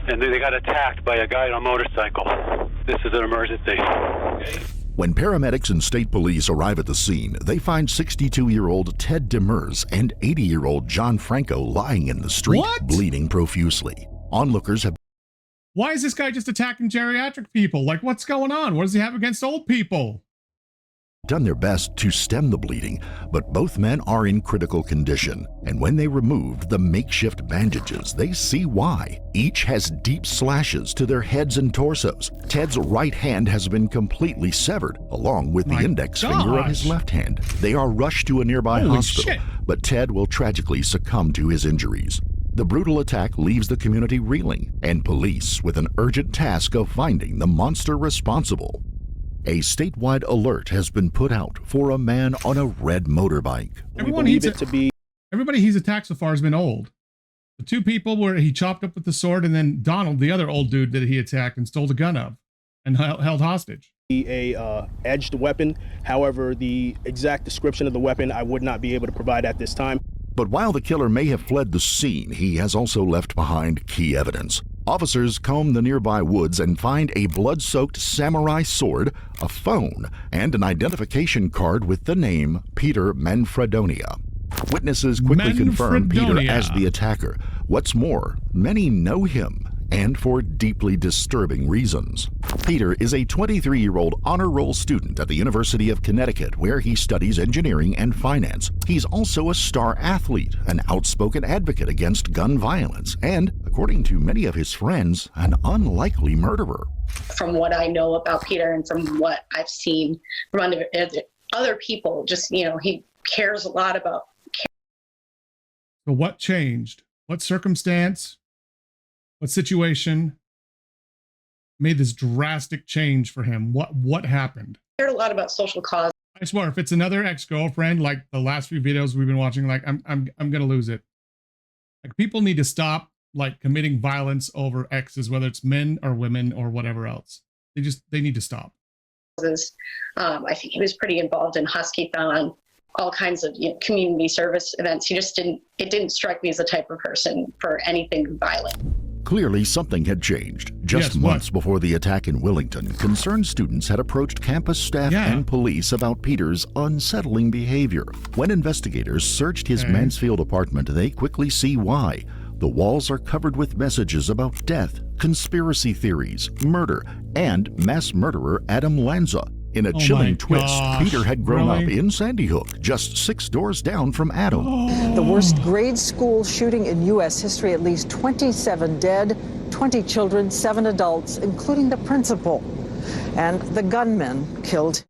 and they got attacked by a guy on a motorcycle. This is an emergency. When paramedics and state police arrive at the scene, they find 62-year-old Ted Demers and 80-year-old John Franco lying in the street, bleeding profusely. Onlookers have... Why is this guy just attacking geriatric people? Like, what's going on? What does he have against old people? done their best to stem the bleeding, but both men are in critical condition. And when they removed the makeshift bandages, they see why. Each has deep slashes to their heads and torsos. Ted's right hand has been completely severed, along with the index finger of his left hand. They are rushed to a nearby hospital, but Ted will tragically succumb to his injuries. The brutal attack leaves the community reeling, and police with an urgent task of finding the monster responsible. A statewide alert has been put out for a man on a red motorbike. Everybody he's attacked so far has been old. The two people where he chopped up with the sword, and then Donald, the other old dude that he attacked and stole the gun of and held hostage. A edged weapon. However, the exact description of the weapon I would not be able to provide at this time. But while the killer may have fled the scene, he has also left behind key evidence. Officers comb the nearby woods and find a blood-soaked samurai sword, a phone, and an identification card with the name Peter Manfredonia. Witnesses quickly confirm Peter as the attacker. What's more, many know him, and for deeply disturbing reasons. Peter is a 23-year-old honor roll student at the University of Connecticut, where he studies engineering and finance. He's also a star athlete, an outspoken advocate against gun violence, and, according to many of his friends, an unlikely murderer. From what I know about Peter and from what I've seen from other people, just, he cares a lot about. So what changed? What circumstance? What situation made this drastic change for him? What happened? Cared a lot about social cause. I swear, if it's another ex-girlfriend, like the last few videos we've been watching, like I'm gonna lose it. Like, people need to stop like committing violence over exes, whether it's men or women or whatever else. They need to stop. I think he was pretty involved in Husky-thon, all kinds of community service events. It didn't strike me as the type of person for anything violent. Clearly, something had changed. Just months before the attack in Willington, concerned students had approached campus staff and police about Peter's unsettling behavior. When investigators searched his Mansfield apartment, they quickly see why. The walls are covered with messages about death, conspiracy theories, murder, and mass murderer Adam Lanza. In a chilling twist, Peter had grown up in Sandy Hook, just 6 doors down from Adam. The worst grade school shooting in U.S. history, at least 27 dead, 20 children, 7 adults, including the principal, and the gunman killed.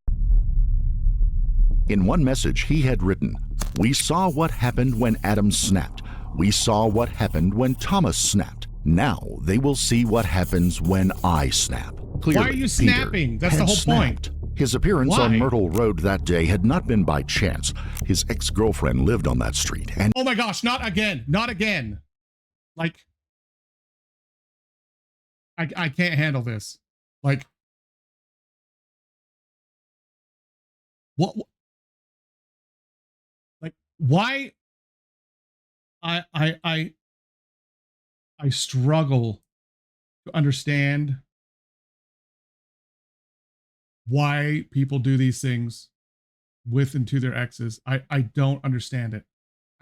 In one message he had written, "We saw what happened when Adam snapped. We saw what happened when Thomas snapped. Now they will see what happens when I snap." Clearly, why are you snapping? That's the whole point. His appearance on Myrtle Road that day had not been by chance. His ex-girlfriend lived on that street, and oh my gosh, not again, not again. Like, I can't handle this. Like, what? Like, why? I struggle to understand why people do these things with and to their exes. I don't understand it.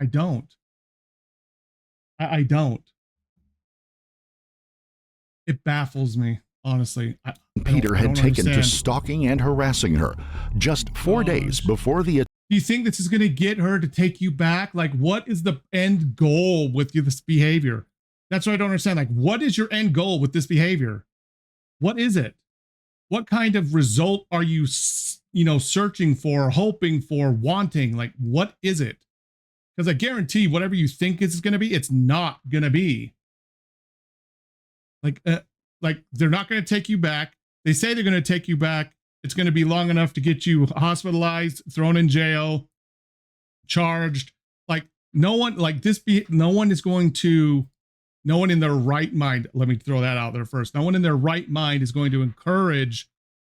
I don't. I don't. It baffles me, honestly. Peter had taken to stalking and harassing her just 4 days before the attack. Do you think this is going to get her to take you back? Like, what is the end goal with this behavior? That's what I don't understand. Like, what is your end goal with this behavior? What is it? What kind of result are you, searching for, hoping for, wanting? Like, what is it? Because I guarantee whatever you think it's going to be, it's not going to be. Like they're not going to take you back. They say they're going to take you back. It's going to be long enough to get you hospitalized, thrown in jail, charged. Like, no one in their right mind, let me throw that out there first. No one in their right mind is going to encourage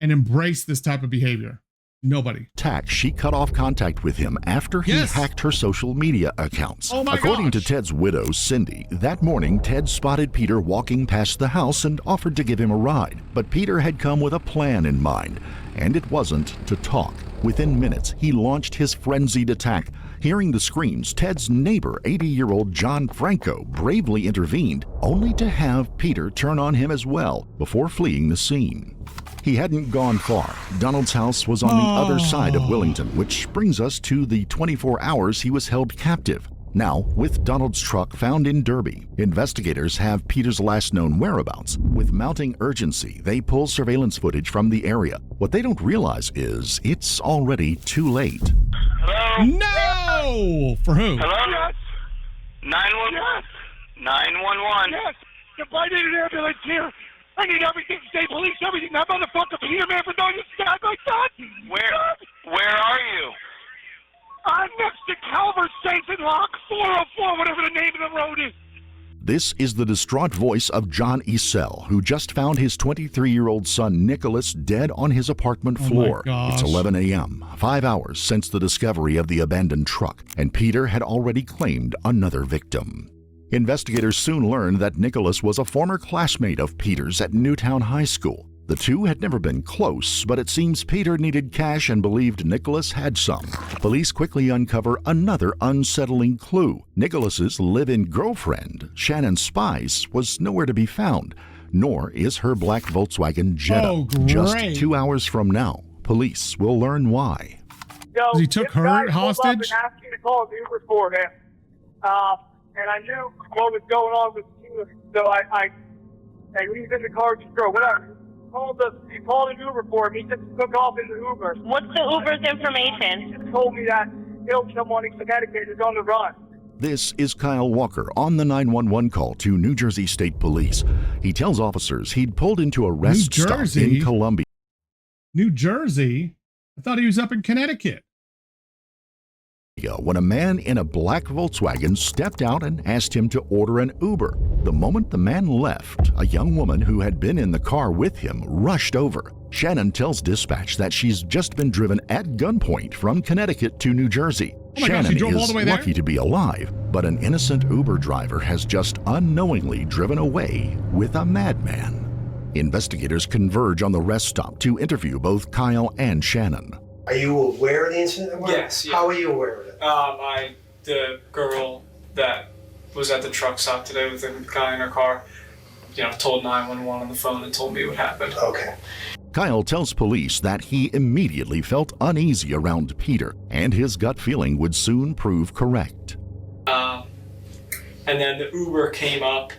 and embrace this type of behavior. Nobody. She cut off contact with him after he hacked her social media accounts. According to Ted's widow, Cindy, that morning Ted spotted Peter walking past the house and offered to give him a ride. But Peter had come with a plan in mind, and it wasn't to talk. Within minutes, he launched his frenzied attack. Hearing the screams, Ted's neighbor, 80-year-old John Franco, bravely intervened, only to have Peter turn on him as well before fleeing the scene. He hadn't gone far. Donald's house was on the other side of Willington, which brings us to the 24 hours he was held captive. Now, with Donald's truck found in Derby, investigators have Peter's last known whereabouts. With mounting urgency, they pull surveillance footage from the area. What they don't realize is it's already too late. Hello? No! For who? Hello? Yes. 911. 911. Yes, if I need an ambulance here, I need everything, state police, everything. That motherfucker Peter Manfredonia stabbed my son. Where are you? I'm next to Calvert Safe and Lock 404, whatever the name of the road is. This is the distraught voice of John Esel, who just found his 23-year-old son Nicholas dead on his apartment floor. It's 11 a.m., 5 hours since the discovery of the abandoned truck, and Peter had already claimed another victim. Investigators soon learned that Nicholas was a former classmate of Peter's at Newtown High School. The two had never been close, but it seems Peter needed cash and believed Nicholas had some. Police quickly uncover another unsettling clue. Nicholas's live-in girlfriend, Shannon Spies, was nowhere to be found, nor is her black Volkswagen Jetta. Oh, great. Just 2 hours from now, police will learn why. So he took her hostage? And asked me to call an Uber for him. And I knew what was going on with you, so I he's in the car, just drove, whatever. He called an Uber for him. He just took off in the Uber. What's the Uber's information? He just told me that killed someone in Connecticut is on the run. This is Kyle Walker on the 911 call to New Jersey State Police. He tells officers he'd pulled into a rest stop in Columbia. New Jersey? I thought he was up in Connecticut. When a man in a black Volkswagen stepped out and asked him to order an Uber. The moment the man left, a young woman who had been in the car with him rushed over. Shannon tells dispatch that she's just been driven at gunpoint from Connecticut to New Jersey. Shannon is lucky to be alive, but an innocent Uber driver has just unknowingly driven away with a madman. Investigators converge on the rest stop to interview both Kyle and Shannon. Are you aware of the incident? Yes. Yeah. How are you aware of it? The girl that was at the truck stop today with the guy in her car, told 911 on the phone and told me what happened. Okay. Kyle tells police that he immediately felt uneasy around Peter, and his gut feeling would soon prove correct. And then the Uber came up,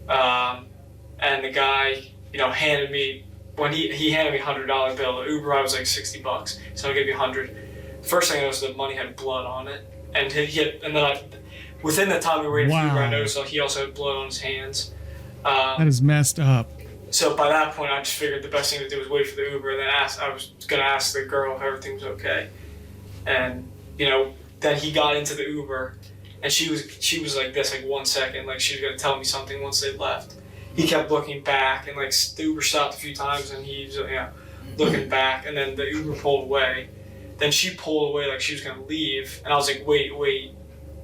and the guy, handed me, when he handed me a $100 bill, the Uber ride was like $60, so I'll give you $100. First thing I noticed, the money had blood on it, and within the time we waited for the Uber, I noticed he also had blood on his hands. That is messed up. So by that point, I just figured the best thing to do was wait for the Uber, and then I was gonna ask the girl if everything was okay. And then he got into the Uber, and she was like this, like 1 second, like she was gonna tell me something once they left. He kept looking back, and like the Uber stopped a few times, and he was looking back, and then the Uber pulled away. Then she pulled away like she was gonna leave, and I was like, wait.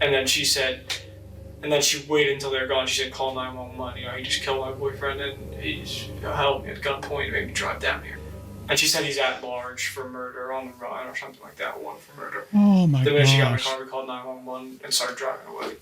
And then she waited until they were gone. She said, call 911. He just killed my boyfriend, and he's held me at gunpoint and made me drive down here. And she said he's at large for murder on the run or something like that, one for murder. Oh my gosh. Then when she got in the car, we called 911 and started driving away.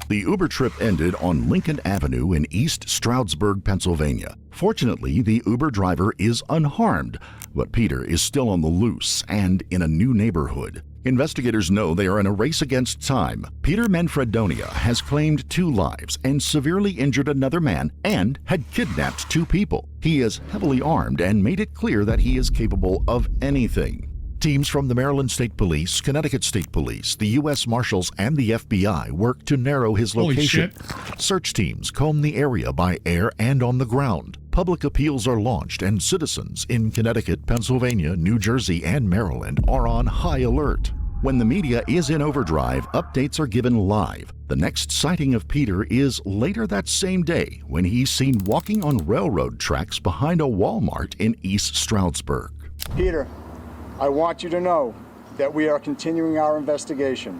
The Uber trip ended on Lincoln Avenue in East Stroudsburg, Pennsylvania. Fortunately, the Uber driver is unharmed, but Peter is still on the loose and in a new neighborhood. Investigators know they are in a race against time. Peter Manfredonia has claimed 2 lives and severely injured another man and had kidnapped 2 people. He is heavily armed and made it clear that he is capable of anything. Teams from the Maryland State Police, Connecticut State Police, the U.S. Marshals, and the FBI work to narrow his location. Search teams comb the area by air and on the ground. Public appeals are launched, and citizens in Connecticut, Pennsylvania, New Jersey, and Maryland are on high alert. When the media is in overdrive, updates are given live. The next sighting of Peter is later that same day when he's seen walking on railroad tracks behind a Walmart in East Stroudsburg. Peter, I want you to know that we are continuing our investigation.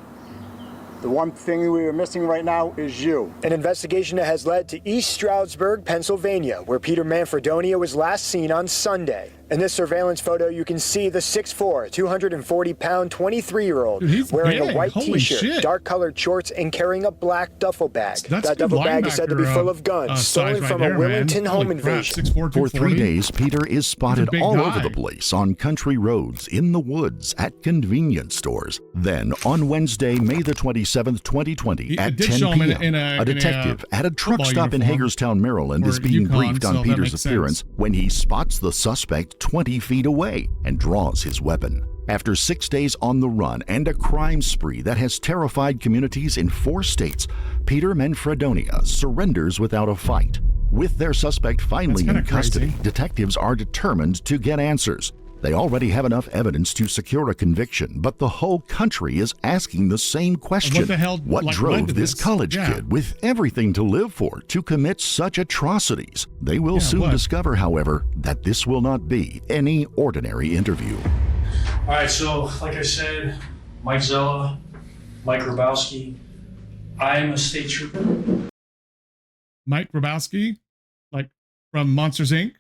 The one thing we are missing right now is you. An investigation that has led to East Stroudsburg, Pennsylvania, where Peter Manfredonia was last seen on Sunday. In this surveillance photo, you can see the 6'4", 240-pound 23-year-old wearing a white T-shirt, dark-colored shorts, and carrying a black duffel bag. That duffel bag is said to be full of guns stolen from a Wellington home invasion. For 3 days, Peter is spotted all over the place on country roads, in the woods, at convenience stores. Then, on Wednesday, May the 27th, 2020, at 10 p.m., a detective at a truck stop in Hagerstown, Maryland, is being briefed on Peter's appearance when he spots the suspect 20 feet away and draws his weapon. After 6 days on the run and a crime spree that has terrified communities in 4 states, Peter Manfredonia surrenders without a fight. With their suspect finally in custody, detectives are determined to get answers. They already have enough evidence to secure a conviction, but the whole country is asking the same question. What the hell What led drove to this college kid with everything to live for to commit such atrocities? They will soon discover, however, that this will not be any ordinary interview. All right, so like I said, Mike Zella, Mike Grabowski. I'm a state trooper. Mike Grabowski, like from Monsters Inc.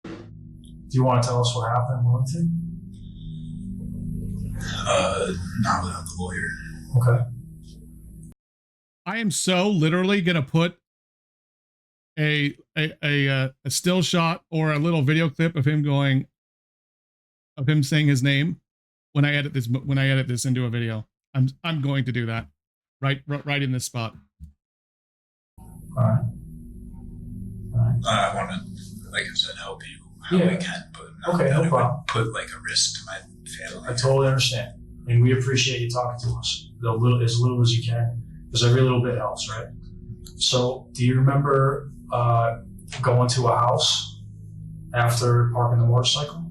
Do you want to tell us what happened in Wellington? Not without the lawyer. Okay. I am so literally gonna put a still shot or a little video clip of him saying his name when I edit this into a video. I'm going to do that right in this spot. All right. I want to, like I said, help you how I can, but not Okay, that no it problem. would put like a risk to my family. I totally understand. And we appreciate you talking to us as little as you can, because every little bit helps, right? So, do you remember going to a house after parking the motorcycle?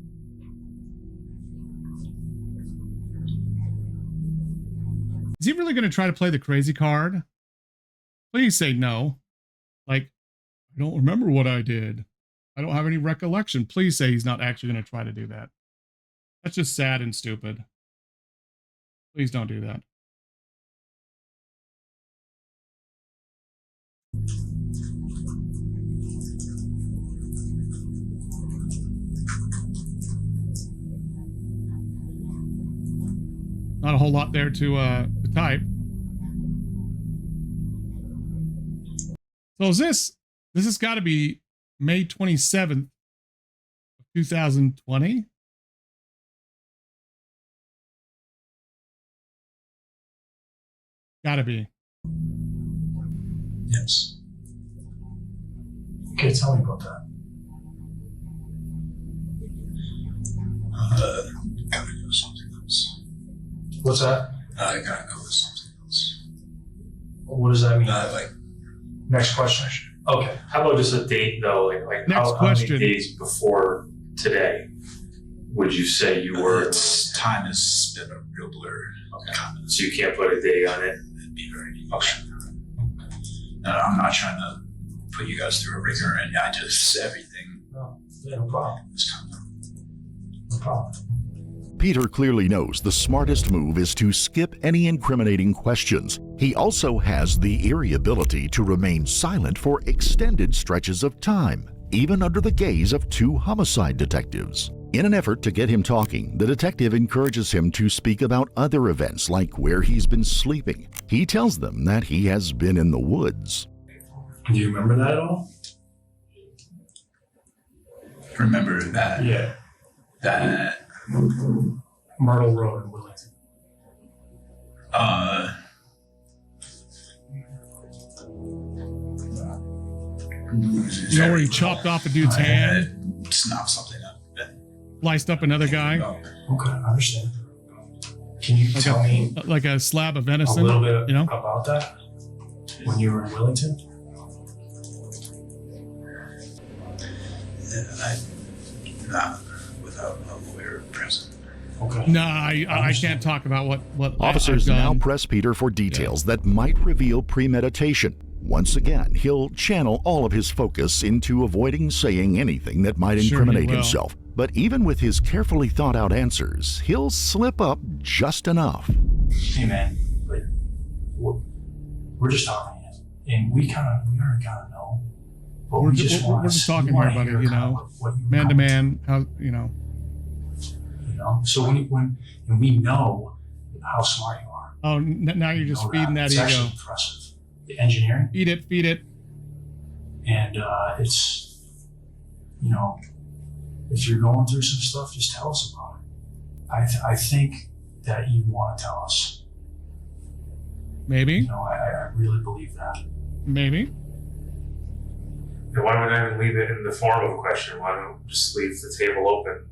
Is he really going to try to play the crazy card? Please say no. Like, I don't remember what I did. I don't have any recollection. Please say he's not actually going to try to do that. That's just sad and stupid. Please don't do that. Not a whole lot there to type. So this has got to be May 27th, 2020. Gotta be. Yes. Okay, tell me about that. Gotta go with something else. What's that? I gotta go with something else. What does that mean? Like, next question. Okay. How about just a date though? Like Next how question. many days before today would you say you were? Time has been a real blur. Okay. So you can't put a date on it? It'd be very okay. No, I'm not trying to put you guys through a ringer, and I just everything. No, yeah, no problem. No problem. Peter clearly knows the smartest move is to skip any incriminating questions. He also has the eerie ability to remain silent for extended stretches of time, even under the gaze of 2 homicide detectives. In an effort to get him talking, the detective encourages him to speak about other events like where he's been sleeping. He tells them that he has been in the woods. Do you remember that at all? Remember that? Yeah. That Myrtle Road in Wellington. You know where he chopped off a dude's hand? Snap something up. Sliced up another guy? Okay, I understand. Can you tell me like a slab of a venison? little bit you know? about that when you were in Wellington? Not without a lawyer present. Okay. No, I can't talk about what Officers I've now done. press Peter for details that might reveal premeditation. Once again, he'll channel all of his focus into avoiding saying anything that might Sure he incriminate will. himself. But even with his carefully thought out answers, he'll slip up just enough. Hey man, like, we're just talking, and we already kind of know. But We're we just talking here, buddy. You know, man to man. How you know? You know. So when we know how smart you are. Oh, now you're just feeding that it's ego. actually impressive. The engineering. Feed it. And it's, you know, if you're going through some stuff, just tell us about it. I think that you want to tell us. Maybe. You know, I really believe that. Maybe. Then why would I even leave it in the form of a question? Why don't we just leave the table open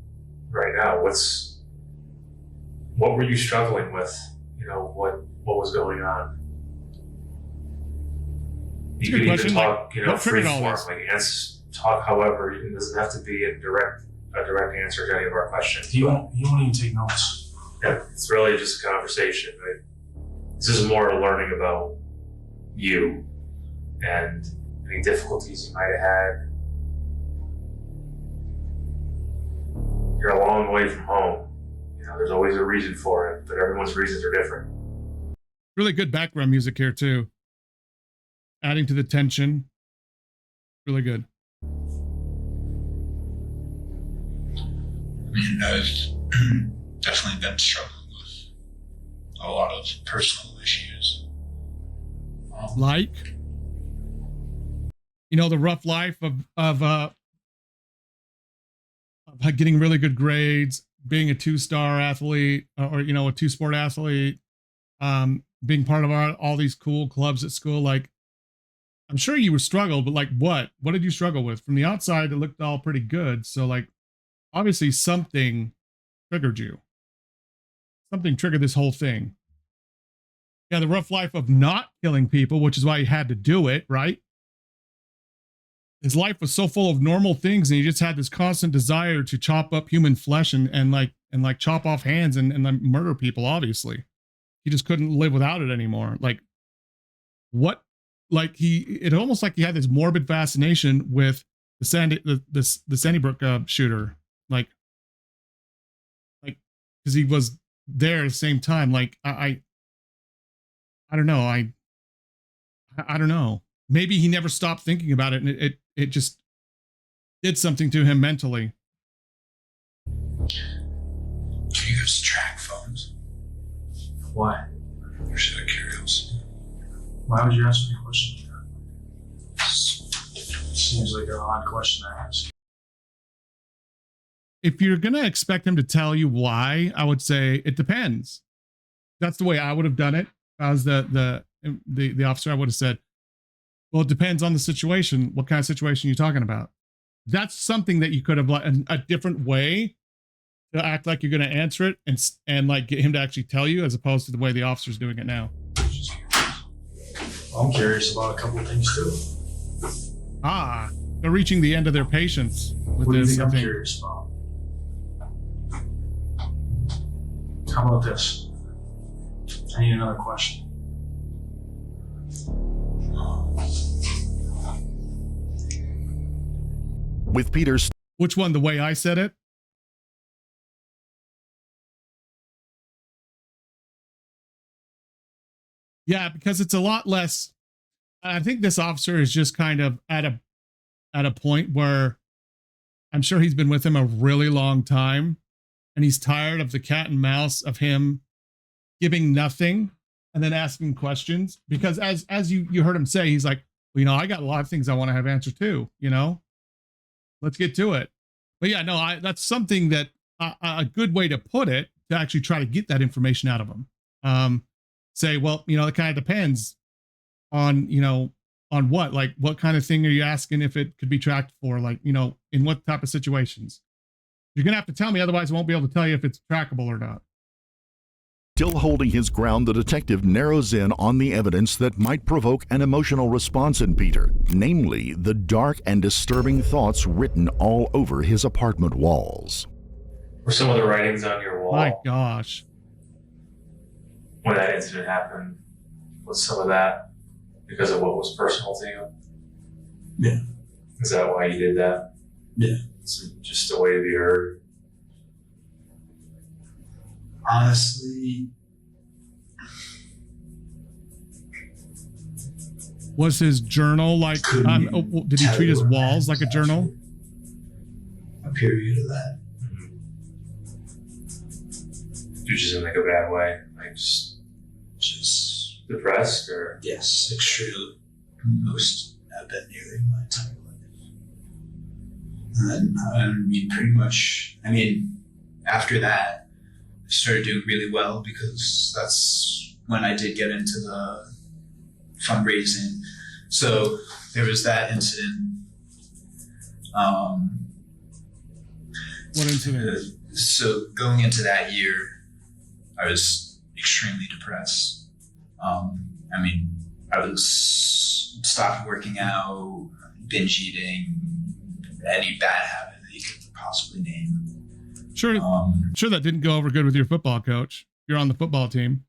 right now? What were you struggling with? You know, what was going on? You could even talk, you know, free form, like talk however. It doesn't have to be a direct answer to any of our questions. You won't even take notes. Yeah, it's really just a conversation, right? This is more learning about you and any difficulties you might have had. You're a long way from home. You know, there's always a reason for it, but everyone's reasons are different. Really good background music here too. Adding to the tension. Really good. I mean, I've definitely been struggling with a lot of personal issues. Like, you know, the rough life of getting really good grades, being a 2-star athlete, or you know, a 2-sport athlete, being part of all these cool clubs at school. Like, I'm sure you were struggled, but like, what did you struggle with? From the outside, it looked all pretty good. So like, obviously something triggered you. Something triggered this whole thing. Yeah, the rough life of not killing people, which is why he had to do it, right? His life was so full of normal things, and he just had this constant desire to chop up human flesh and chop off hands and like murder people. Obviously, he just couldn't live without it anymore. Like, what? Like it almost like he had this morbid fascination with the Sandy Brook shooter, like because he was there at the same time. Like I don't know. I don't know. Maybe he never stopped thinking about it, and it just did something to him mentally. Do you guys track phones? Why? Just out of curiosity. Why would you ask me a question like that? Seems like an odd question to ask. If you're gonna expect him to tell you why, I would say it depends. That's the way I would have done it. If I was the officer, I would have said, well, it depends on the situation. What kind of situation are you talking about? That's something that you could have, like, a different way to act like you're going to answer it and like get him to actually tell you, as opposed to the way the officer's doing it now. I'm curious about a couple of things too. They're reaching the end of their patience with What do you this. think I'm curious about? How about this? I need another question. With Peter's. Which one? The way I said it? Yeah, because it's a lot less. I think this officer is just kind of at a point where I'm sure he's been with him a really long time, and he's tired of the cat and mouse of him giving nothing and then asking questions. Because as you heard him say, he's like, well, you know, I got a lot of things I want to have answered too, you know? Let's get to it. But yeah, no, that's something that a good way to put it, to actually try to get that information out of them. Say, well, you know, it kind of depends on, you know, on what, like, what kind of thing are you asking if it could be tracked for, like, you know, in what type of situations? You're going to have to tell me, otherwise I won't be able to tell you if it's trackable or not. Still holding his ground, the detective narrows in on the evidence that might provoke an emotional response in Peter, namely the dark and disturbing thoughts written all over his apartment walls. Were some of the writings on your wall? My gosh. When that incident happened, was some of that because of what was personal to you? Yeah. Is that why you did that? Yeah. It's just a way to be heard. Honestly, Was his journal like, did he treat his walls like a journal? a period of that. You're just in like a bad way, like just depressed, or Yes, extremely. Most have been nearly my entire life. And I mean, pretty much, I mean, after that, I started doing really well because that's when I did get into the fundraising. So there was that incident. What incident? So going into that year, I was extremely depressed. I mean, I was stopped working out, binge eating, any bad habit that you could possibly name. Sure, sure that didn't go over good with your football coach. You're on the football team.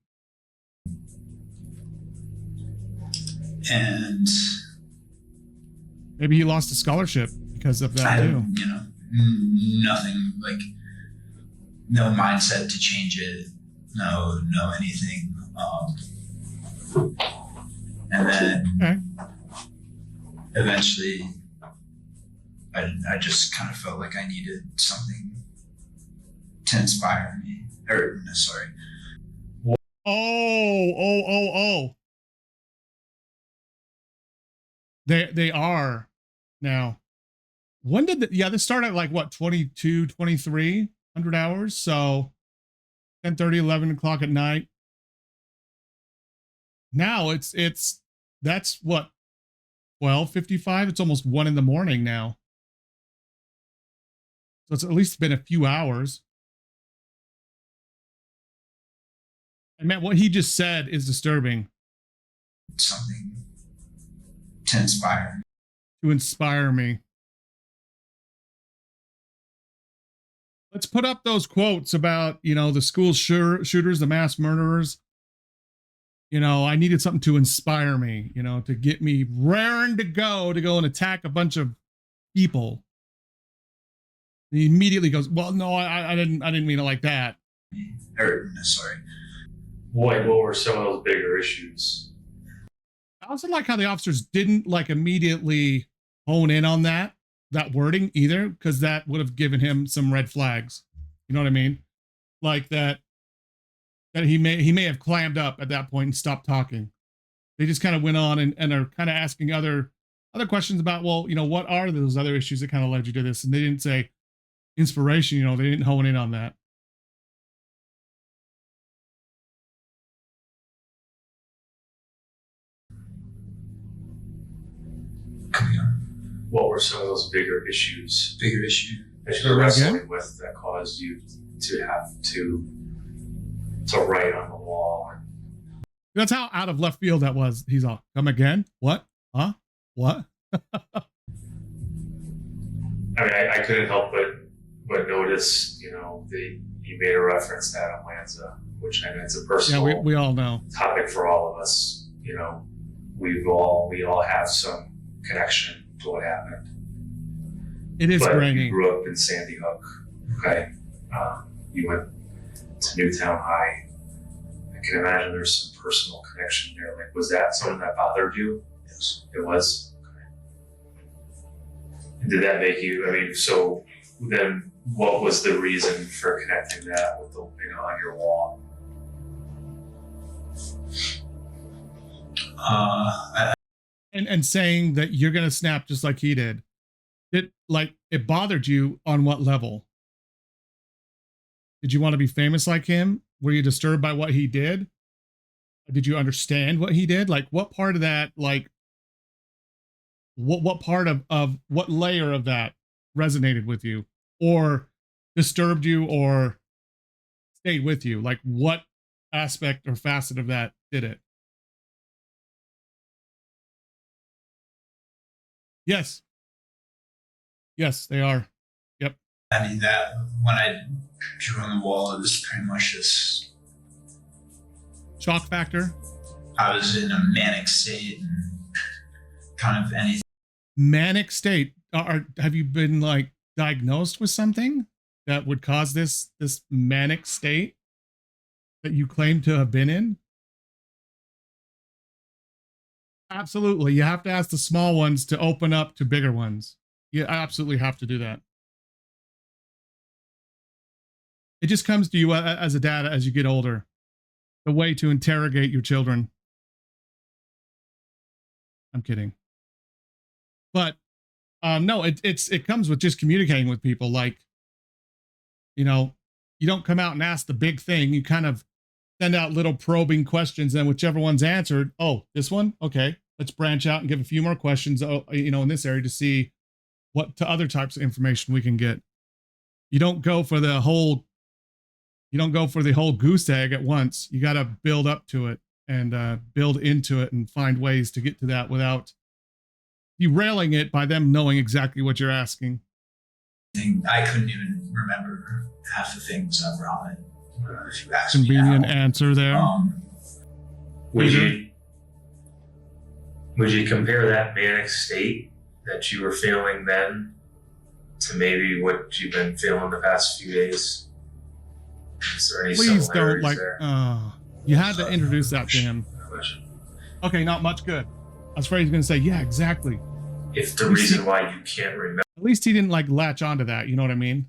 And maybe he lost a scholarship because of that too. You know, nothing, like no mindset to change it, no anything. And then eventually I just kind of felt like I needed something to inspire me. Or no, sorry. Oh. They are now. When did this started at like what, 22, 2300 hours? So 10:30, 11 o'clock at night. Now that's what, 12:55. It's almost 1 in the morning now. So it's at least been a few hours. And man, what he just said is disturbing. Something to inspire. To inspire me. Let's put up those quotes about, the school shooters, the mass murderers. I needed something to inspire me, to get me raring to go and attack a bunch of people. And he immediately goes, well, no, I didn't mean it like that. Or, sorry. What were some of those bigger issues? I also like how the officers didn't immediately hone in on that wording either, because that would have given him some red flags. You know what I mean? Like that he may have clammed up at that point and stopped talking. They just kind of went on and are kind of asking other questions about, well, what are those other issues that kind of led you to this? And they didn't say inspiration, they didn't hone in on that. What were some of those bigger issues? Bigger issue that you were wrestling with that caused you to have to write on the wall? That's how out of left field that was. He's all, come again? What? Huh? What? I mean, I couldn't help but notice, you made a reference to Adam Lanza, which I know it's a personal. Yeah, we all know. Topic for all of us. We all have some connection to what happened. It is grainy. You grew up in Sandy Hook, okay? You went to Newtown High. I can imagine there's some personal connection there. Like, was that something that bothered you? Yes. It was? Okay. And did that make you, so then what was the reason for connecting that with the, on your wall? And saying that you're going to snap just like he did. It bothered you on what level? Did you want to be famous like him? Were you disturbed by what he did? Did you understand what he did? Like, what part of that, what part of what layer of that resonated with you or disturbed you or stayed with you? Like, what aspect or facet of that did it? Yes. Yes, they are. Yep. I mean, that when I drew on the wall, it was pretty much just shock factor. I was in a manic state and kind of anything. Manic state. Have you been diagnosed with something that would cause this manic state that you claim to have been in? Absolutely. You have to ask the small ones to open up to bigger ones. You absolutely have to do that. It just comes to you as a dad as you get older. The way to interrogate your children. I'm kidding. But no, it comes with just communicating with people. You don't come out and ask the big thing. You kind of send out little probing questions, and whichever one's answered, oh, this one? Okay, let's branch out and give a few more questions, in this area to see what to other types of information we can get. you don't go for the whole goose egg at once. You got to build up to it and build into it and find ways to get to that without derailing it by them knowing exactly what you're asking. I couldn't even remember half the things that were on it. If you asked Convenient me now. answer there. Would you compare that manic state that you were feeling then to maybe what you've been feeling the past few days? Is there any Please don't similarities there? You had to introduce that to him. Okay, not much good. I was afraid he was going to say, yeah, exactly. If the reason why you can't remember At least he didn't like latch onto that, you know what I mean?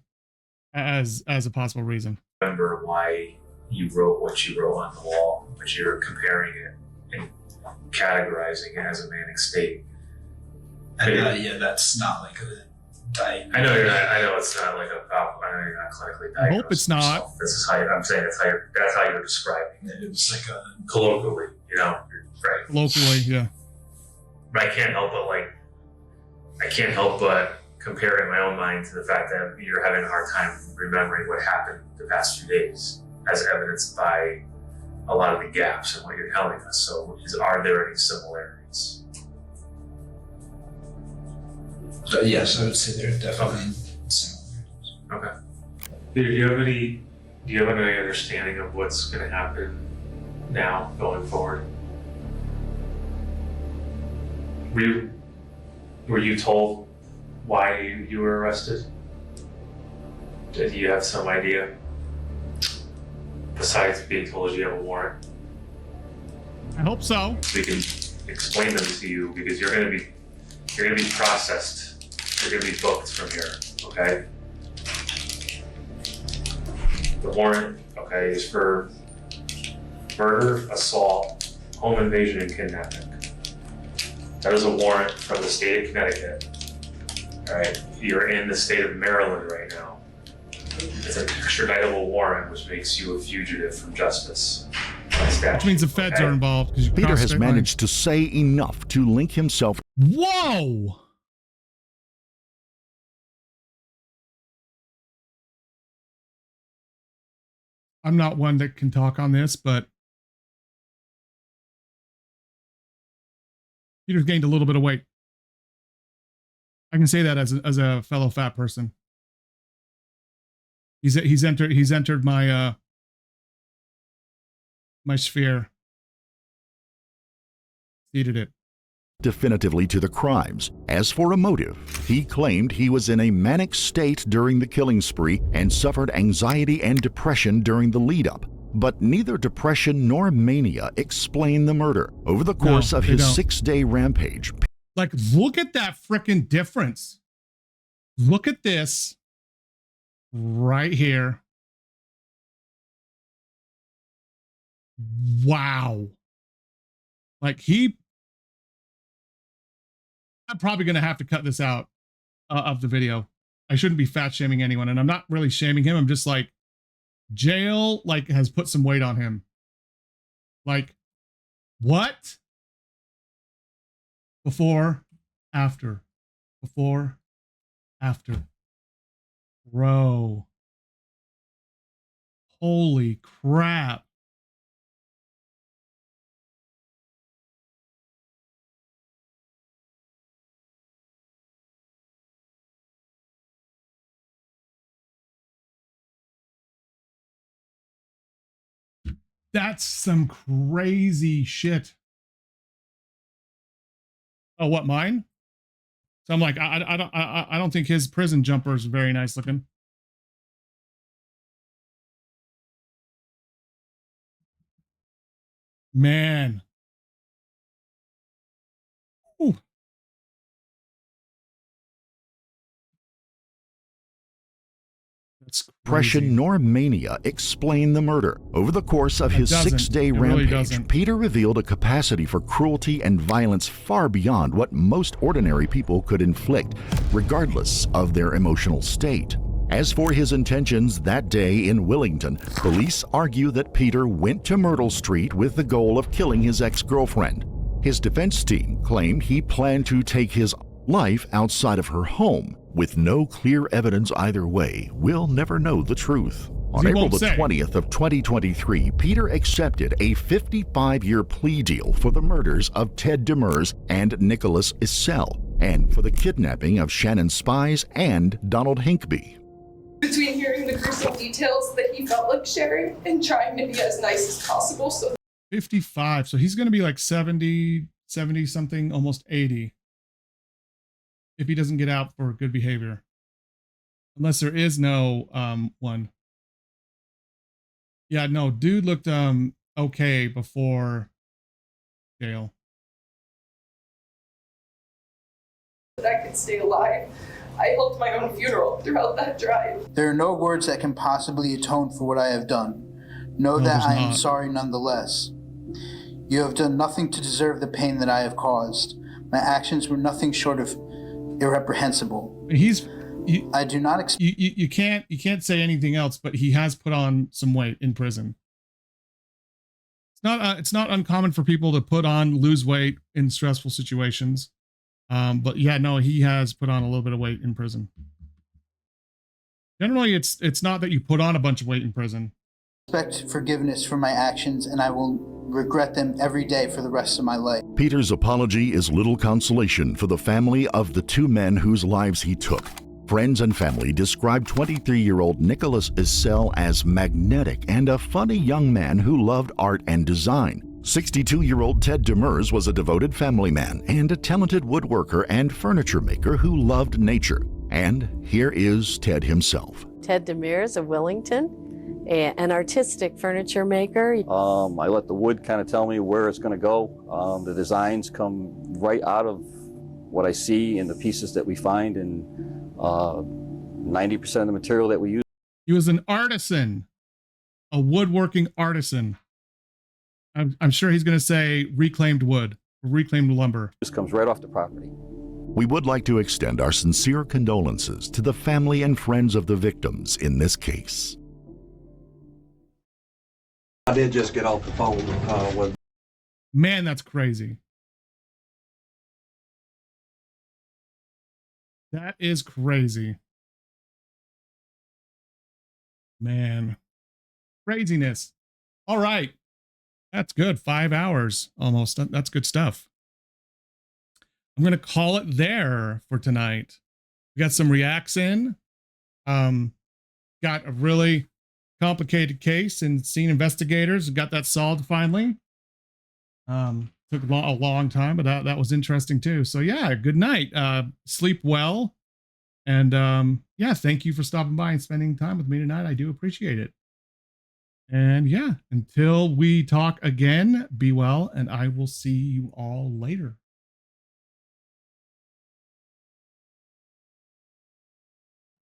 As a possible reason. why you wrote what you wrote on the wall, but you're comparing it and categorizing it as a manic state. Yeah, that's not like a diagnosis. I know you're not. I know it's not like a problem. I know you're not clinically diagnosed. I hope it's not. This is how I'm saying that's how you're describing it. It was like a colloquially, you know, right? Locally, yeah. But I can't help but compare in my own mind to the fact that you're having a hard time remembering what happened the past few days, as evidenced by a lot of the gaps in what you're telling us. So, are there any similarities? Yes, I would say there are definitely similarities. Okay. Do you have any understanding of what's going to happen now going forward? Were you told why you were arrested? Did you have some idea? Besides being told you have a warrant? I hope so. We can explain them to you because you're gonna be processed. You're gonna be booked from here, okay? The warrant, okay, is for murder, assault, home invasion, and kidnapping. That is a warrant from the state of Connecticut. All right, you're in the state of Maryland right now. It's an extraditable warrant, which makes you a fugitive from justice. Which means the feds are involved. Peter has managed to say enough to link himself. Whoa! I'm not one that can talk on this, but Peter's gained a little bit of weight. I can say that as a fellow fat person. He's entered my my sphere. Seeded it. Definitively to the crimes. As for a motive, he claimed he was in a manic state during the killing spree and suffered anxiety and depression during the lead-up. But neither depression nor mania explain the murder. Over the course of his 6-day rampage. Like, look at that frickin' difference. Look at this right here. Wow. Like I'm probably going to have to cut this out of the video. I shouldn't be fat shaming anyone. And I'm not really shaming him. I'm just like, jail has put some weight on him. Like, what? Before, after. Before, after. Bro. Holy crap. That's some crazy shit. Oh, what, mine? So I'm like, I don't think his prison jumper is very nice looking. Man. Ooh. Depression nor mania explain the murder. Over the course of his 6-day rampage, Peter revealed a capacity for cruelty and violence far beyond what most ordinary people could inflict, regardless of their emotional state. As for his intentions that day in Willington, police argue that Peter went to Myrtle Street with the goal of killing his ex-girlfriend. His defense team claim he planned to take his life outside of her home. With no clear evidence either way, we'll never know the truth. On He April won't the say. 20th of 2023, Peter accepted a 55-year plea deal for the murders of Ted Demers and Nicholas Issel, and for the kidnapping of Shannon Spies and Donald Hinkby. Between hearing the gruesome details that he felt like sharing and trying to be as nice as possible, so 55. So he's going to be like 70 something, almost 80. If he doesn't get out for good behavior. Unless there is no one. Yeah, no, dude looked okay before jail. that I could stay alive. I held my own funeral throughout that drive. There are no words that can possibly atone for what I have done. Know that I am sorry nonetheless. You have done nothing to deserve the pain that I have caused. My actions were nothing short of irreprehensible. I do not you can't say anything else, but he has put on some weight in prison. It's not uncommon for people to lose weight in stressful situations. But yeah, no, he has put on a little bit of weight in prison. Generally, it's not that you put on a bunch of weight in prison. Expect forgiveness for my actions, and I will regret them every day for the rest of my life. Peter's apology is little consolation for the family of the two men whose lives he took. Friends and family described 23-year-old Nicholas Issel as magnetic and a funny young man who loved art and design. 62-year-old Ted Demers was a devoted family man and a talented woodworker and furniture maker who loved nature. And here is Ted himself. Ted Demers of Wellington, an artistic furniture maker. I let the wood kind of tell me where it's going to go. The designs come right out of what I see in the pieces that we find, and 90% of the material that we use. He was an artisan, a woodworking artisan. I'm sure he's going to say reclaimed wood, reclaimed lumber. This comes right off the property. We would like to extend our sincere condolences to the family and friends of the victims in this case. I did just get off the phone with. Man, that's crazy. That is crazy. Man. Craziness. All right. That's good. 5 hours almost. That's good stuff. I'm going to call it there for tonight. We got some reacts in. Got a really complicated case and seen investigators. Got that solved finally. Took a long time, but that was interesting too. So yeah, good night. Sleep well. And yeah, thank you for stopping by and spending time with me tonight. I do appreciate it. And yeah, until we talk again, be well, and I will see you all later.